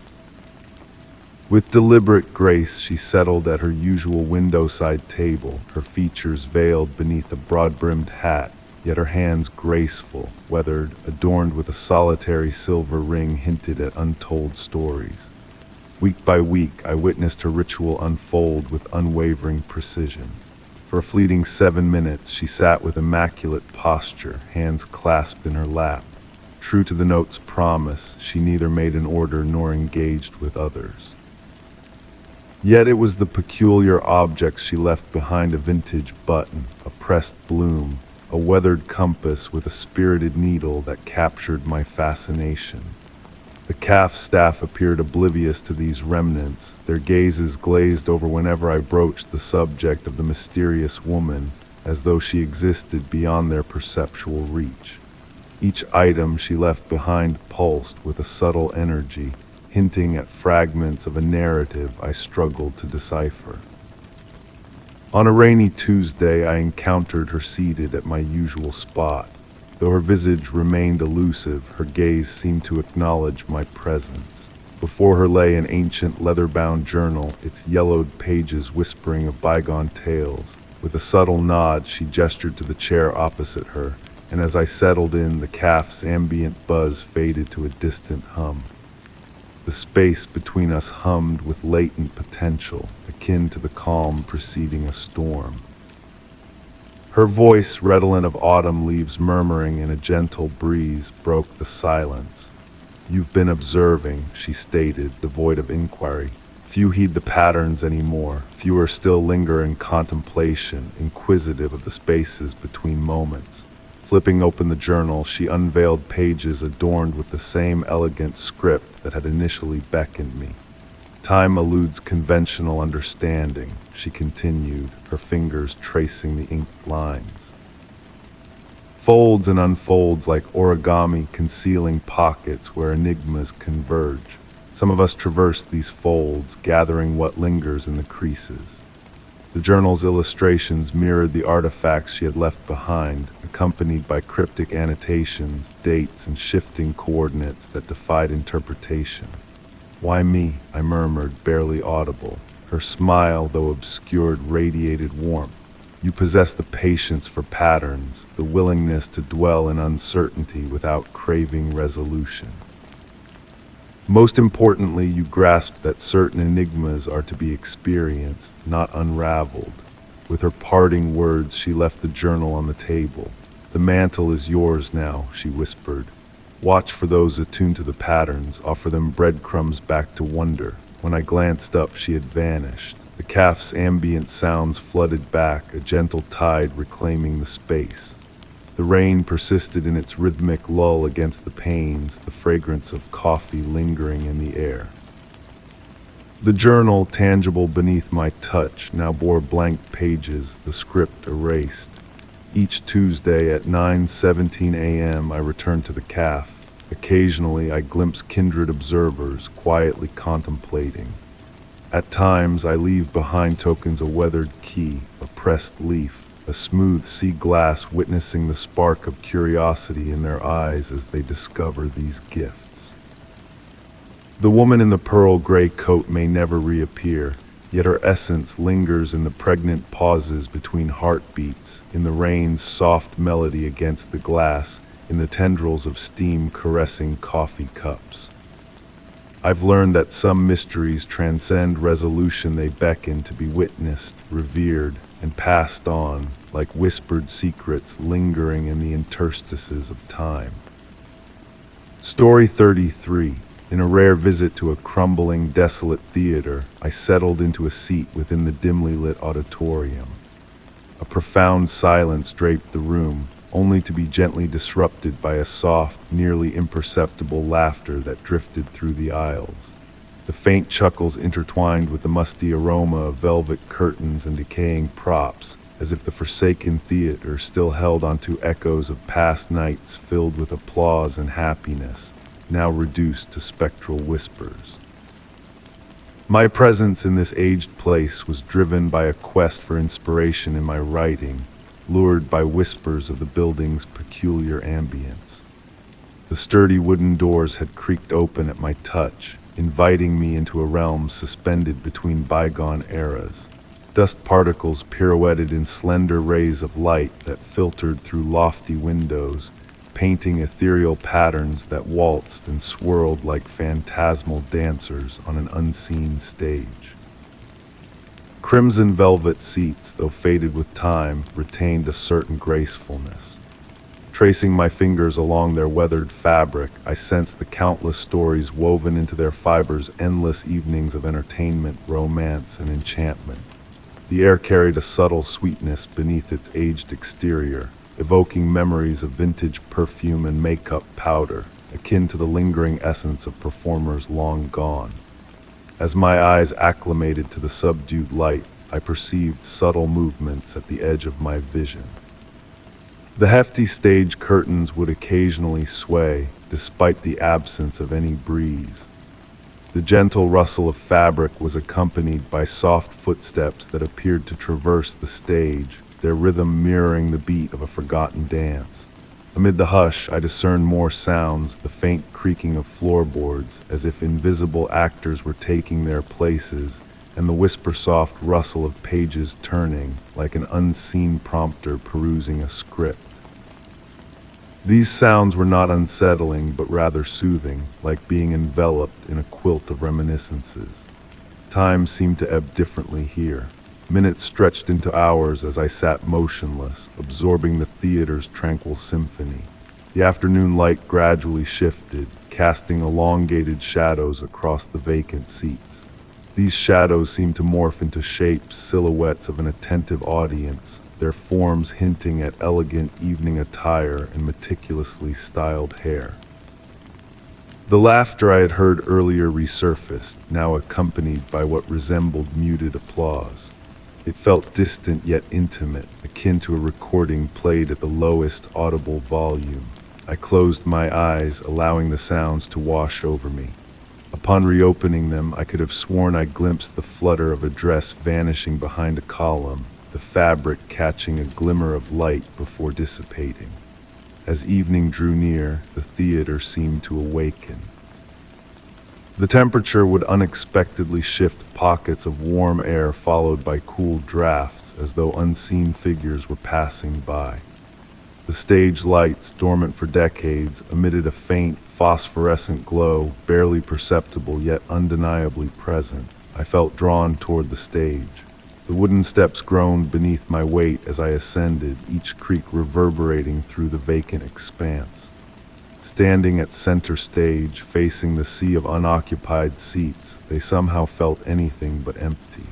With deliberate grace, she settled at her usual window-side table, her features veiled beneath a broad-brimmed hat, yet her hands graceful, weathered, adorned with a solitary silver ring hinted at untold stories. Week by week, I witnessed her ritual unfold with unwavering precision. For a fleeting 7 minutes, she sat with immaculate posture, hands clasped in her lap. True to the note's promise, she neither made an order nor engaged with others. Yet it was the peculiar objects she left behind: a vintage button, a pressed bloom, a weathered compass with a spirited needle that captured my fascination. The calf staff appeared oblivious to these remnants, their gazes glazed over whenever I broached the subject of the mysterious woman, as though she existed beyond their perceptual reach. Each item she left behind pulsed with a subtle energy, hinting at fragments of a narrative I struggled to decipher. On a rainy Tuesday, I encountered her seated at my usual spot. Though her visage remained elusive, her gaze seemed to acknowledge my presence. Before her lay an ancient leather-bound journal, its yellowed pages whispering of bygone tales. With a subtle nod, she gestured to the chair opposite her, and as I settled in, the calf's ambient buzz faded to a distant hum. The space between us hummed with latent potential, akin to the calm preceding a storm. Her voice, redolent of autumn leaves murmuring in a gentle breeze, broke the silence. "You've been observing," she stated, devoid of inquiry. Few heed the patterns anymore. Fewer still linger in contemplation, inquisitive of the spaces between moments. Flipping open the journal, she unveiled pages adorned with the same elegant script that had initially beckoned me. "Time eludes conventional understanding," she continued, her fingers tracing the inked lines. Folds and unfolds like origami, concealing pockets where enigmas converge. Some of us traverse these folds, gathering what lingers in the creases. The journal's illustrations mirrored the artifacts she had left behind, accompanied by cryptic annotations, dates, and shifting coordinates that defied interpretation. "Why me?" I murmured, barely audible. Her smile, though obscured, radiated warmth. "You possess the patience for patterns, the willingness to dwell in uncertainty without craving resolution. Most importantly, you grasp that certain enigmas are to be experienced, not unraveled." With her parting words, she left the journal on the table. "The mantle is yours now," she whispered. "Watch for those attuned to the patterns, offer them breadcrumbs back to wonder." When I glanced up, she had vanished. The calf's ambient sounds flooded back, a gentle tide reclaiming the space. The rain persisted in its rhythmic lull against the panes, the fragrance of coffee lingering in the air. The journal, tangible beneath my touch, now bore blank pages, the script erased. Each Tuesday at 9:17 a.m. I returned to the calf. Occasionally I glimpsed kindred observers, quietly contemplating. At times I leave behind tokens: a weathered key, a pressed leaf, a smooth sea glass, witnessing the spark of curiosity in their eyes as they discover these gifts. The woman in the pearl gray coat may never reappear, yet her essence lingers in the pregnant pauses between heartbeats, in the rain's soft melody against the glass, in the tendrils of steam caressing coffee cups. I've learned that some mysteries transcend resolution. They beckon to be witnessed, revered, and passed on, like whispered secrets lingering in the interstices of time. Story 33. In a rare visit to a crumbling, desolate theater, I settled into a seat within the dimly lit auditorium. A profound silence draped the room, only to be gently disrupted by a soft, nearly imperceptible laughter that drifted through the aisles. The faint chuckles intertwined with the musty aroma of velvet curtains and decaying props, as if the forsaken theater still held onto echoes of past nights filled with applause and happiness, now reduced to spectral whispers. My presence in this aged place was driven by a quest for inspiration in my writing, lured by whispers of the building's peculiar ambience. The sturdy wooden doors had creaked open at my touch, inviting me into a realm suspended between bygone eras. Dust particles pirouetted in slender rays of light that filtered through lofty windows, painting ethereal patterns that waltzed and swirled like phantasmal dancers on an unseen stage. Crimson velvet seats, though faded with time, retained a certain gracefulness. Tracing my fingers along their weathered fabric, I sensed the countless stories woven into their fibers, endless evenings of entertainment, romance, and enchantment. The air carried a subtle sweetness beneath its aged exterior, evoking memories of vintage perfume and makeup powder. akin to the lingering essence of performers long gone. As my eyes acclimated to the subdued light, I perceived subtle movements at the edge of my vision. The hefty stage curtains would occasionally sway, despite the absence of any breeze. The gentle rustle of fabric was accompanied by soft footsteps that appeared to traverse the stage, their rhythm mirroring the beat of a forgotten dance. Amid the hush, I discerned more sounds, the faint creaking of floorboards, as if invisible actors were taking their places, and the whisper-soft rustle of pages turning, like an unseen prompter perusing a script. These sounds were not unsettling, but rather soothing, like being enveloped in a quilt of reminiscences. Time seemed to ebb differently here. Minutes stretched into hours as I sat motionless, absorbing the theater's tranquil symphony. The afternoon light gradually shifted, casting elongated shadows across the vacant seats. These shadows seemed to morph into shapes, silhouettes of an attentive audience, their forms hinting at elegant evening attire and meticulously styled hair. The laughter I had heard earlier resurfaced, now accompanied by what resembled muted applause. It felt distant yet intimate, akin to a recording played at the lowest audible volume. I closed my eyes, allowing the sounds to wash over me. Upon reopening them, I could have sworn I glimpsed the flutter of a dress vanishing behind a column, the fabric catching a glimmer of light before dissipating. As evening drew near, the theater seemed to awaken. The temperature would unexpectedly shift, pockets of warm air followed by cool drafts, as though unseen figures were passing by. The stage lights, dormant for decades, emitted a faint, phosphorescent glow, barely perceptible yet undeniably present. I felt drawn toward the stage. The wooden steps groaned beneath my weight as I ascended, each creak reverberating through the vacant expanse. Standing at center stage, facing the sea of unoccupied seats, they somehow felt anything but empty.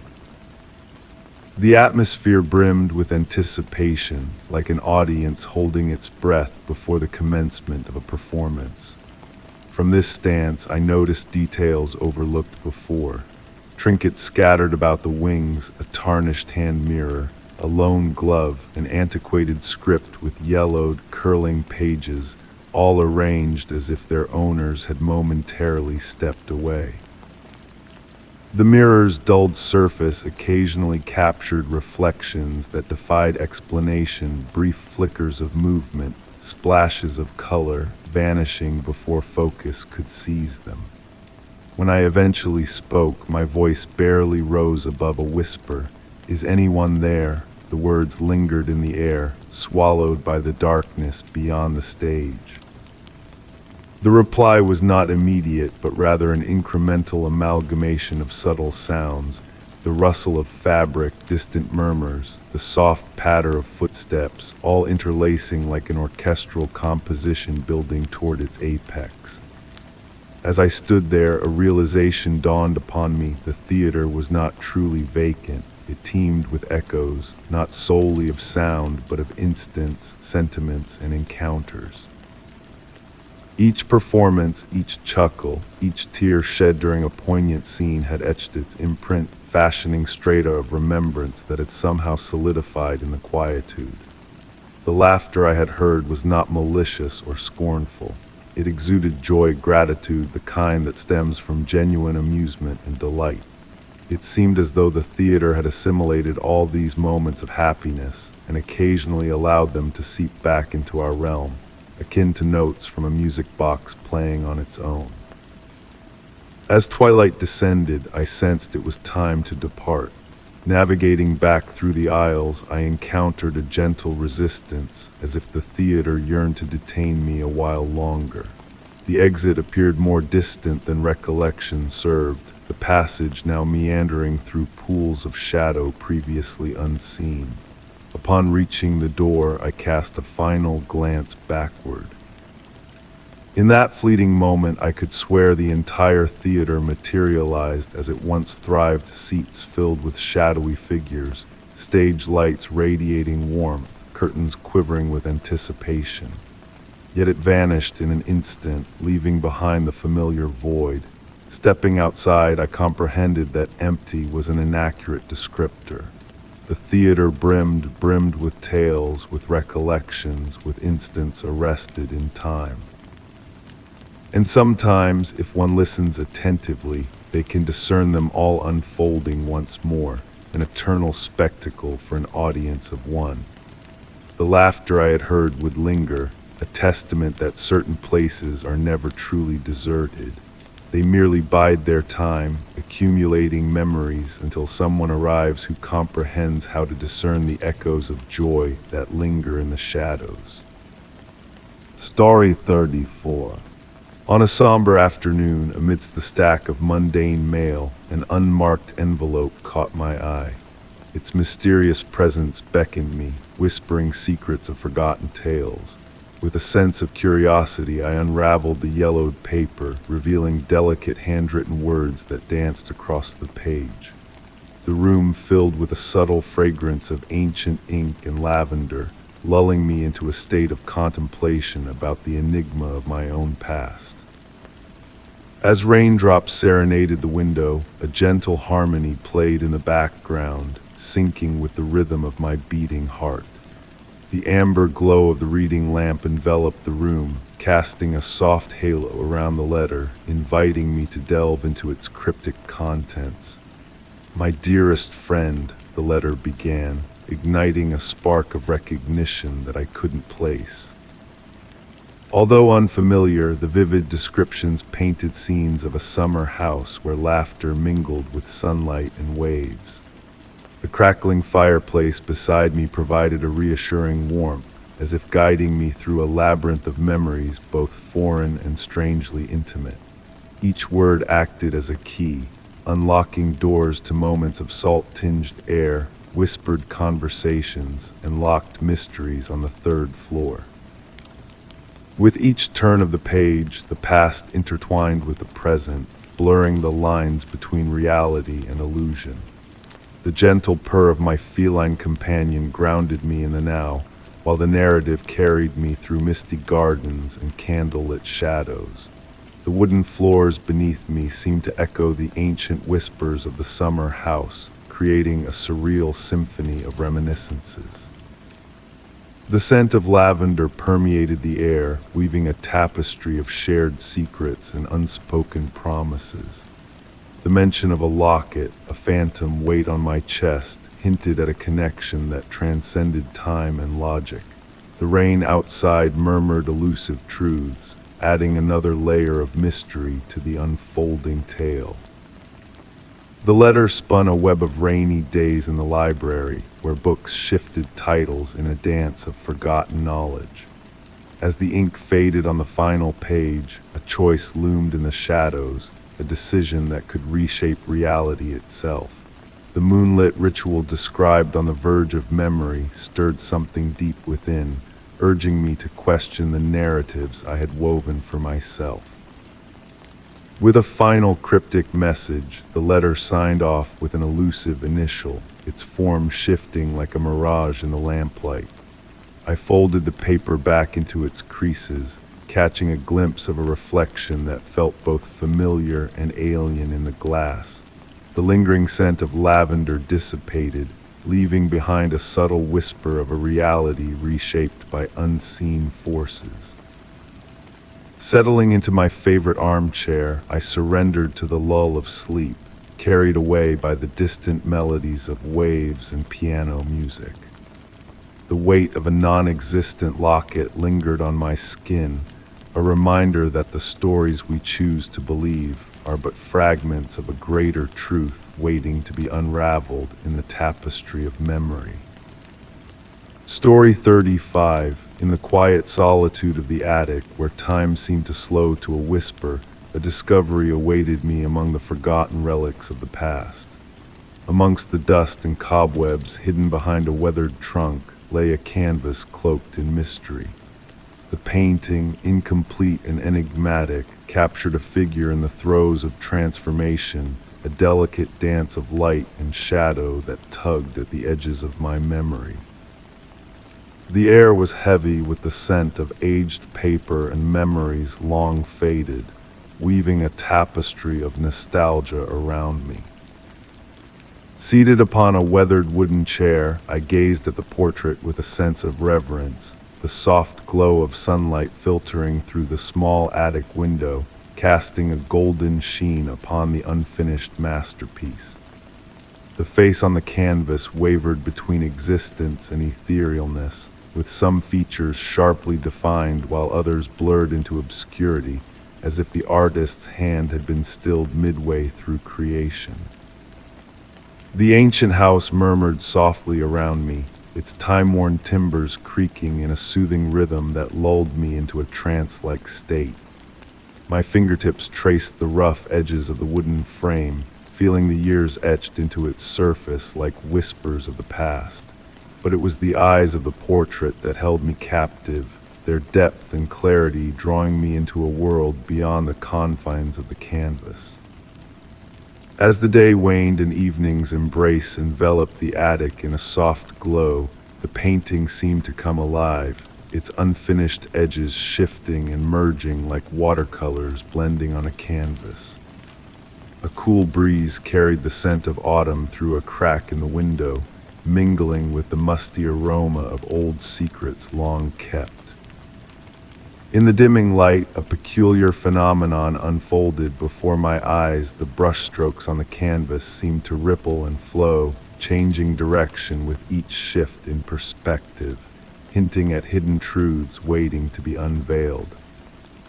The atmosphere brimmed with anticipation, like an audience holding its breath before the commencement of a performance. From this stance, I noticed details overlooked before. Trinkets scattered about the wings, a tarnished hand mirror, a lone glove, an antiquated script with yellowed, curling pages, all arranged as if their owners had momentarily stepped away. The mirror's dulled surface occasionally captured reflections that defied explanation, brief flickers of movement, splashes of color, vanishing before focus could seize them. When I eventually spoke, my voice barely rose above a whisper. "Is anyone there?" The words lingered in the air, swallowed by the darkness beyond the stage. The reply was not immediate, but rather an incremental amalgamation of subtle sounds, the rustle of fabric, distant murmurs, the soft patter of footsteps, all interlacing like an orchestral composition building toward its apex. As I stood there, a realization dawned upon me. The theater was not truly vacant. It teemed with echoes, not solely of sound, but of instants, sentiments, and encounters. Each performance, each chuckle, each tear shed during a poignant scene had etched its imprint, fashioning strata of remembrance that had somehow solidified in the quietude. The laughter I had heard was not malicious or scornful. It exuded joy, gratitude, the kind that stems from genuine amusement and delight. It seemed as though the theater had assimilated all these moments of happiness and occasionally allowed them to seep back into our realm, akin to notes from a music box playing on its own. As twilight descended, I sensed it was time to depart. Navigating back through the aisles, I encountered a gentle resistance, as if the theater yearned to detain me a while longer. The exit appeared more distant than recollection served, the passage now meandering through pools of shadow previously unseen. Upon reaching the door, I cast a final glance backward. In that fleeting moment, I could swear the entire theater materialized as it once thrived, seats filled with shadowy figures, stage lights radiating warmth, curtains quivering with anticipation. yet it vanished in an instant, leaving behind the familiar void. Stepping outside, I comprehended that empty was an inaccurate descriptor. The theater brimmed with tales, with recollections, with instants arrested in time. And sometimes, if one listens attentively, they can discern them all unfolding once more, an eternal spectacle for an audience of one. The laughter I had heard would linger, a testament that certain places are never truly deserted. They merely bide their time, accumulating memories until someone arrives who comprehends how to discern the echoes of joy that linger in the shadows. Story 34. On a somber afternoon, amidst the stack of mundane mail, an unmarked envelope caught my eye. Its mysterious presence beckoned me, whispering secrets of forgotten tales. With a sense of curiosity, I unraveled the yellowed paper, revealing delicate handwritten words that danced across the page. The room filled with a subtle fragrance of ancient ink and lavender, lulling me into a state of contemplation about the enigma of my own past. As raindrops serenaded the window, a gentle harmony played in the background, syncing with the rhythm of my beating heart. The amber glow of the reading lamp enveloped the room, casting a soft halo around the letter, inviting me to delve into its cryptic contents. "My dearest friend," the letter began, igniting a spark of recognition that I couldn't place. Although unfamiliar, the vivid descriptions painted scenes of a summer house where laughter mingled with sunlight and waves. The crackling fireplace beside me provided a reassuring warmth, as if guiding me through a labyrinth of memories both foreign and strangely intimate. Each word acted as a key, unlocking doors to moments of salt-tinged air, whispered conversations, and locked mysteries on the third floor. With each turn of the page, the past intertwined with the present, blurring the lines between reality and illusion. The gentle purr of my feline companion grounded me in the now, while the narrative carried me through misty gardens and candlelit shadows. The wooden floors beneath me seemed to echo the ancient whispers of the summer house, creating a surreal symphony of reminiscences. The scent of lavender permeated the air, weaving a tapestry of shared secrets and unspoken promises. The mention of a locket, a phantom weight on my chest, hinted at a connection that transcended time and logic. The rain outside murmured elusive truths, adding another layer of mystery to the unfolding tale. The letter spun a web of rainy days in the library, where books shifted titles in a dance of forgotten knowledge. As the ink faded on the final page, a choice loomed in the shadows, a decision that could reshape reality itself. The moonlit ritual described on the verge of memory stirred something deep within, urging me to question the narratives I had woven for myself. With a final cryptic message, the letter signed off with an elusive initial, its form shifting like a mirage in the lamplight. I folded the paper back into its creases, catching a glimpse of a reflection that felt both familiar and alien in the glass. The lingering scent of lavender dissipated, leaving behind a subtle whisper of a reality reshaped by unseen forces. Settling into my favorite armchair, I surrendered to the lull of sleep, carried away by the distant melodies of waves and piano music. The weight of a non-existent locket lingered on my skin, a reminder that the stories we choose to believe are but fragments of a greater truth waiting to be unraveled in the tapestry of memory. Story 35. In the quiet solitude of the attic, where time seemed to slow to a whisper, a discovery awaited me among the forgotten relics of the past. Amongst the dust and cobwebs hidden behind a weathered trunk lay a canvas cloaked in mystery. The painting, incomplete and enigmatic, captured a figure in the throes of transformation, a delicate dance of light and shadow that tugged at the edges of my memory. The air was heavy with the scent of aged paper and memories long faded, weaving a tapestry of nostalgia around me. Seated upon a weathered wooden chair, I gazed at the portrait with a sense of reverence, the soft glow of sunlight filtering through the small attic window, casting a golden sheen upon the unfinished masterpiece. The face on the canvas wavered between existence and etherealness, with some features sharply defined while others blurred into obscurity, as if the artist's hand had been stilled midway through creation. The ancient house murmured softly around me, its time-worn timbers creaking in a soothing rhythm that lulled me into a trance-like state. My fingertips traced the rough edges of the wooden frame, feeling the years etched into its surface like whispers of the past. But it was the eyes of the portrait that held me captive, their depth and clarity drawing me into a world beyond the confines of the canvas. As the day waned and evening's embrace enveloped the attic in a soft glow, the painting seemed to come alive, its unfinished edges shifting and merging like watercolors blending on a canvas. A cool breeze carried the scent of autumn through a crack in the window, mingling with the musty aroma of old secrets long kept. In the dimming light, a peculiar phenomenon unfolded before my eyes. The brushstrokes on the canvas seemed to ripple and flow, changing direction with each shift in perspective, hinting at hidden truths waiting to be unveiled.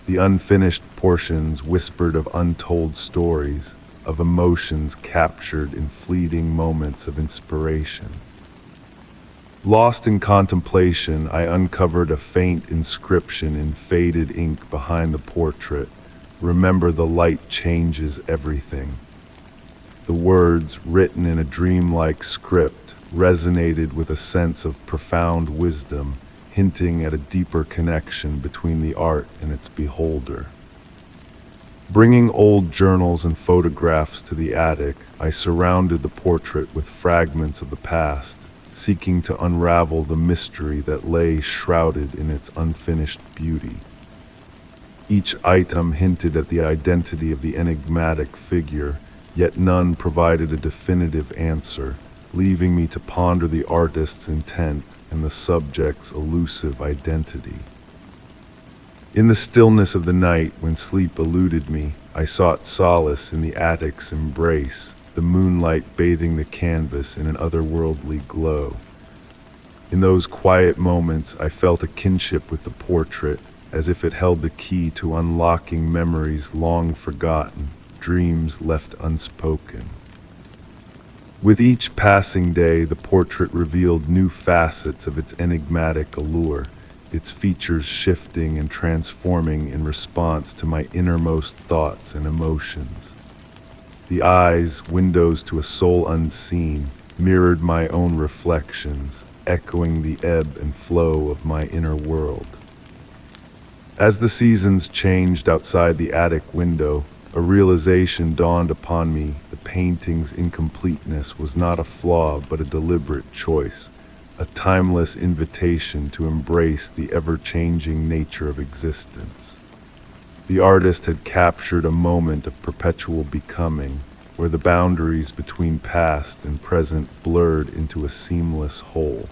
The unfinished portions whispered of untold stories, of emotions captured in fleeting moments of inspiration. Lost in contemplation, I uncovered a faint inscription in faded ink behind the portrait. "Remember, the light changes everything." The words, written in a dreamlike script, resonated with a sense of profound wisdom, hinting at a deeper connection between the art and its beholder. Bringing old journals and photographs to the attic, I surrounded the portrait with fragments of the past, seeking to unravel the mystery that lay shrouded in its unfinished beauty. Each item hinted at the identity of the enigmatic figure, yet none provided a definitive answer, leaving me to ponder the artist's intent and the subject's elusive identity. In the stillness of the night, when sleep eluded me, I sought solace in the attic's embrace, the moonlight bathing the canvas in an otherworldly glow. In those quiet moments, I felt a kinship with the portrait, as if it held the key to unlocking memories long forgotten, dreams left unspoken. With each passing day, the portrait revealed new facets of its enigmatic allure, its features shifting and transforming in response to my innermost thoughts and emotions. The eyes, windows to a soul unseen, mirrored my own reflections, echoing the ebb and flow of my inner world. As the seasons changed outside the attic window, a realization dawned upon me. The painting's incompleteness was not a flaw but a deliberate choice, a timeless invitation to embrace the ever-changing nature of existence. The artist had captured a moment of perpetual becoming, where the boundaries between past and present blurred into a seamless whole.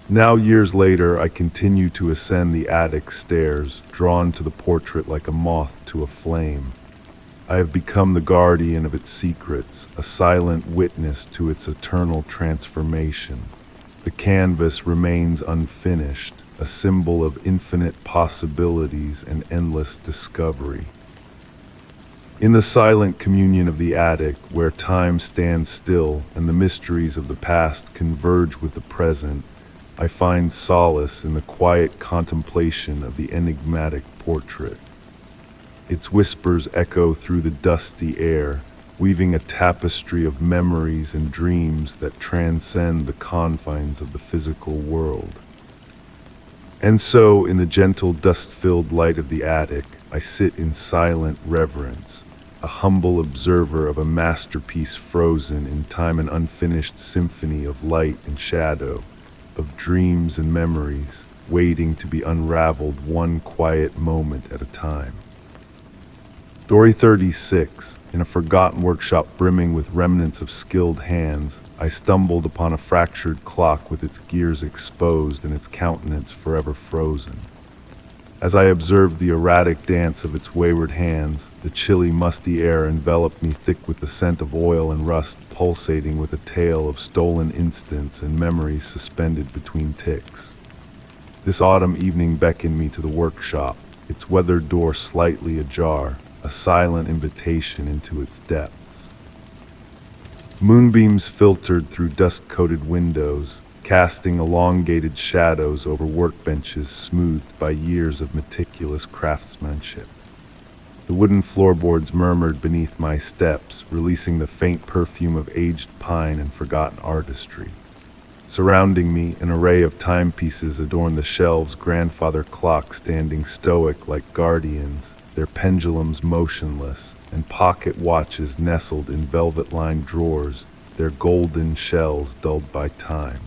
Now, years later, I continue to ascend the attic stairs, drawn to the portrait like a moth to a flame. I have become the guardian of its secrets, a silent witness to its eternal transformation. The canvas remains unfinished, a symbol of infinite possibilities and endless discovery. In the silent communion of the attic, where time stands still and the mysteries of the past converge with the present, I find solace in the quiet contemplation of the enigmatic portrait. Its whispers echo through the dusty air, weaving a tapestry of memories and dreams that transcend the confines of the physical world. And so, in the gentle dust-filled light of the attic, I sit in silent reverence, a humble observer of a masterpiece frozen in time, an unfinished symphony of light and shadow, of dreams and memories, waiting to be unraveled one quiet moment at a time. Story 36. In a forgotten workshop brimming with remnants of skilled hands, I stumbled upon a fractured clock with its gears exposed and its countenance forever frozen. As I observed the erratic dance of its wayward hands, the chilly, musty air enveloped me thick with the scent of oil and rust, pulsating with a tale of stolen instants and memories suspended between ticks. This autumn evening beckoned me to the workshop, its weathered door slightly ajar, a silent invitation into its depths. Moonbeams filtered through dust-coated windows, casting elongated shadows over workbenches smoothed by years of meticulous craftsmanship. The wooden floorboards murmured beneath my steps, releasing the faint perfume of aged pine and forgotten artistry. Surrounding me, an array of timepieces adorned the shelves, grandfather clocks standing stoic like guardians, their pendulums motionless, and pocket watches nestled in velvet-lined drawers, their golden shells dulled by time.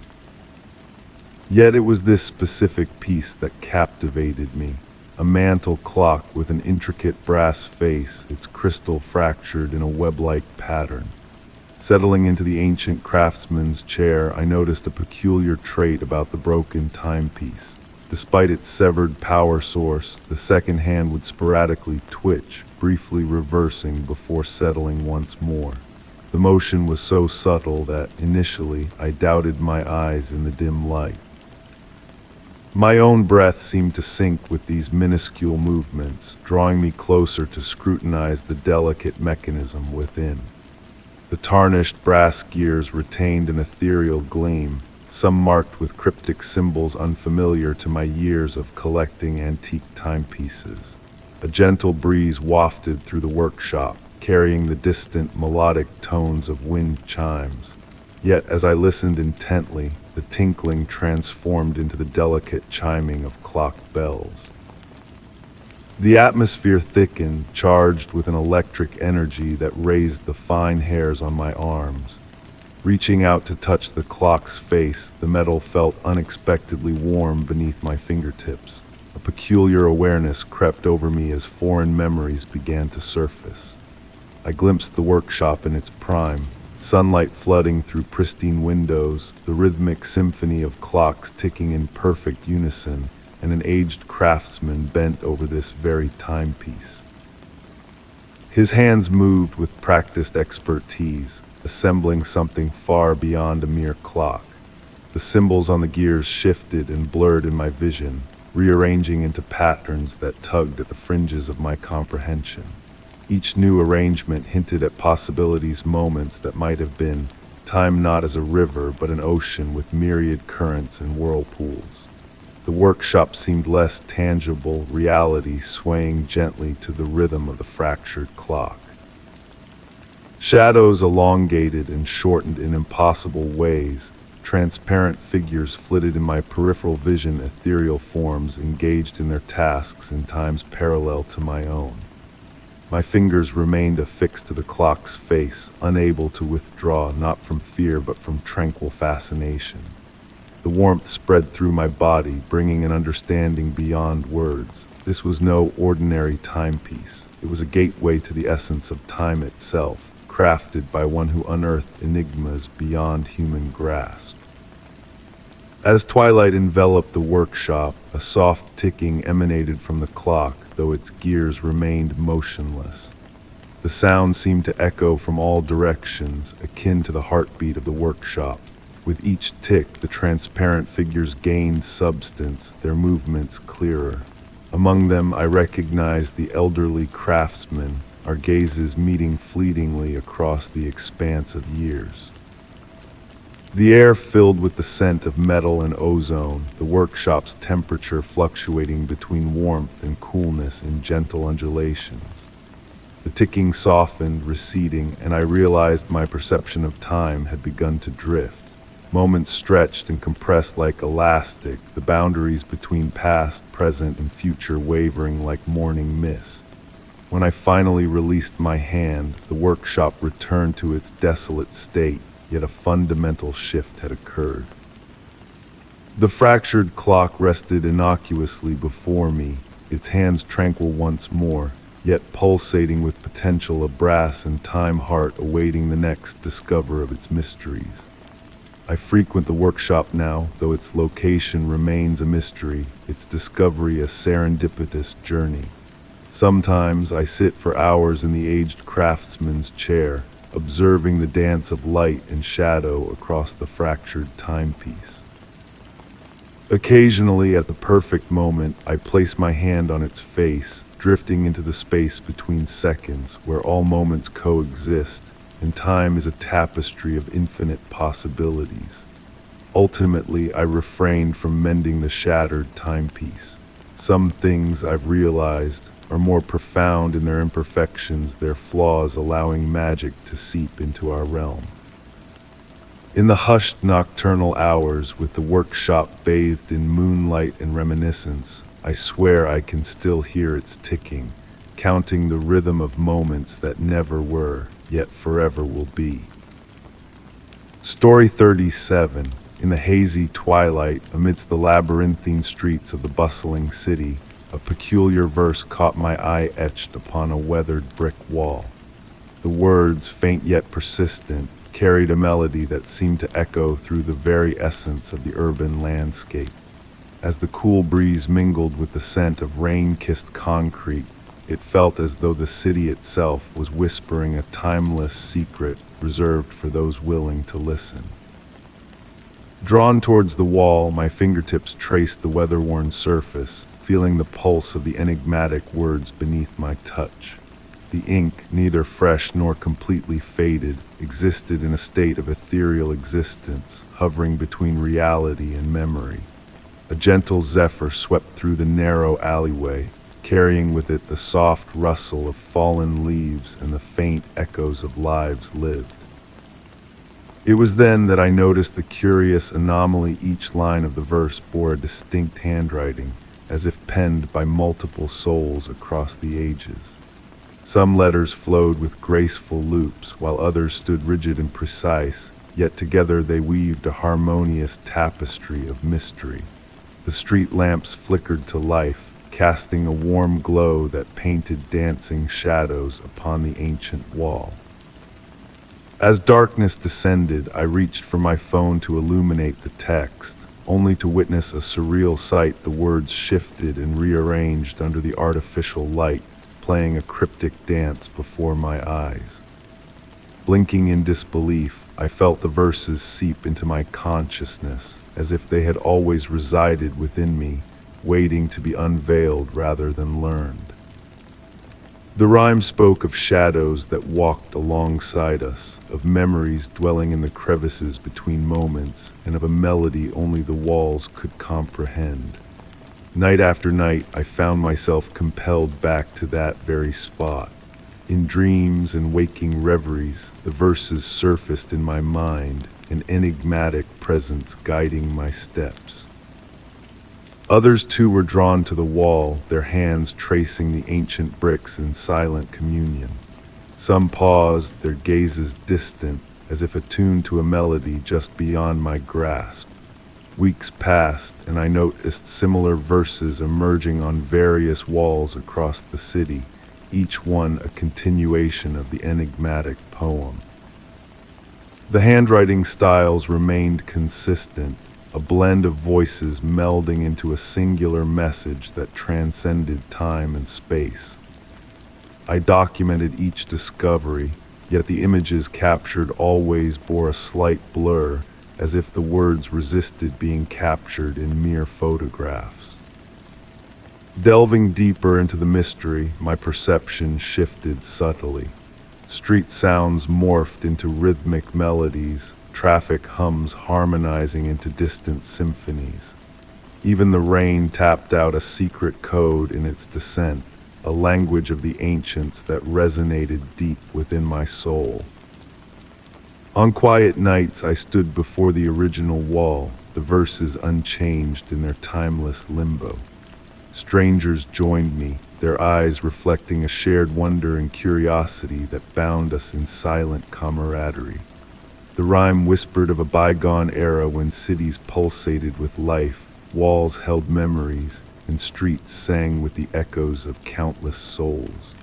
Yet it was this specific piece that captivated me, a mantel clock with an intricate brass face, its crystal fractured in a web-like pattern. Settling into the ancient craftsman's chair, I noticed a peculiar trait about the broken timepiece. Despite its severed power source, the second hand would sporadically twitch, briefly reversing before settling once more. The motion was so subtle that, initially, I doubted my eyes in the dim light. My own breath seemed to sync with these minuscule movements, drawing me closer to scrutinize the delicate mechanism within. The tarnished brass gears retained an ethereal gleam, some marked with cryptic symbols unfamiliar to my years of collecting antique timepieces. A gentle breeze wafted through the workshop, carrying the distant melodic tones of wind chimes. Yet as I listened intently, the tinkling transformed into the delicate chiming of clock bells. The atmosphere thickened, charged with an electric energy that raised the fine hairs on my arms. Reaching out to touch the clock's face, the metal felt unexpectedly warm beneath my fingertips. A peculiar awareness crept over me as foreign memories began to surface. I glimpsed the workshop in its prime, sunlight flooding through pristine windows, the rhythmic symphony of clocks ticking in perfect unison, and an aged craftsman bent over this very timepiece. His hands moved with practiced expertise, assembling something far beyond a mere clock. The symbols on the gears shifted and blurred in my vision, rearranging into patterns that tugged at the fringes of my comprehension. Each new arrangement hinted at possibilities, moments that might have been, time not as a river but an ocean with myriad currents and whirlpools. The workshop seemed less tangible, reality swaying gently to the rhythm of the fractured clock. Shadows elongated and shortened in impossible ways. Transparent figures flitted in my peripheral vision, ethereal forms engaged in their tasks in times parallel to my own. My fingers remained affixed to the clock's face, unable to withdraw, not from fear but from tranquil fascination. The warmth spread through my body, bringing an understanding beyond words. This was no ordinary timepiece. It was a gateway to the essence of time itself, crafted by one who unearthed enigmas beyond human grasp. As twilight enveloped the workshop, a soft ticking emanated from the clock, though its gears remained motionless. The sound seemed to echo from all directions, akin to the heartbeat of the workshop. With each tick, the transparent figures gained substance, their movements clearer. Among them, I recognized the elderly craftsman, our gazes meeting fleetingly across the expanse of years. The air filled with the scent of metal and ozone, the workshop's temperature fluctuating between warmth and coolness in gentle undulations. The ticking softened, receding, and I realized my perception of time had begun to drift. Moments stretched and compressed like elastic, the boundaries between past, present, and future wavering like morning mist. When I finally released my hand, the workshop returned to its desolate state, yet a fundamental shift had occurred. The fractured clock rested innocuously before me, its hands tranquil once more, yet pulsating with potential, a brass and time heart awaiting the next discover of its mysteries. I frequent the workshop now, though its location remains a mystery, its discovery a serendipitous journey. Sometimes I sit for hours in the aged craftsman's chair, observing the dance of light and shadow across the fractured timepiece. Occasionally, at the perfect moment, I place my hand on its face, drifting into the space between seconds where all moments coexist, and time is a tapestry of infinite possibilities. Ultimately, I refrain from mending the shattered timepiece. Some things, I've realized, are more profound in their imperfections, their flaws allowing magic to seep into our realm. In the hushed nocturnal hours, with the workshop bathed in moonlight and reminiscence, I swear I can still hear its ticking, counting the rhythm of moments that never were, yet forever will be. Story 37. In the hazy twilight, amidst the labyrinthine streets of the bustling city, a peculiar verse caught my eye etched upon a weathered brick wall. The words, faint yet persistent, carried a melody that seemed to echo through the very essence of the urban landscape. As the cool breeze mingled with the scent of rain-kissed concrete, it felt as though the city itself was whispering a timeless secret reserved for those willing to listen. Drawn towards the wall, my fingertips traced the weather-worn surface, feeling the pulse of the enigmatic words beneath my touch. The ink, neither fresh nor completely faded, existed in a state of ethereal existence, hovering between reality and memory. A gentle zephyr swept through the narrow alleyway, carrying with it the soft rustle of fallen leaves and the faint echoes of lives lived. It was then that I noticed the curious anomaly. Each line of the verse bore a distinct handwriting, as if penned by multiple souls across the ages. Some letters flowed with graceful loops, while others stood rigid and precise, yet together they weaved a harmonious tapestry of mystery. The street lamps flickered to life, casting a warm glow that painted dancing shadows upon the ancient wall. As darkness descended, I reached for my phone to illuminate the text, only to witness a surreal sight. The words shifted and rearranged under the artificial light, playing a cryptic dance before my eyes. Blinking in disbelief, I felt the verses seep into my consciousness, as if they had always resided within me, waiting to be unveiled rather than learned. The rhyme spoke of shadows that walked alongside us, of memories dwelling in the crevices between moments, and of a melody only the walls could comprehend. Night after night, I found myself compelled back to that very spot. In dreams and waking reveries, the verses surfaced in my mind, an enigmatic presence guiding my steps. Others too were drawn to the wall, their hands tracing the ancient bricks in silent communion. Some paused, their gazes distant, as if attuned to a melody just beyond my grasp. Weeks passed, and I noticed similar verses emerging on various walls across the city, each one a continuation of the enigmatic poem. The handwriting styles remained consistent, a blend of voices melding into a singular message that transcended time and space. I documented each discovery, yet the images captured always bore a slight blur, as if the words resisted being captured in mere photographs. Delving deeper into the mystery, my perception shifted subtly. Street sounds morphed into rhythmic melodies, traffic hums harmonizing into distant symphonies. Even the rain tapped out a secret code in its descent, a language of the ancients that resonated deep within my soul. On quiet nights, I stood before the original wall, the verses unchanged in their timeless limbo. Strangers joined me, their eyes reflecting a shared wonder and curiosity that bound us in silent camaraderie. The rhyme whispered of a bygone era when cities pulsated with life, walls held memories, and streets sang with the echoes of countless souls.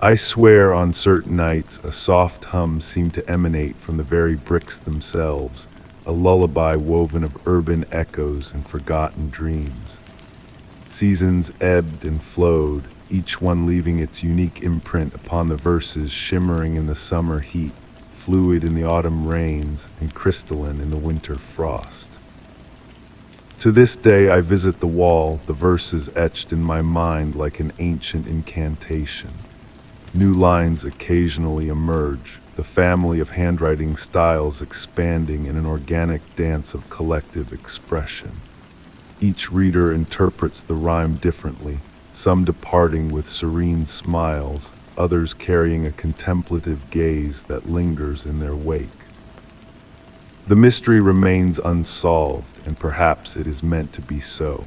I swear on certain nights a soft hum seemed to emanate from the very bricks themselves, a lullaby woven of urban echoes and forgotten dreams. Seasons ebbed and flowed, each one leaving its unique imprint upon the verses, shimmering in the summer heat, fluid in the autumn rains, and crystalline in the winter frost. To this day I visit the wall, the verses etched in my mind like an ancient incantation. New lines occasionally emerge, the family of handwriting styles expanding in an organic dance of collective expression. Each reader interprets the rhyme differently, some departing with serene smiles, others carrying a contemplative gaze that lingers in their wake. The mystery remains unsolved, and perhaps it is meant to be so.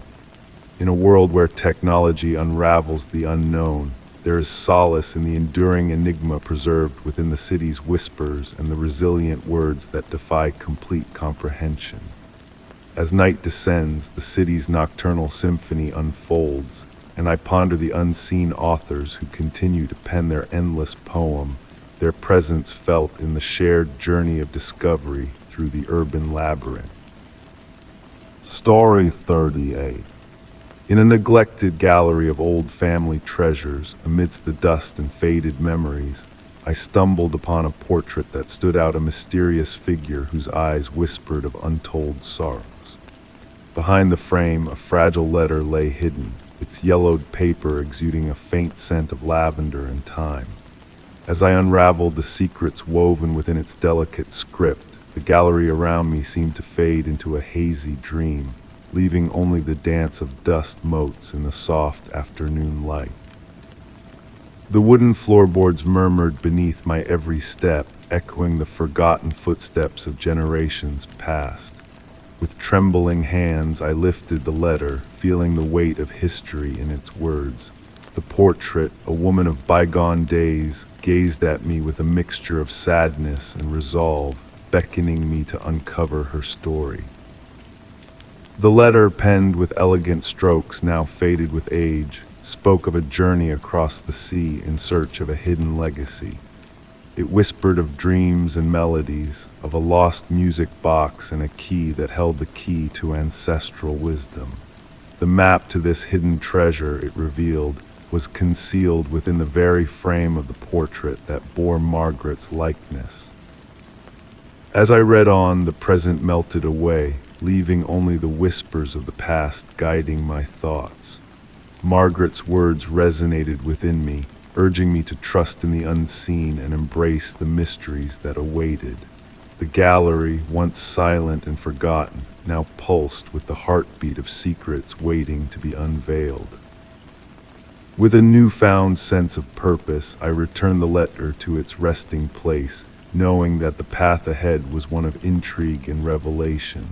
In a world where technology unravels the unknown, there is solace in the enduring enigma preserved within the city's whispers and the resilient words that defy complete comprehension. As night descends, the city's nocturnal symphony unfolds, and I ponder the unseen authors who continue to pen their endless poem, their presence felt in the shared journey of discovery through the urban labyrinth. Story 38. In a neglected gallery of old family treasures, amidst the dust and faded memories, I stumbled upon a portrait that stood out, a mysterious figure whose eyes whispered of untold sorrows. Behind the frame, a fragile letter lay hidden, its yellowed paper exuding a faint scent of lavender and thyme. As I unraveled the secrets woven within its delicate script, the gallery around me seemed to fade into a hazy dream, leaving only the dance of dust motes in the soft afternoon light. The wooden floorboards murmured beneath my every step, echoing the forgotten footsteps of generations past. With trembling hands, I lifted the letter, feeling the weight of history in its words. The portrait, a woman of bygone days, gazed at me with a mixture of sadness and resolve, beckoning me to uncover her story. The letter, penned with elegant strokes now faded with age, spoke of a journey across the sea in search of a hidden legacy. It whispered of dreams and melodies, of a lost music box and a key that held the key to ancestral wisdom. The map to this hidden treasure, it revealed, was concealed within the very frame of the portrait that bore Margaret's likeness. As I read on, the present melted away, leaving only the whispers of the past guiding my thoughts. Margaret's words resonated within me, urging me to trust in the unseen and embrace the mysteries that awaited. The gallery, once silent and forgotten, now pulsed with the heartbeat of secrets waiting to be unveiled. With a newfound sense of purpose, I returned the letter to its resting place, knowing that the path ahead was one of intrigue and revelation.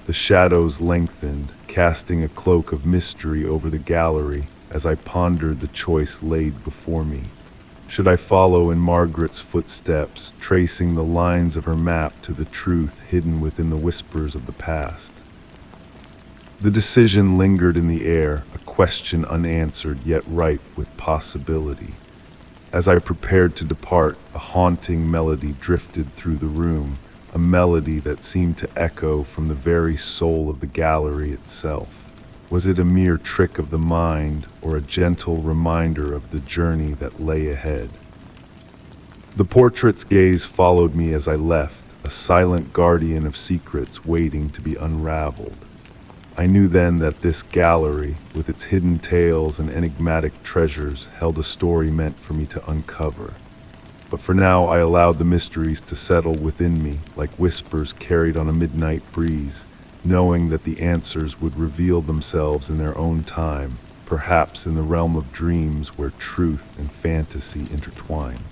The shadows lengthened, casting a cloak of mystery over the gallery as I pondered the choice laid before me. Should I follow in Margaret's footsteps, tracing the lines of her map to the truth hidden within the whispers of the past? The decision lingered in the air, a question unanswered yet ripe with possibility. As I prepared to depart, a haunting melody drifted through the room, a melody that seemed to echo from the very soul of the gallery itself. Was it a mere trick of the mind, or a gentle reminder of the journey that lay ahead? The portrait's gaze followed me as I left, a silent guardian of secrets waiting to be unraveled. I knew then that this gallery, with its hidden tales and enigmatic treasures, held a story meant for me to uncover. But for now I allowed the mysteries to settle within me, like whispers carried on a midnight breeze, knowing that the answers would reveal themselves in their own time, perhaps in the realm of dreams where truth and fantasy intertwine.